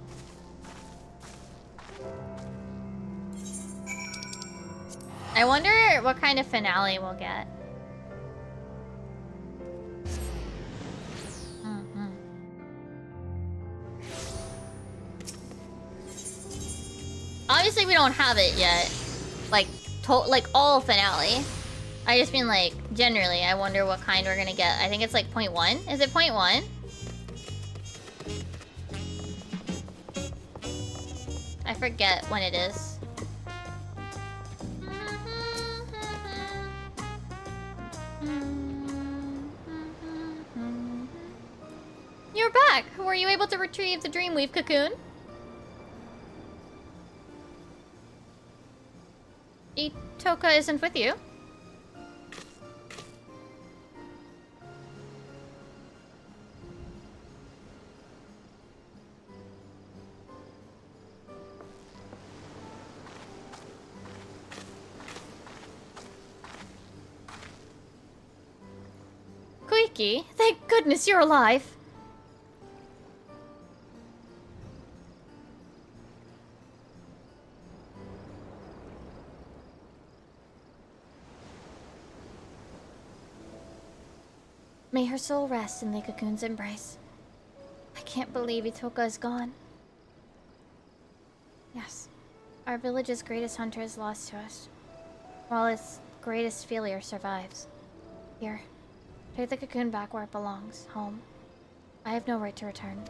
I wonder what kind of finale we'll get. Obviously we don't have it yet. Like all finale. I just mean like, generally, I wonder what kind we're gonna get. I think it's like 0.1. Is it 0.1? I forget when it is. You're back! Were you able to retrieve the Dreamweave cocoon? Itoka isn't with you. Koiki, thank goodness you're alive. May her soul rest in the cocoon's embrace. I can't believe Itoka is gone. Yes, our village's greatest hunter is lost to us, while its greatest failure survives. Here, take the cocoon back where it belongs, home. I have no right to return.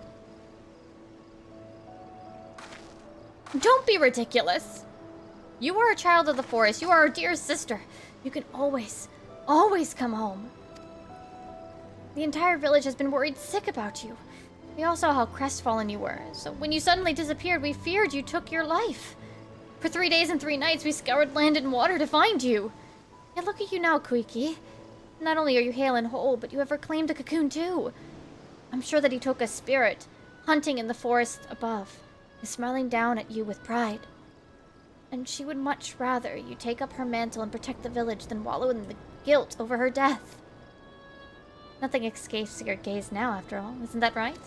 Don't be ridiculous! You are a child of the forest. You are our dear sister. You can always, always come home. The entire village has been worried sick about you. We all saw how crestfallen you were, so when you suddenly disappeared, we feared you took your life. For 3 days and 3 nights, we scoured land and water to find you. Yet look at you now, Koiki. Not only are you hale and whole, but you have reclaimed the cocoon too. I'm sure that Itoka's spirit, hunting in the forest above, is smiling down at you with pride. And she would much rather you take up her mantle and protect the village than wallow in the guilt over her death. Nothing escapes your gaze now, after all. Isn't that right?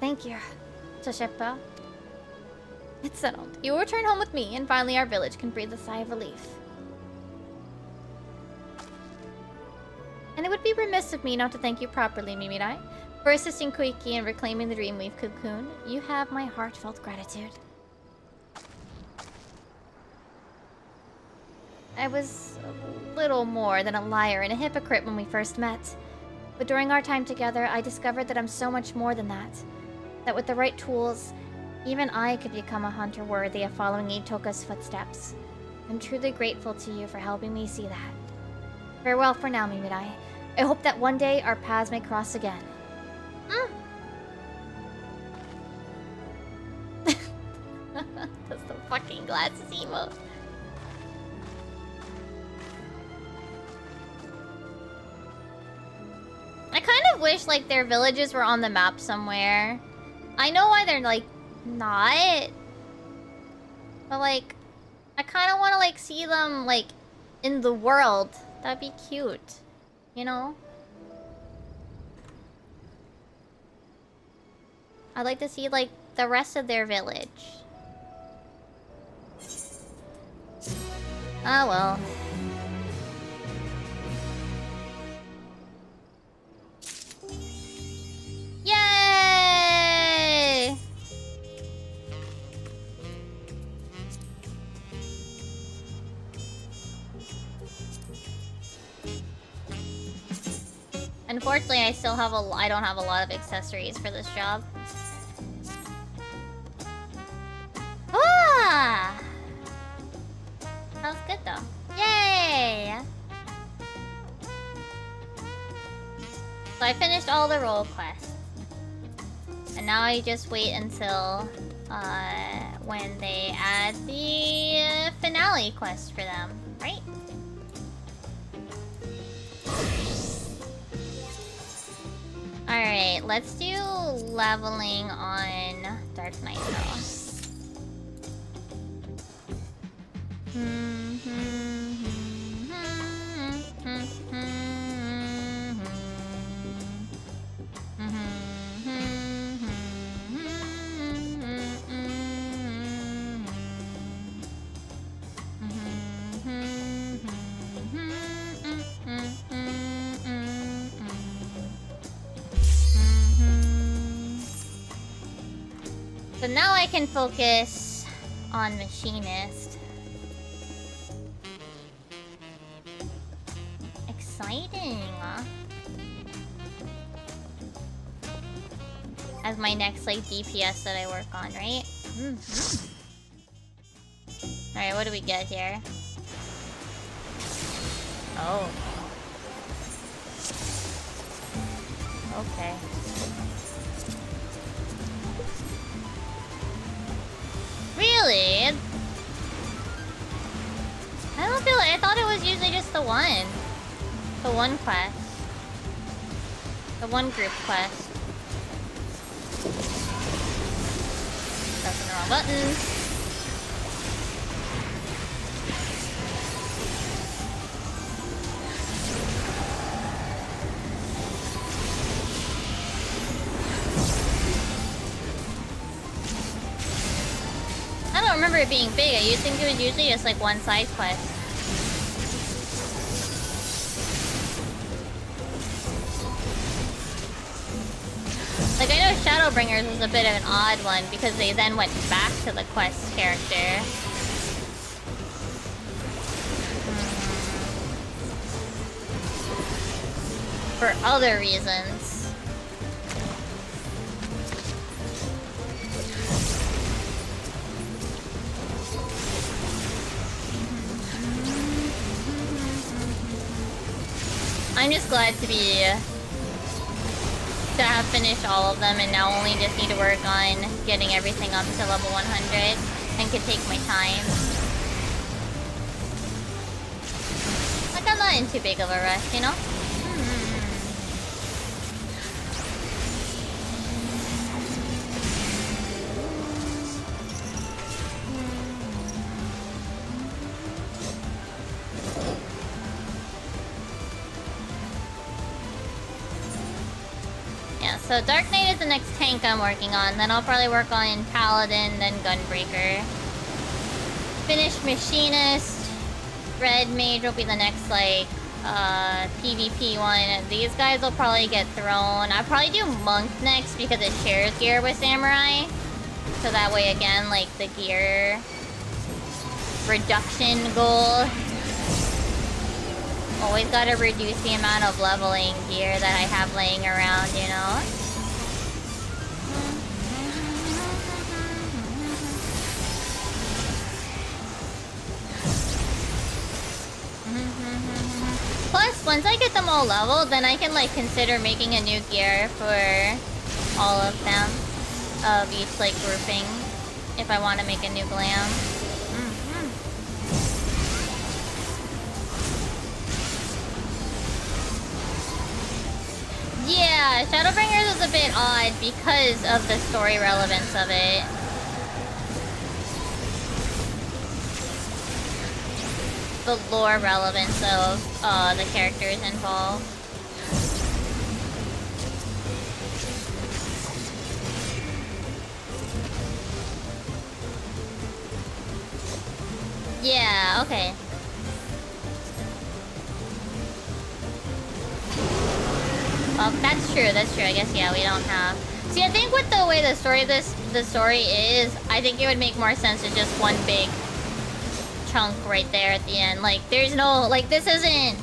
Thank you, Toshipa. It's settled. You will return home with me, and finally our village can breathe a sigh of relief. And it would be remiss of me not to thank you properly, Mimirai, for assisting Koiki in reclaiming the Dreamweave cocoon. You have my heartfelt gratitude. I was a little more than a liar and a hypocrite when we first met. But during our time together, I discovered that I'm so much more than that. That with the right tools, even I could become a hunter worthy of following Itoka's footsteps. I'm truly grateful to you for helping me see that. Farewell for now, Mimirai. I hope that one day our paths may cross again. That's the fucking glasses emote. I kind of wish, like, their villages were on the map somewhere. I know why they're, like, not. But, like, I kind of want to, like, see them, like, in the world. That'd be cute. You know? I'd like to see, like, the rest of their village. Ah, well. Yay! Unfortunately, I don't have a lot of accessories for this job. Ah! That was good though. Yay! So I finished all the role quests. And now I just wait until when they add the finale quest for them, right? Alright, let's do leveling on Dark Knight though. So now I can focus on Machinist. Exciting! As my next, like, DPS that I work on, right? Alright, what do we get here? Oh. okay. Really? I don't feel. I thought it was usually just the one. The one quest. The one group quest. Pressing the wrong button. I don't remember it being big. I used to think it was usually just like one side quest. Like, I know Shadowbringers was a bit of an odd one because they then went back to the quest character. For other reasons. I'm just glad to have finished all of them and now only just need to work on getting everything up to level 100 and can take my time. Like, I'm not in too big of a rush, you know? So Dark Knight is the next tank I'm working on. Then I'll probably work on Paladin, then Gunbreaker. Finish Machinist. Red Mage will be the next, like, PvP one. These guys will probably get thrown. I'll probably do Monk next because it shares gear with Samurai. So that way, again, like, the gear reduction goal. Always gotta reduce the amount of leveling gear that I have laying around, you know? Plus, once I get them all leveled, then I can, like, consider making a new gear for all of them. Of each, like, grouping. If I want to make a new glam. Yeah, Shadowbringers was a bit odd because of the story relevance of it. The lore relevance of the characters involved. Yeah, okay. Well, that's true, I guess, yeah, we don't have... See, I think with the way the story is, I think it would make more sense to just one big chunk right there at the end. Like, there's no... Like, this isn't...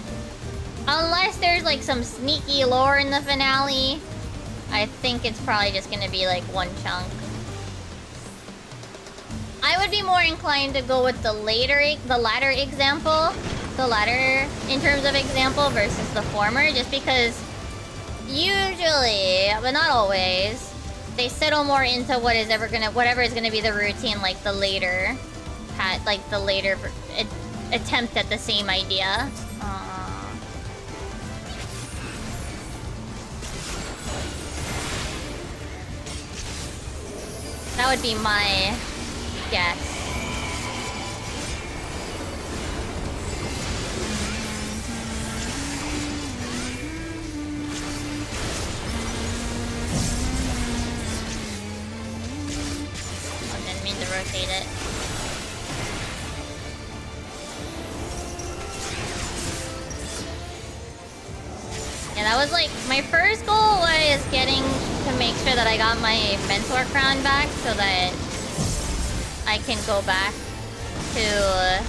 Unless there's, like, some sneaky lore in the finale, I think it's probably just gonna be, like, one chunk. I would be more inclined to go with the latter example. The latter, in terms of example, versus the former, just because... Usually, but not always, they settle more into whatever is gonna be the routine, like the later attempt at the same idea. That would be my guess. To rotate it. Yeah, that was like my first goal was getting to make sure that I got my mentor crown back so that I can go back to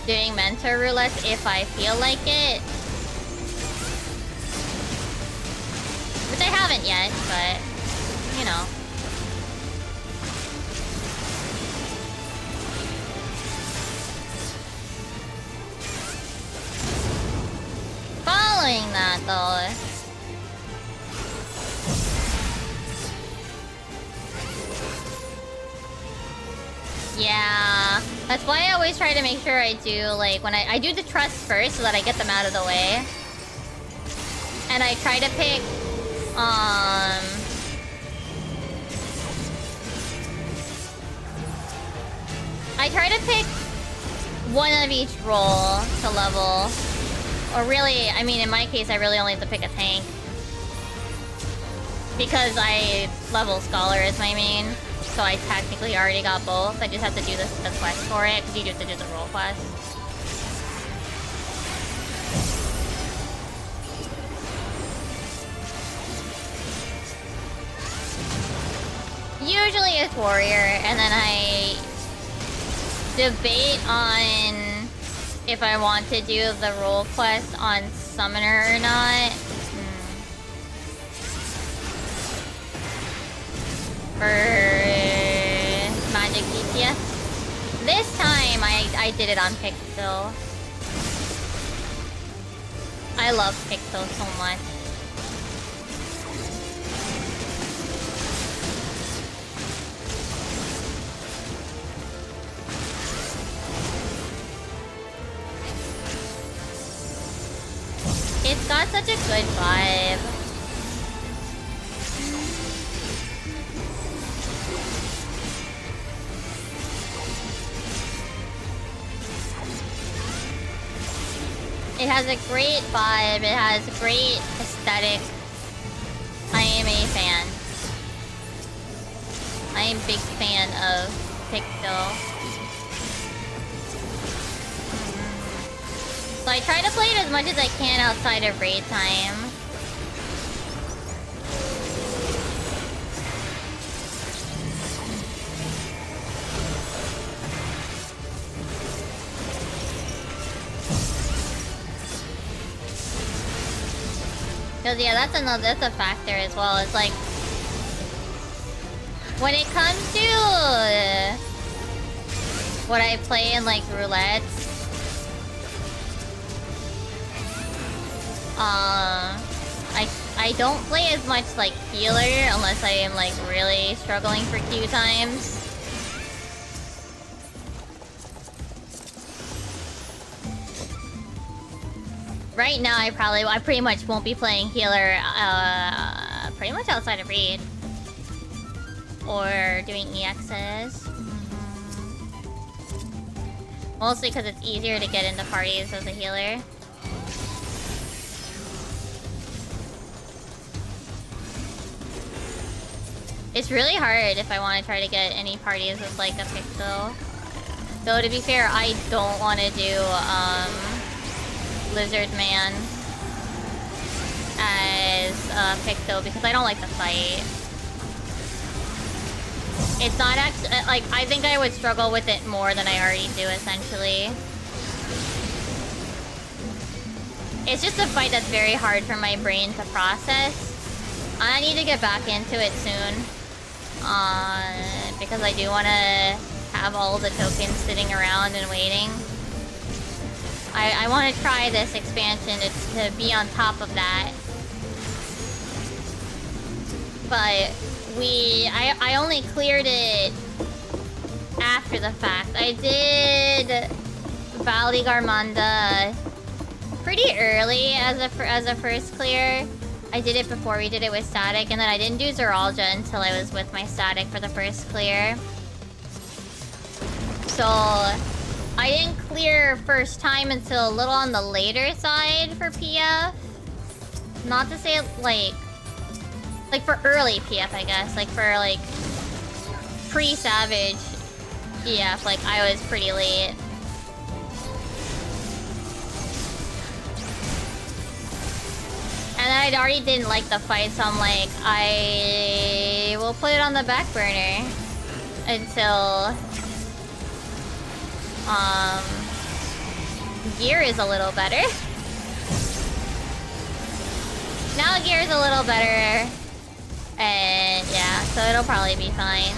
doing mentor roulette if I feel like it. Which I haven't yet, but you know. Following that, though, Yeah, that's why I always try to make sure I do, like, when I do the trust first so that I get them out of the way. And I try to pick, I try to pick one of each role to level. Or really, I mean, in my case, I really only have to pick a tank. Because I level Scholar as my main. So I technically already got both. I just have to do the quest for it, because you just have to do the role quest. Usually it's Warrior, and then I debate on if I want to do the role quest on Summoner or not. For Magic DPS. This time I did it on Pixel. I love Pixel so much. It's got such a good vibe. It has a great vibe, it has a great aesthetic. I am a fan. I am a big fan of Pixel. So I try to play it as much as I can outside of raid time. Cause yeah, that's a factor as well. It's like when it comes to what I play in like roulettes, I don't play as much like healer unless I am like really struggling for queue times. Right now, I pretty much won't be playing healer, pretty much outside of raid. Or doing EXs. Mostly because it's easier to get into parties as a healer. It's really hard if I want to try to get any parties with like a Pixel. Though to be fair, I don't want to do, Lizard Man as Pixel because I don't like the fight. It's not actually like I think I would struggle with it more than I already do essentially. It's just a fight that's very hard for my brain to process. I need to get back into it soon. Because I do want to have all the tokens sitting around and waiting. I want to try this expansion to be on top of that. But I only cleared it after the fact. I did Valley Garmanda pretty early as a first clear. I did it before we did it with Static, and then I didn't do Zeralja until I was with my Static for the first clear. So I didn't clear first time until a little on the later side for PF. Not to say like for early PF, I guess. Like for like pre-Savage PF, like I was pretty late. And then I already didn't like the fight, so I'm like, I will put it on the back burner until gear is a little better. Now gear is a little better, and yeah, so it'll probably be fine.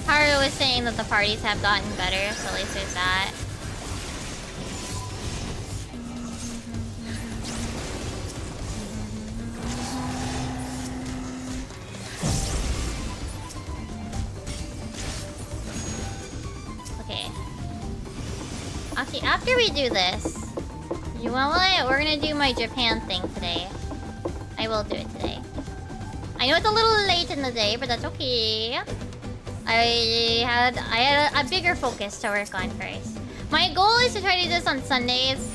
Haru was saying that the parties have gotten better, so at least there's that. Okay. Okay, after we do this, you know what? We're gonna do my Japan thing today. I will do it today. I know it's a little late in the day, but that's okay. I had a bigger focus to work on first. My goal is to try to do this on Sundays.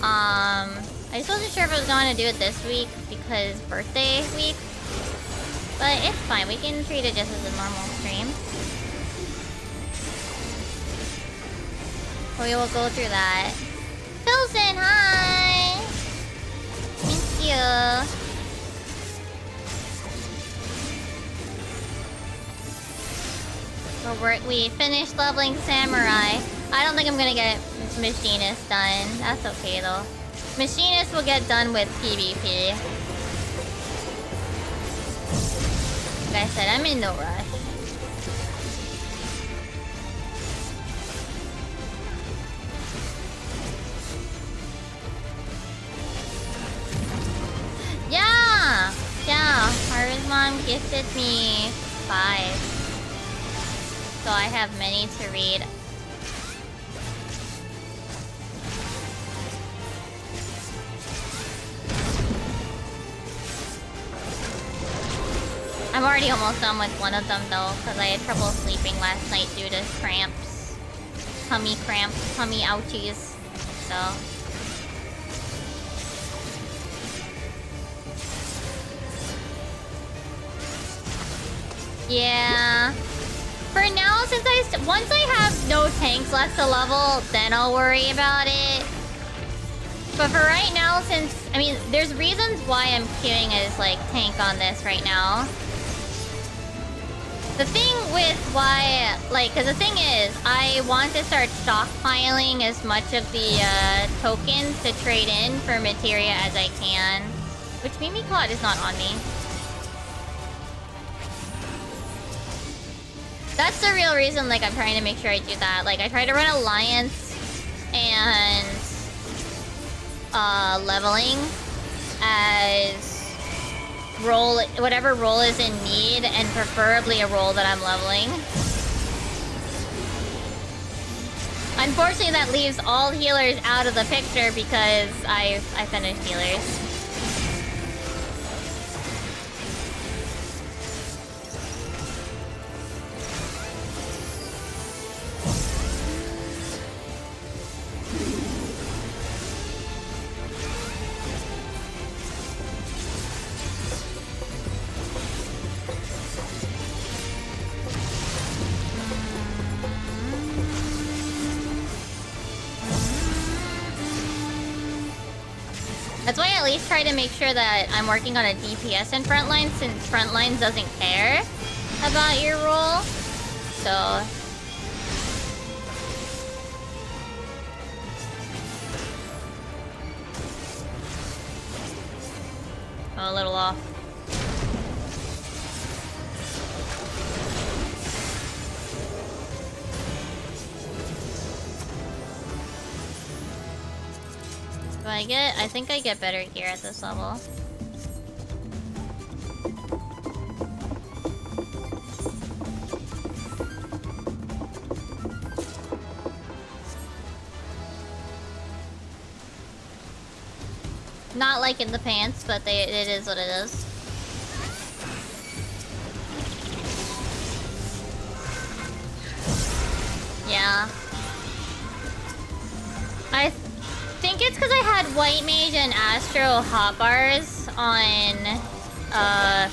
I just wasn't sure if I was going to do it this week because birthday week. But it's fine. We can treat it just as a normal stream. We will go through that. Pilsen, hi! Thank you. We finished leveling Samurai. I don't think I'm gonna get Machinist done. That's okay though. Machinist will get done with PvP. Like I said, I'm in no rush. Yeah! Yeah, Haru's mom gifted me 5. So I have many to read. I'm already almost done with one of them though, because I had trouble sleeping last night due to cramps. Tummy cramps, tummy ouchies. So... yeah. For now, since once I have no tanks left to level, then I'll worry about it. But for right now, since... I mean, there's reasons why I'm queuing as, like, tank on this right now. The thing with why... like, because the thing is, I want to start stockpiling as much of the, tokens to trade in for materia as I can. Which Mimi Cloud is not on me. That's the real reason, like, I'm trying to make sure I do that. Like, I try to run Alliance and leveling as role, whatever role is in need, and preferably a role that I'm leveling. Unfortunately, that leaves all healers out of the picture because I finished healers. That's why I at least try to make sure that I'm working on a DPS in Frontline, since Frontline doesn't care about your role. So... I'm a little off. I think I get better gear at this level. Not like in the pants, but it is what it is. Yeah. I think it's because I had White Mage and Astro hotbars on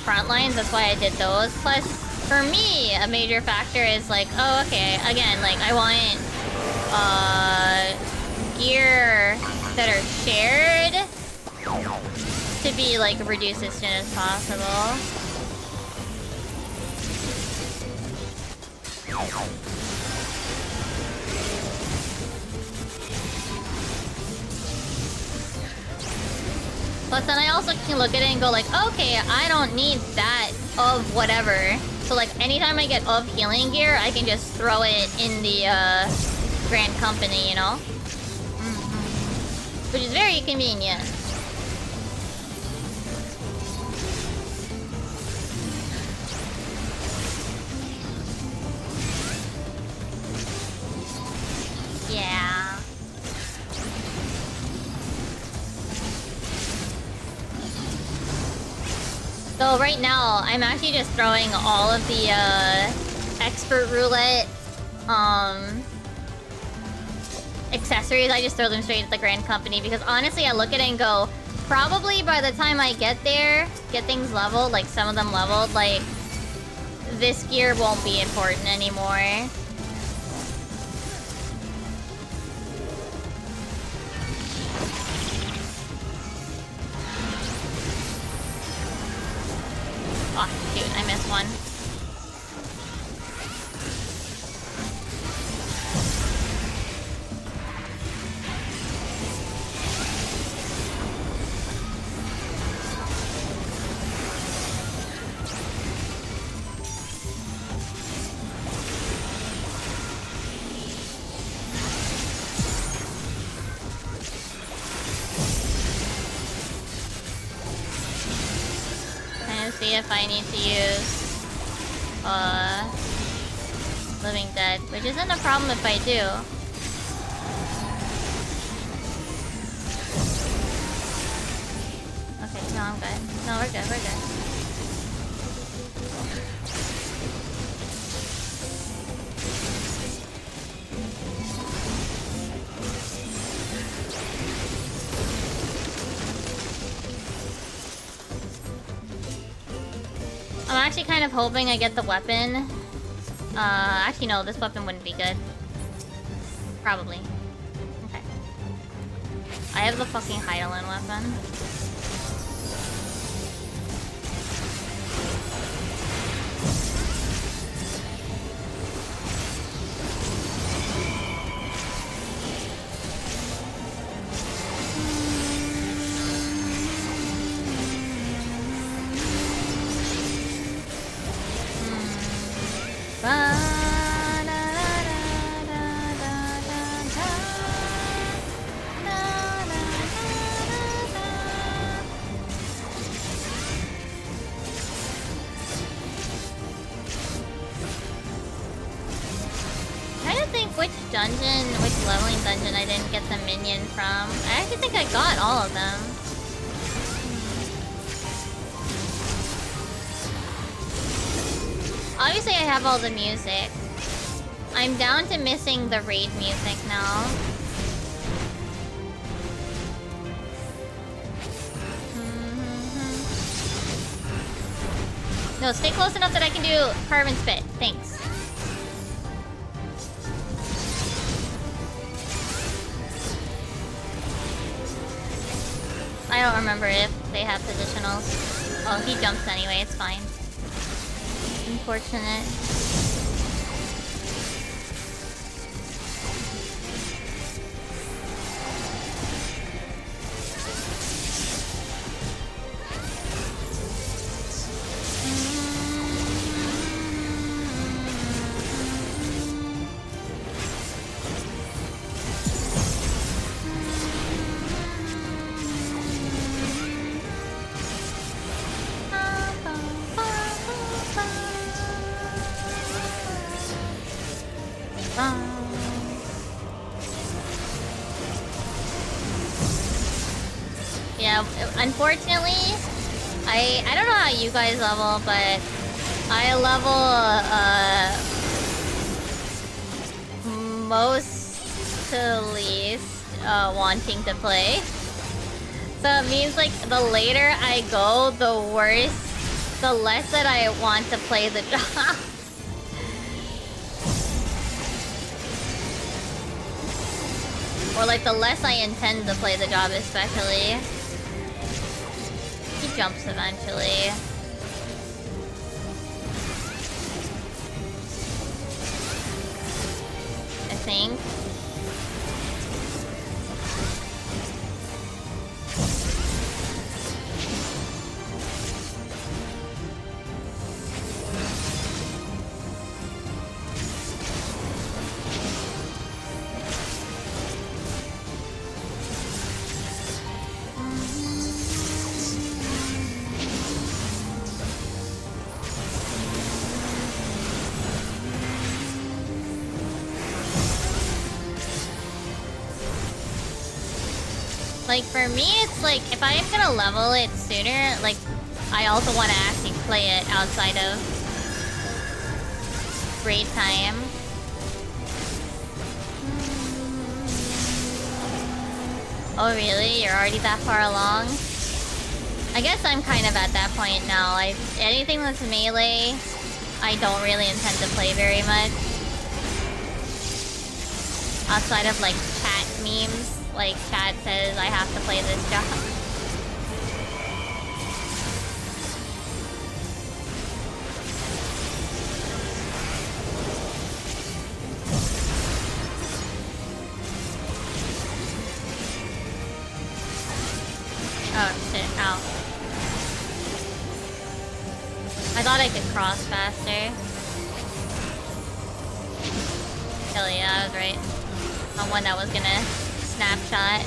Frontlines. That's why I did those. Plus, for me, a major factor is like, oh, okay, again, like, I want gear that are shared to be, like, reduced as soon as possible. But then I also can look at it and go like, okay, I don't need that of whatever. So like anytime I get of healing gear, I can just throw it in the Grand Company, you know? Which is very convenient. So right now, I'm actually just throwing all of the expert roulette accessories. I just throw them straight at the Grand Company because honestly, I look at it and go, probably by the time I get there, get things leveled, like some of them leveled, like this gear won't be important anymore. Oh, shoot, I missed one. See if I need to use Living Dead, which isn't a problem if I do. Okay, no, I'm good. No, we're good, we're good. I'm actually kind of hoping I get the weapon. Actually no, this weapon wouldn't be good. Probably. Okay. I have the fucking Heidelin weapon. Which leveling dungeon I didn't get the minion from. I actually think I got all of them. Obviously I have all the music. I'm down to missing the raid music now. No, stay close enough that I can do carve and spit. Thanks. I don't remember if they have positionals. Oh, he jumps anyway, it's fine. Unfortunate. Yeah, unfortunately, I don't know how you guys level, but I level most to least wanting to play. So it means like the later I go, the worse, the less that I want to play the job. Or like the less I intend to play the job especially. He jumps eventually. I think. Like, for me, it's like, if I'm gonna level it sooner, like, I also want to actually play it outside of raid time. Oh really? You're already that far along? I guess I'm kind of at that point now. Anything that's melee, I don't really intend to play very much. Outside of like chat memes, like chat says I have to play this job. Oh shit, ow. I thought I could cross faster. Hell yeah, I was right. On one that was gonna snapshot.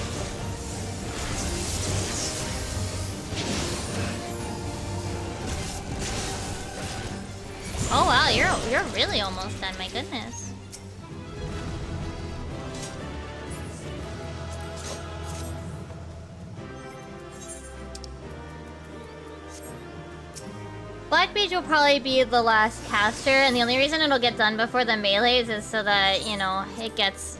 Oh wow, you're really almost done, my goodness. Black Mage will probably be the last caster, and the only reason it'll get done before the melees is so that, you know, it gets...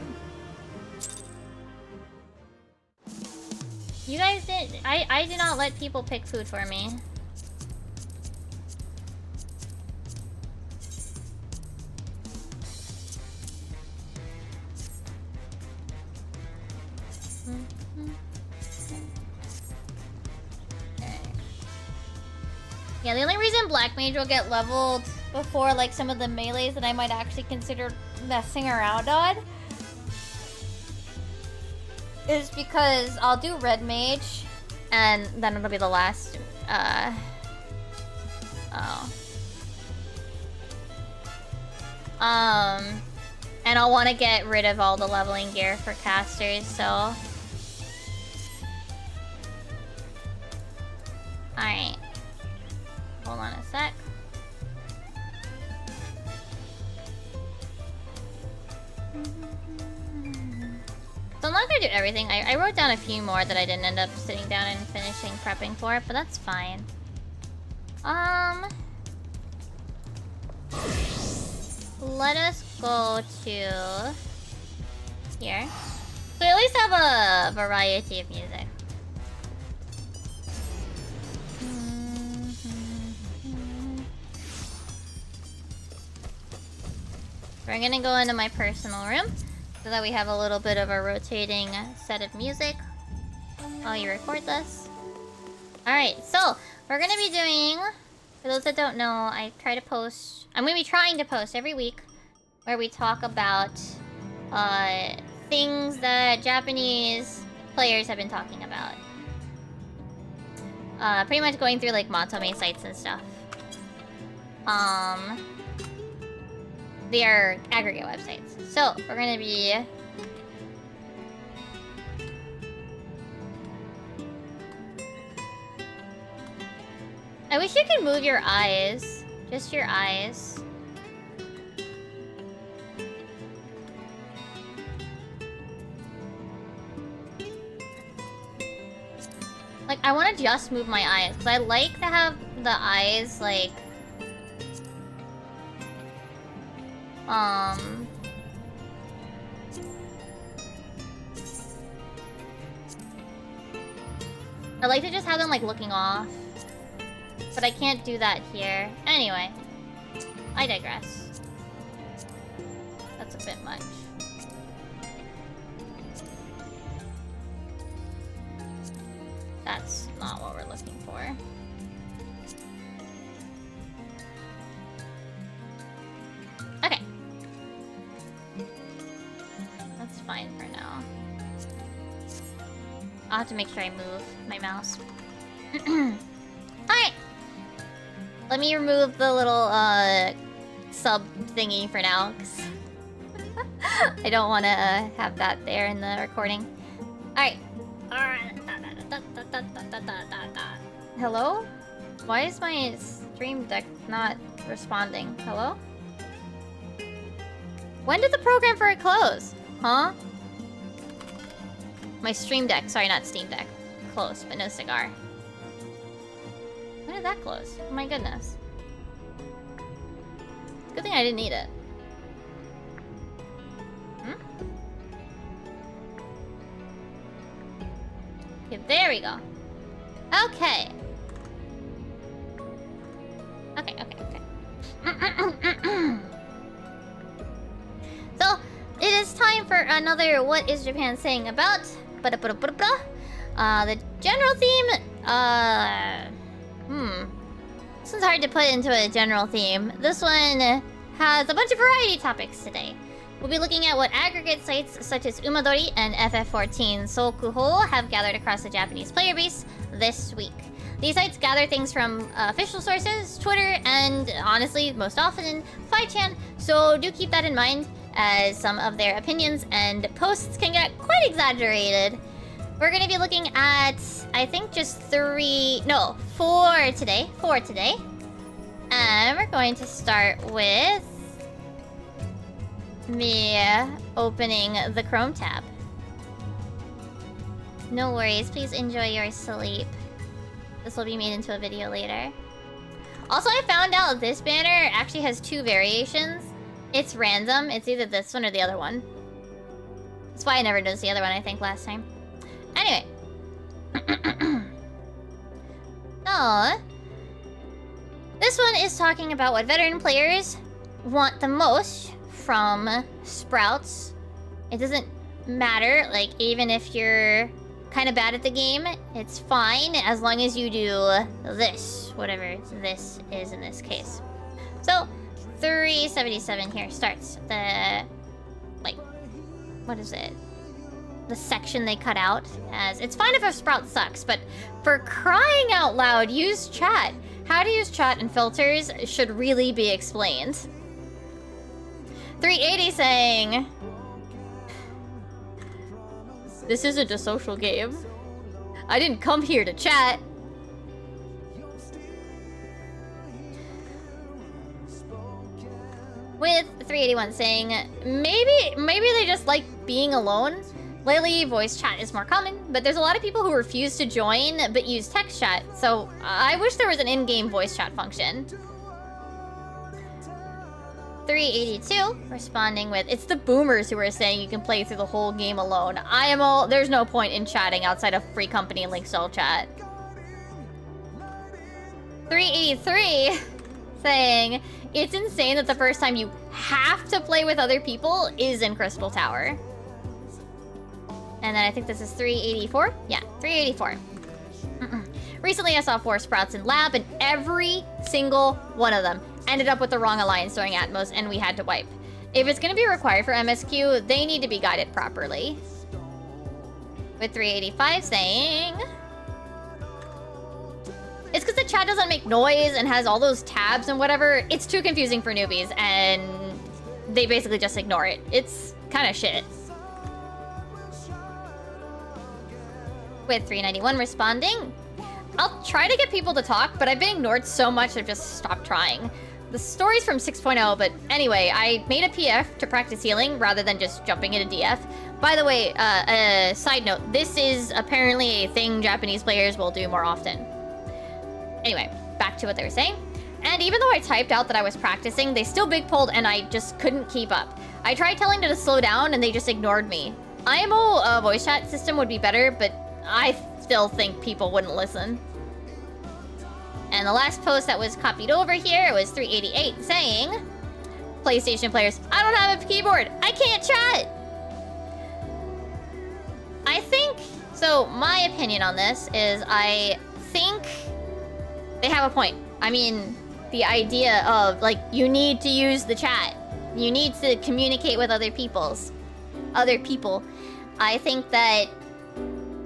You guys did... I do not let people pick food for me. Yeah, the only reason Black Mage will get leveled before like some of the melees that I might actually consider messing around on is because I'll do Red Mage and then it'll be the last and I'll want to get rid of all the leveling gear for casters, so alright. Hold on a sec. So I'm not gonna do everything. I wrote down a few more that I didn't end up sitting down and finishing prepping for, but that's fine. Let us go to here. So at least have a variety of music. We're gonna go into my personal room so that we have a little bit of a rotating set of music while you record this. Alright, so we're gonna be doing, for those that don't know, I'm gonna be trying to post every week where we talk about things that Japanese players have been talking about. Pretty much going through like Matome sites and stuff. They are aggregate websites. So, we're gonna be... I wish you could move your eyes. Just your eyes. Like, I want to just move my eyes. Because I like to have the eyes, like... I like to just have them like looking off, but I can't do that here. Anyway, I digress. That's a bit much. That's not what we're looking for. Okay. That's fine for now. I'll have to make sure I move my mouse. Alright! Let me remove the little, sub thingy for now, because I don't want to, have that there in the recording. Alright. Hello? Why is my stream deck not responding? Hello? When did the program for it close? Huh? My stream deck. Sorry, not Steam Deck. Close, but no cigar. When Why that close? Oh my goodness. Good thing I didn't need it. Okay, there we go. Okay. Okay. So, it is time for another What is Japan Saying About? The general theme, This one's hard to put into a general theme. This one has a bunch of variety topics today. We'll be looking at what aggregate sites such as Umadori and FF14 Sokuho have gathered across the Japanese player base this week. These sites gather things from official sources, Twitter, and honestly, most often, 5chan, so do keep that in mind as some of their opinions and posts can get quite exaggerated. We're going to be looking at, I think, just four today. And we're going to start with me opening the Chrome tab. No worries, please enjoy your sleep. This will be made into a video later. Also, I found out this banner actually has two variations. It's random. It's either this one or the other one. That's why I never noticed the other one, I think, last time. Anyway. So, this one is talking about what veteran players want the most from Sprouts. It doesn't matter, like, even if you're kind of bad at the game, it's fine as long as you do this, whatever this is in this case. So, 377 here starts the, like, what is it? The section they cut out as, it's fine if a Sprout sucks, but for crying out loud, use chat. How to use chat and filters should really be explained. 380 saying, this isn't a social game. I didn't come here to chat. With 381 saying, maybe they just like being alone. Lately, voice chat is more common, but there's a lot of people who refuse to join but use text chat, so I wish there was an in-game voice chat function. 382 responding with, it's the boomers who are saying you can play through the whole game alone. There's no point in chatting outside of free company and Link chat. 383 saying, it's insane that the first time you have to play with other people is in Crystal Tower. And then I think this is 384? Yeah, 384. Recently I saw 4 Sprouts in lab and every single one of them ended up with the wrong alliance during Atmos and we had to wipe. If it's going to be required for MSQ, they need to be guided properly. With 385 saying, it's because the chat doesn't make noise and has all those tabs and whatever. It's too confusing for newbies and they basically just ignore it. It's kind of shit. With 391 responding, I'll try to get people to talk, but I've been ignored so much I've just stopped trying. The story's from 6.0, but anyway, I made a PF to practice healing rather than just jumping into DF. By the way, side note, this is apparently a thing Japanese players will do more often. Anyway, back to what they were saying. And even though I typed out that I was practicing, they still big pulled and I just couldn't keep up. I tried telling them to slow down and they just ignored me. IMO voice chat system would be better, but I still think people wouldn't listen. And the last post that was copied over here was 388 saying, PlayStation players, I don't have a keyboard. I can't chat. I think, so my opinion on this is I think they have a point. I mean, the idea of, like, you need to use the chat. You need to communicate with other people. I think that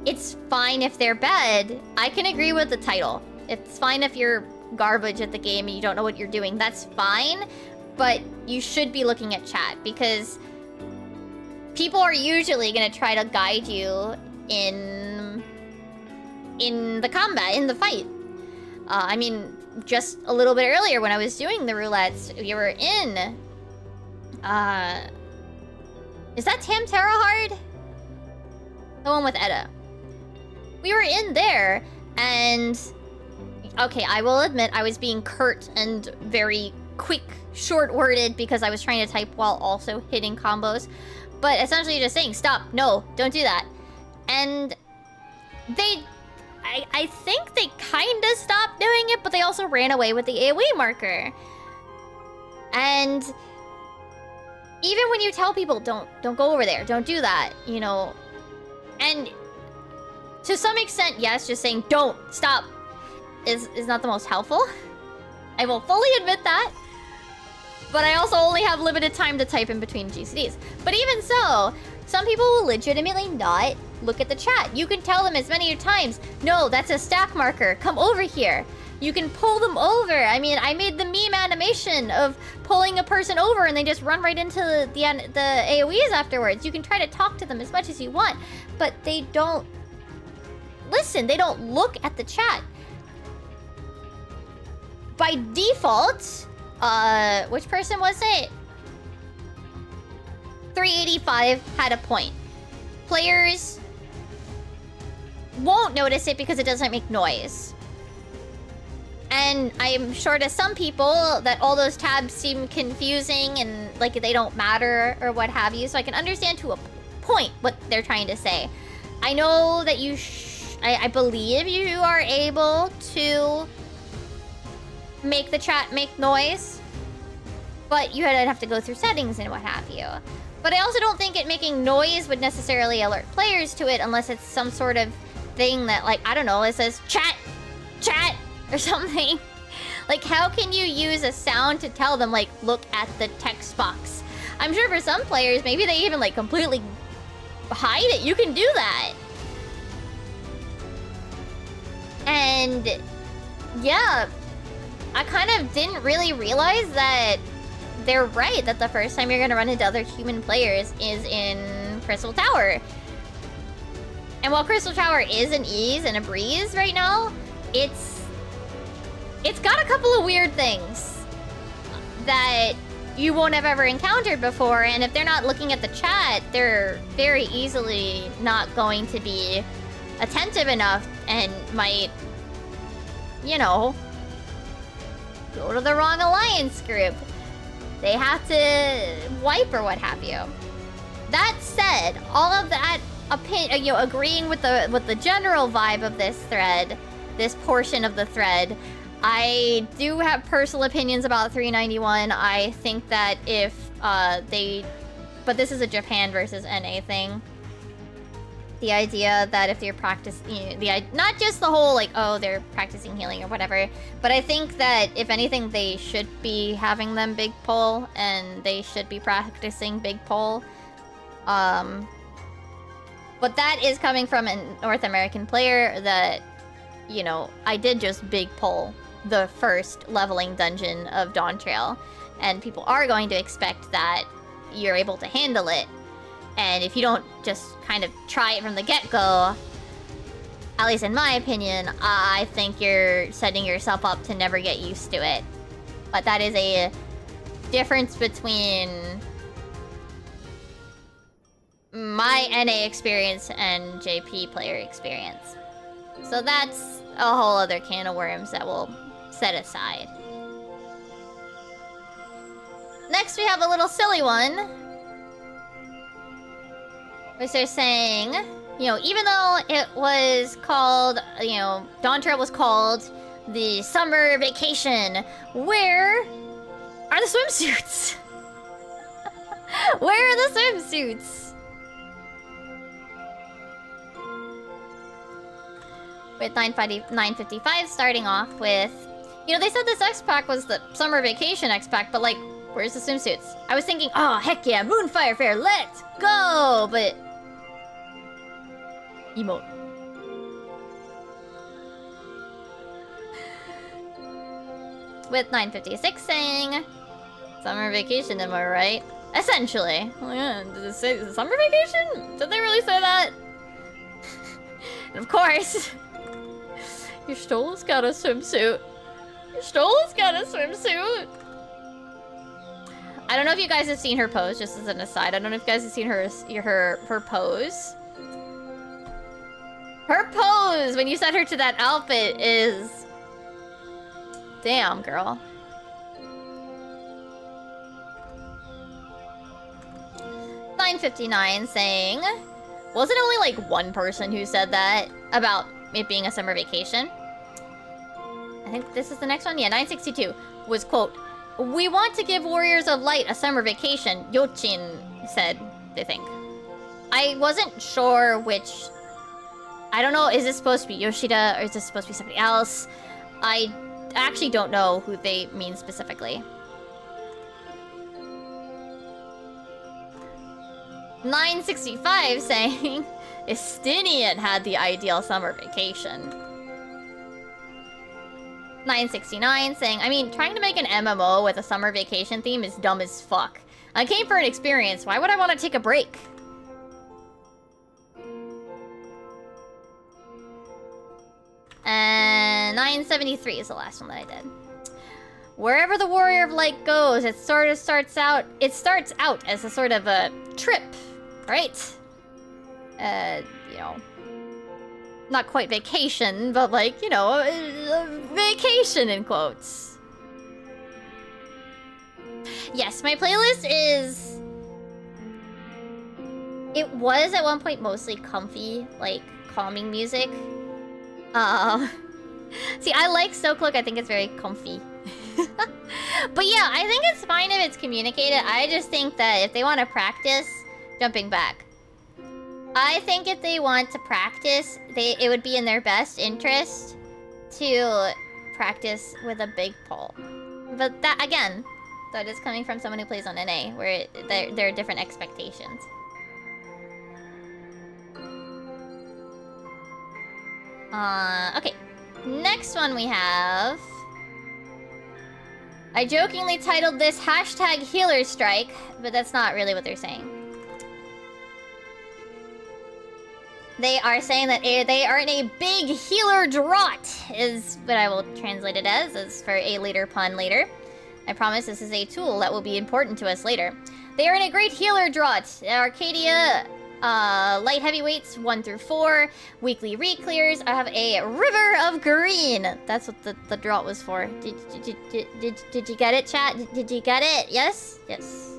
it's fine if they're bad. I can agree with the title. It's fine if you're garbage at the game and you don't know what you're doing. That's fine, but you should be looking at chat because people are usually going to try to guide you in the combat, in the fight. I mean, just a little bit earlier when I was doing the roulettes, we were in... is that Tamtara Hard? The one with Edda. We were in there, and Okay, I will admit I was being curt and very quick, short-worded because I was trying to type while also hitting combos. But essentially just saying, stop, no, don't do that. And I think they kinda stopped doing it, but they also ran away with the AoE marker. And even when you tell people, don't go over there, don't do that, you know, and to some extent, yes, just saying don't, stop, is not the most helpful. I will fully admit that. But I also only have limited time to type in between GCDs. But even so, some people will legitimately not look at the chat. You can tell them as many times, no, that's a stack marker, come over here. You can pull them over. I mean, I made the meme animation of pulling a person over and they just run right into the AoEs afterwards. You can try to talk to them as much as you want, but they don't listen. They don't look at the chat. By default, which person was it? 385 had a point. Players won't notice it because it doesn't make noise. And I'm sure to some people that all those tabs seem confusing and like they don't matter or what have you. So I can understand to a point what they're trying to say. I know that you, I believe you are able to make the chat make noise, but you'd have to go through settings and what have you. But I also don't think it making noise would necessarily alert players to it unless it's some sort of thing that, like, I don't know, it says chat, chat, or something. Like, how can you use a sound to tell them, like, look at the text box? I'm sure for some players, maybe they even, like, completely hide it. You can do that. And, yeah, I kind of didn't really realize that they're right, that the first time you're gonna run into other human players is in Crystal Tower. And while Crystal Tower is an ease and a breeze right now, it's got a couple of weird things that you won't have ever encountered before, and if they're not looking at the chat, they're very easily not going to be attentive enough and might, you know, go to the wrong alliance group. They have to wipe or what have you. That said, all of that agreeing with the general vibe of this thread, this portion of the thread, I do have personal opinions about 391. I think that if but this is a Japan versus NA thing. The idea that if you're practicing, not just the whole like, oh, they're practicing healing or whatever, but I think that if anything, they should be having them big pull and they should be practicing big pull. But that is coming from a North American player that, you know, I did just big pull the first leveling dungeon of Dawn Trail, and people are going to expect that you're able to handle it. And if you don't just kind of try it from the get-go, at least in my opinion, I think you're setting yourself up to never get used to it. But that is a difference between my NA experience and JP player experience. So that's a whole other can of worms that we'll set aside. Next we have a little silly one, which they're saying, you know, even though it was called, you know, Dawn Trail was called the summer vacation, where are the swimsuits? Where are the swimsuits? With 955 starting off with, you know, they said this X-Pack was the summer vacation X-Pack, but like, where's the swimsuits? I was thinking, oh, heck yeah, Moonfire Fair, let's go! But emote. With 956 saying, summer vacation, am I right? Essentially. Oh yeah, did it say summer vacation? Did they really say that? And of course, your Stola's got a swimsuit. Your Stola's got a swimsuit. I don't know if you guys have seen her pose, just as an aside. I don't know if you guys have seen her pose. Her pose when you set her to that outfit is Damn, girl. $9.59 saying, was it only like one person who said that about it being a summer vacation? I think this is the next one. Yeah, 962 was, quote, we want to give Warriors of Light a summer vacation, Yochin said, they think. I wasn't sure which... I don't know, is this supposed to be Yoshida or is this supposed to be somebody else? I actually don't know who they mean specifically. 965 saying, Estinian had the ideal summer vacation. 969 saying, I mean, trying to make an MMO with a summer vacation theme is dumb as fuck. I came for an experience, why would I want to take a break? And 973 is the last one that I did. Wherever the Warrior of Light goes, it starts out as a sort of a trip, right? You know, not quite vacation, but like, you know, a vacation in quotes. Yes, my playlist is... It was at one point mostly comfy, like, calming music. See, I like Stokelook, I think it's very comfy. But yeah, I think it's fine if it's communicated. I just think that if they want to practice, jumping back. I think if they want to practice, it would be in their best interest to practice with a big pull. But that, again, that is coming from someone who plays on NA, where there are different expectations. Okay. Next one we have... I jokingly titled this hashtag healer strike, but that's not really what they're saying. They are saying that they are in a big healer drought, is what I will translate it as for a later pun later. I promise this is a tool that will be important to us later. They are in a great healer drought. Arcadia, light heavyweights 1 through 4, weekly re-clears. I have a river of green. That's what the drought was for. Did you get it, chat? Did you get it? Yes? Yes.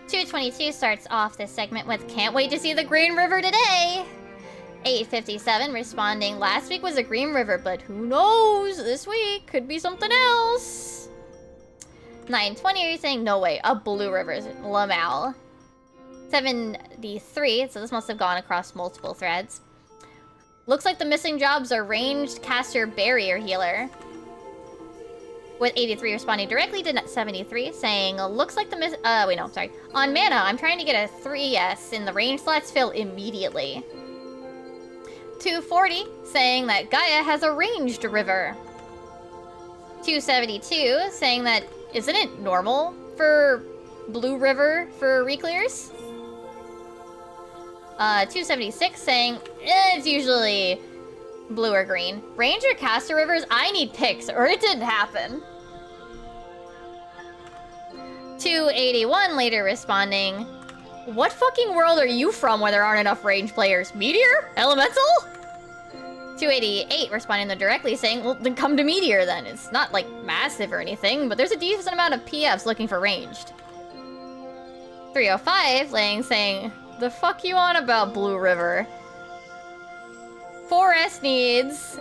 222 starts off this segment with can't wait to see the Green River today. 857 responding, last week was a Green River, but who knows? This week could be something else. 920 are you saying no way, a Blue River, Lamal. 73, so this must have gone across multiple threads. Looks like the missing jobs are ranged caster barrier healer. With 83 responding directly to 73, saying, looks like the wait, no, sorry. On mana, I'm trying to get a 3S in the range slots fill immediately. 240, saying that Gaia has a ranged river. 272, saying that, isn't it normal for Blue River for re-clears? 276, saying, it's usually blue or green. Ranger caster rivers, I need picks, or it didn't happen. 281 later responding, what fucking world are you from where there aren't enough range players? Meteor? Elemental? 288 responding to directly saying, well, then come to Meteor then. It's not like massive or anything, but there's a decent amount of PFs looking for ranged. 305 saying, the fuck you on about Blue River? 4S needs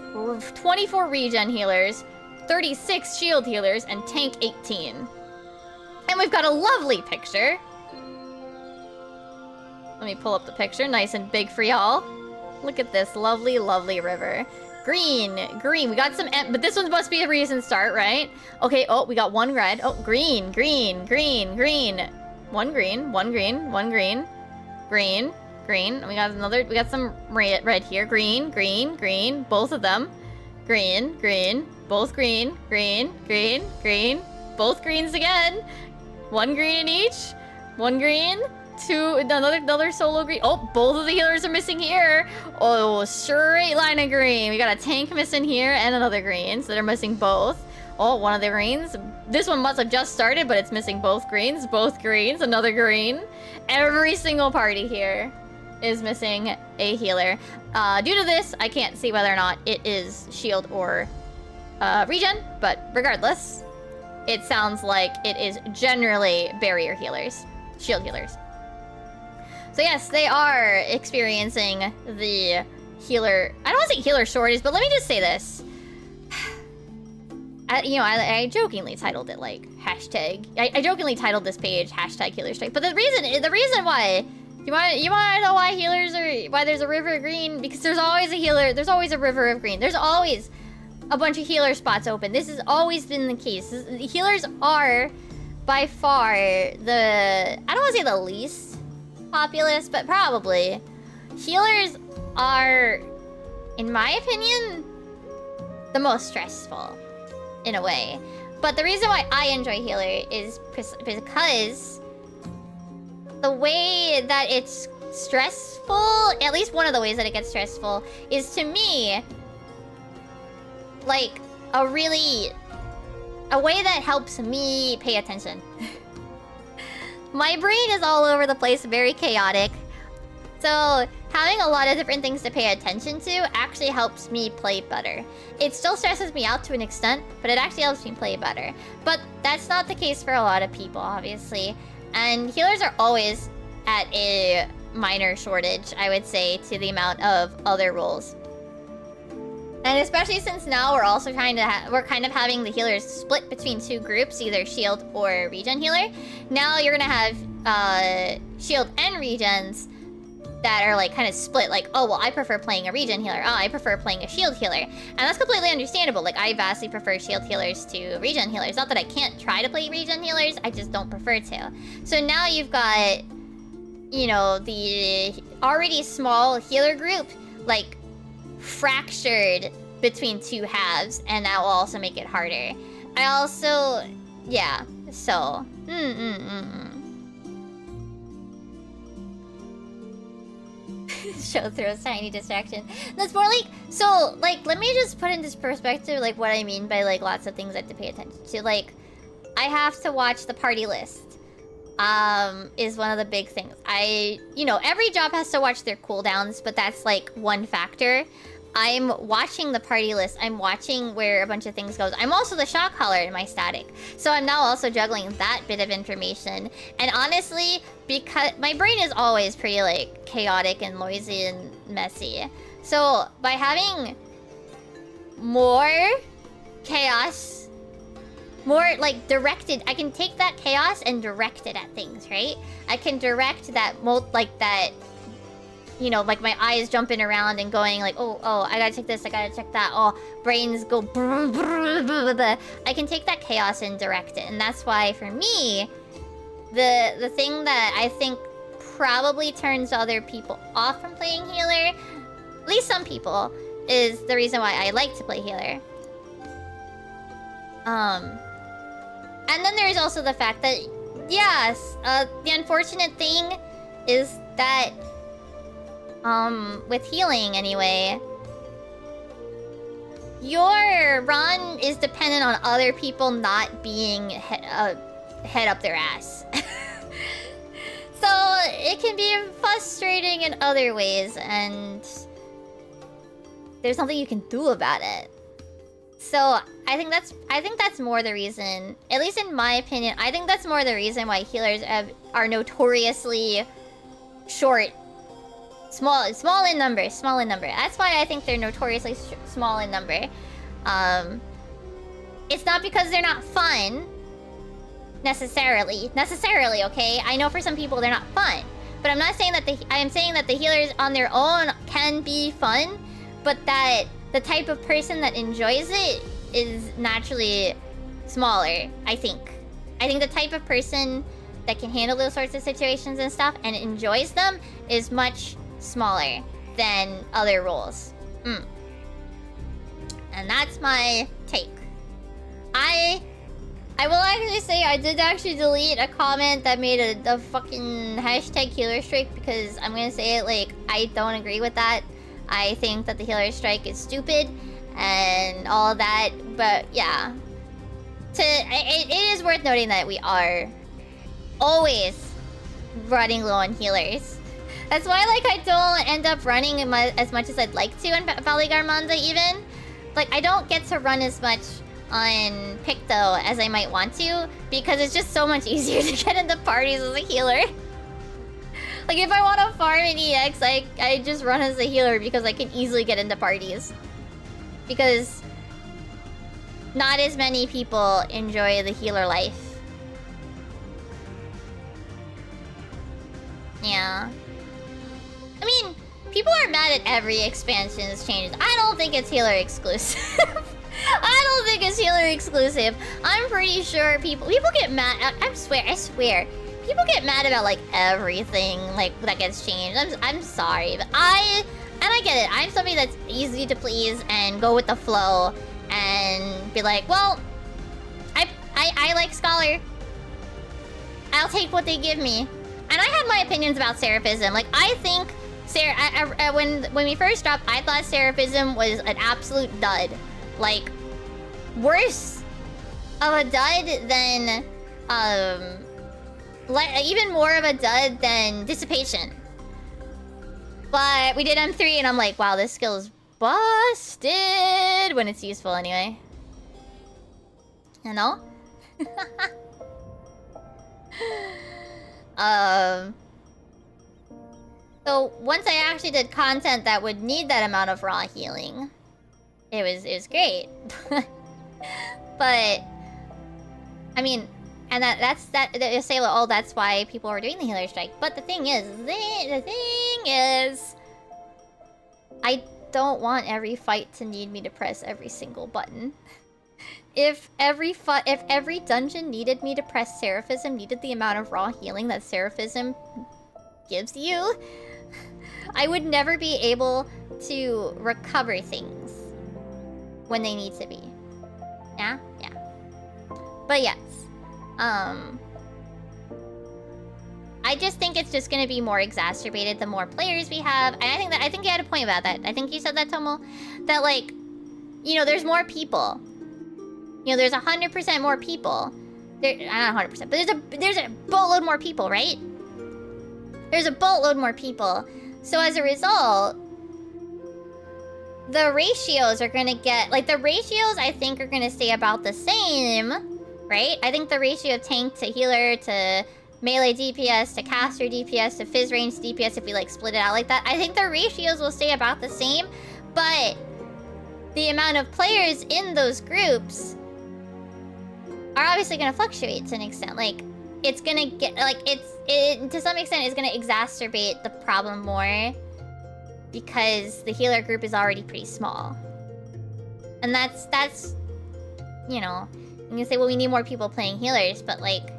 24 regen healers, 36 shield healers, and tank 18. And we've got a lovely picture. Let me pull up the picture, nice and big for y'all. Look at this lovely, lovely river. Green, green, we got some, but this one must be a recent start, right? Okay, oh, we got one red. Oh, green, green, green, green. One green, one green, one green. Green, green. We got another, we got some red here. Green, green, green, both of them. Green, green, both green, green, green, green. Both greens again. One green in each. One green. Two, another solo green. Oh, both of the healers are missing here. Oh, straight line of green. We got a tank missing here and another green, so they're missing both. Oh, one of the greens. This one must have just started, but it's missing both greens, another green. Every single party here is missing a healer. Due to this, I can't see whether or not it is shield or regen, but regardless, it sounds like it is generally barrier healers, shield healers. So yes, they are experiencing the healer, I don't want to say healer shortage, but let me just say this. I jokingly titled it like hashtag, I jokingly titled this page hashtag healer strike, but the reason why, you want to know why why there's a river of green? Because there's always a healer, there's always a river of green. There's always a bunch of healer spots open. This has always been the case. Healers are by far I don't want to say the least populous, but probably. Healers are, in my opinion, the most stressful, in a way. But the reason why I enjoy healer is because the way that it's stressful, at least one of the ways that it gets stressful, is to me, like, a way that helps me pay attention. My brain is all over the place, very chaotic. So having a lot of different things to pay attention to actually helps me play better. It still stresses me out to an extent, but it actually helps me play better. But that's not the case for a lot of people, obviously. And healers are always at a minor shortage, I would say, to the amount of other roles. And especially since now we're also we're kind of having the healers split between two groups, either shield or regen healer. Now you're gonna have shield and regens that are like kind of split, like, oh well, I prefer playing a regen healer, oh I prefer playing a shield healer. And that's completely understandable. Like, I vastly prefer shield healers to regen healers. Not that I can't try to play regen healers, I just don't prefer to. So now you've got, you know, the already small healer group, like, fractured between two halves, and that will also make it harder. I also, yeah, so show throws tiny distraction. That's more like, so like, let me just put into perspective like what I mean by like lots of things I have to pay attention to. Like, I have to watch the party list. Is one of the big things. You know, every job has to watch their cooldowns, but that's like one factor. I'm watching the party list. I'm watching where a bunch of things goes. I'm also the shot caller in my static. So I'm now also juggling that bit of information. And honestly, because my brain is always pretty like chaotic and noisy and messy. So by having more chaos, more like directed, I can take that chaos and direct it at things, right? I can direct that you know, like my eyes jumping around and going like, oh, I gotta check this, I gotta check that. Oh, brains go brr, brr, brr, brr. I can take that chaos and direct it. And that's why for me, the thing that I think probably turns other people off from playing healer, at least some people, is the reason why I like to play healer. And then there's also the fact that, yes, the unfortunate thing is that with healing anyway, your run is dependent on other people not being head up their ass. So it can be frustrating in other ways, and there's nothing you can do about it. So I think that's more the reason, at least in my opinion, I think that's more the reason why healers are notoriously short. Small in number. That's why I think they're notoriously small in number. It's not because they're not fun, necessarily, okay? I know for some people they're not fun. But I'm not saying that I am saying that the healers on their own can be fun, but that the type of person that enjoys it is naturally smaller, I think. I think the type of person that can handle those sorts of situations and stuff and enjoys them is much smaller than other roles. And that's my take. I will actually say I did actually delete a comment that made a fucking hashtag healer strike, because I'm gonna say it like, I don't agree with that. I think that the healer strike is stupid and all that, but yeah. It is worth noting that we are always running low on healers. That's why, like, I don't end up running as much as I'd like to in Valley Garmanda even. Like, I don't get to run as much on Picto as I might want to, because it's just so much easier to get into parties as a healer. Like, if I want to farm an EX, I just run as a healer because I can easily get into parties. Because not as many people enjoy the healer life. Yeah. I mean, people are mad at every expansion's changes. I don't think it's healer exclusive. I don't think it's healer exclusive. I'm pretty sure people get mad. I swear. People get mad about like everything like that gets changed. I'm sorry, but I get it. I'm somebody that's easy to please and go with the flow and be like, well, I like Scholar. I'll take what they give me. And I had my opinions about Seraphism. Like, I think when we first dropped, I thought Seraphism was an absolute dud. Like, worse of a dud than even more of a dud than Dissipation. But we did M3 and I'm like, wow, this skill is busted when it's useful anyway. You know? So once I actually did content that would need that amount of raw healing, it was great. But I mean, and they say, oh, that's why people were doing the healer strike. But the thing is, I don't want every fight to need me to press every single button. If every dungeon needed me to press Seraphism, needed the amount of raw healing that Seraphism gives you, I would never be able to recover things when they need to be. Yeah? Yeah. But yes. I just think it's just gonna be more exacerbated the more players we have. And I think you had a point about that. I think you said that, Tomo. That, like, you know, there's more people. You know, there's 100% more people. Not 100%, but there's a boatload more people, right? There's a boatload more people. So as a result, the ratios are gonna get... Like, the ratios, I think, are gonna stay about the same, right? I think the ratio of tank to healer to melee DPS to caster DPS to fizz range DPS, if we, like, split it out like that, I think the ratios will stay about the same, but the amount of players in those groups are obviously gonna fluctuate to an extent. Like, it's gonna get... Like, it to some extent, is gonna exacerbate the problem more because the healer group is already pretty small. And that's... You know... You can say, well, we need more people playing healers, but, like...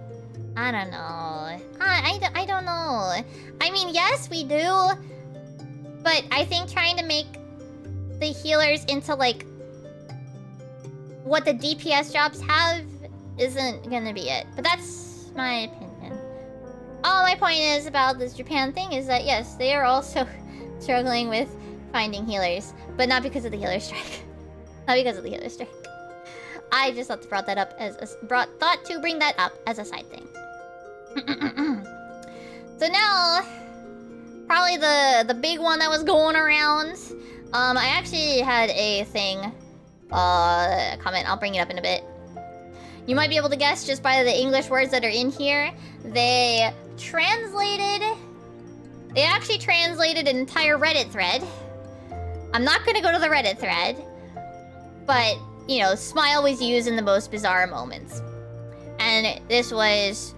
I don't know. I don't know. I mean, yes, we do. But I think trying to make the healers into, like, what the DPS jobs have isn't gonna be it. But that's my opinion. All my point is about this Japan thing is that, yes, they are also struggling with finding healers. But not because of the healer strike. Not because of the healer strike. I just thought to bring that up as a side thing. So now, probably the big one that was going around. I actually had a thing, comment. I'll bring it up in a bit. You might be able to guess just by the English words that are in here. They actually translated an entire Reddit thread. I'm not gonna go to the Reddit thread, but, you know, smile was used in the most bizarre moments. And this was...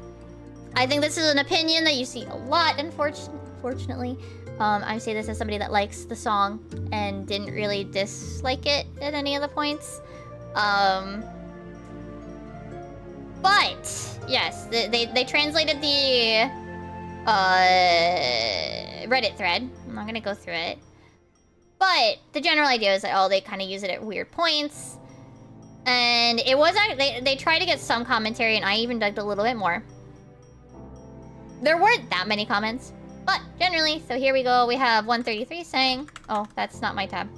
I think this is an opinion that you see a lot, unfortunately. I say this as somebody that likes the song and didn't really dislike it at any of the points. But, yes, they translated the Reddit thread. I'm not gonna go through it. But the general idea is that, oh, they kind of use it at weird points. And it was... They tried to get some commentary, and I even dug a little bit more. There weren't that many comments, but generally, so here we go. We have 133 saying... Oh, that's not my tab.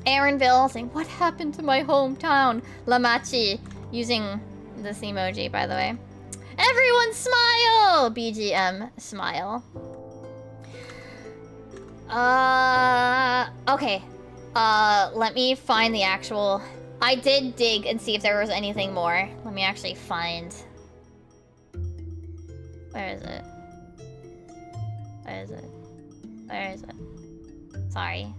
Aaronville saying, what happened to my hometown? Lamachi, using this emoji, by the way. Everyone smile! BGM, smile. Okay. Let me find the actual... I did dig and see if there was anything more. Let me actually find... Where is it? Where is it? Where is it? Sorry.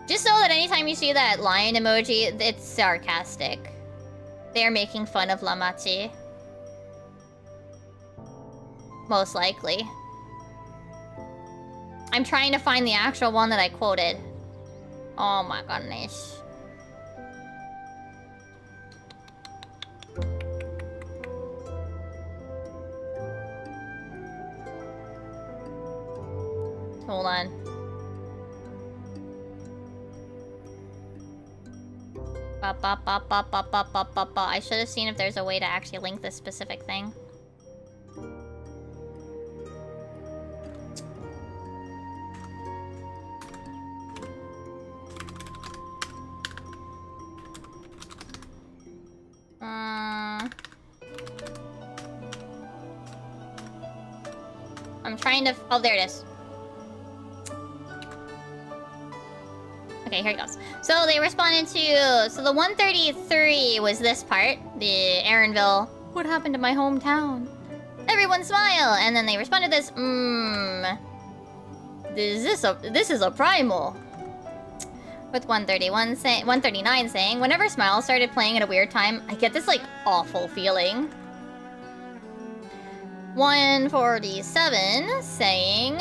Just know that anytime you see that lion emoji, it's sarcastic. They're making fun of Lamachi. Most likely. I'm trying to find the actual one that I quoted. Oh my goodness. Hold on. I should have seen if there's a way to actually link this specific thing. I'm trying to... Oh, there it is. Okay, here it goes. So they responded to... So the 133 was this part. The Aaronville. What happened to my hometown? Everyone smile! And then they responded this. This is a primal. With 139 saying, whenever Smile started playing at a weird time, I get this, like, awful feeling. 147 saying...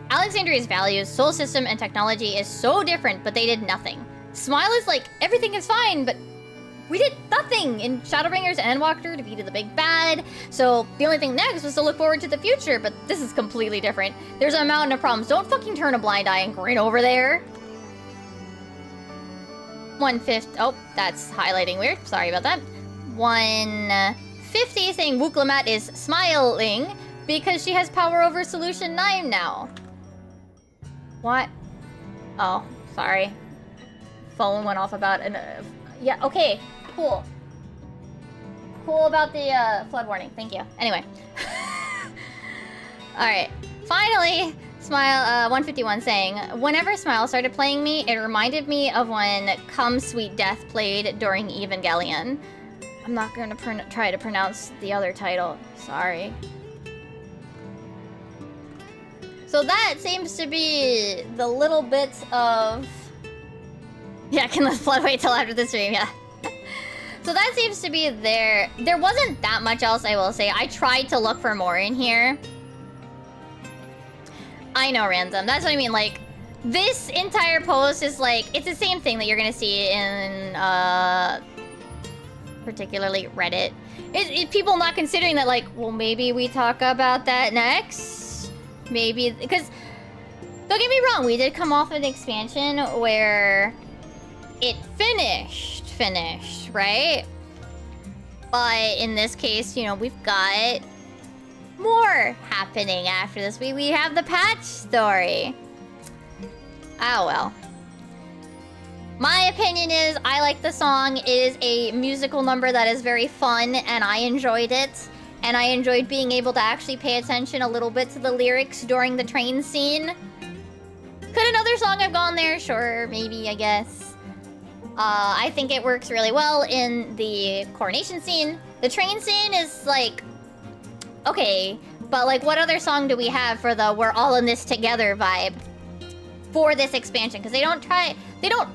Alexandria's values, soul system, and technology is so different, but they did nothing. Smile is like, everything is fine, but we did nothing! In Shadowbringers and Endwalker defeated the big bad, so the only thing next was to look forward to the future, but this is completely different. There's a mountain of problems. Don't fucking turn a blind eye and grin over there. 150... Oh, that's highlighting weird. Sorry about that. 150 saying Wooklamat is smiling because she has power over Solution 9 now. What? Oh, sorry. Phone went off about an... yeah, okay. Cool. Cool about the flood warning. Thank you. Anyway. Alright. Finally, Smile 151 saying, whenever Smile started playing me, it reminded me of when Come Sweet Death played during Evangelion. I'm not going to try to pronounce the other title. Sorry. So that seems to be the little bit of... Yeah, can the flood wait till after the stream? Yeah. So that seems to be there. There wasn't that much else, I will say. I tried to look for more in here. I know, random. That's what I mean. Like, this entire post is like... It's the same thing that you're gonna see in, particularly Reddit. People not considering that, like, well, maybe we talk about that next? Maybe... Because... Don't get me wrong, we did come off an expansion where... It finished, right? But in this case, you know, we've got more happening after this. We have the patch story. Oh well. My opinion is, I like the song. It is a musical number that is very fun, and I enjoyed it. And I enjoyed being able to actually pay attention a little bit to the lyrics during the train scene. Could another song have gone there? Sure, maybe, I guess. I think it works really well in the coronation scene. The train scene is like... Okay, but like what other song do we have for the we're all in this together vibe for this expansion? Because they don't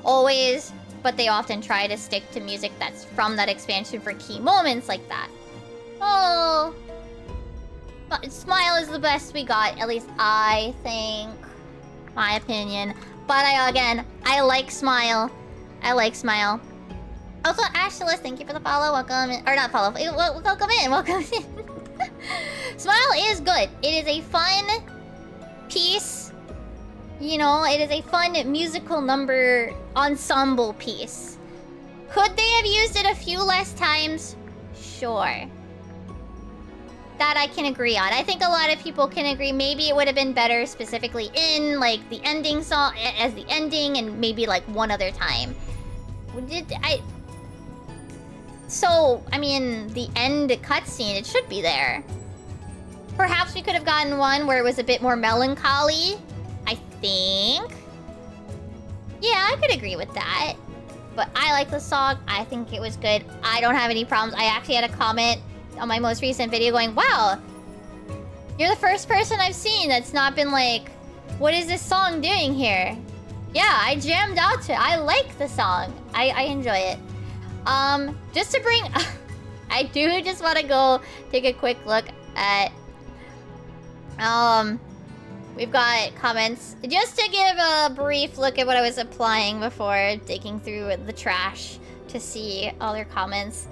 always, but they often try to stick to music that's from that expansion for key moments like that. Oh... Smile is the best we got, at least I think. My opinion. But I like Smile. I like Smile. Also, Ashlis, thank you for the follow. Welcome in. Or not follow. Welcome in. Welcome in. Smile is good. It is a fun piece. You know, it is a fun musical number ensemble piece. Could they have used it a few less times? Sure. That I can agree on. I think a lot of people can agree. Maybe it would have been better specifically in, like, the ending song as the ending and maybe, like, one other time. So, I mean, the end cutscene, it should be there. Perhaps we could have gotten one where it was a bit more melancholy, I think. Yeah, I could agree with that. But I like the song. I think it was good. I don't have any problems. I actually had a comment on my most recent video going, wow, you're the first person I've seen that's not been like, what is this song doing here? Yeah, I jammed out to it. I like the song. I enjoy it. Just to bring... I do just want to go take a quick look at... We've got comments. Just to give a brief look at what I was applying before digging through the trash to see other comments.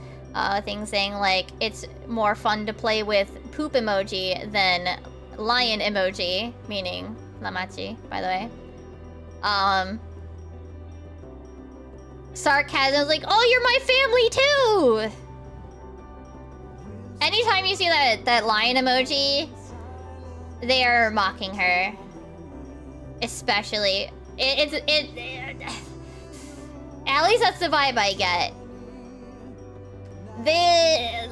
Things saying like, it's more fun to play with poop emoji than lion emoji, meaning Lamachi, by the way. Sarcasm is like, oh, you're my family too! Anytime you see that lion emoji, they are mocking her. Especially. At least that's the vibe I get.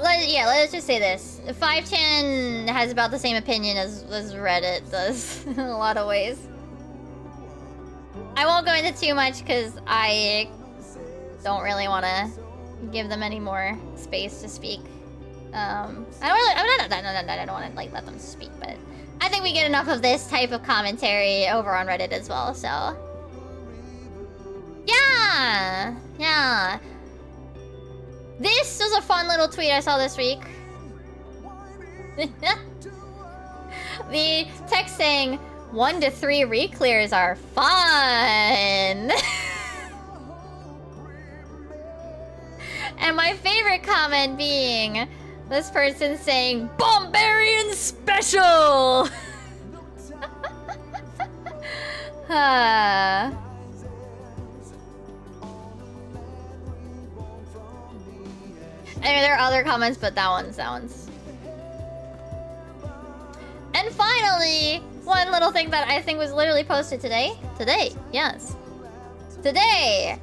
Let's just say this. 5chan has about the same opinion as Reddit does in a lot of ways. I won't go into too much because I don't really want to give them any more space to speak. I don't want to like let them speak, but I think we get enough of this type of commentary over on Reddit as well, so... Yeah! This was a fun little tweet I saw this week. The text saying, 1 to 3 re-clears are fun! And my favorite comment being... this person saying, Bombarian Special! I mean, there are other comments, but that one's... And finally, one little thing that I think was literally posted today. Yes. Today!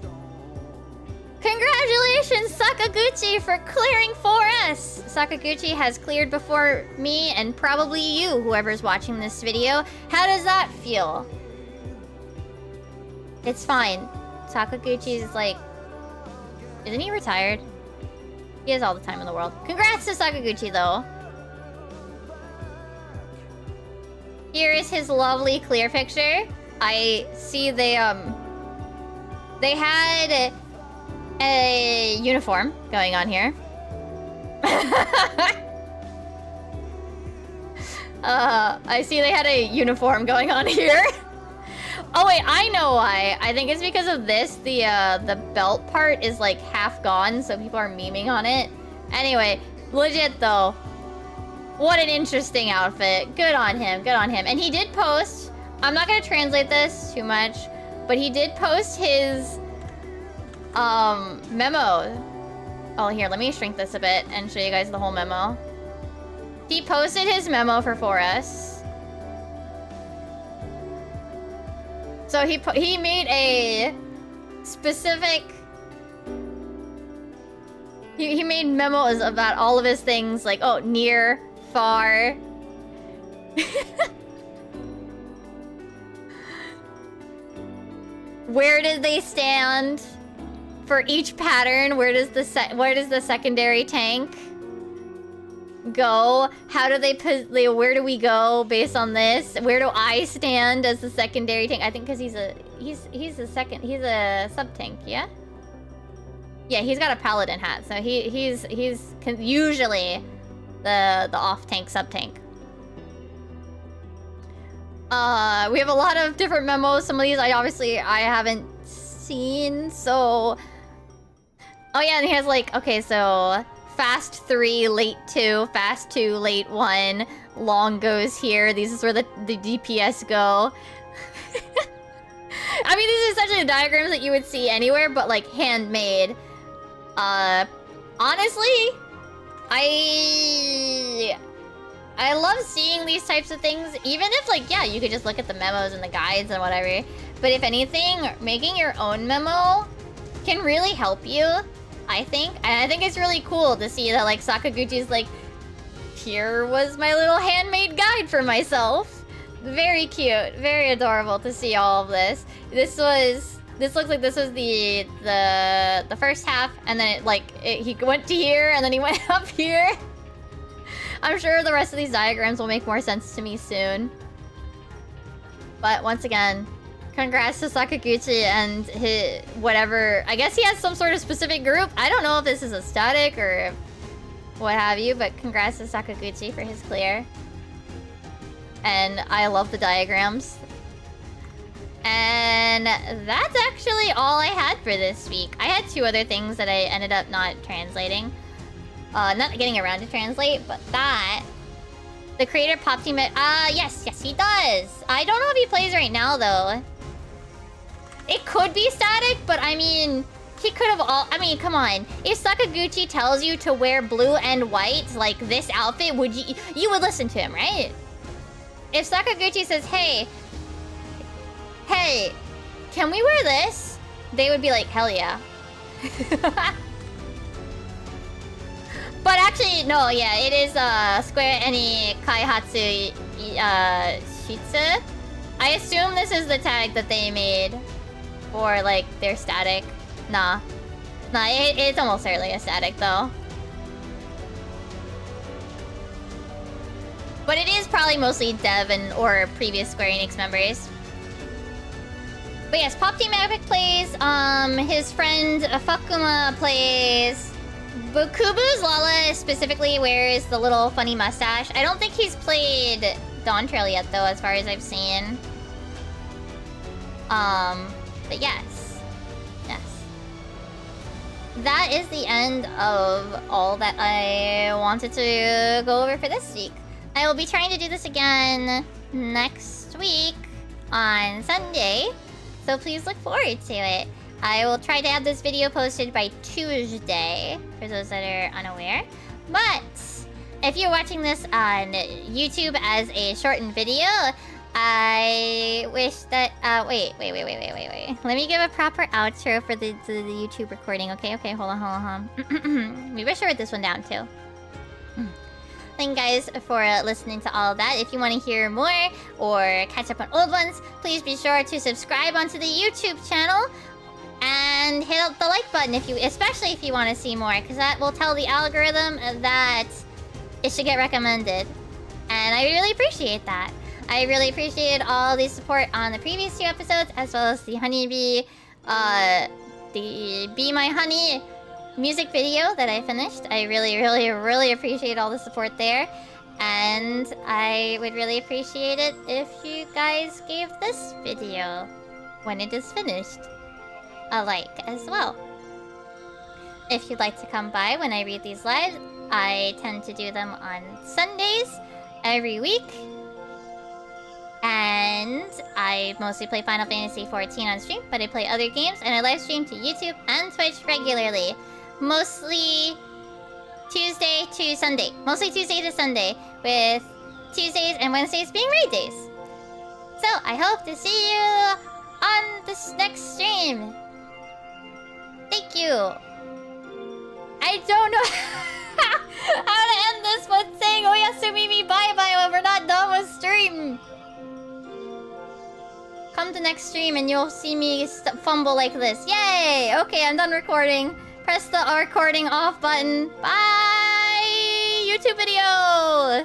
Congratulations, Sakaguchi, for clearing 4S! Sakaguchi has cleared before me and probably you, whoever's watching this video. How does that feel? It's fine. Sakaguchi's like... isn't he retired? He has all the time in the world. Congrats to Sakaguchi, though. Here is his lovely clear picture. I see they had a uniform going on here. I see they had a uniform going on here. Oh wait, I know why. I think it's because of this. The belt part is like half gone, so people are memeing on it. Anyway, legit though. What an interesting outfit. Good on him, good on him. And he did post, I'm not gonna translate this too much, but he did post his memo. Oh, here, let me shrink this a bit and show you guys the whole memo. He posted his memo for 4S. So he made a specific... He made memos about all of his things, like, oh, near, far. Where did they stand? For each pattern, where does the secondary tank go? How do they put? Where do we go based on this? Where do I stand as the secondary tank? I think because he's a sub tank, yeah. Yeah, he's got a paladin hat, so he's usually the off tank sub tank. We have a lot of different memos. Some of these I haven't seen, so. Oh yeah, and he has like, okay, so fast 3, late 2, fast 2, late 1, long goes here. These is where the DPS go. I mean, these are essentially diagrams that you would see anywhere, but like handmade. Honestly, I love seeing these types of things, even if like, yeah, you could just look at the memos and the guides and whatever. But if anything, making your own memo can really help you. I think. And I think it's really cool to see that, like, Sakaguchi's like, here was my little handmade guide for myself. Very cute. Very adorable to see all of this. This looks like this was the first half, and then he went to here, and then he went up here. I'm sure the rest of these diagrams will make more sense to me soon. But once again, congrats to Sakaguchi and his whatever. I guess he has some sort of specific group. I don't know if this is a static or what have you, but congrats to Sakaguchi for his clear. And I love the diagrams. And that's actually all I had for this week. I had 2 other things that I ended up not translating. Not getting around to translate, but that... The creator Pop Team... yes, he does! I don't know if he plays right now, though. It could be static, but I mean... He could have all... I mean, come on. If Sakaguchi tells you to wear blue and white, like this outfit, would you... You would listen to him, right? If Sakaguchi says, hey, can we wear this? They would be like, hell yeah. But actually, no, yeah, it is Square Any Kaihatsu Shitsu. I assume this is the tag that they made for, like, their static. Nah, it's almost certainly a static, though. But it is probably mostly dev or previous Square Enix members. But yes, Pop Team Epic plays, his friend Fakuma plays, Bukubu's Lala specifically wears the little funny mustache. I don't think he's played Dawn Trail yet though, as far as I've seen. But yes. That is the end of all that I wanted to go over for this week. I will be trying to do this again next week on Sunday, so please look forward to it. I will try to have this video posted by Tuesday, for those that are unaware. But if you're watching this on YouTube as a shortened video, I wish that... wait. Let me give a proper outro for the YouTube recording, okay? Okay, hold on. Maybe I should write this one down, too. Thank you guys for listening to all of that. If you want to hear more or catch up on old ones, please be sure to subscribe onto the YouTube channel and hit the like button especially if you want to see more, because that will tell the algorithm that it should get recommended. And I really appreciate that. I really appreciated all the support on the previous 2 episodes, as well as the Honeybee, the Be My Honey music video that I finished. I really appreciate all the support there. And I would really appreciate it if you guys gave this video, when it is finished, a like as well. If you'd like to come by when I read these live, I tend to do them on Sundays every week. And I mostly play Final Fantasy XIV on stream, but I play other games and I live stream to YouTube and Twitch regularly. Mostly Tuesday to Sunday. Mostly Tuesday to Sunday, with Tuesdays and Wednesdays being raid days. So, I hope to see you on this next stream. Thank you. I don't know how to end this, but saying Oyasumi bye-bye when we're not done with stream. Come to next stream and you'll see me fumble like this. Yay! Okay, I'm done recording. Press the recording off button. Bye! YouTube video!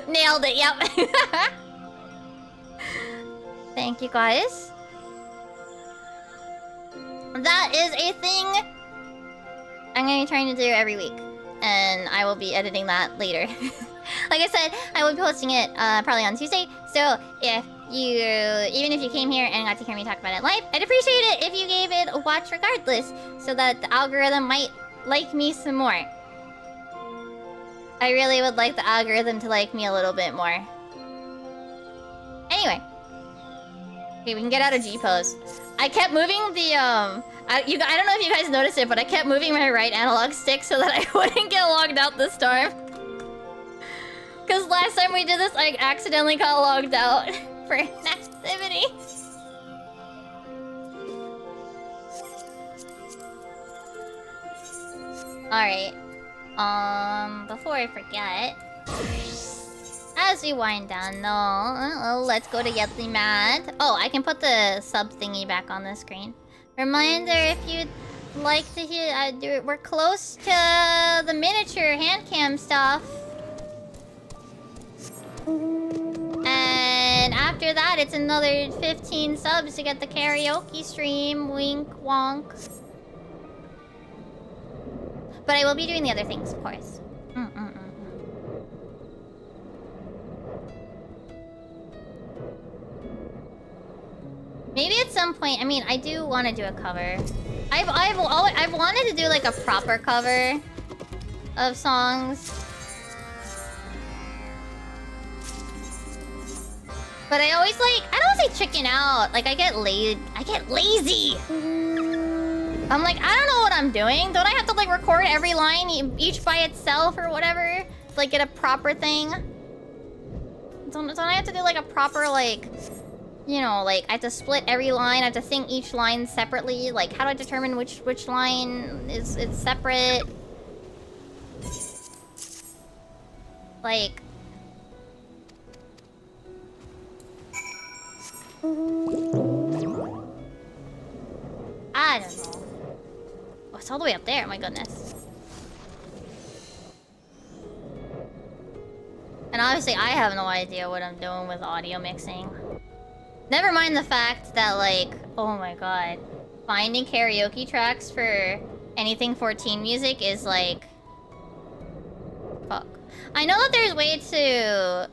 Nailed it, yep. Thank you guys. That is a thing I'm going to be trying to do every week. And I will be editing that later. Like I said, I will be posting it probably on Tuesday. So even if you came here and got to hear me talk about it live, I'd appreciate it if you gave it a watch regardless, so that the algorithm might like me some more. I really would like the algorithm to like me a little bit more. Anyway. Okay, we can get out of G-pose. I kept moving the, I don't know if you guys noticed it, but I kept moving my right analog stick so that I wouldn't get logged out this time. Because last time we did this, I accidentally got logged out for an activity. Alright. Before I forget, as we wind down, let's go to Yetli Mad. Oh, I can put the sub thingy back on the screen. Reminder, if you'd like to hear, we're close to the miniature hand cam stuff. And after that, it's another 15 subs to get the karaoke stream. Wink, wonk. But I will be doing the other things, of course. Maybe at some point, I mean, I do want to do a cover. I've wanted to do like a proper cover of songs. But I always like, I don't want to say chicken out. Like I get lazy. I'm like, I don't know what I'm doing. Don't I have to like record every line each by itself or whatever? To, like get a proper thing? Don't I have to do like a proper like, you know, like I have to split every line. I have to sing each line separately. Like how do I determine which line is separate? Like I don't know. Oh, it's all the way up there, my goodness. And obviously I have no idea what I'm doing with audio mixing. Never mind the fact that like, oh my god, finding karaoke tracks for anything 14 music is like, fuck. I know that there's a way to,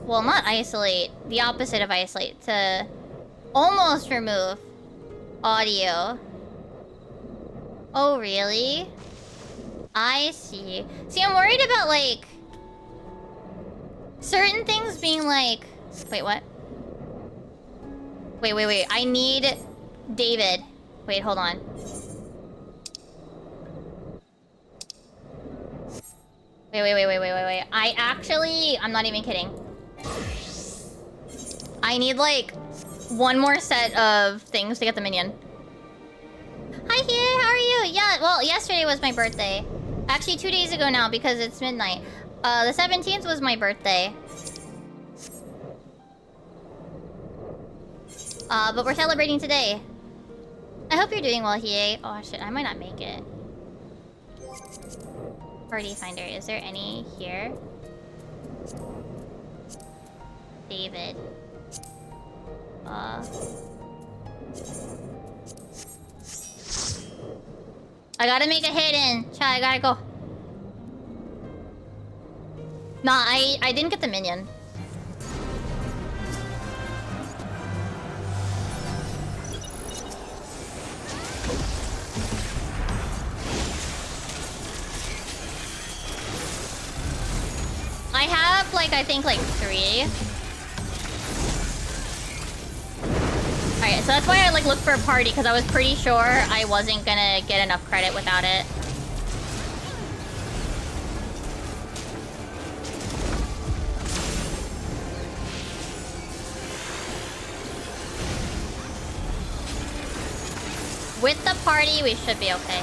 well, not isolate, the opposite of isolate, to almost remove audio. Oh, really? I see. See, I'm worried about, like, certain things being like... Wait, what? Wait. I need David. Wait, hold on. Wait. I actually... I'm not even kidding. I need, like, one more set of things to get the minion. Hi, here. How are you? Yeah, well, yesterday was my birthday. Actually, 2 days ago now because it's midnight. The 17th was my birthday. But we're celebrating today. I hope you're doing well, Hiei. Oh, shit. I might not make it. Party finder. Is there any here? David. I gotta make a hidden. I gotta go. Nah, I didn't get the minion. I have like, I think like 3. Alright, so that's why I like looked for a party, because I was pretty sure I wasn't gonna get enough credit without it. With the party, we should be okay.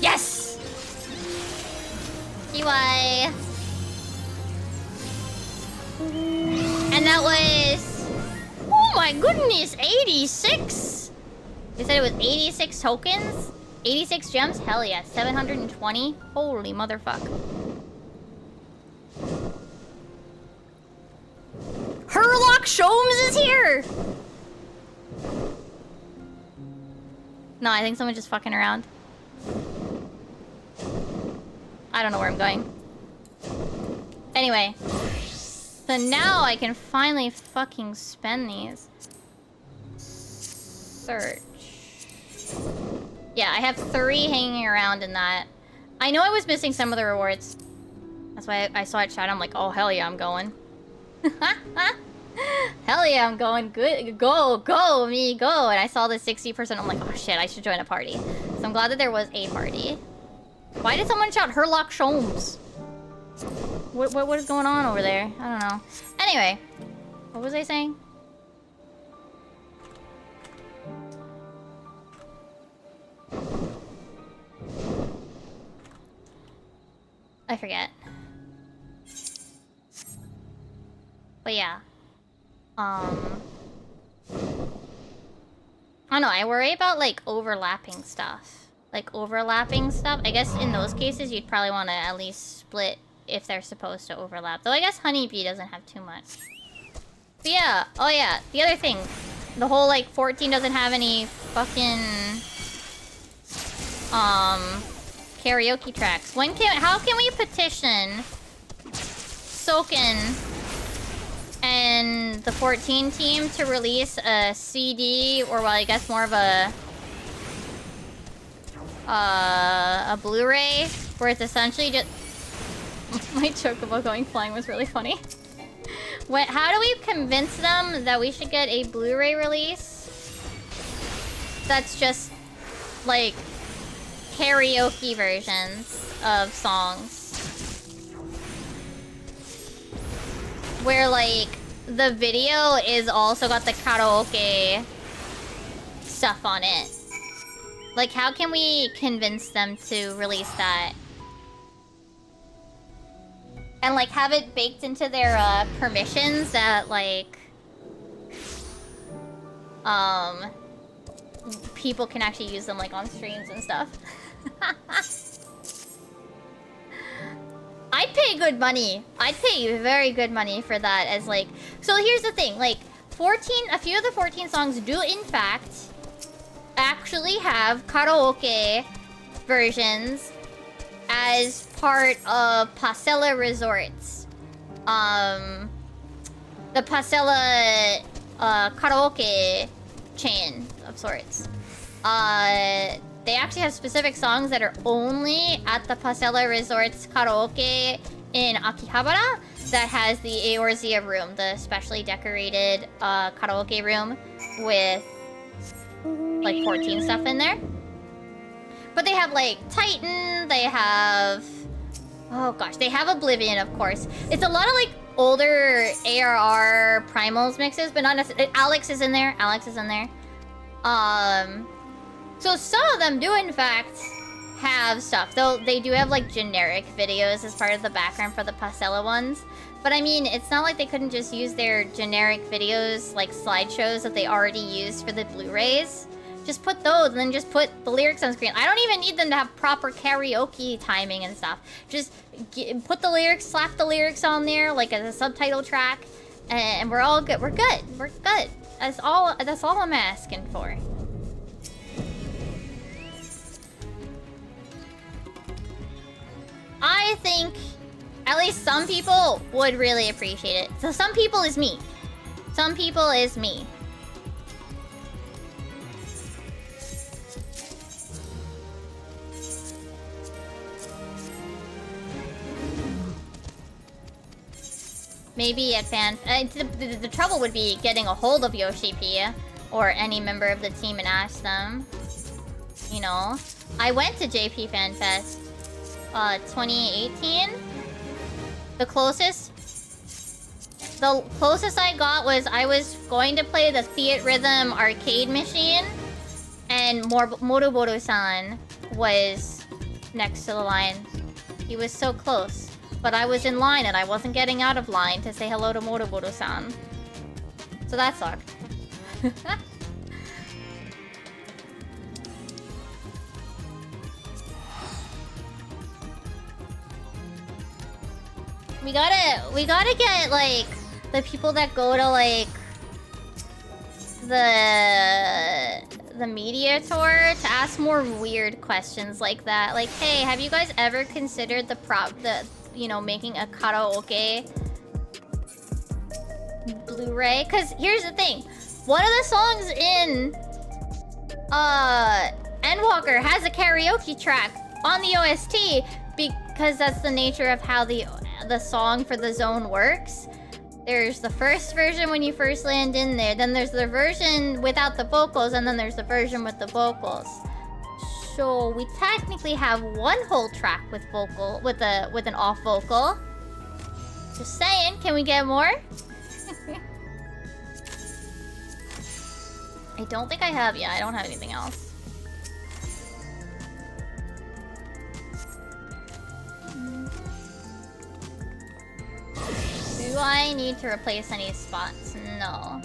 Yes! EY. And that was... Oh my goodness, 86? They said it was 86 tokens? 86 gems? Hell yeah, 720? Holy motherfuck. Herlock Sholmes is here! No, I think someone's just fucking around. I don't know where I'm going. Anyway. So now I can finally fucking spend these. Search. Yeah, I have 3 hanging around in that. I know I was missing some of the rewards. That's why I saw it chat. I'm like, oh, hell yeah, I'm going. Hell yeah, I'm going. Good. Go, me, go. And I saw the 60%. I'm like, oh shit, I should join a party. So I'm glad that there was a party. Why did someone shout Herlock Sholmes? What is going on over there? I don't know. Anyway, what was I saying? forget. But yeah. I don't know, I worry about like overlapping stuff. Like overlapping stuff. I guess in those cases you'd probably want to at least split if they're supposed to overlap. Though I guess Honeybee doesn't have too much. But yeah, oh yeah, the other thing. The whole like 14 doesn't have any fucking karaoke tracks. How can we petition Soken and the 14 team to release a CD, or well, I guess more of a Blu-ray, where it's essentially just... My chocobo going flying was really funny. How do we convince them that we should get a Blu-ray release that's just, like, karaoke versions of songs? Where, like, the video is also got the karaoke stuff on it. Like, how can we convince them to release that? And, like, have it baked into their, permissions that, like... people can actually use them, like, on streams and stuff. I'd pay good money. I'd pay very good money for that as, like... So here's the thing, like, a few of the 14 songs do, in fact, actually have karaoke versions as part of Pasella Resorts. The Pasella, karaoke chain of sorts. They actually have specific songs that are only at the Pasella Resorts karaoke in Akihabara that has the Eorzea room, the specially decorated karaoke room with like 14 stuff in there. But they have like Titan, they have... Oh gosh, they have Oblivion, of course. It's a lot of like older ARR Primals mixes, but not necessarily... Alex is in there, So some of them do, in fact, have stuff. Though they do have, like, generic videos as part of the background for the Pasella ones. But, I mean, it's not like they couldn't just use their generic videos, like, slideshows that they already used for the Blu-rays. Just put those, and then just put the lyrics on screen. I don't even need them to have proper karaoke timing and stuff. Just put the lyrics, slap the lyrics on there, like, as a subtitle track. And we're all good. We're good. We're good. That's all I'm asking for. I think at least some people would really appreciate it. So some people is me. Some people is me. Maybe at the trouble would be getting a hold of Yoshi P or any member of the team and ask them. You know, I went to JP Fan Fest 2018. The closest I got was I was going to play the Theat Rhythm arcade machine, and Moruboru-san was next to the line. He was so close, but I was in line and I wasn't getting out of line to say hello to Moruboru-san. So that sucked. We gotta get, like, the people that go to, like, the media tour to ask more weird questions like that. Like, hey, have you guys ever considered you know, making a karaoke Blu-ray? Because here's the thing. One of the songs in Endwalker has a karaoke track on the OST because that's the nature of how the song for the zone works. There's the first version when you first land in there, then there's the version without the vocals, and then there's the version with the vocals. So we technically have one whole track with vocal with an off vocal. Just saying, can we get more? I don't think I have. Yeah, I don't have anything else. I need to replace any spots? No.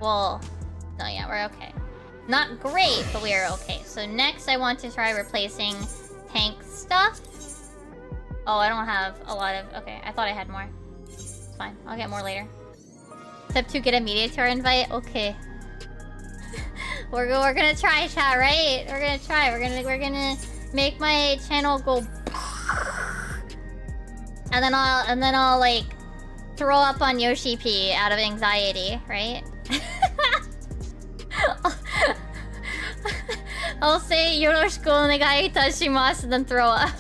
Well, no, yeah, we're okay. Not great, but we are okay. So next I want to try replacing tank stuff. Oh, I don't have a lot of... Okay, I thought I had more. It's fine. I'll get more later. Step 2, get a mediator invite? Okay. we're gonna try, chat, right? We're gonna try. We're gonna make my channel go... And then I'll like throw up on Yoshi P out of anxiety, right? I'll say yoroshiku onegai itashimasu, then throw up.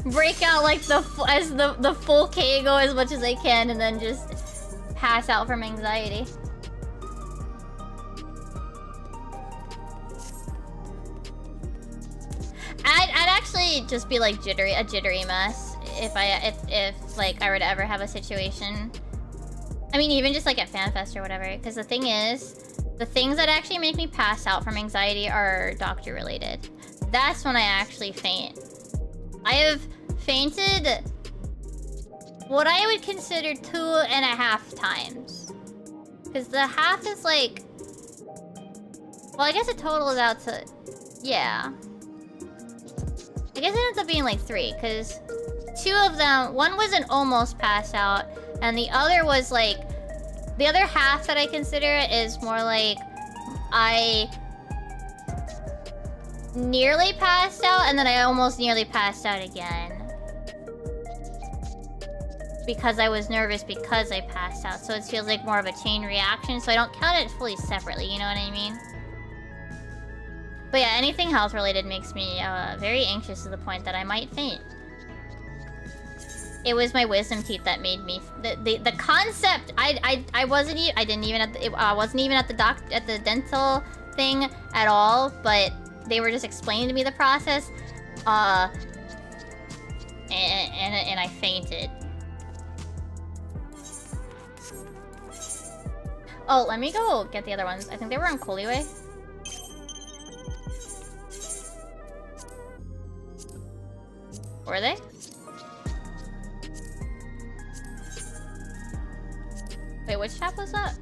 Break out like the full Keigo as much as I can, and then just pass out from anxiety. I'd actually just be like a jittery mess if like I were to ever have a situation. I mean, even just like at FanFest or whatever. Because the thing is, the things that actually make me pass out from anxiety are doctor related. That's when I actually faint. I have fainted what I would consider 2.5 times. Because the half is like... Well, I guess it totals out to... Yeah. I guess it ends up being like 3, because 2 of them... One was an almost pass out, and the other was like... The other half that I consider is more like... I... nearly passed out, and then I almost nearly passed out again. Because I was nervous because I passed out, so it feels like more of a chain reaction, so I don't count it fully separately, you know what I mean? But yeah, anything health related makes me very anxious to the point that I might faint. It was my wisdom teeth that made me the concept. I wasn't even at the dental thing at all, but they were just explaining to me the process, and I fainted. Oh, let me go get the other ones. I think they were on Koliway. Were they? Wait, which chap was that?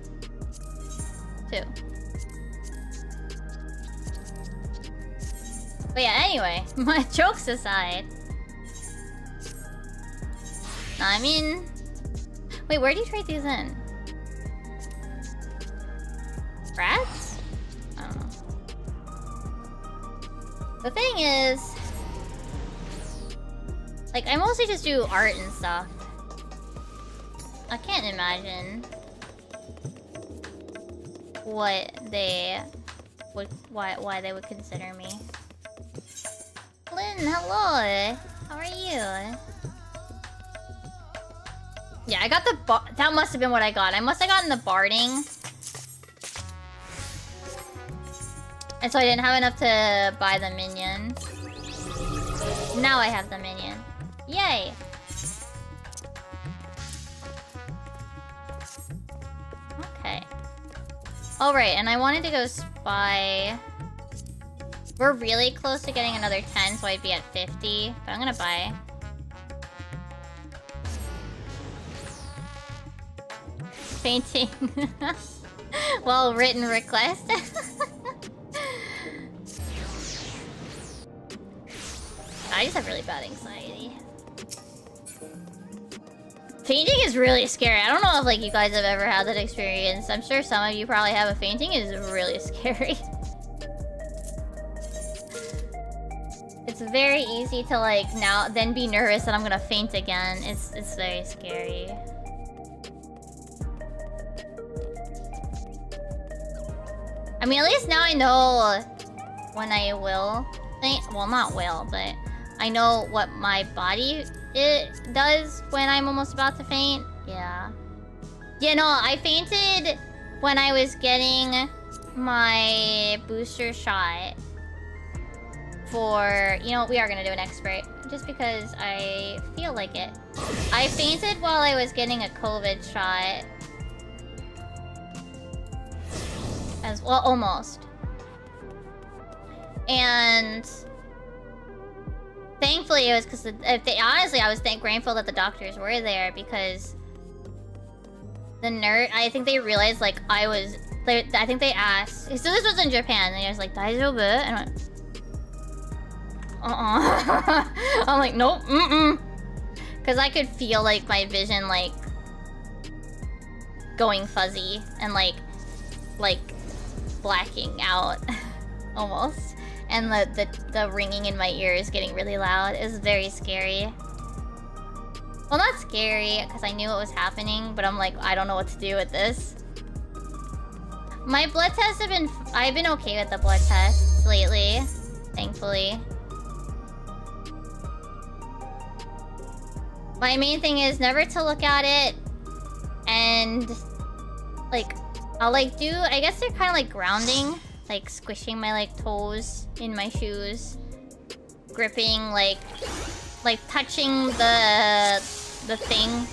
2. But yeah, anyway, my jokes aside. I mean... Wait, where do you trade these in? Rats? I don't know. The thing is... Like, I mostly just do art and stuff. I can't imagine what they would, why they would consider me. Lynn, hello. How are you? Yeah, I got the that must have been what I got. I must have gotten the barding. And so I didn't have enough to buy the minion. Now I have the minion. Yay! Okay. Alright, and I wanted to go spy... We're really close to getting another 10, so I'd be at 50. But I'm gonna buy. Fainting. Well written request. I just have really bad anxiety. Fainting is really scary. I don't know if like you guys have ever had that experience. I'm sure some of you probably have, but fainting is really scary. It's very easy to like then be nervous that I'm gonna faint again. It's very scary. I mean, at least now I know when I will faint. Well, not will, but I know what my body does when I'm almost about to faint. Yeah. Yeah, no, I fainted when I was getting my booster shot for... You know, we are gonna do an expert, just because I feel like it. I fainted while I was getting a COVID shot. As well, almost. And... Thankfully, it was because honestly, I was grateful that the doctors were there because the nurse. I think they realized like I think they asked. So this was in Japan, and it was like "daijoubu," and I went, I'm like, nope, because I could feel like my vision like going fuzzy and like blacking out almost. And the ringing in my ears getting really loud. It was very scary. Well, not scary, because I knew what was happening, but I'm like, I don't know what to do with this. My blood tests have been... I've been okay with the blood tests lately, thankfully. My main thing is never to look at it, and... like, I'll like do... I guess they're kind of like grounding. Like squishing my like toes in my shoes, gripping like touching the thing.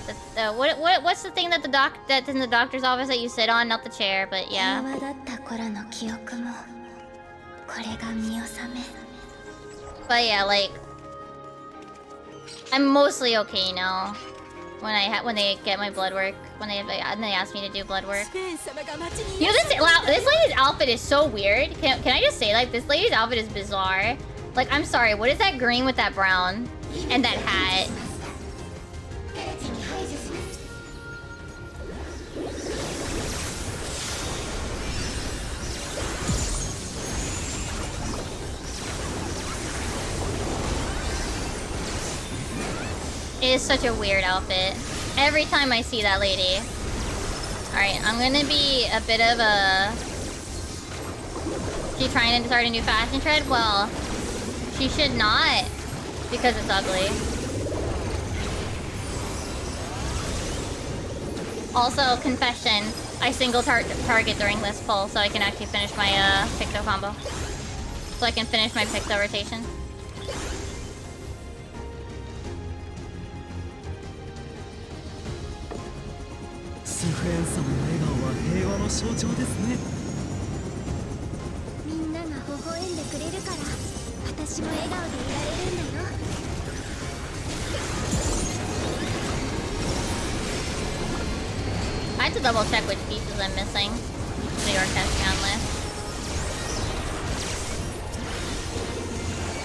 What's the thing that's in the doctor's office that you sit on? Not the chair, but yeah. But yeah, like I'm mostly okay now. When they get my blood work, when they ask me to do blood work. You know, this lady's outfit is so weird. Can I just say, like, this lady's outfit is bizarre. Like, I'm sorry, what is that green with that brown and that hat? It is such a weird outfit. Every time I see that lady. Alright, I'm gonna be a bit of a... She trying to start a new fashion trend? Well, she should not. Because it's ugly. Also, confession. I single target during this pull so I can actually finish my Picto combo. So I can finish my Picto rotation. I have to double check which pieces I'm missing. The Orchestrion list.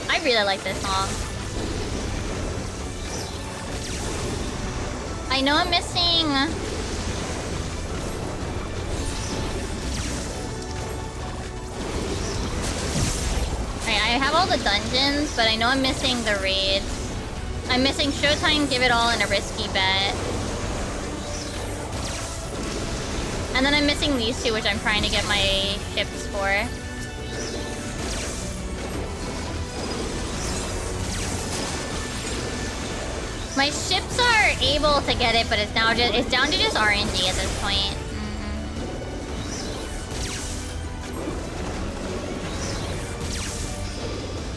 I really like this song. I know I'm missing... I have all the dungeons, but I know I'm missing the raids. I'm missing Showtime, Give It All, and a Risky Bet. And then I'm missing these two, which I'm trying to get my ships for. My ships are able to get it, but it's down to just RNG at this point.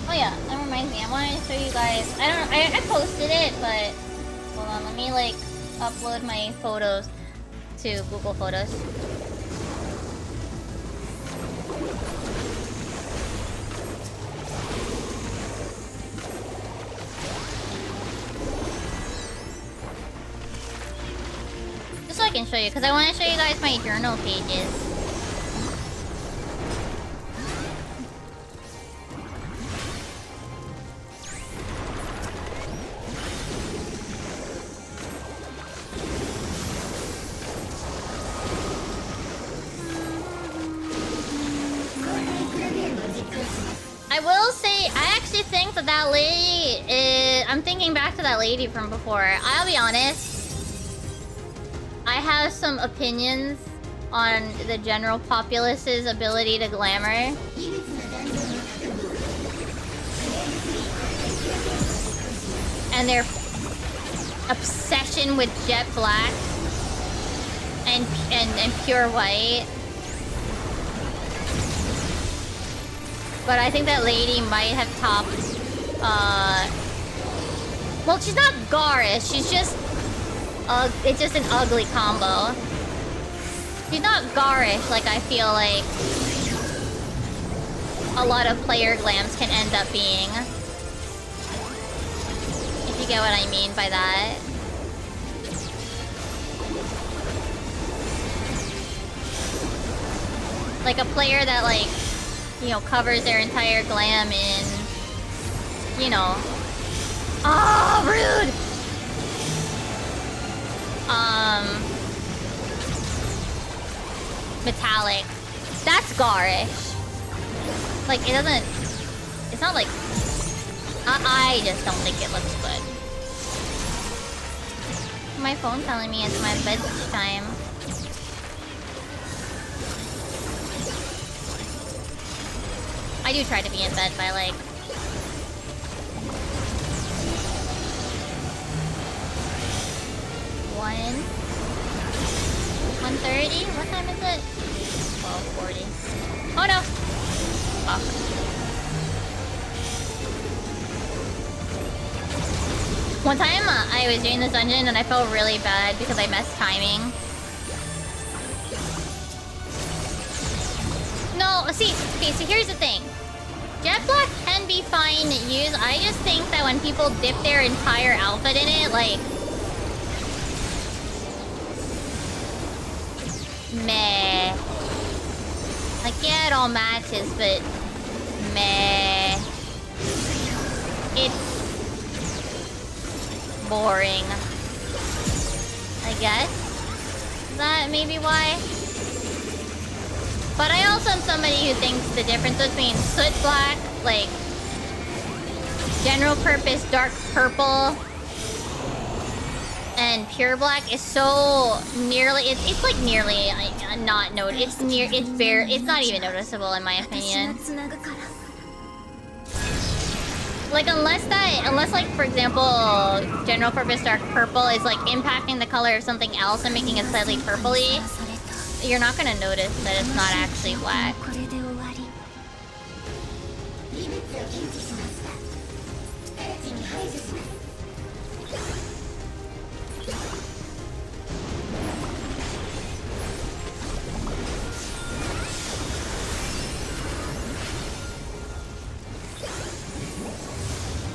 Oh yeah, that reminds me. I wanted to show you guys. I posted it, but hold on. Let me like upload my photos to Google Photos. Just so I can show you, because I want to show you guys my journal pages. I will say, I actually think that lady is... I'm thinking back to that lady from before. I'll be honest. I have some opinions on the general populace's ability to glamour. And their obsession with jet black and pure white. But I think that lady might have topped, well, she's not garish, she's just, it's just an ugly combo. She's not garish like I feel like a lot of player glams can end up being. you get what I mean by that. Like a player that like, you know, covers their entire glam in, you know. Oh, rude! Metallic. That's garish. Like, it doesn't... It's not like... I just don't think it looks good. My phone telling me it's my bedtime. I do try to be in bed by like... 1:30? What time is it? 12:40. Oh no! Fuck. One time I was doing this dungeon and I felt really bad because I messed timing. No, see, okay, so here's the thing. Jet black can be fine to use. I just think that when people dip their entire outfit in it, like... meh. Like, yeah, it all matches, but... meh. It's... boring. I guess? Is that maybe why? But I also am somebody who thinks the difference between soot black, like... general purpose dark purple... and pure black is so nearly... It's like nearly not noticed. It's not even noticeable in my opinion. Like unless like for example, general purpose dark purple is like impacting the color of something else and making it slightly purpley, you're not gonna notice that it's not actually black.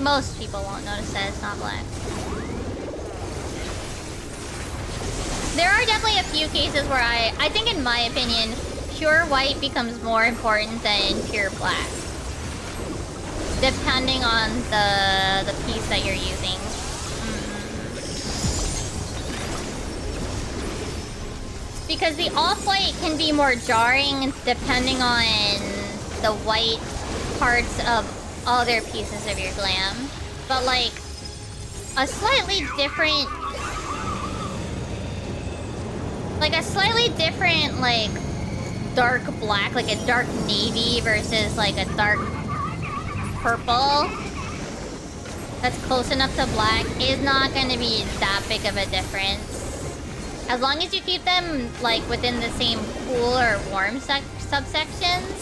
Most people won't notice that it's not black. There are definitely a few cases where I think in my opinion, pure white becomes more important than pure black. Depending on the piece that you're using. Because the off-white can be more jarring depending on the white parts of other pieces of your glam. But like, a slightly different... like, dark black, like a dark navy versus like a dark purple that's close enough to black is not gonna be that big of a difference. As long as you keep them like within the same cool or warm subsections,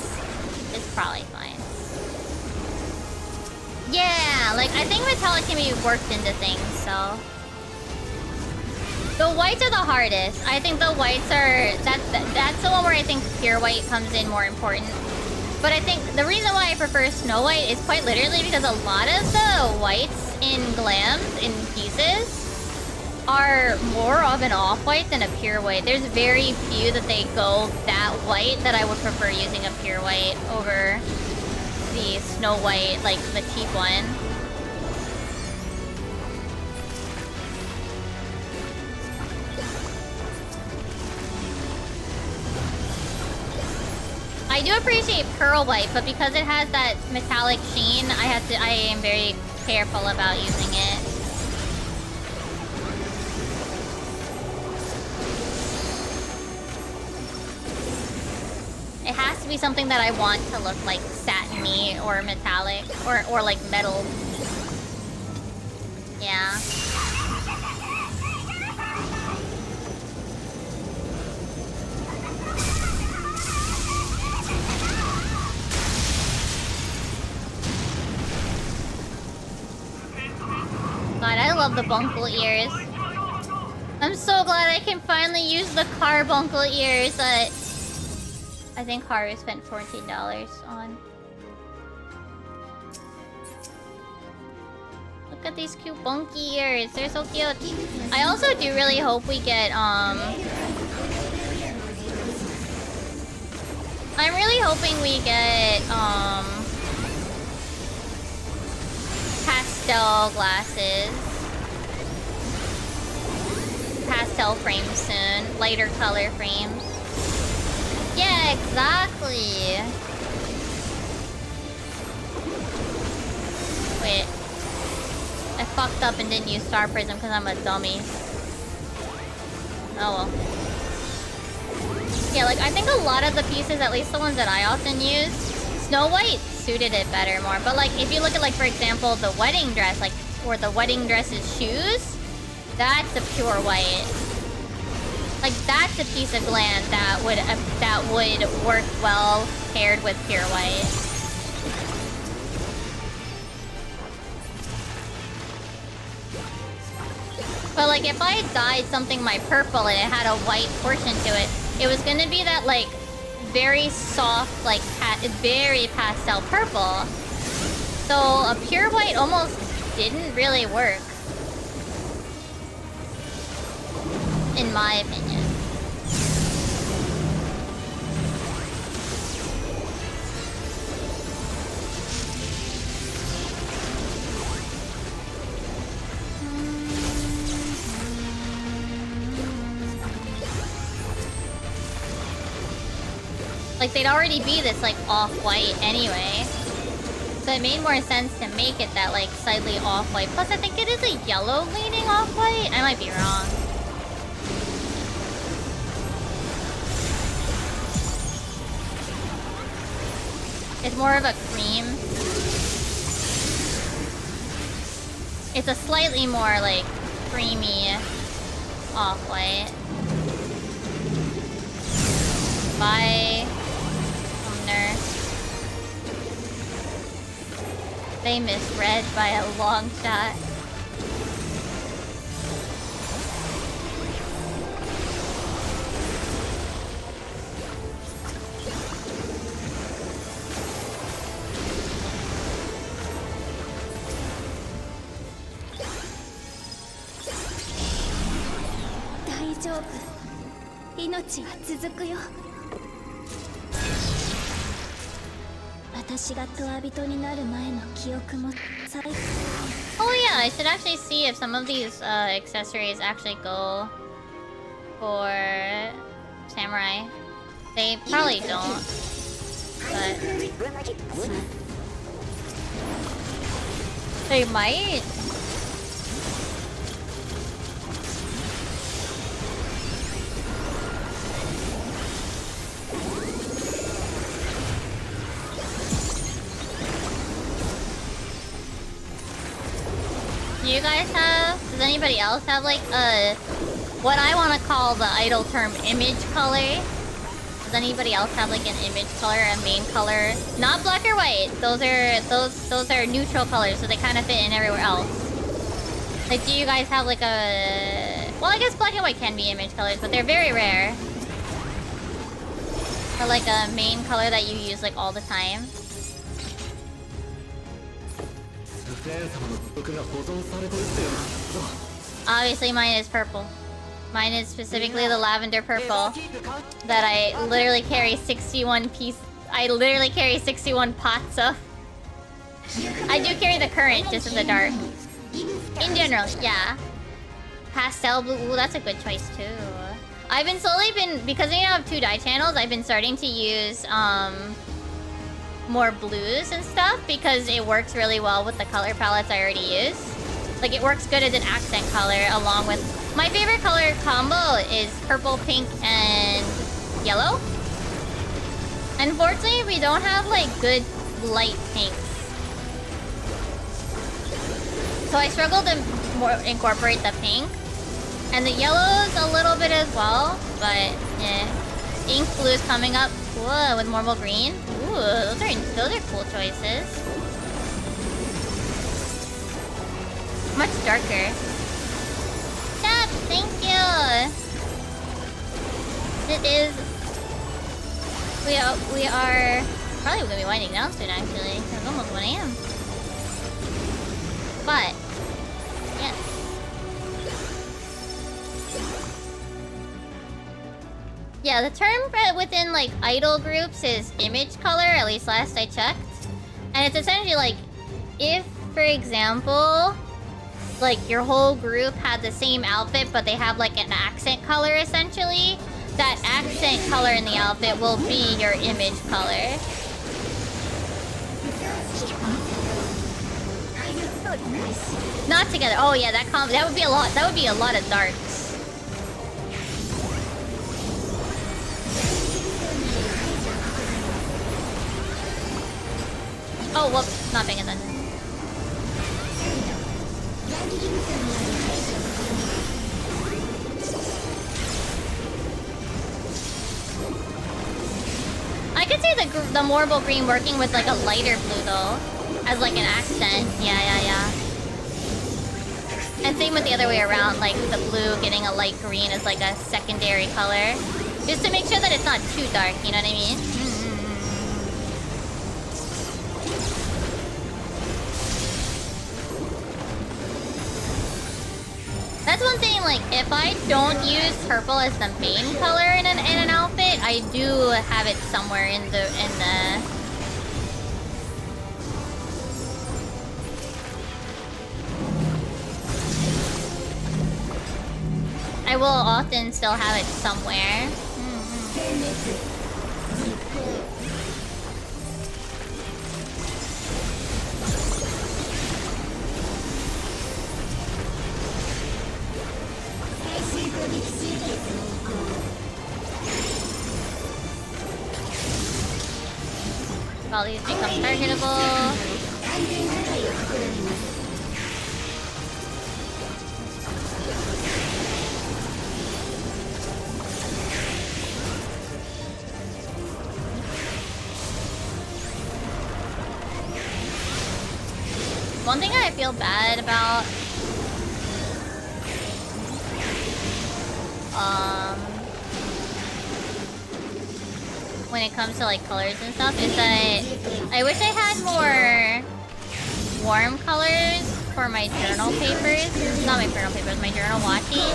it's probably fine. Yeah, like I think metallic can be worked into things, so... The whites are the hardest. I think the whites are... That's the one where I think pure white comes in more important. But I think the reason why I prefer Snow White is quite literally because a lot of the whites in glams, in pieces, are more of an off-white than a pure white. There's very few that they go that white that I would prefer using a pure white over the Snow White, like the cheap one. I do appreciate pearl white, but because it has that metallic sheen, I am very careful about using it. It has to be something that I want to look like satiny or metallic or like metal. Yeah. God, I love the bunkle ears. I'm so glad I can finally use the carbuncle ears that I think Haru spent $14 on. Look at these cute bunky ears. They're so cute. I also do really hope we get, I'm really hoping we get, pastel glasses. Pastel frames soon. Lighter color frames. Yeah, exactly. Wait. I fucked up and didn't use Star Prism because I'm a dummy. Oh well. Yeah, like, I think a lot of the pieces, at least the ones that I often use, Snow White suited it better more. But, like, if you look at, like, for example, the wedding dress, like, or the wedding dress's shoes, that's a pure white. Like, that's a piece of gland that would work well paired with pure white. But, like, if I dyed something my purple and it had a white portion to it, it was gonna be that, like, very soft, like, very pastel purple. So a pure white almost didn't really work. In my opinion. Like, they'd already be this, like, off-white anyway. So it made more sense to make it that, like, slightly off-white. Plus, I think it is a yellow-leaning off-white. I might be wrong. It's more of a cream. It's a slightly more, like, creamy off-white. Bye, Sumner. They misread by a long shot. Oh yeah, I should actually see if some of these accessories actually go for samurai. They probably don't, but they might. Do you guys have, does anybody else have like what I want to call the idle term image color? Does anybody else have like an image color, a main color? Not black or white. Those are neutral colors, so they kind of fit in everywhere else. Like, do you guys have like a, well, I guess black and white can be image colors, but they're very rare. Or like a main color that you use like all the time. Obviously mine is purple. Mine is specifically the lavender purple that I literally carry 61 pots of. I do carry the current just in the dark. In general, yeah. Pastel blue, ooh, that's a good choice too. I've been because I have 2 dye channels, I've been starting to use more blues and stuff because it works really well with the color palettes I already use. Like, it works good as an accent color along with... My favorite color combo is purple, pink, and yellow. Unfortunately, we don't have, like, good light pinks. So I struggle to more incorporate the pink. And the yellow's a little bit as well, but yeah. Ink blue is coming up. Whoa, with normal green. Ooh, those are cool choices. Much darker. Stop, thank you. It is. We are probably gonna be winding down soon. Actually, it's almost 1 AM. But Yeah, the term within like idol groups is image color, at least last I checked. And it's essentially like, if, for example, like your whole group had the same outfit, but they have like an accent color essentially, that accent color in the outfit will be your image color. Not together. Oh yeah, that would be a lot. That would be a lot of darks. Oh, whoops, not paying attention. I could see the marble green working with like a lighter blue though, as like an accent. Yeah. And same with the other way around, like the blue getting a light green as like a secondary color, just to make sure that it's not too dark. You know what I mean? That's one thing, like, if I don't use purple as the main color in an outfit, I do have it somewhere in the... I will often still have it somewhere. All these become targetable. One thing I feel bad about when it comes to like colors and stuff is that I wish I had more warm colors for my journal papers. Not my journal papers, my journal washi.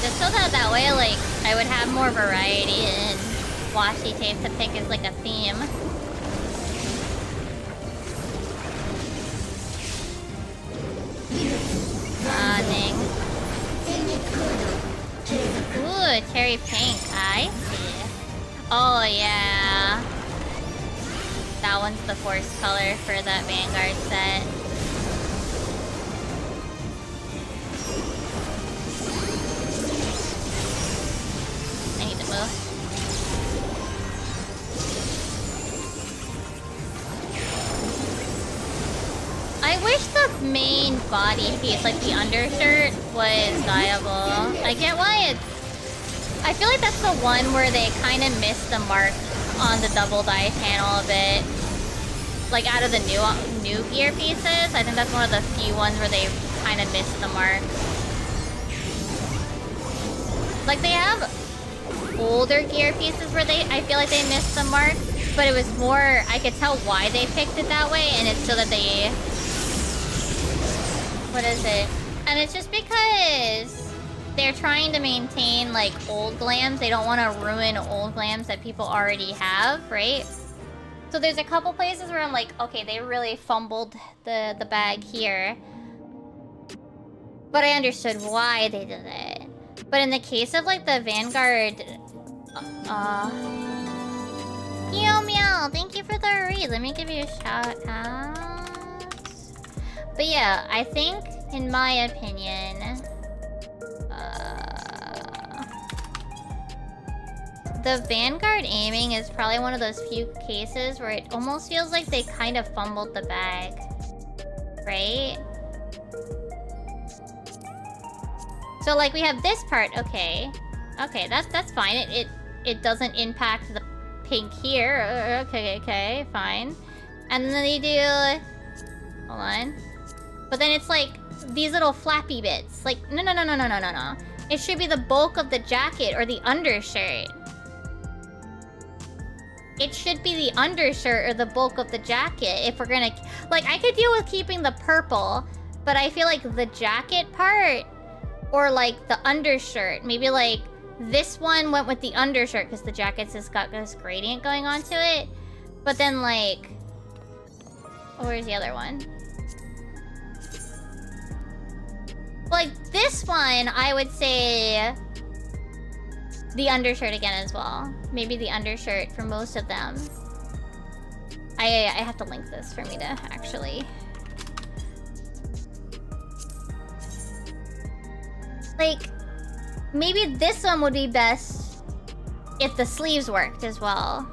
Just so that way like I would have more variety in washi tape to pick as like a theme. Dang. Ooh, cherry pink. I see. Oh, yeah. That one's the force color for that Vanguard set. I need to move. I wish the main body piece, like the undershirt, was dyeable. I get why it's... I feel like that's the one where they kind of missed the mark on the double dye channel a bit. Like out of the new gear pieces, I think that's one of the few ones where they kind of missed the mark. Like they have older gear pieces where I feel like they missed the mark, but it was more, I could tell why they picked it that way, and it's so that they... What is it? And it's just because they're trying to maintain like old glams. They don't want to ruin old glams that people already have, right? So there's a couple places where I'm like, okay, they really fumbled the bag here. But I understood why they did it. But in the case of like the Vanguard... Meow meow, thank you for the read. Let me give you a shout out. But yeah, I think, in my opinion, the Vanguard aiming is probably one of those few cases where it almost feels like they kind of fumbled the bag, right? So like we have this part, okay, that's fine. It doesn't impact the pink here. Okay, fine. And then they do, hold on. But then it's like these little flappy bits. Like, no. It should be the bulk of the jacket or the undershirt. It should be the undershirt or the bulk of the jacket if we're gonna... Like, I could deal with keeping the purple, But I feel like the jacket part, or like the undershirt, maybe like this one went with the undershirt because the jacket's just got this gradient going on to it. But then like, oh, where's the other one? Like this one, I would say the undershirt again as well. Maybe the undershirt for most of them. I have to link this for me to actually. Like, maybe this one would be best if the sleeves worked as well.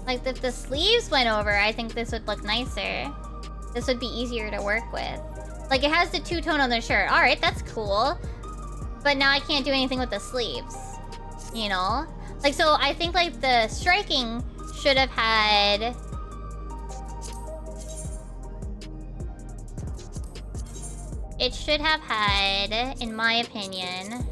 Like, if the sleeves went over, I think this would look nicer. This would be easier to work with. Like, it has the two-tone on the shirt. Alright, that's cool. But now I can't do anything with the sleeves. You know? Like, so I think, like, the striking should have had... It should have had, in my opinion,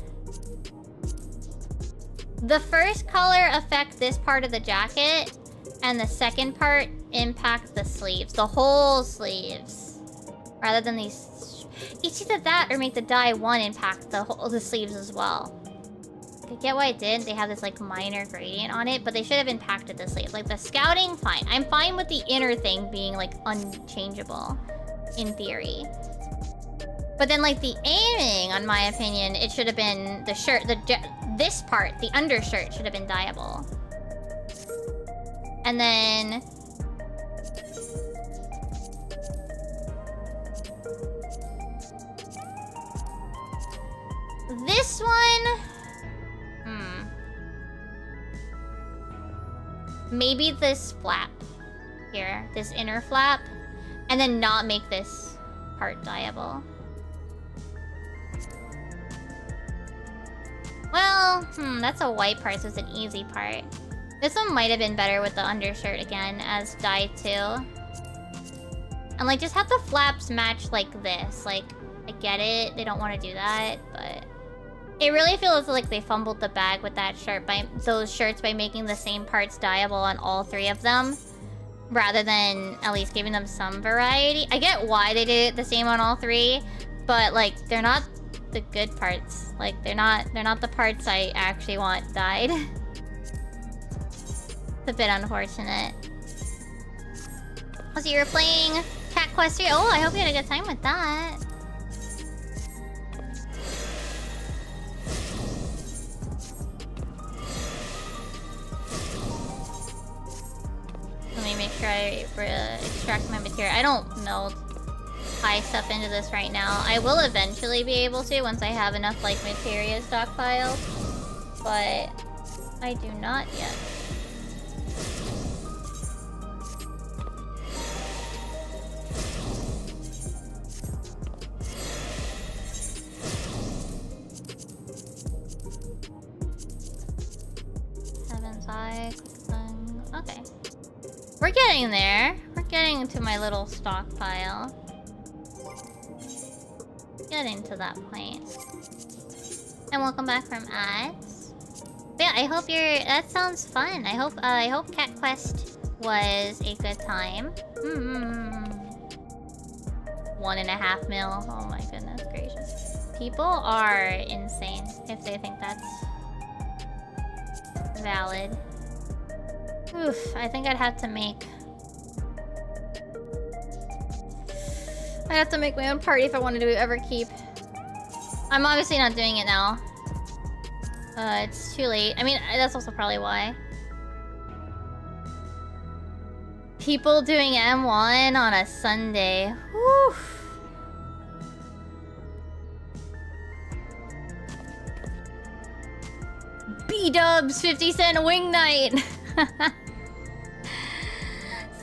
the first color affect this part of the jacket, and the second part impact the sleeves, the whole sleeves, rather than these. It's either that or make the dye one impact the sleeves as well. I get why it did. They have this like minor gradient on it, but they should have impacted the sleeve. Like the scouting, fine. I'm fine with the inner thing being like unchangeable, in theory. But then, like, the aiming, on my opinion, it should have been the shirt, this part, the undershirt should have been dyeable. And then... this one... Maybe this flap here, this inner flap, and then not make this part dyeable. Well, that's a white part, so it's an easy part. This one might have been better with the undershirt again as dye too. And like, just have the flaps match like this. Like, I get it, they don't want to do that, but... It really feels like they fumbled the bag with that shirt by those shirts by making the same parts dyeable on all three of them. Rather than at least giving them some variety. I get why they did it the same on all three, but like, they're not the good parts. Like, they're not the parts I actually want dyed. It's a bit unfortunate. So you were playing Cat Quest 3. Oh, I hope you had a good time with that. Let me make sure I extract my material. I don't meld high stuff into this right now. I will eventually be able to once I have enough like materia stockpiled, but I do not yet. Heaven's Eye, okay. We're getting there. We're getting to my little stockpile. Getting to that point. And welcome back from ads. But yeah, I hope that sounds fun. I hope Cat Quest was a good time. 1.5 mil. Oh my goodness gracious. People are insane if they think that's valid. Oof, I think I'd have to make my own party if I wanted to ever keep. I'm obviously not doing it now. It's too late. I mean, that's also probably why. People doing M1 on a Sunday. Whew. B-dubs 50 cent wing night.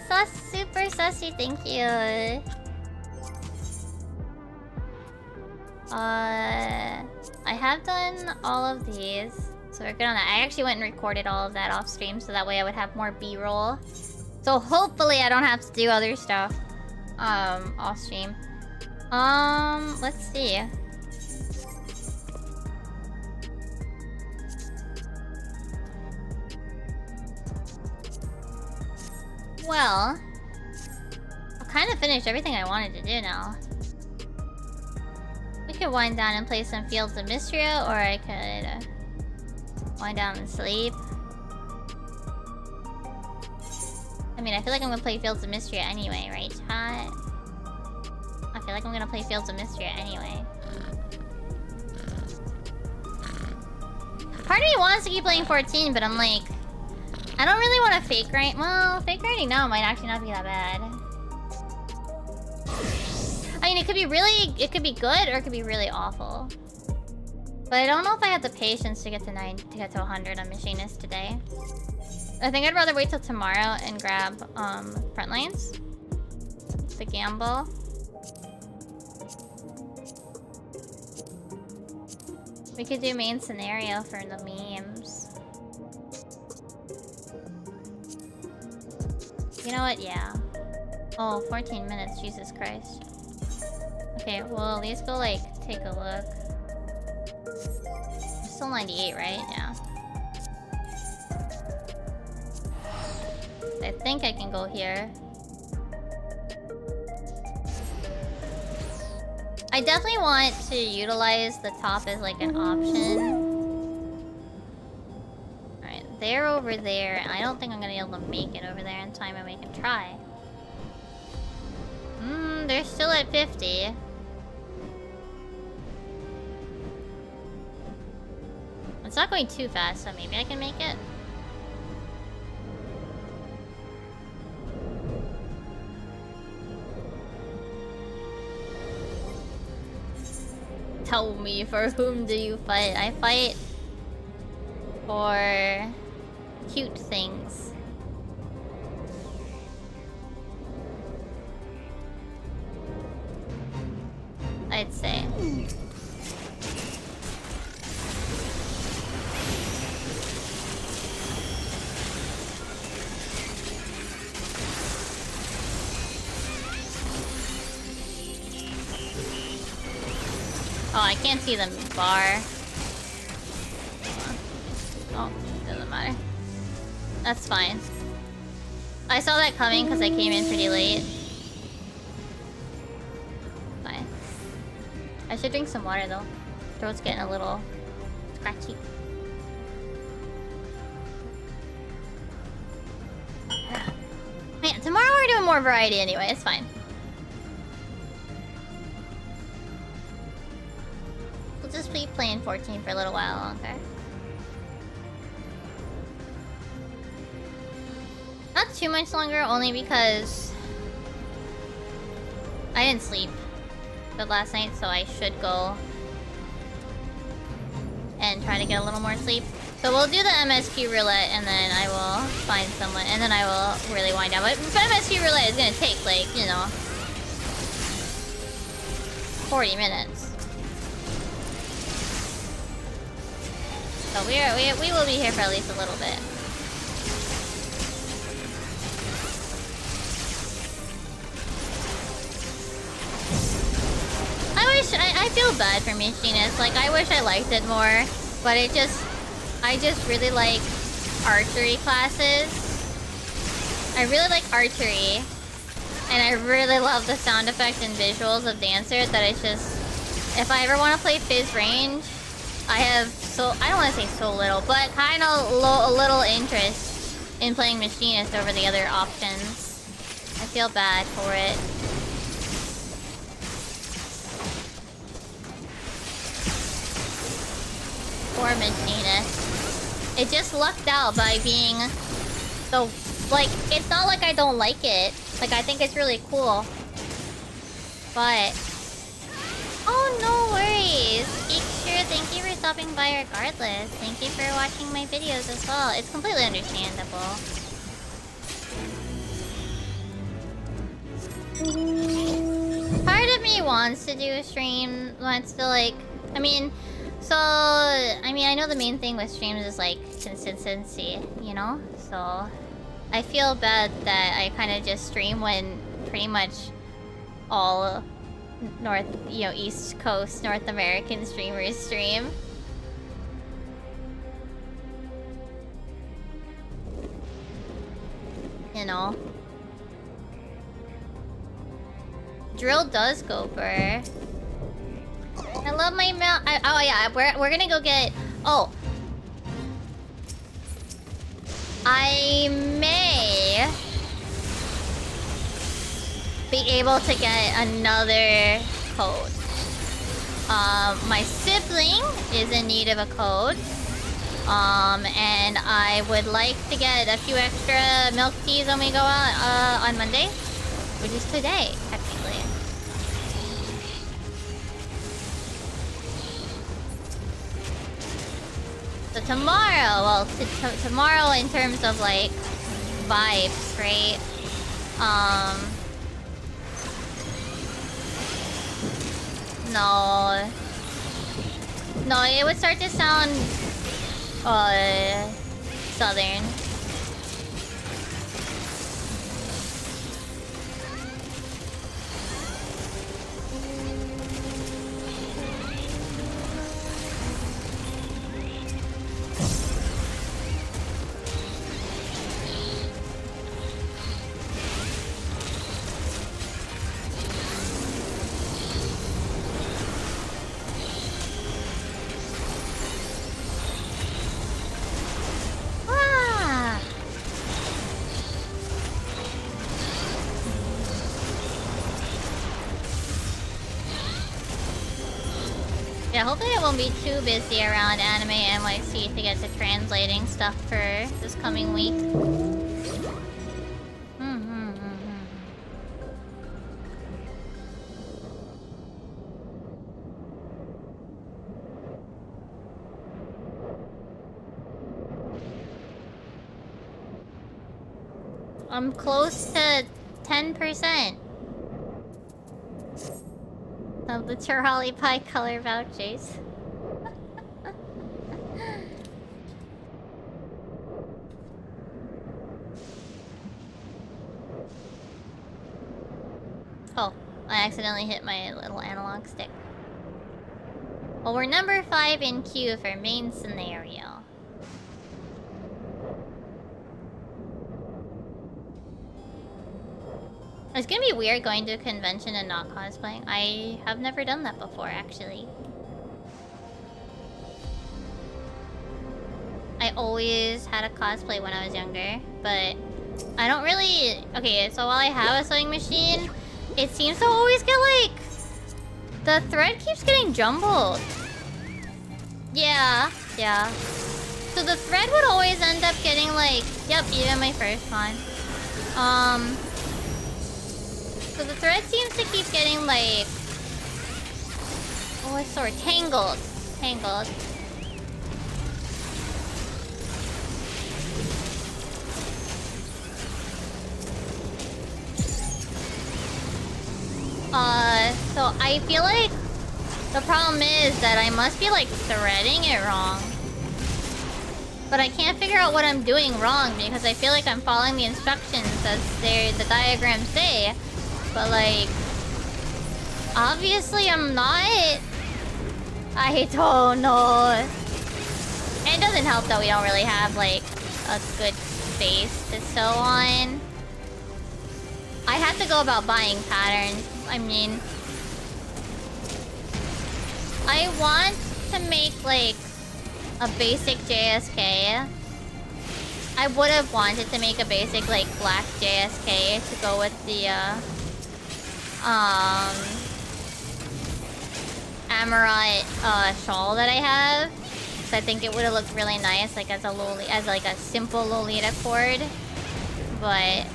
Sus, super sussy, thank you. I have done all of these, so we're good on that. I actually went and recorded all of that off stream, so that way I would have more B-roll. So hopefully I don't have to do other stuff, off stream. Let's see. Well, a kind of finished everything I wanted to do now. We could wind down and play some Fields of Mystria, or I could wind down and sleep. I mean, I feel like I'm gonna play Fields of Mystria anyway, right, chat? I feel like I'm gonna play Fields of Mystria anyway. Part of me wants to keep playing 14, but I'm like, I don't really want to fake grind. Well, fake grinding now might actually not be that bad. I mean, it could be good, or it could be really awful. But I don't know if I have the patience to get to 100 on Machinist today. I think I'd rather wait till tomorrow and grab Frontlines. The gamble. We could do main scenario for the memes. You know what? Yeah. Oh, 14 minutes. Jesus Christ. Okay, well, at least go, like, take a look. Still 98, right? Yeah. I think I can go here. I definitely want to utilize the top as, like, an option. Alright, they're over there. I don't think I'm gonna be able to make it over there in time, and we can try. They're still at 50. It's not going too fast, so maybe I can make it. Tell me, for whom do you fight? I fight for cute things. I'd say. Oh, I can't see the bar. Oh, doesn't matter. That's fine. I saw that coming because I came in pretty late. Fine. I should drink some water though. Throat's getting a little scratchy. Man, tomorrow we're doing more variety anyway, it's fine. We'll just be playing 14 for a little while longer. Not too much longer, only because I didn't sleep good last night, so I should go and try to get a little more sleep. So we'll do the MSQ roulette, and then I will find someone, and then I will really wind down. But MSQ roulette is gonna take, like, you know, 40 minutes. So we will be here for at least a little bit. I feel bad for Machinist. Like, I wish I liked it more, but I just really like archery classes. I really like archery, and I really love the sound effects and visuals of Dancer. That it's just, if I ever want to play Fizz range, I have I don't want to say so little, but kind of a little interest in playing Machinist over the other options. I feel bad for it. Poor Machinist. It just lucked out by being so, like, it's not like I don't like it. Like, I think it's really cool. But, oh, no worries. Sure, thank you for stopping by regardless. Thank you for watching my videos as well. It's completely understandable. Part of me wants to do a stream, wants to, like, I mean, I know the main thing with streams is, like, consistency, you know? So, I feel bad that I kind of just stream when pretty much all East Coast North American streamers stream. You know? Drill does go burr. I love my mount. Oh yeah, we're gonna go get. Oh, I may be able to get another code. My sibling is in need of a code. And I would like to get a few extra milk teas when we go out on Monday, which is today, technically. So tomorrow, well, tomorrow in terms of like vibes, right? No, it would start to sound southern. Yeah, hopefully I won't be too busy around Anime NYC to get to translating stuff for this coming week. I'm close to 10% of the Tirali Pie color vouchers. Oh, I accidentally hit my little analog stick. Well, we're number 5 in queue for main scenario. It's gonna be weird going to a convention and not cosplaying. I have never done that before, actually. I always had a cosplay when I was younger, but I don't really... Okay, so while I have a sewing machine, it seems to always get, like... The thread keeps getting jumbled. Yeah. So the thread would always end up getting, like... Yep, even my first one. So the thread seems to keep getting like... Oh, it's sort of tangled. So I feel like the problem is that I must be like threading it wrong. But I can't figure out what I'm doing wrong because I feel like I'm following the instructions as the diagrams say. But like, obviously I'm not. I don't know. And it doesn't help that we don't really have like a good space to sew on. I have to go about buying patterns. I mean, I want to make like a basic JSK. I would have wanted to make a basic like black JSK to go with the Amaranth shawl that I have. So I think it would have looked really nice like as a simple Lolita cord. But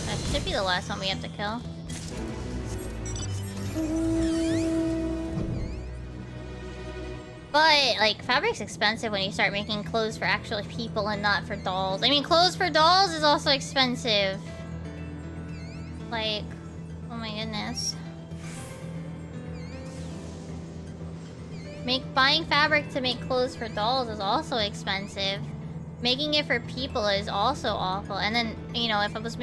that should be the last one we have to kill. But, like, fabric's expensive when you start making clothes for actual people and not for dolls. I mean, clothes for dolls is also expensive. Like, oh my goodness. Buying fabric to make clothes for dolls is also expensive. Making it for people is also awful. And then, you know, if I was to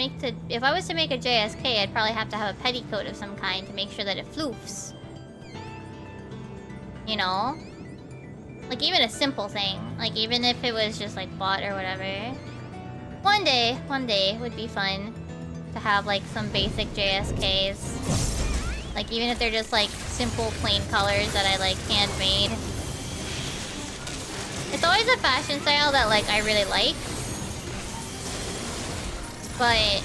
make a JSK, I'd probably have to have a petticoat of some kind to make sure that it floofs. You know? Like, even a simple thing. Like, even if it was just, like, bot or whatever. One day would be fun to have, like, some basic JSKs. Like, even if they're just, like, simple plain colors that I, like, handmade. It's always a fashion style that, like, I really like. But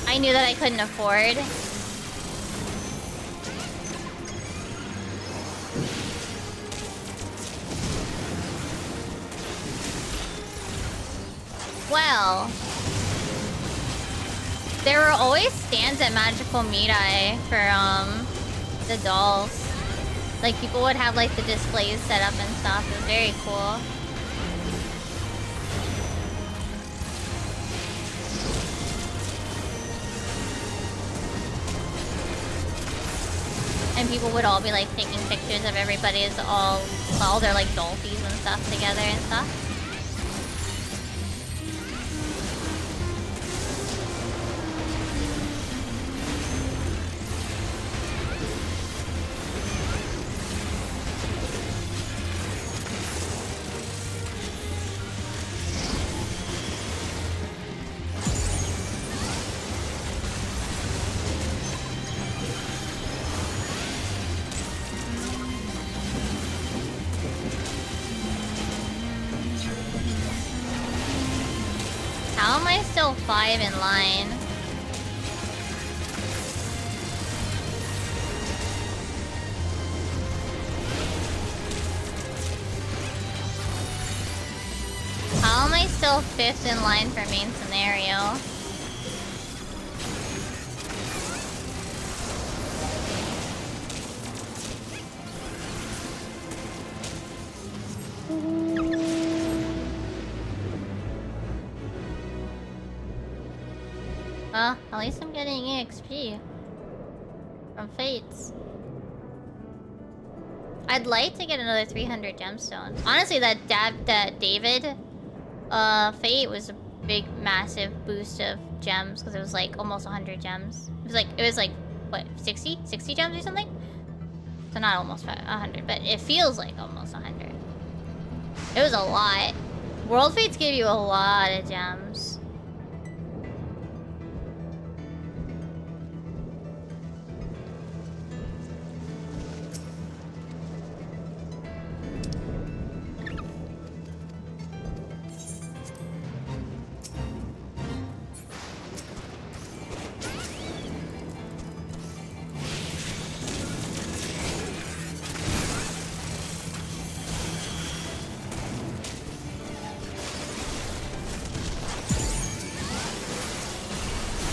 I knew that I couldn't afford. Well, there were always stands at Magical Mirai for the dolls. Like, people would have like the displays set up and stuff. It was very cool. And people would all be like taking pictures of everybody's all their like dolphies and stuff together and stuff. How am I still 5 in line? How am I still 5th in line for main scenario? Well, at least I'm getting EXP from Fates. I'd like to get another 300 gemstones. Honestly, that David Fate was a big, massive boost of gems because it was like almost 100 gems. It was like what, 60 gems or something? So not almost 100, but it feels like almost 100. It was a lot. World Fates give you a lot of gems.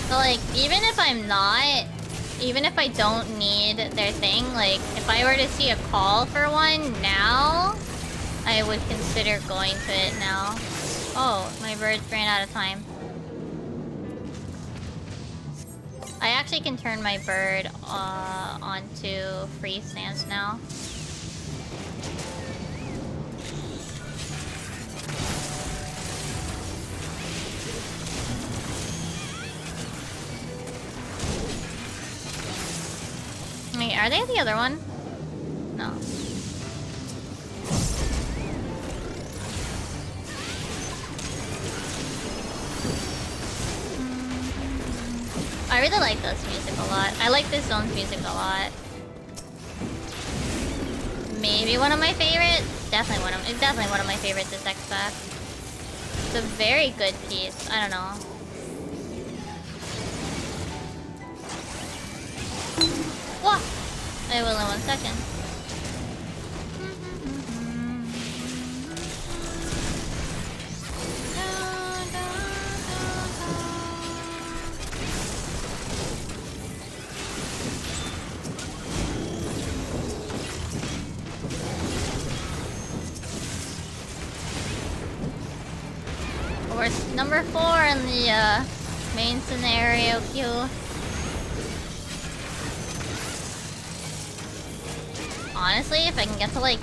Like, even if I don't need their thing, like, if I were to see a call for one now, I would consider going to it now. Oh, my birds ran out of time. I actually can turn my bird onto free stance now. Wait, are they the other one? No. I really like this music a lot. I like this zone's music a lot. Maybe one of my favorites. It's definitely one of my favorites this X-Pack. It's a very good piece. I don't know. Whoa! I will in 1 second. We're number 4 in the main scenario queue. Honestly, if I can get to like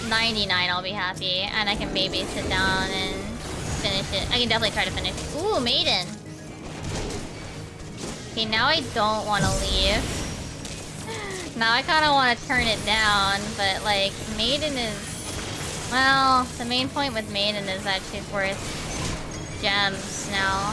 99, I'll be happy. And I can maybe sit down and finish it. I can definitely try to finish. Ooh, Maiden. Okay, now I don't want to leave. Now I kind of want to turn it down, but like Maiden is, well, the main point with Maiden is that she's worth gems now.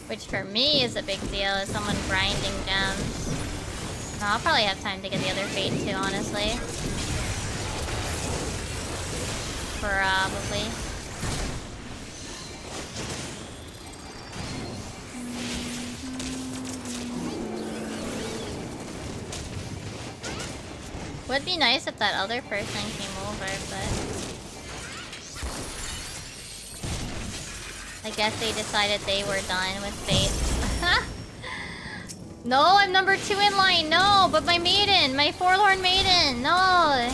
Which for me is a big deal, is someone grinding gems. No, I'll probably have time to get the other fate too, honestly. Probably. Would be nice if that other person came over, but I guess they decided they were done with fate. No, I'm number 2 in line. No, but my maiden, my forlorn maiden. No.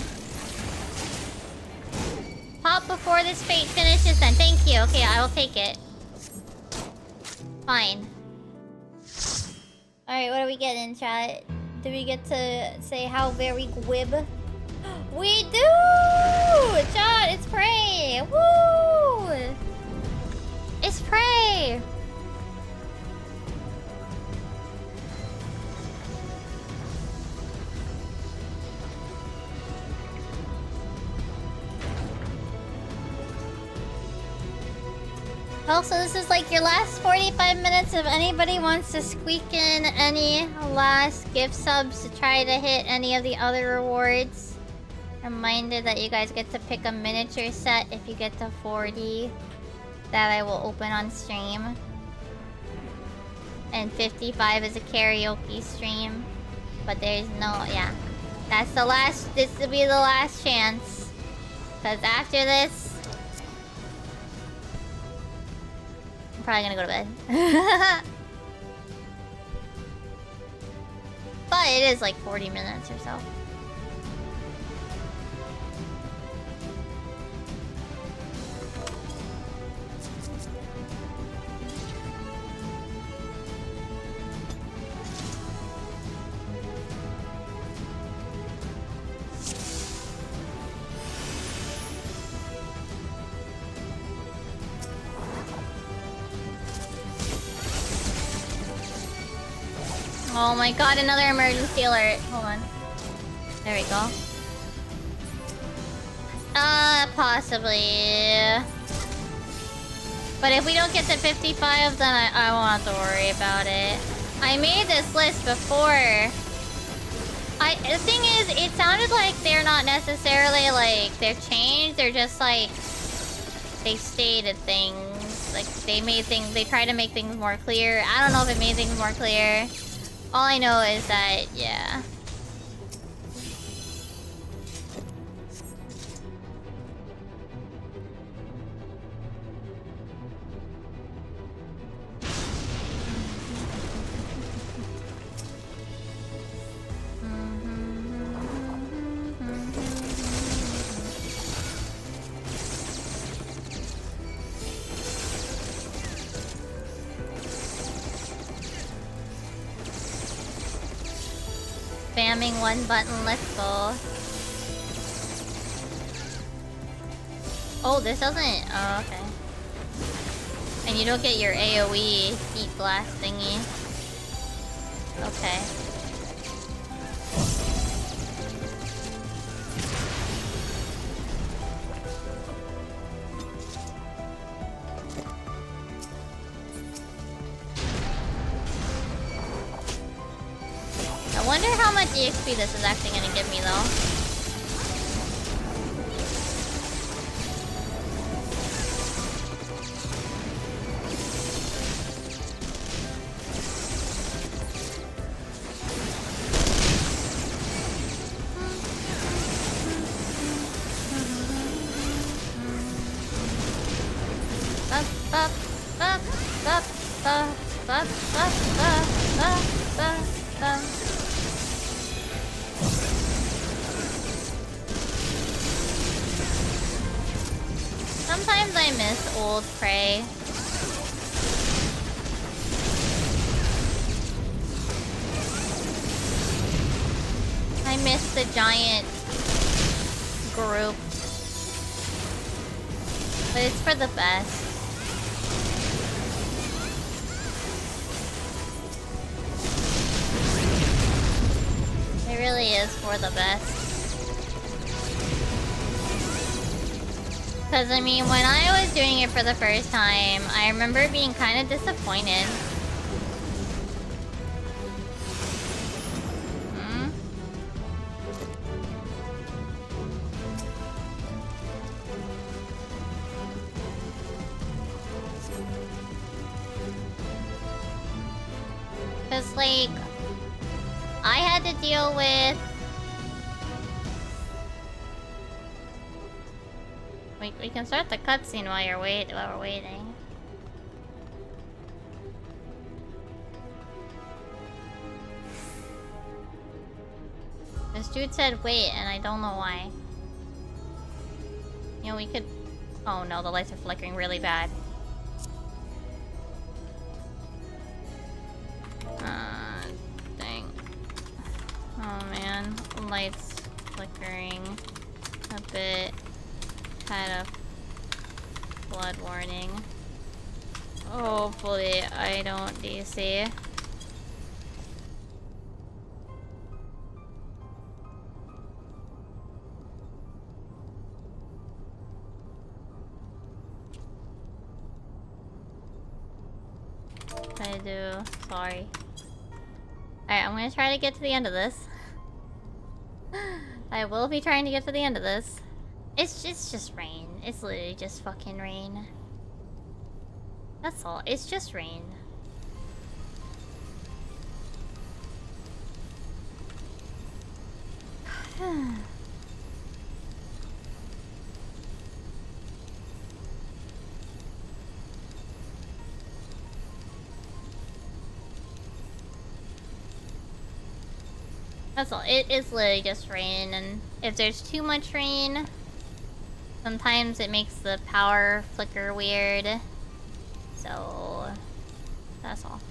Pop before this fate finishes then. Thank you. Okay, I will take it. Fine. Alright, what do we get in chat? Do we get to say how very gwib? We do! Chat, it's Prey! Woo! It's Prey! Also, this is like your last 45 minutes if anybody wants to squeak in any last gift subs to try to hit any of the other rewards. Reminder that you guys get to pick a miniature set if you get to 40 that I will open on stream. And 55 is a karaoke stream. But there's no, yeah. That's the last, this will be the last chance. Because after this, I'm probably gonna go to bed. But it is like 40 minutes or so. Oh my god, another emergency alert. Hold on. There we go. Possibly. But if we don't get to 55, then I won't have to worry about it. I made this list before. The thing is, it sounded like they're not necessarily like they're changed. They're just like they stated things. Like they try to make things more clear. I don't know if it made things more clear. All I know is that, yeah. Spamming one button, let's go. Oh, this doesn't... Oh, okay. And you don't get your AoE heat blast thingy. Okay. I wonder how much EXP this is actually gonna give me though. Sometimes I miss old Prey. I miss the giant group. But it's for the best. It really is for the best. Because, I mean, when I was doing it for the first time, I remember being kind of disappointed. Because, like, I had to deal with... We can start the cutscene while we're waiting. This dude said wait, and I don't know why. You know, we could... Oh no, the lights are flickering really bad. Dang. Oh man, lights flickering a bit. Had a flood warning. Hopefully I don't DC. I do. Sorry. Alright, I'm gonna try to get to the end of this. I will be trying to get to the end of this. It's just rain. It's literally just fucking rain. That's all. It's just rain. That's all. It is literally just rain, and if there's too much rain, sometimes it makes the power flicker weird. So, that's all.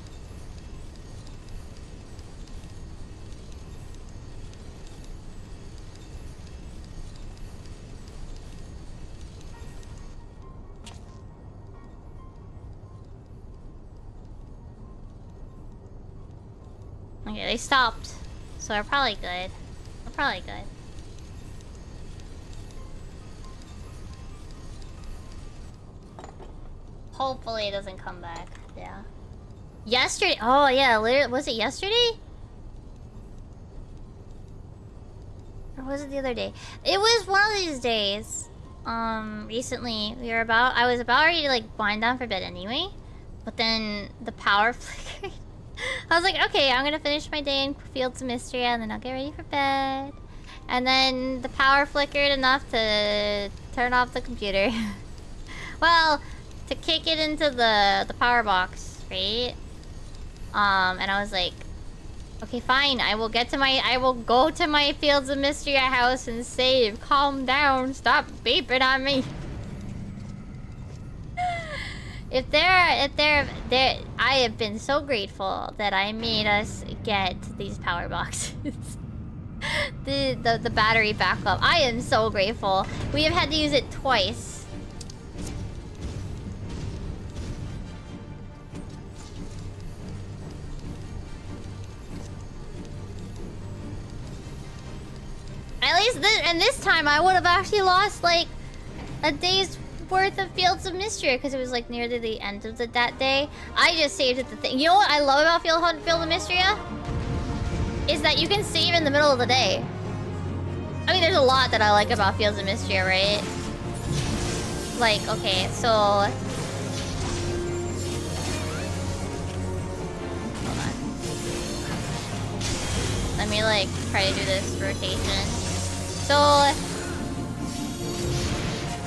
Okay, they stopped. So we're probably good. We're probably good. Hopefully it doesn't come back. Yeah. Yesterday. Oh yeah, literally, was it yesterday? Or was it the other day? It was one of these days. Recently I was about ready to like wind down for bed anyway, but then the power flickered. I was like, okay, I'm gonna finish my day in Fields of Mystery and then I'll get ready for bed. And then the power flickered enough to turn off the computer. Well, to kick it into the power box, right? And I was like, okay, fine. I will go to my Fields of Mystery house and save. Calm down. Stop beeping on me. I have been so grateful that I made us get these power boxes. the battery backup. I am so grateful. We have had to use it twice. At least this time I would have actually lost like a day's worth of Fields of Mystery because it was like near the end of that day. I just saved it the thing. You know what I love about Field of Mystery is that you can save in the middle of the day. I mean, there's a lot that I like about Fields of Mystery, right? Like, okay, so hold on. Let me like try to do this rotation. So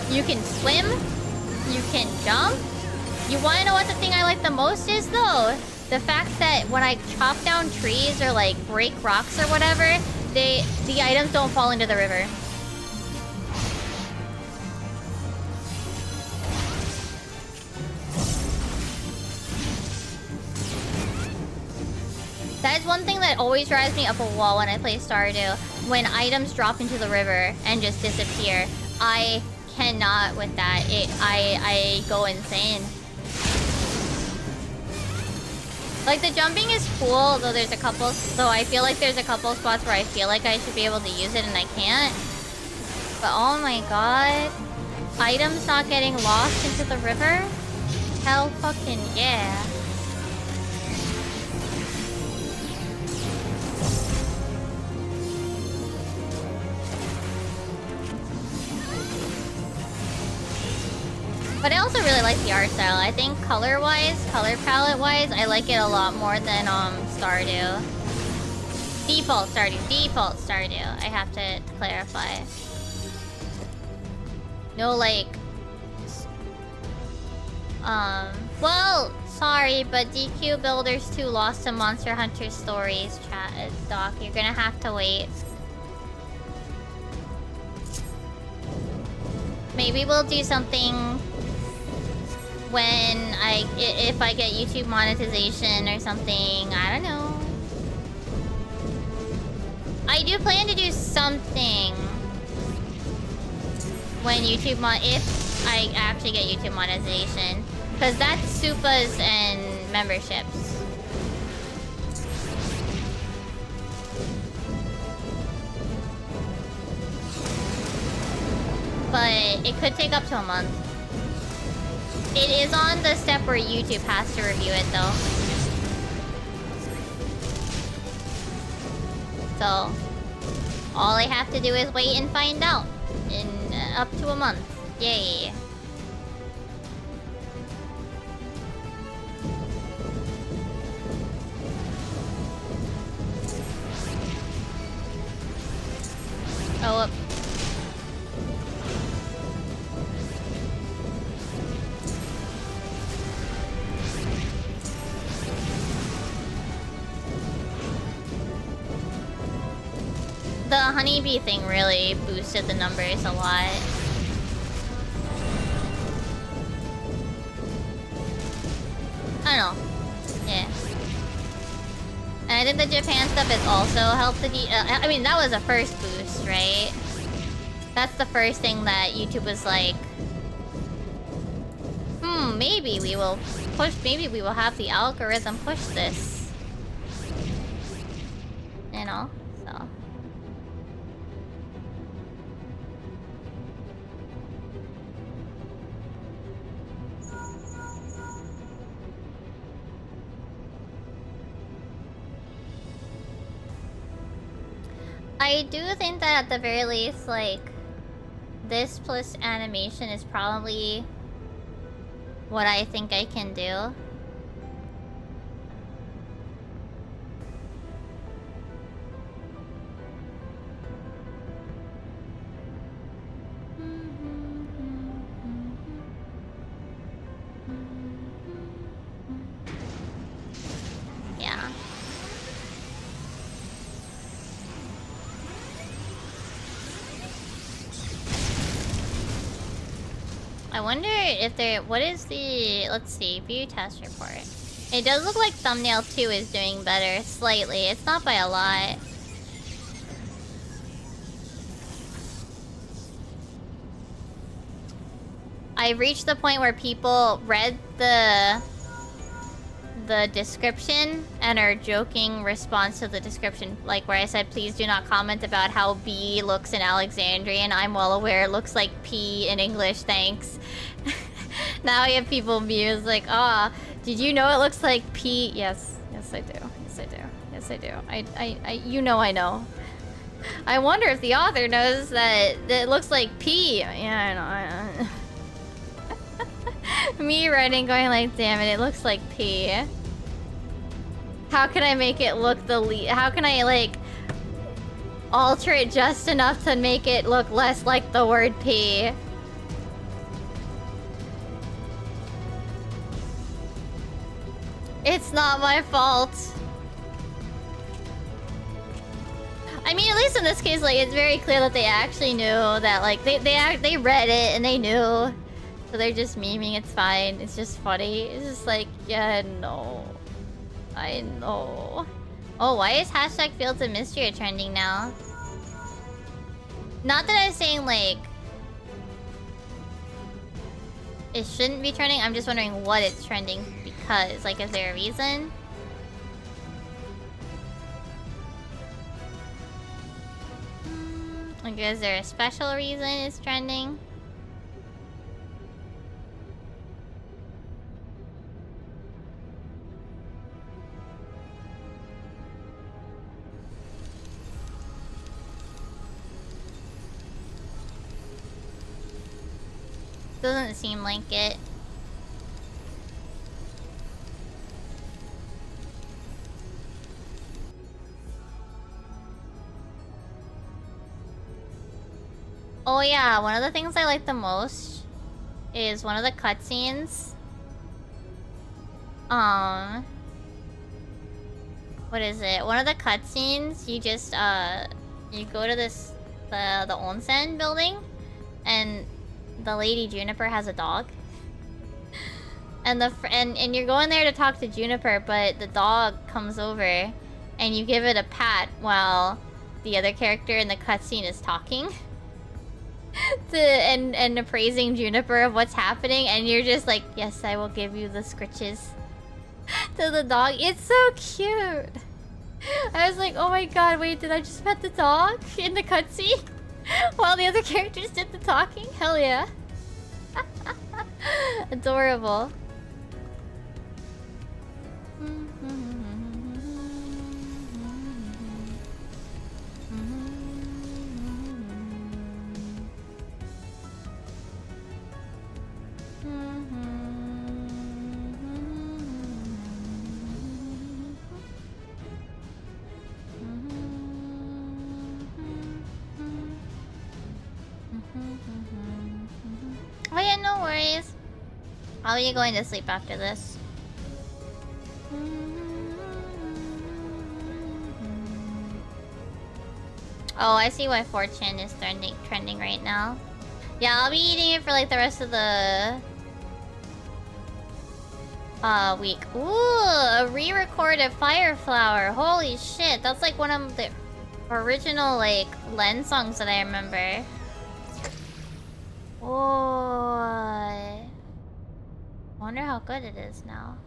you can swim, you can jump. You wanna know what the thing I like the most is though? The fact that when I chop down trees or like break rocks or whatever, the items don't fall into the river. That is one thing that always drives me up a wall when I play Stardew. When items drop into the river and just disappear, I cannot with that. I go insane. Like, the jumping is cool, though there's a couple... So I feel like there's a couple spots where I feel like I should be able to use it and I can't. But oh my god. Items not getting lost into the river? Hell fucking yeah. But I also really like the art style. I think color-wise, color palette-wise, I like it a lot more than Stardew. Default Stardew. I have to clarify. No, like... Well, sorry, but DQ Builders 2 lost to Monster Hunter Stories, Doc. You're gonna have to wait. Maybe we'll do something when if I get YouTube monetization or something. I don't know. I do plan to do something when if I actually get YouTube monetization, because that's supas and memberships. But it could take up to a month. It is on the step where YouTube has to review it, though. So, all I have to do is wait and find out in up to a month. Yay. Oh, the honeybee thing really boosted the numbers a lot. I don't know. Yeah. And I think the Japan stuff has also helped the I mean, that was a first boost, right? That's the first thing that YouTube was like, maybe we will have the algorithm push this. You know? So... I do think that at the very least, like, this plus animation is probably what I think I can do. Yeah. I wonder if what is the, let's see, view test report. It does look like thumbnail 2 is doing better, slightly. It's not by a lot. I've reached the point where people read the description and are joking response to the description, like where I said, please do not comment about how B looks in Alexandrian. I'm well aware it looks like P in English, thanks. Now we have people views like, did you know it looks like P? Yes, I do. Yes, I do. You know I know. I wonder if the author knows that it looks like P. Yeah, I know. Me writing going like, damn it looks like P. How can I make it look how can I, like, alter it just enough to make it look less like the word P? It's not my fault. I mean, at least in this case, like, it's very clear that they actually knew that, like, they read it and they knew. So they're just memeing, it's fine. It's just funny. It's just like, yeah, no. I know. Oh, why is hashtag Fields of Mystery trending now? Not that I'm saying, like... it shouldn't be trending. I'm just wondering what it's trending because. Like, is there a reason? Like, is there a special reason it's trending? Doesn't seem like it. Oh yeah, one of the things I like the most is one of the cutscenes. What is it? One of the cutscenes, you just you go to this the onsen building, and the lady Juniper has a dog. And and you're going there to talk to Juniper, but the dog comes over and you give it a pat while the other character in the cutscene is talking. And appraising Juniper of what's happening, and you're just like, yes, I will give you the scritches to the dog. It's so cute. I was like, oh my god, wait, did I just pet the dog in the cutscene while the other characters did the talking? Hell yeah. Adorable. Oh yeah, no worries. How are you going to sleep after this? Oh, I see why 4chan is trending right now. Yeah, I'll be eating it for like the rest of the week. Ooh, a re-recorded Fire Flower. Holy shit, that's like one of the original like Len songs that I remember. Oh, I wonder how good it is now.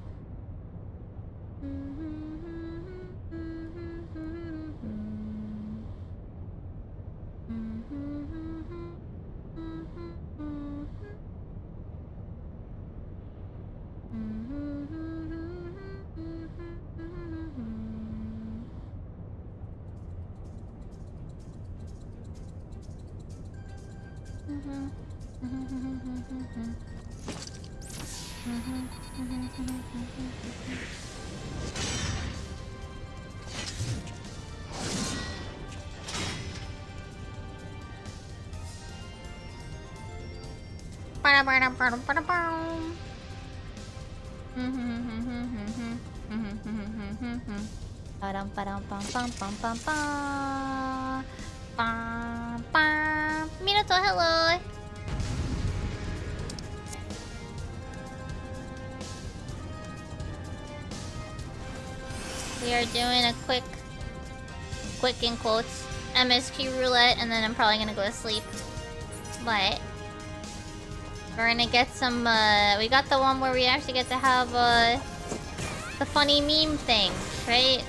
Minato, hello. We are doing a quick in quotes MSQ roulette, and then I'm probably gonna go to sleep. But we're gonna get some. We got the one where we actually get to have the funny meme thing, right?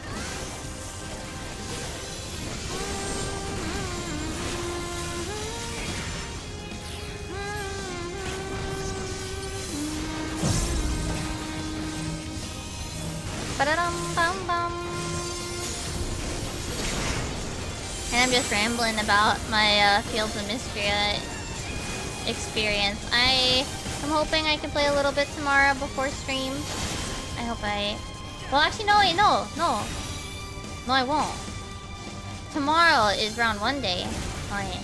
Ba-da-dum-bum-bum. And I'm just rambling about my Fields of Mystery experience. I am hoping I can play a little bit tomorrow before stream. I hope I... Well, actually, no, wait, no. No, I won't. Tomorrow is round 1 day. Oh, yeah.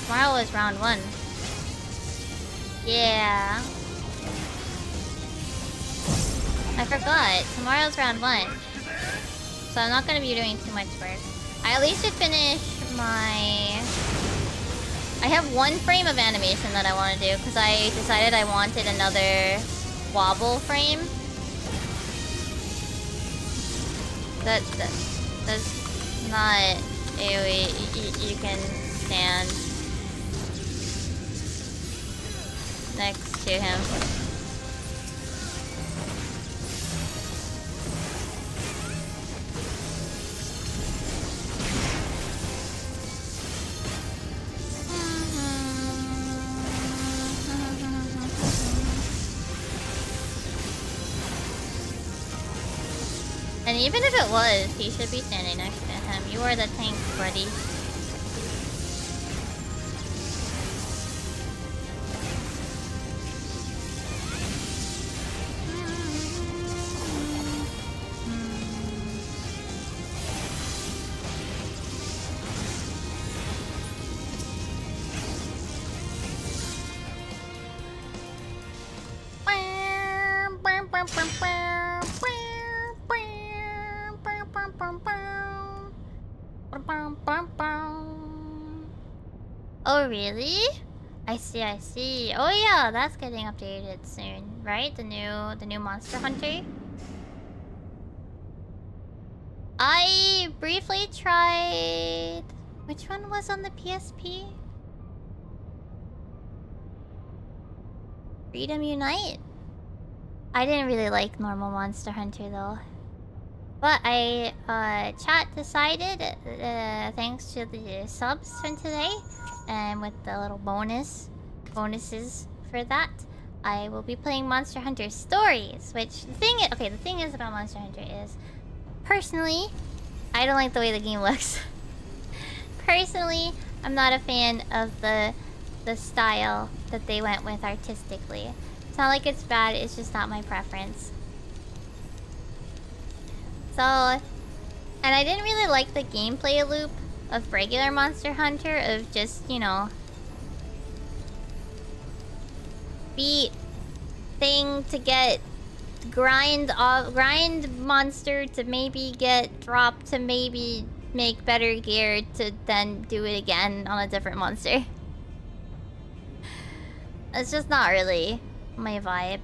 Tomorrow is round 1. Yeah. I forgot. Tomorrow's round 1. So I'm not gonna be doing too much work. I at least should finish my... I have 1 frame of animation that I want to do because I decided I wanted another wobble frame. That's not AoE you can stand. next to him. And even if it was, he should be standing next to him. You are the tank, buddy. Oh really? I see. Oh yeah, that's getting updated soon, right? The new Monster Hunter. I briefly tried. Which one was on the PSP? Freedom Unite? I didn't really like normal Monster Hunter though. But chat decided, thanks to the subs from today, and with the little bonuses for that, I will be playing Monster Hunter Stories. Which the thing is about Monster Hunter is, personally, I don't like the way the game looks. Personally, I'm not a fan of the style that they went with artistically. It's not like it's bad, it's just not my preference. So, and I didn't really like the gameplay loop of regular Monster Hunter, of just, you know, beat thing to get grind monster to maybe get dropped to maybe make better gear to then do it again on a different monster. It's just not really my vibe.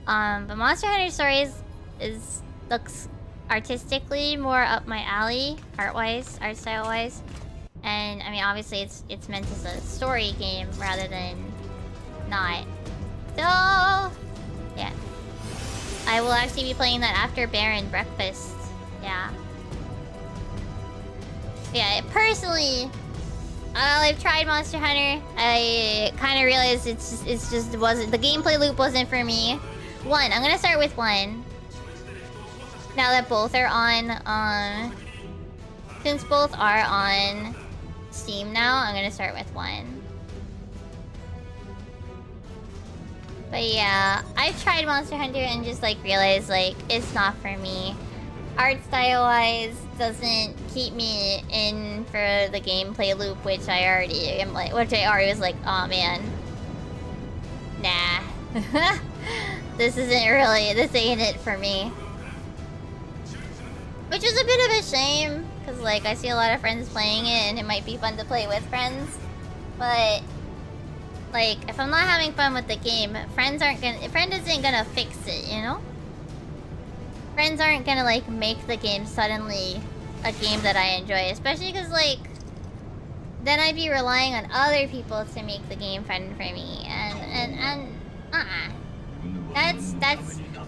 But Monster Hunter Stories looks artistically more up my alley, art style wise. And I mean, obviously it's meant as a story game rather than not. So yeah, I will actually be playing that after Baron Breakfast. Yeah. Yeah, personally, I've tried Monster Hunter. I kind of realized it wasn't, the gameplay loop wasn't for me. I'm gonna start with 1. Now that both are on, since both are on Steam now, I'm gonna start with 1. But yeah, I've tried Monster Hunter and just like realized like it's not for me. Art style wise doesn't keep me in for the gameplay loop, which I already was like, oh man, nah. This ain't it for me. Which is a bit of a shame, because like I see a lot of friends playing it and it might be fun to play with friends. But like if I'm not having fun with the game, friend isn't gonna fix it, you know? Friends aren't gonna like make the game suddenly a game that I enjoy, especially because like then I'd be relying on other people to make the game fun for me, and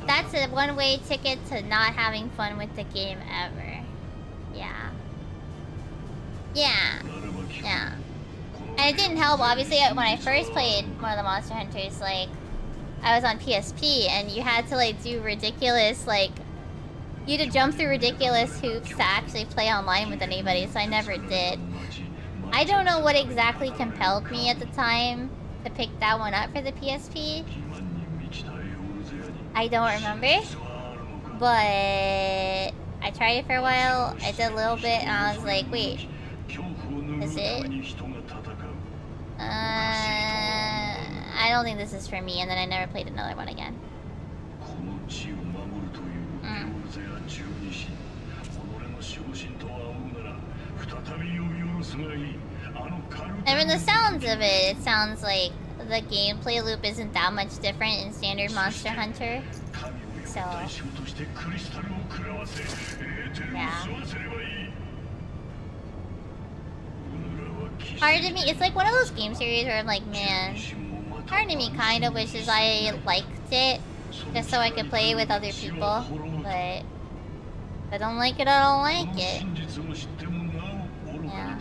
that's a one-way ticket to not having fun with the game ever. Yeah. And it didn't help, obviously, when I first played one of the Monster Hunters, like I was on PSP and you had to like do ridiculous, like you had to jump through ridiculous hoops to actually play online with anybody, so I never did. I don't know what exactly compelled me at the time to pick that one up for the PSP. I don't remember. But I tried it for a while, I did a little bit, and I was like, wait, is it? I don't think this is for me, and then I never played another one again. And from the sounds of it, it sounds like the gameplay loop isn't that much different in standard Monster Hunter. So yeah. Hard to me. It's like one of those game series where I'm like, man, Part of me kind of wishes I liked it, just so I could play with other people, but if I don't like it, I don't like it. Yeah.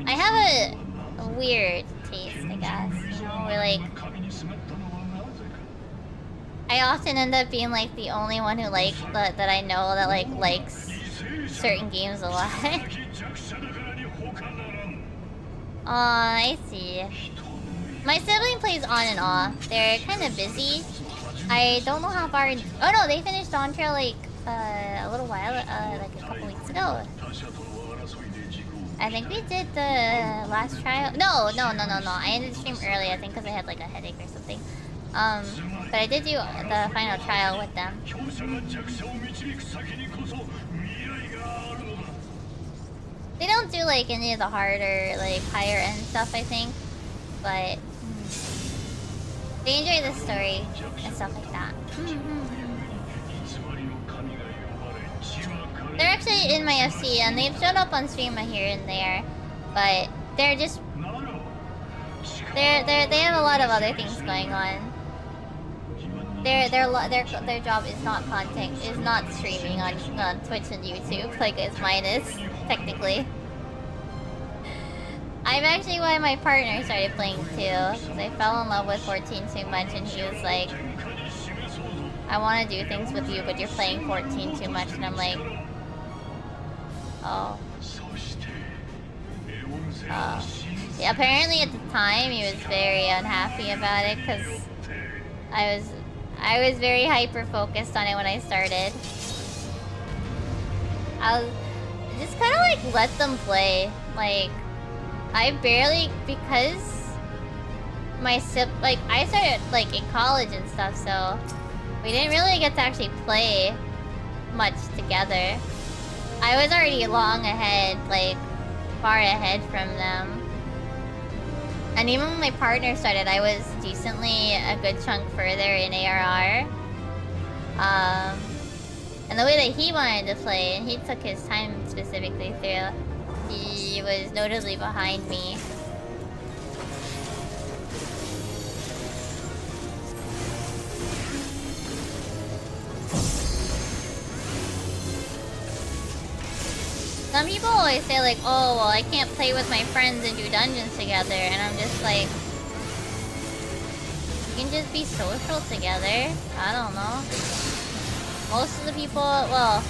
I have a weird taste, I guess. You know, where like I often end up being like the only one who that I know that like likes certain games a lot. Aw, I see. My sibling plays on and off. They're kind of busy. I don't know how far. Oh no, they finished On Trail like a little while, like a couple weeks ago. I think we did the last trial. No. I ended the stream early, I think, because I had like a headache or something. But I did do the final trial with them. They don't do like any of the harder, like higher end stuff, I think, but they enjoy the story and stuff like that. They're actually in my FC and they've showed up on stream here and there, but they're just they have a lot of other things going on. Their job is not streaming on Twitch and YouTube like as mine is, technically. I'm actually why my partner started playing too, because I fell in love with 14 too much and he was like, I want to do things with you but you're playing 14 too much, and I'm like, oh. Yeah, apparently at the time he was very unhappy about it because I was very hyper focused on it when I started. I was just kind of like let them play. Like I barely, because I started like in college and stuff, so we didn't really get to actually play much together. I was already long ahead, like far ahead from them. And even when my partner started, I was decently a good chunk further in ARR. And the way that he wanted to play, and he took his time specifically through, he was notably behind me. Some people always say like, oh, well, I can't play with my friends and do dungeons together. And I'm just like, you can just be social together. I don't know. Most of the people, well,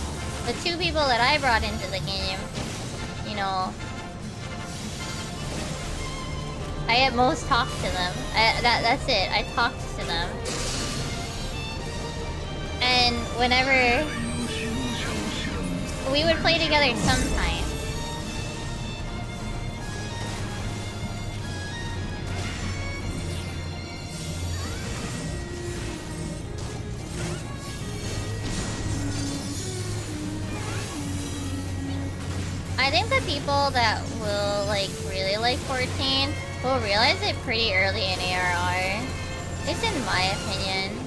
the two people that I brought into the game, you know, I at most talk to them. That's it. I talked to them. And whenever we would play together sometime. I think the people that will like really like 14 will realize it pretty early in ARR. At least in my opinion.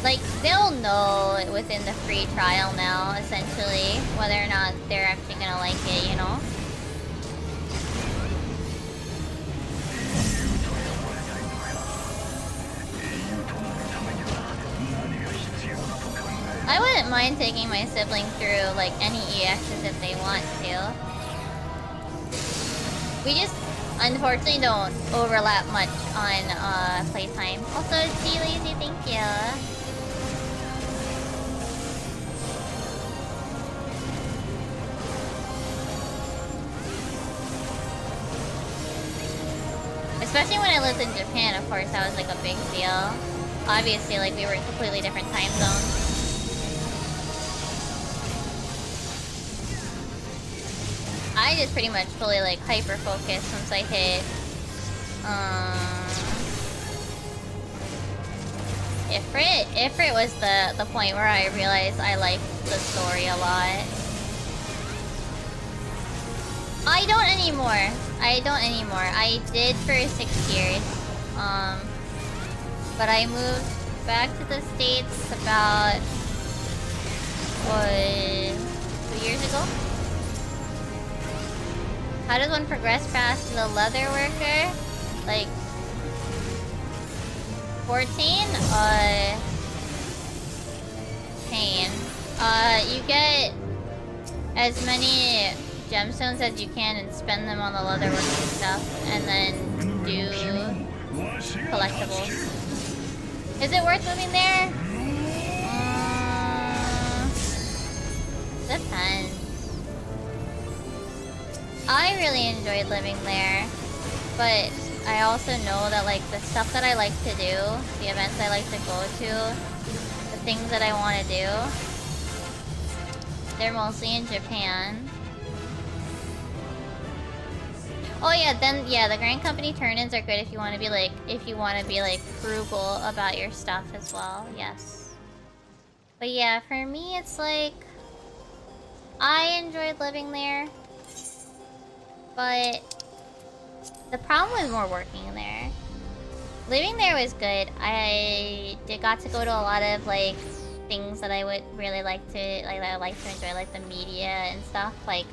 Like, they'll know within the free trial now, essentially, whether or not they're actually gonna like it, you know? I wouldn't mind taking my sibling through, like, any EXs if they want to. We just, unfortunately, don't overlap much on, playtime. Also, G Lazy, thank you. Especially when I lived in Japan, of course, that was like a big deal. Obviously, like, we were in completely different time zones. I just pretty much fully, like, hyper-focused once I hit, Ifrit was the point where I realized I liked the story a lot. I don't anymore. I did for 6 years. But I moved back to the States about, 2 years ago? How does one progress past the leather worker? like 14? Pain. You get as many gemstones as you can and spend them on the leatherworking stuff, and then do collectibles. Is it worth moving there? Depends. I really enjoyed living there, but I also know that like the stuff that I like to do, the events I like to go to, the things that I want to do, they're mostly in Japan. Oh yeah, then yeah, the Grand Company turn-ins are good if you want to be like frugal about your stuff as well. Yes. But yeah, for me it's like I enjoyed living there, but the problem was more working there. Living there was good. I got to go to a lot of like things that I would really like to enjoy, like the media and stuff, like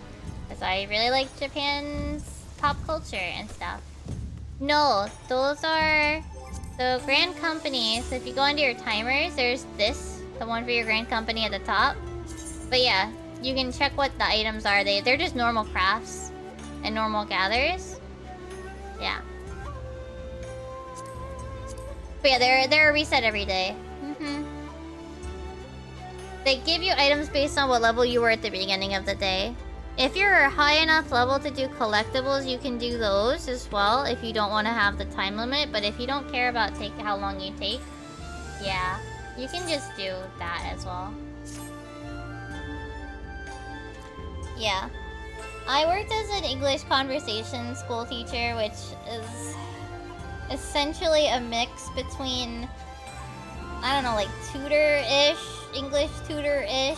because I really like Japan's pop culture and stuff. No, those are the Grand Company. So if you go into your timers, there's this, the one for your Grand Company at the top. But yeah, you can check what the items are. They're just normal crafts and normal gathers. Yeah. But yeah, they're a reset every day. They give you items based on what level you were at the beginning of the day. If you're a high enough level to do collectibles, you can do those as well if you don't want to have the time limit. But if you don't care about how long you take, yeah, you can just do that as well. Yeah. I worked as an English conversation school teacher, which is essentially a mix between, I don't know, like tutor-ish, English tutor-ish.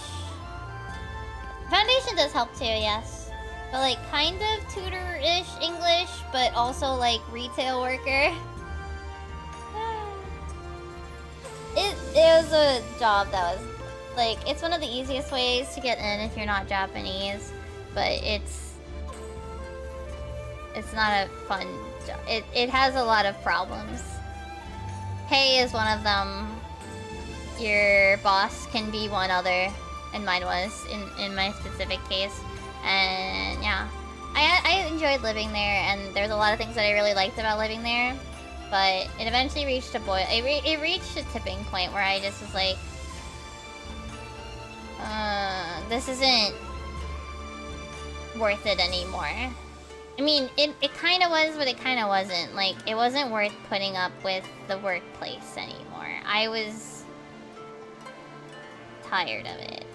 Foundation does help too, yes. But like kind of tutor-ish English, but also like retail worker. It was a job that was like, it's one of the easiest ways to get in if you're not Japanese, but it's not a fun job. It has a lot of problems. Pay is one of them. Your boss can be one other, and mine was in my specific case. And yeah, I enjoyed living there, and there's a lot of things that I really liked about living there. But it eventually reached a it reached a tipping point where I just was like, this isn't worth it anymore. I mean, it kind of was, but it kind of wasn't. Like, it wasn't worth putting up with the workplace anymore. I was tired of it.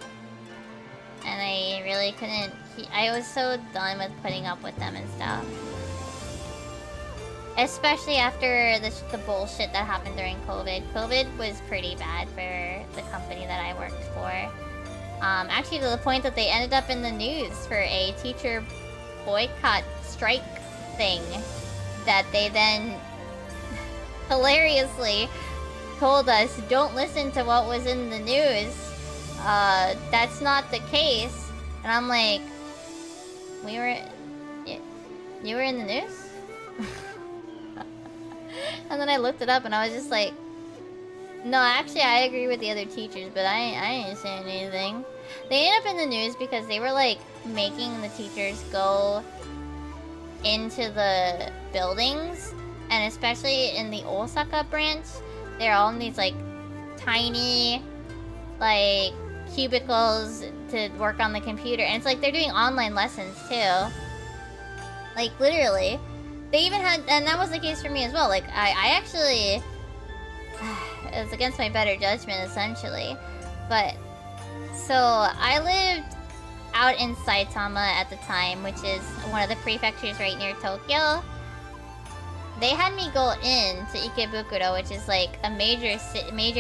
And I really couldn't... I was so done with putting up with them and stuff. Especially after the bullshit that happened during COVID. COVID was pretty bad for the company that I worked for. Actually, to the point that they ended up in the news for a teacher boycott strike thing that they then hilariously told us, don't listen to what was in the news. That's not the case. And I'm like, you were in the news? And then I looked it up and I was just like, no, actually I agree with the other teachers, but I didn't say anything. They ended up in the news because they were like making the teachers go into the buildings, and especially in the Osaka branch, they're all in these like tiny like cubicles to work on the computer, and it's like they're doing online lessons too. Like literally. They even had, and that was the case for me as well. Like, I actually, it was against my better judgment, essentially. But, so, I lived out in Saitama at the time, which is one of the prefectures right near Tokyo. They had me go in to Ikebukuro, which is like a major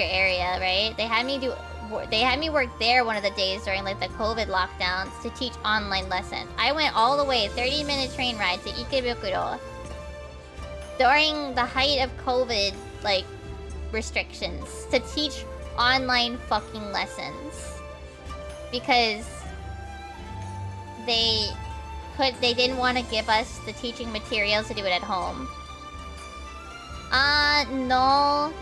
area, right? They had me work there one of the days during like the COVID lockdowns to teach online lessons. I went all the way, 30-minute train ride to Ikebukuro during the height of COVID, like, restrictions to teach online fucking lessons. Because they didn't want to give us the teaching materials to do it at home. No.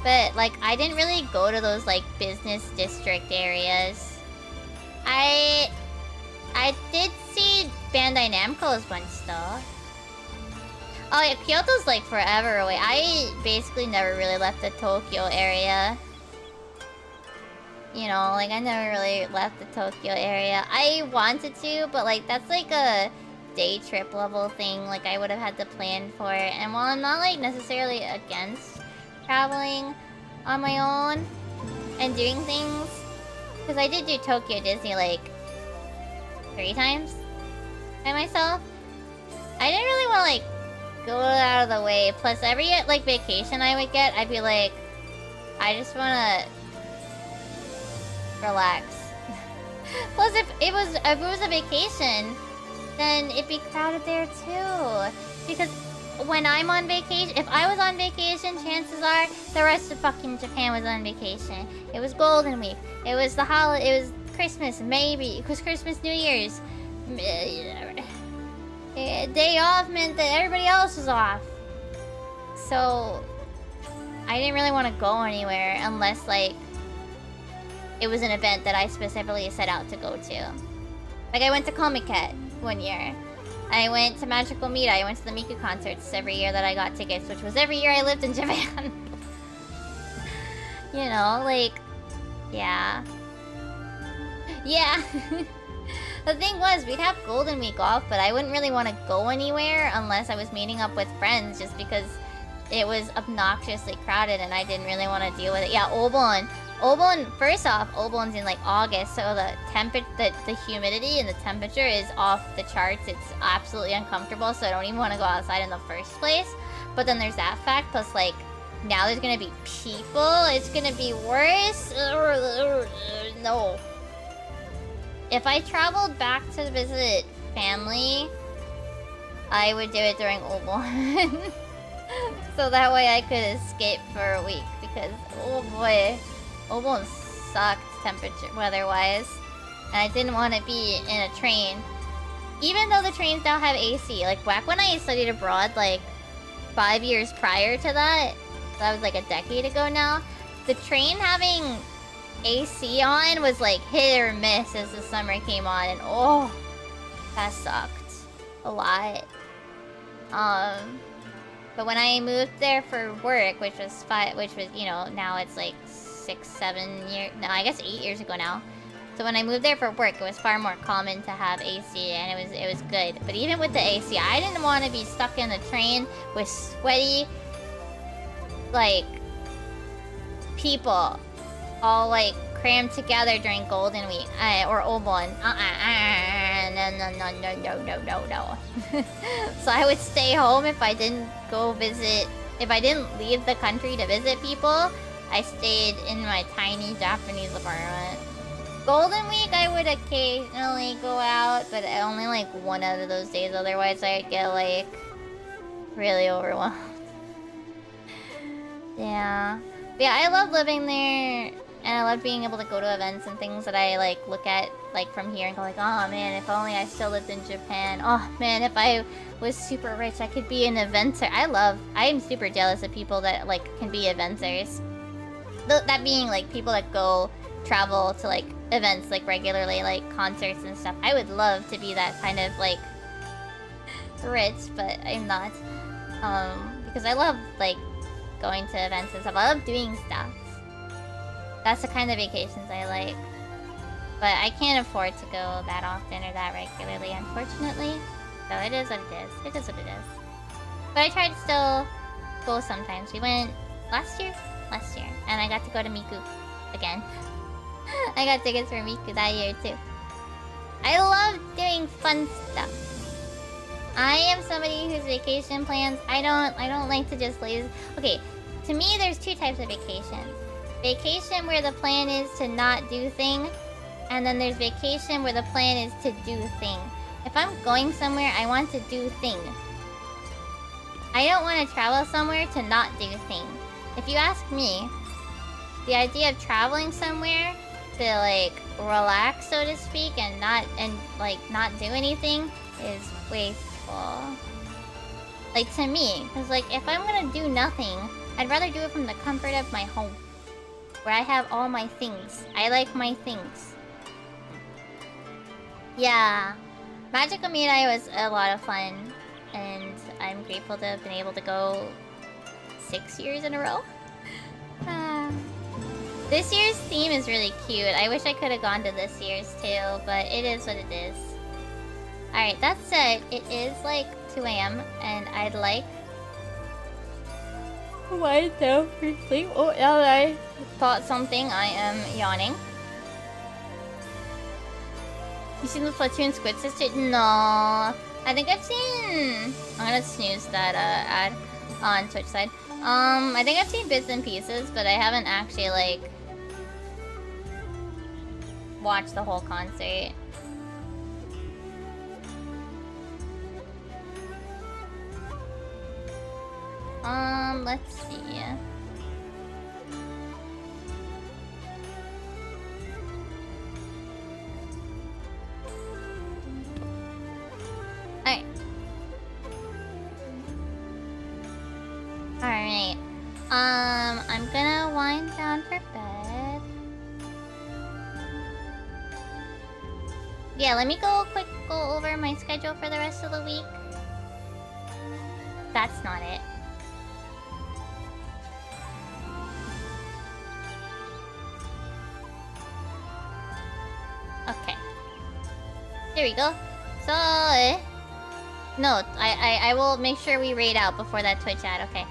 But, like, I didn't really go to those, like, business district areas. I did see Bandai Namco's once, though. Oh, yeah, Kyoto's, like, forever away. I basically never really left the Tokyo area. You know, like, I never really left the Tokyo area. I wanted to, but, like, that's, like, a day trip level thing. Like, I would have had to plan for it. And while I'm not, like, necessarily against traveling on my own and doing things, because I did do Tokyo Disney, like, 3 times by myself. I didn't really want to, like, go out of the way. Plus, every, like, vacation I would get, I'd be like, I just want to relax. Plus, if it was a vacation, then it'd be crowded there too. Because when I'm on vacation, if I was on vacation, chances are the rest of fucking Japan was on vacation. It was Golden Week. It was the holiday. It was Christmas, maybe. It was Christmas, New Year's. Day off meant that everybody else was off. So I didn't really want to go anywhere unless, like, it was an event that I specifically set out to go to. Like, I went to Comic-Con one year. I went to Magical Meet. I went to the Miku concerts every year that I got tickets, which was every year I lived in Japan. You know, like, yeah. Yeah. The thing was, we'd have Golden Week off, but I wouldn't really want to go anywhere unless I was meeting up with friends, just because it was obnoxiously crowded and I didn't really want to deal with it. Yeah, Obon. First off, Obon's in, like, August, so the humidity and the temperature is off the charts. It's absolutely uncomfortable, so I don't even want to go outside in the first place. But then there's that fact, plus, like, now there's gonna be people. It's gonna be worse. No. If I traveled back to visit family, I would do it during Obon. So that way I could escape for a week, because, oh boy, Obon sucked weather-wise. And I didn't want to be in a train. Even though the trains now have AC. Like, back when I studied abroad, like, 5 years prior to that, that was like a decade ago now, the train having AC on was like hit or miss as the summer came on, and oh, that sucked a lot. But when I moved there for work, which was, you know, now it's like 6-7 years, no, I guess 8 years ago now. So when I moved there for work, it was far more common to have AC, and it was good. But even with the AC, I didn't want to be stuck in the train with sweaty, like, people all, like, crammed together during Golden Week or Obon. No. So I would stay home if I didn't leave the country to visit people. I stayed in my tiny Japanese apartment. Golden Week, I would occasionally go out, but only like one out of those days. Otherwise, I'd get, like, really overwhelmed. Yeah. But yeah, I love living there, and I love being able to go to events and things that I, like, look at, like, from here and go like, oh man, if only I still lived in Japan. Oh man, if I was super rich, I could be an eventer. I am super jealous of people that, like, can be eventers. That being, like, people that travel to, like, events, like, regularly, like, concerts and stuff. I would love to be that kind of, like, rich, but I'm not. Because I love, like, going to events and stuff. I love doing stuff. That's the kind of vacations I like. But I can't afford to go that often or that regularly, unfortunately. So it is what it is. It is what it is. But I try to still go sometimes. We went last year, and I got to go to Miku again. I got tickets for Miku that year too. I love doing fun stuff. I am somebody whose vacation plans, I don't like to just lazy. Okay, to me there's two types of vacations. Vacation where the plan is to not do thing, and then there's vacation where the plan is to do thing. If I'm going somewhere, I want to do thing. I don't want to travel somewhere to not do thing. If you ask me, the idea of traveling somewhere to, like, relax, so to speak, and not do anything is wasteful. Like, to me. Because, like, if I'm gonna do nothing, I'd rather do it from the comfort of my home. Where I have all my things. I like my things. Yeah. Magical Mirai was a lot of fun. And I'm grateful to have been able to go 6 years in a row. This year's theme is really cute. I wish I could have gone to this year's too, but it is what it is. Alright, that said, it is like 2 AM, and I'd like... Why so for sleep? Oh, now that I thought something, I am yawning. You seen the Splatoon Squid Sister? No. I think I've seen... I'm gonna snooze that ad on Twitch side. I think I've seen bits and pieces, but I haven't actually, like... watched the whole concert. Let's see. Alright. Alright. I'm gonna wind down for bed. Yeah, let me go over my schedule for the rest of the week. That's not it. Okay. There we go. So, no, I will make sure we raid out before that Twitch ad. Okay.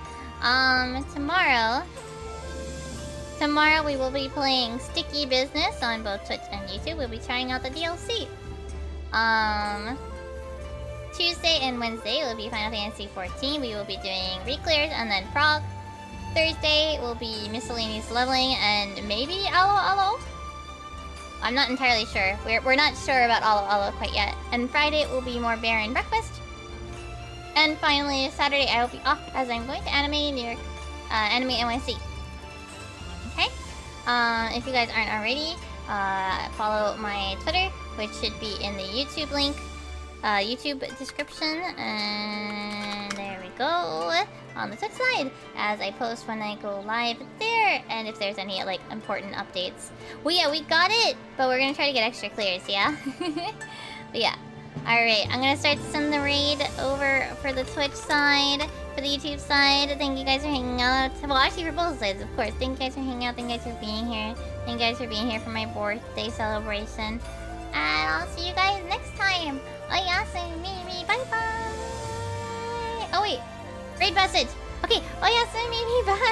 Tomorrow we will be playing Sticky Business on both Twitch and YouTube. We'll be trying out the DLC. Tuesday and Wednesday will be Final Fantasy 14. We will be doing Reclears and then Frog. Thursday will be miscellaneous leveling and maybe Alo. I'm not entirely sure. We're not sure about Alo quite yet. And Friday will be more Bear and Breakfast. And finally, Saturday I will be off as I'm going to Anime New York, Anime NYC. Okay? If you guys aren't already, follow my Twitter, which should be in the YouTube link, YouTube description, and there we go, on the Twitch side, as I post when I go live there, and if there's any, like, important updates. Well, yeah, we got it, but we're gonna try to get extra clears, yeah? But yeah. Alright, I'm gonna start to send the raid over for the Twitch side, for the YouTube side. Thank you guys for hanging out. Well, actually for both sides, of course. Thank you guys for hanging out. Thank you guys for being here. Thank you guys for being here for my birthday celebration. And I'll see you guys next time. Oyasu Mimi, bye bye. Oh wait, raid message. Okay, oyasu Mimi, bye.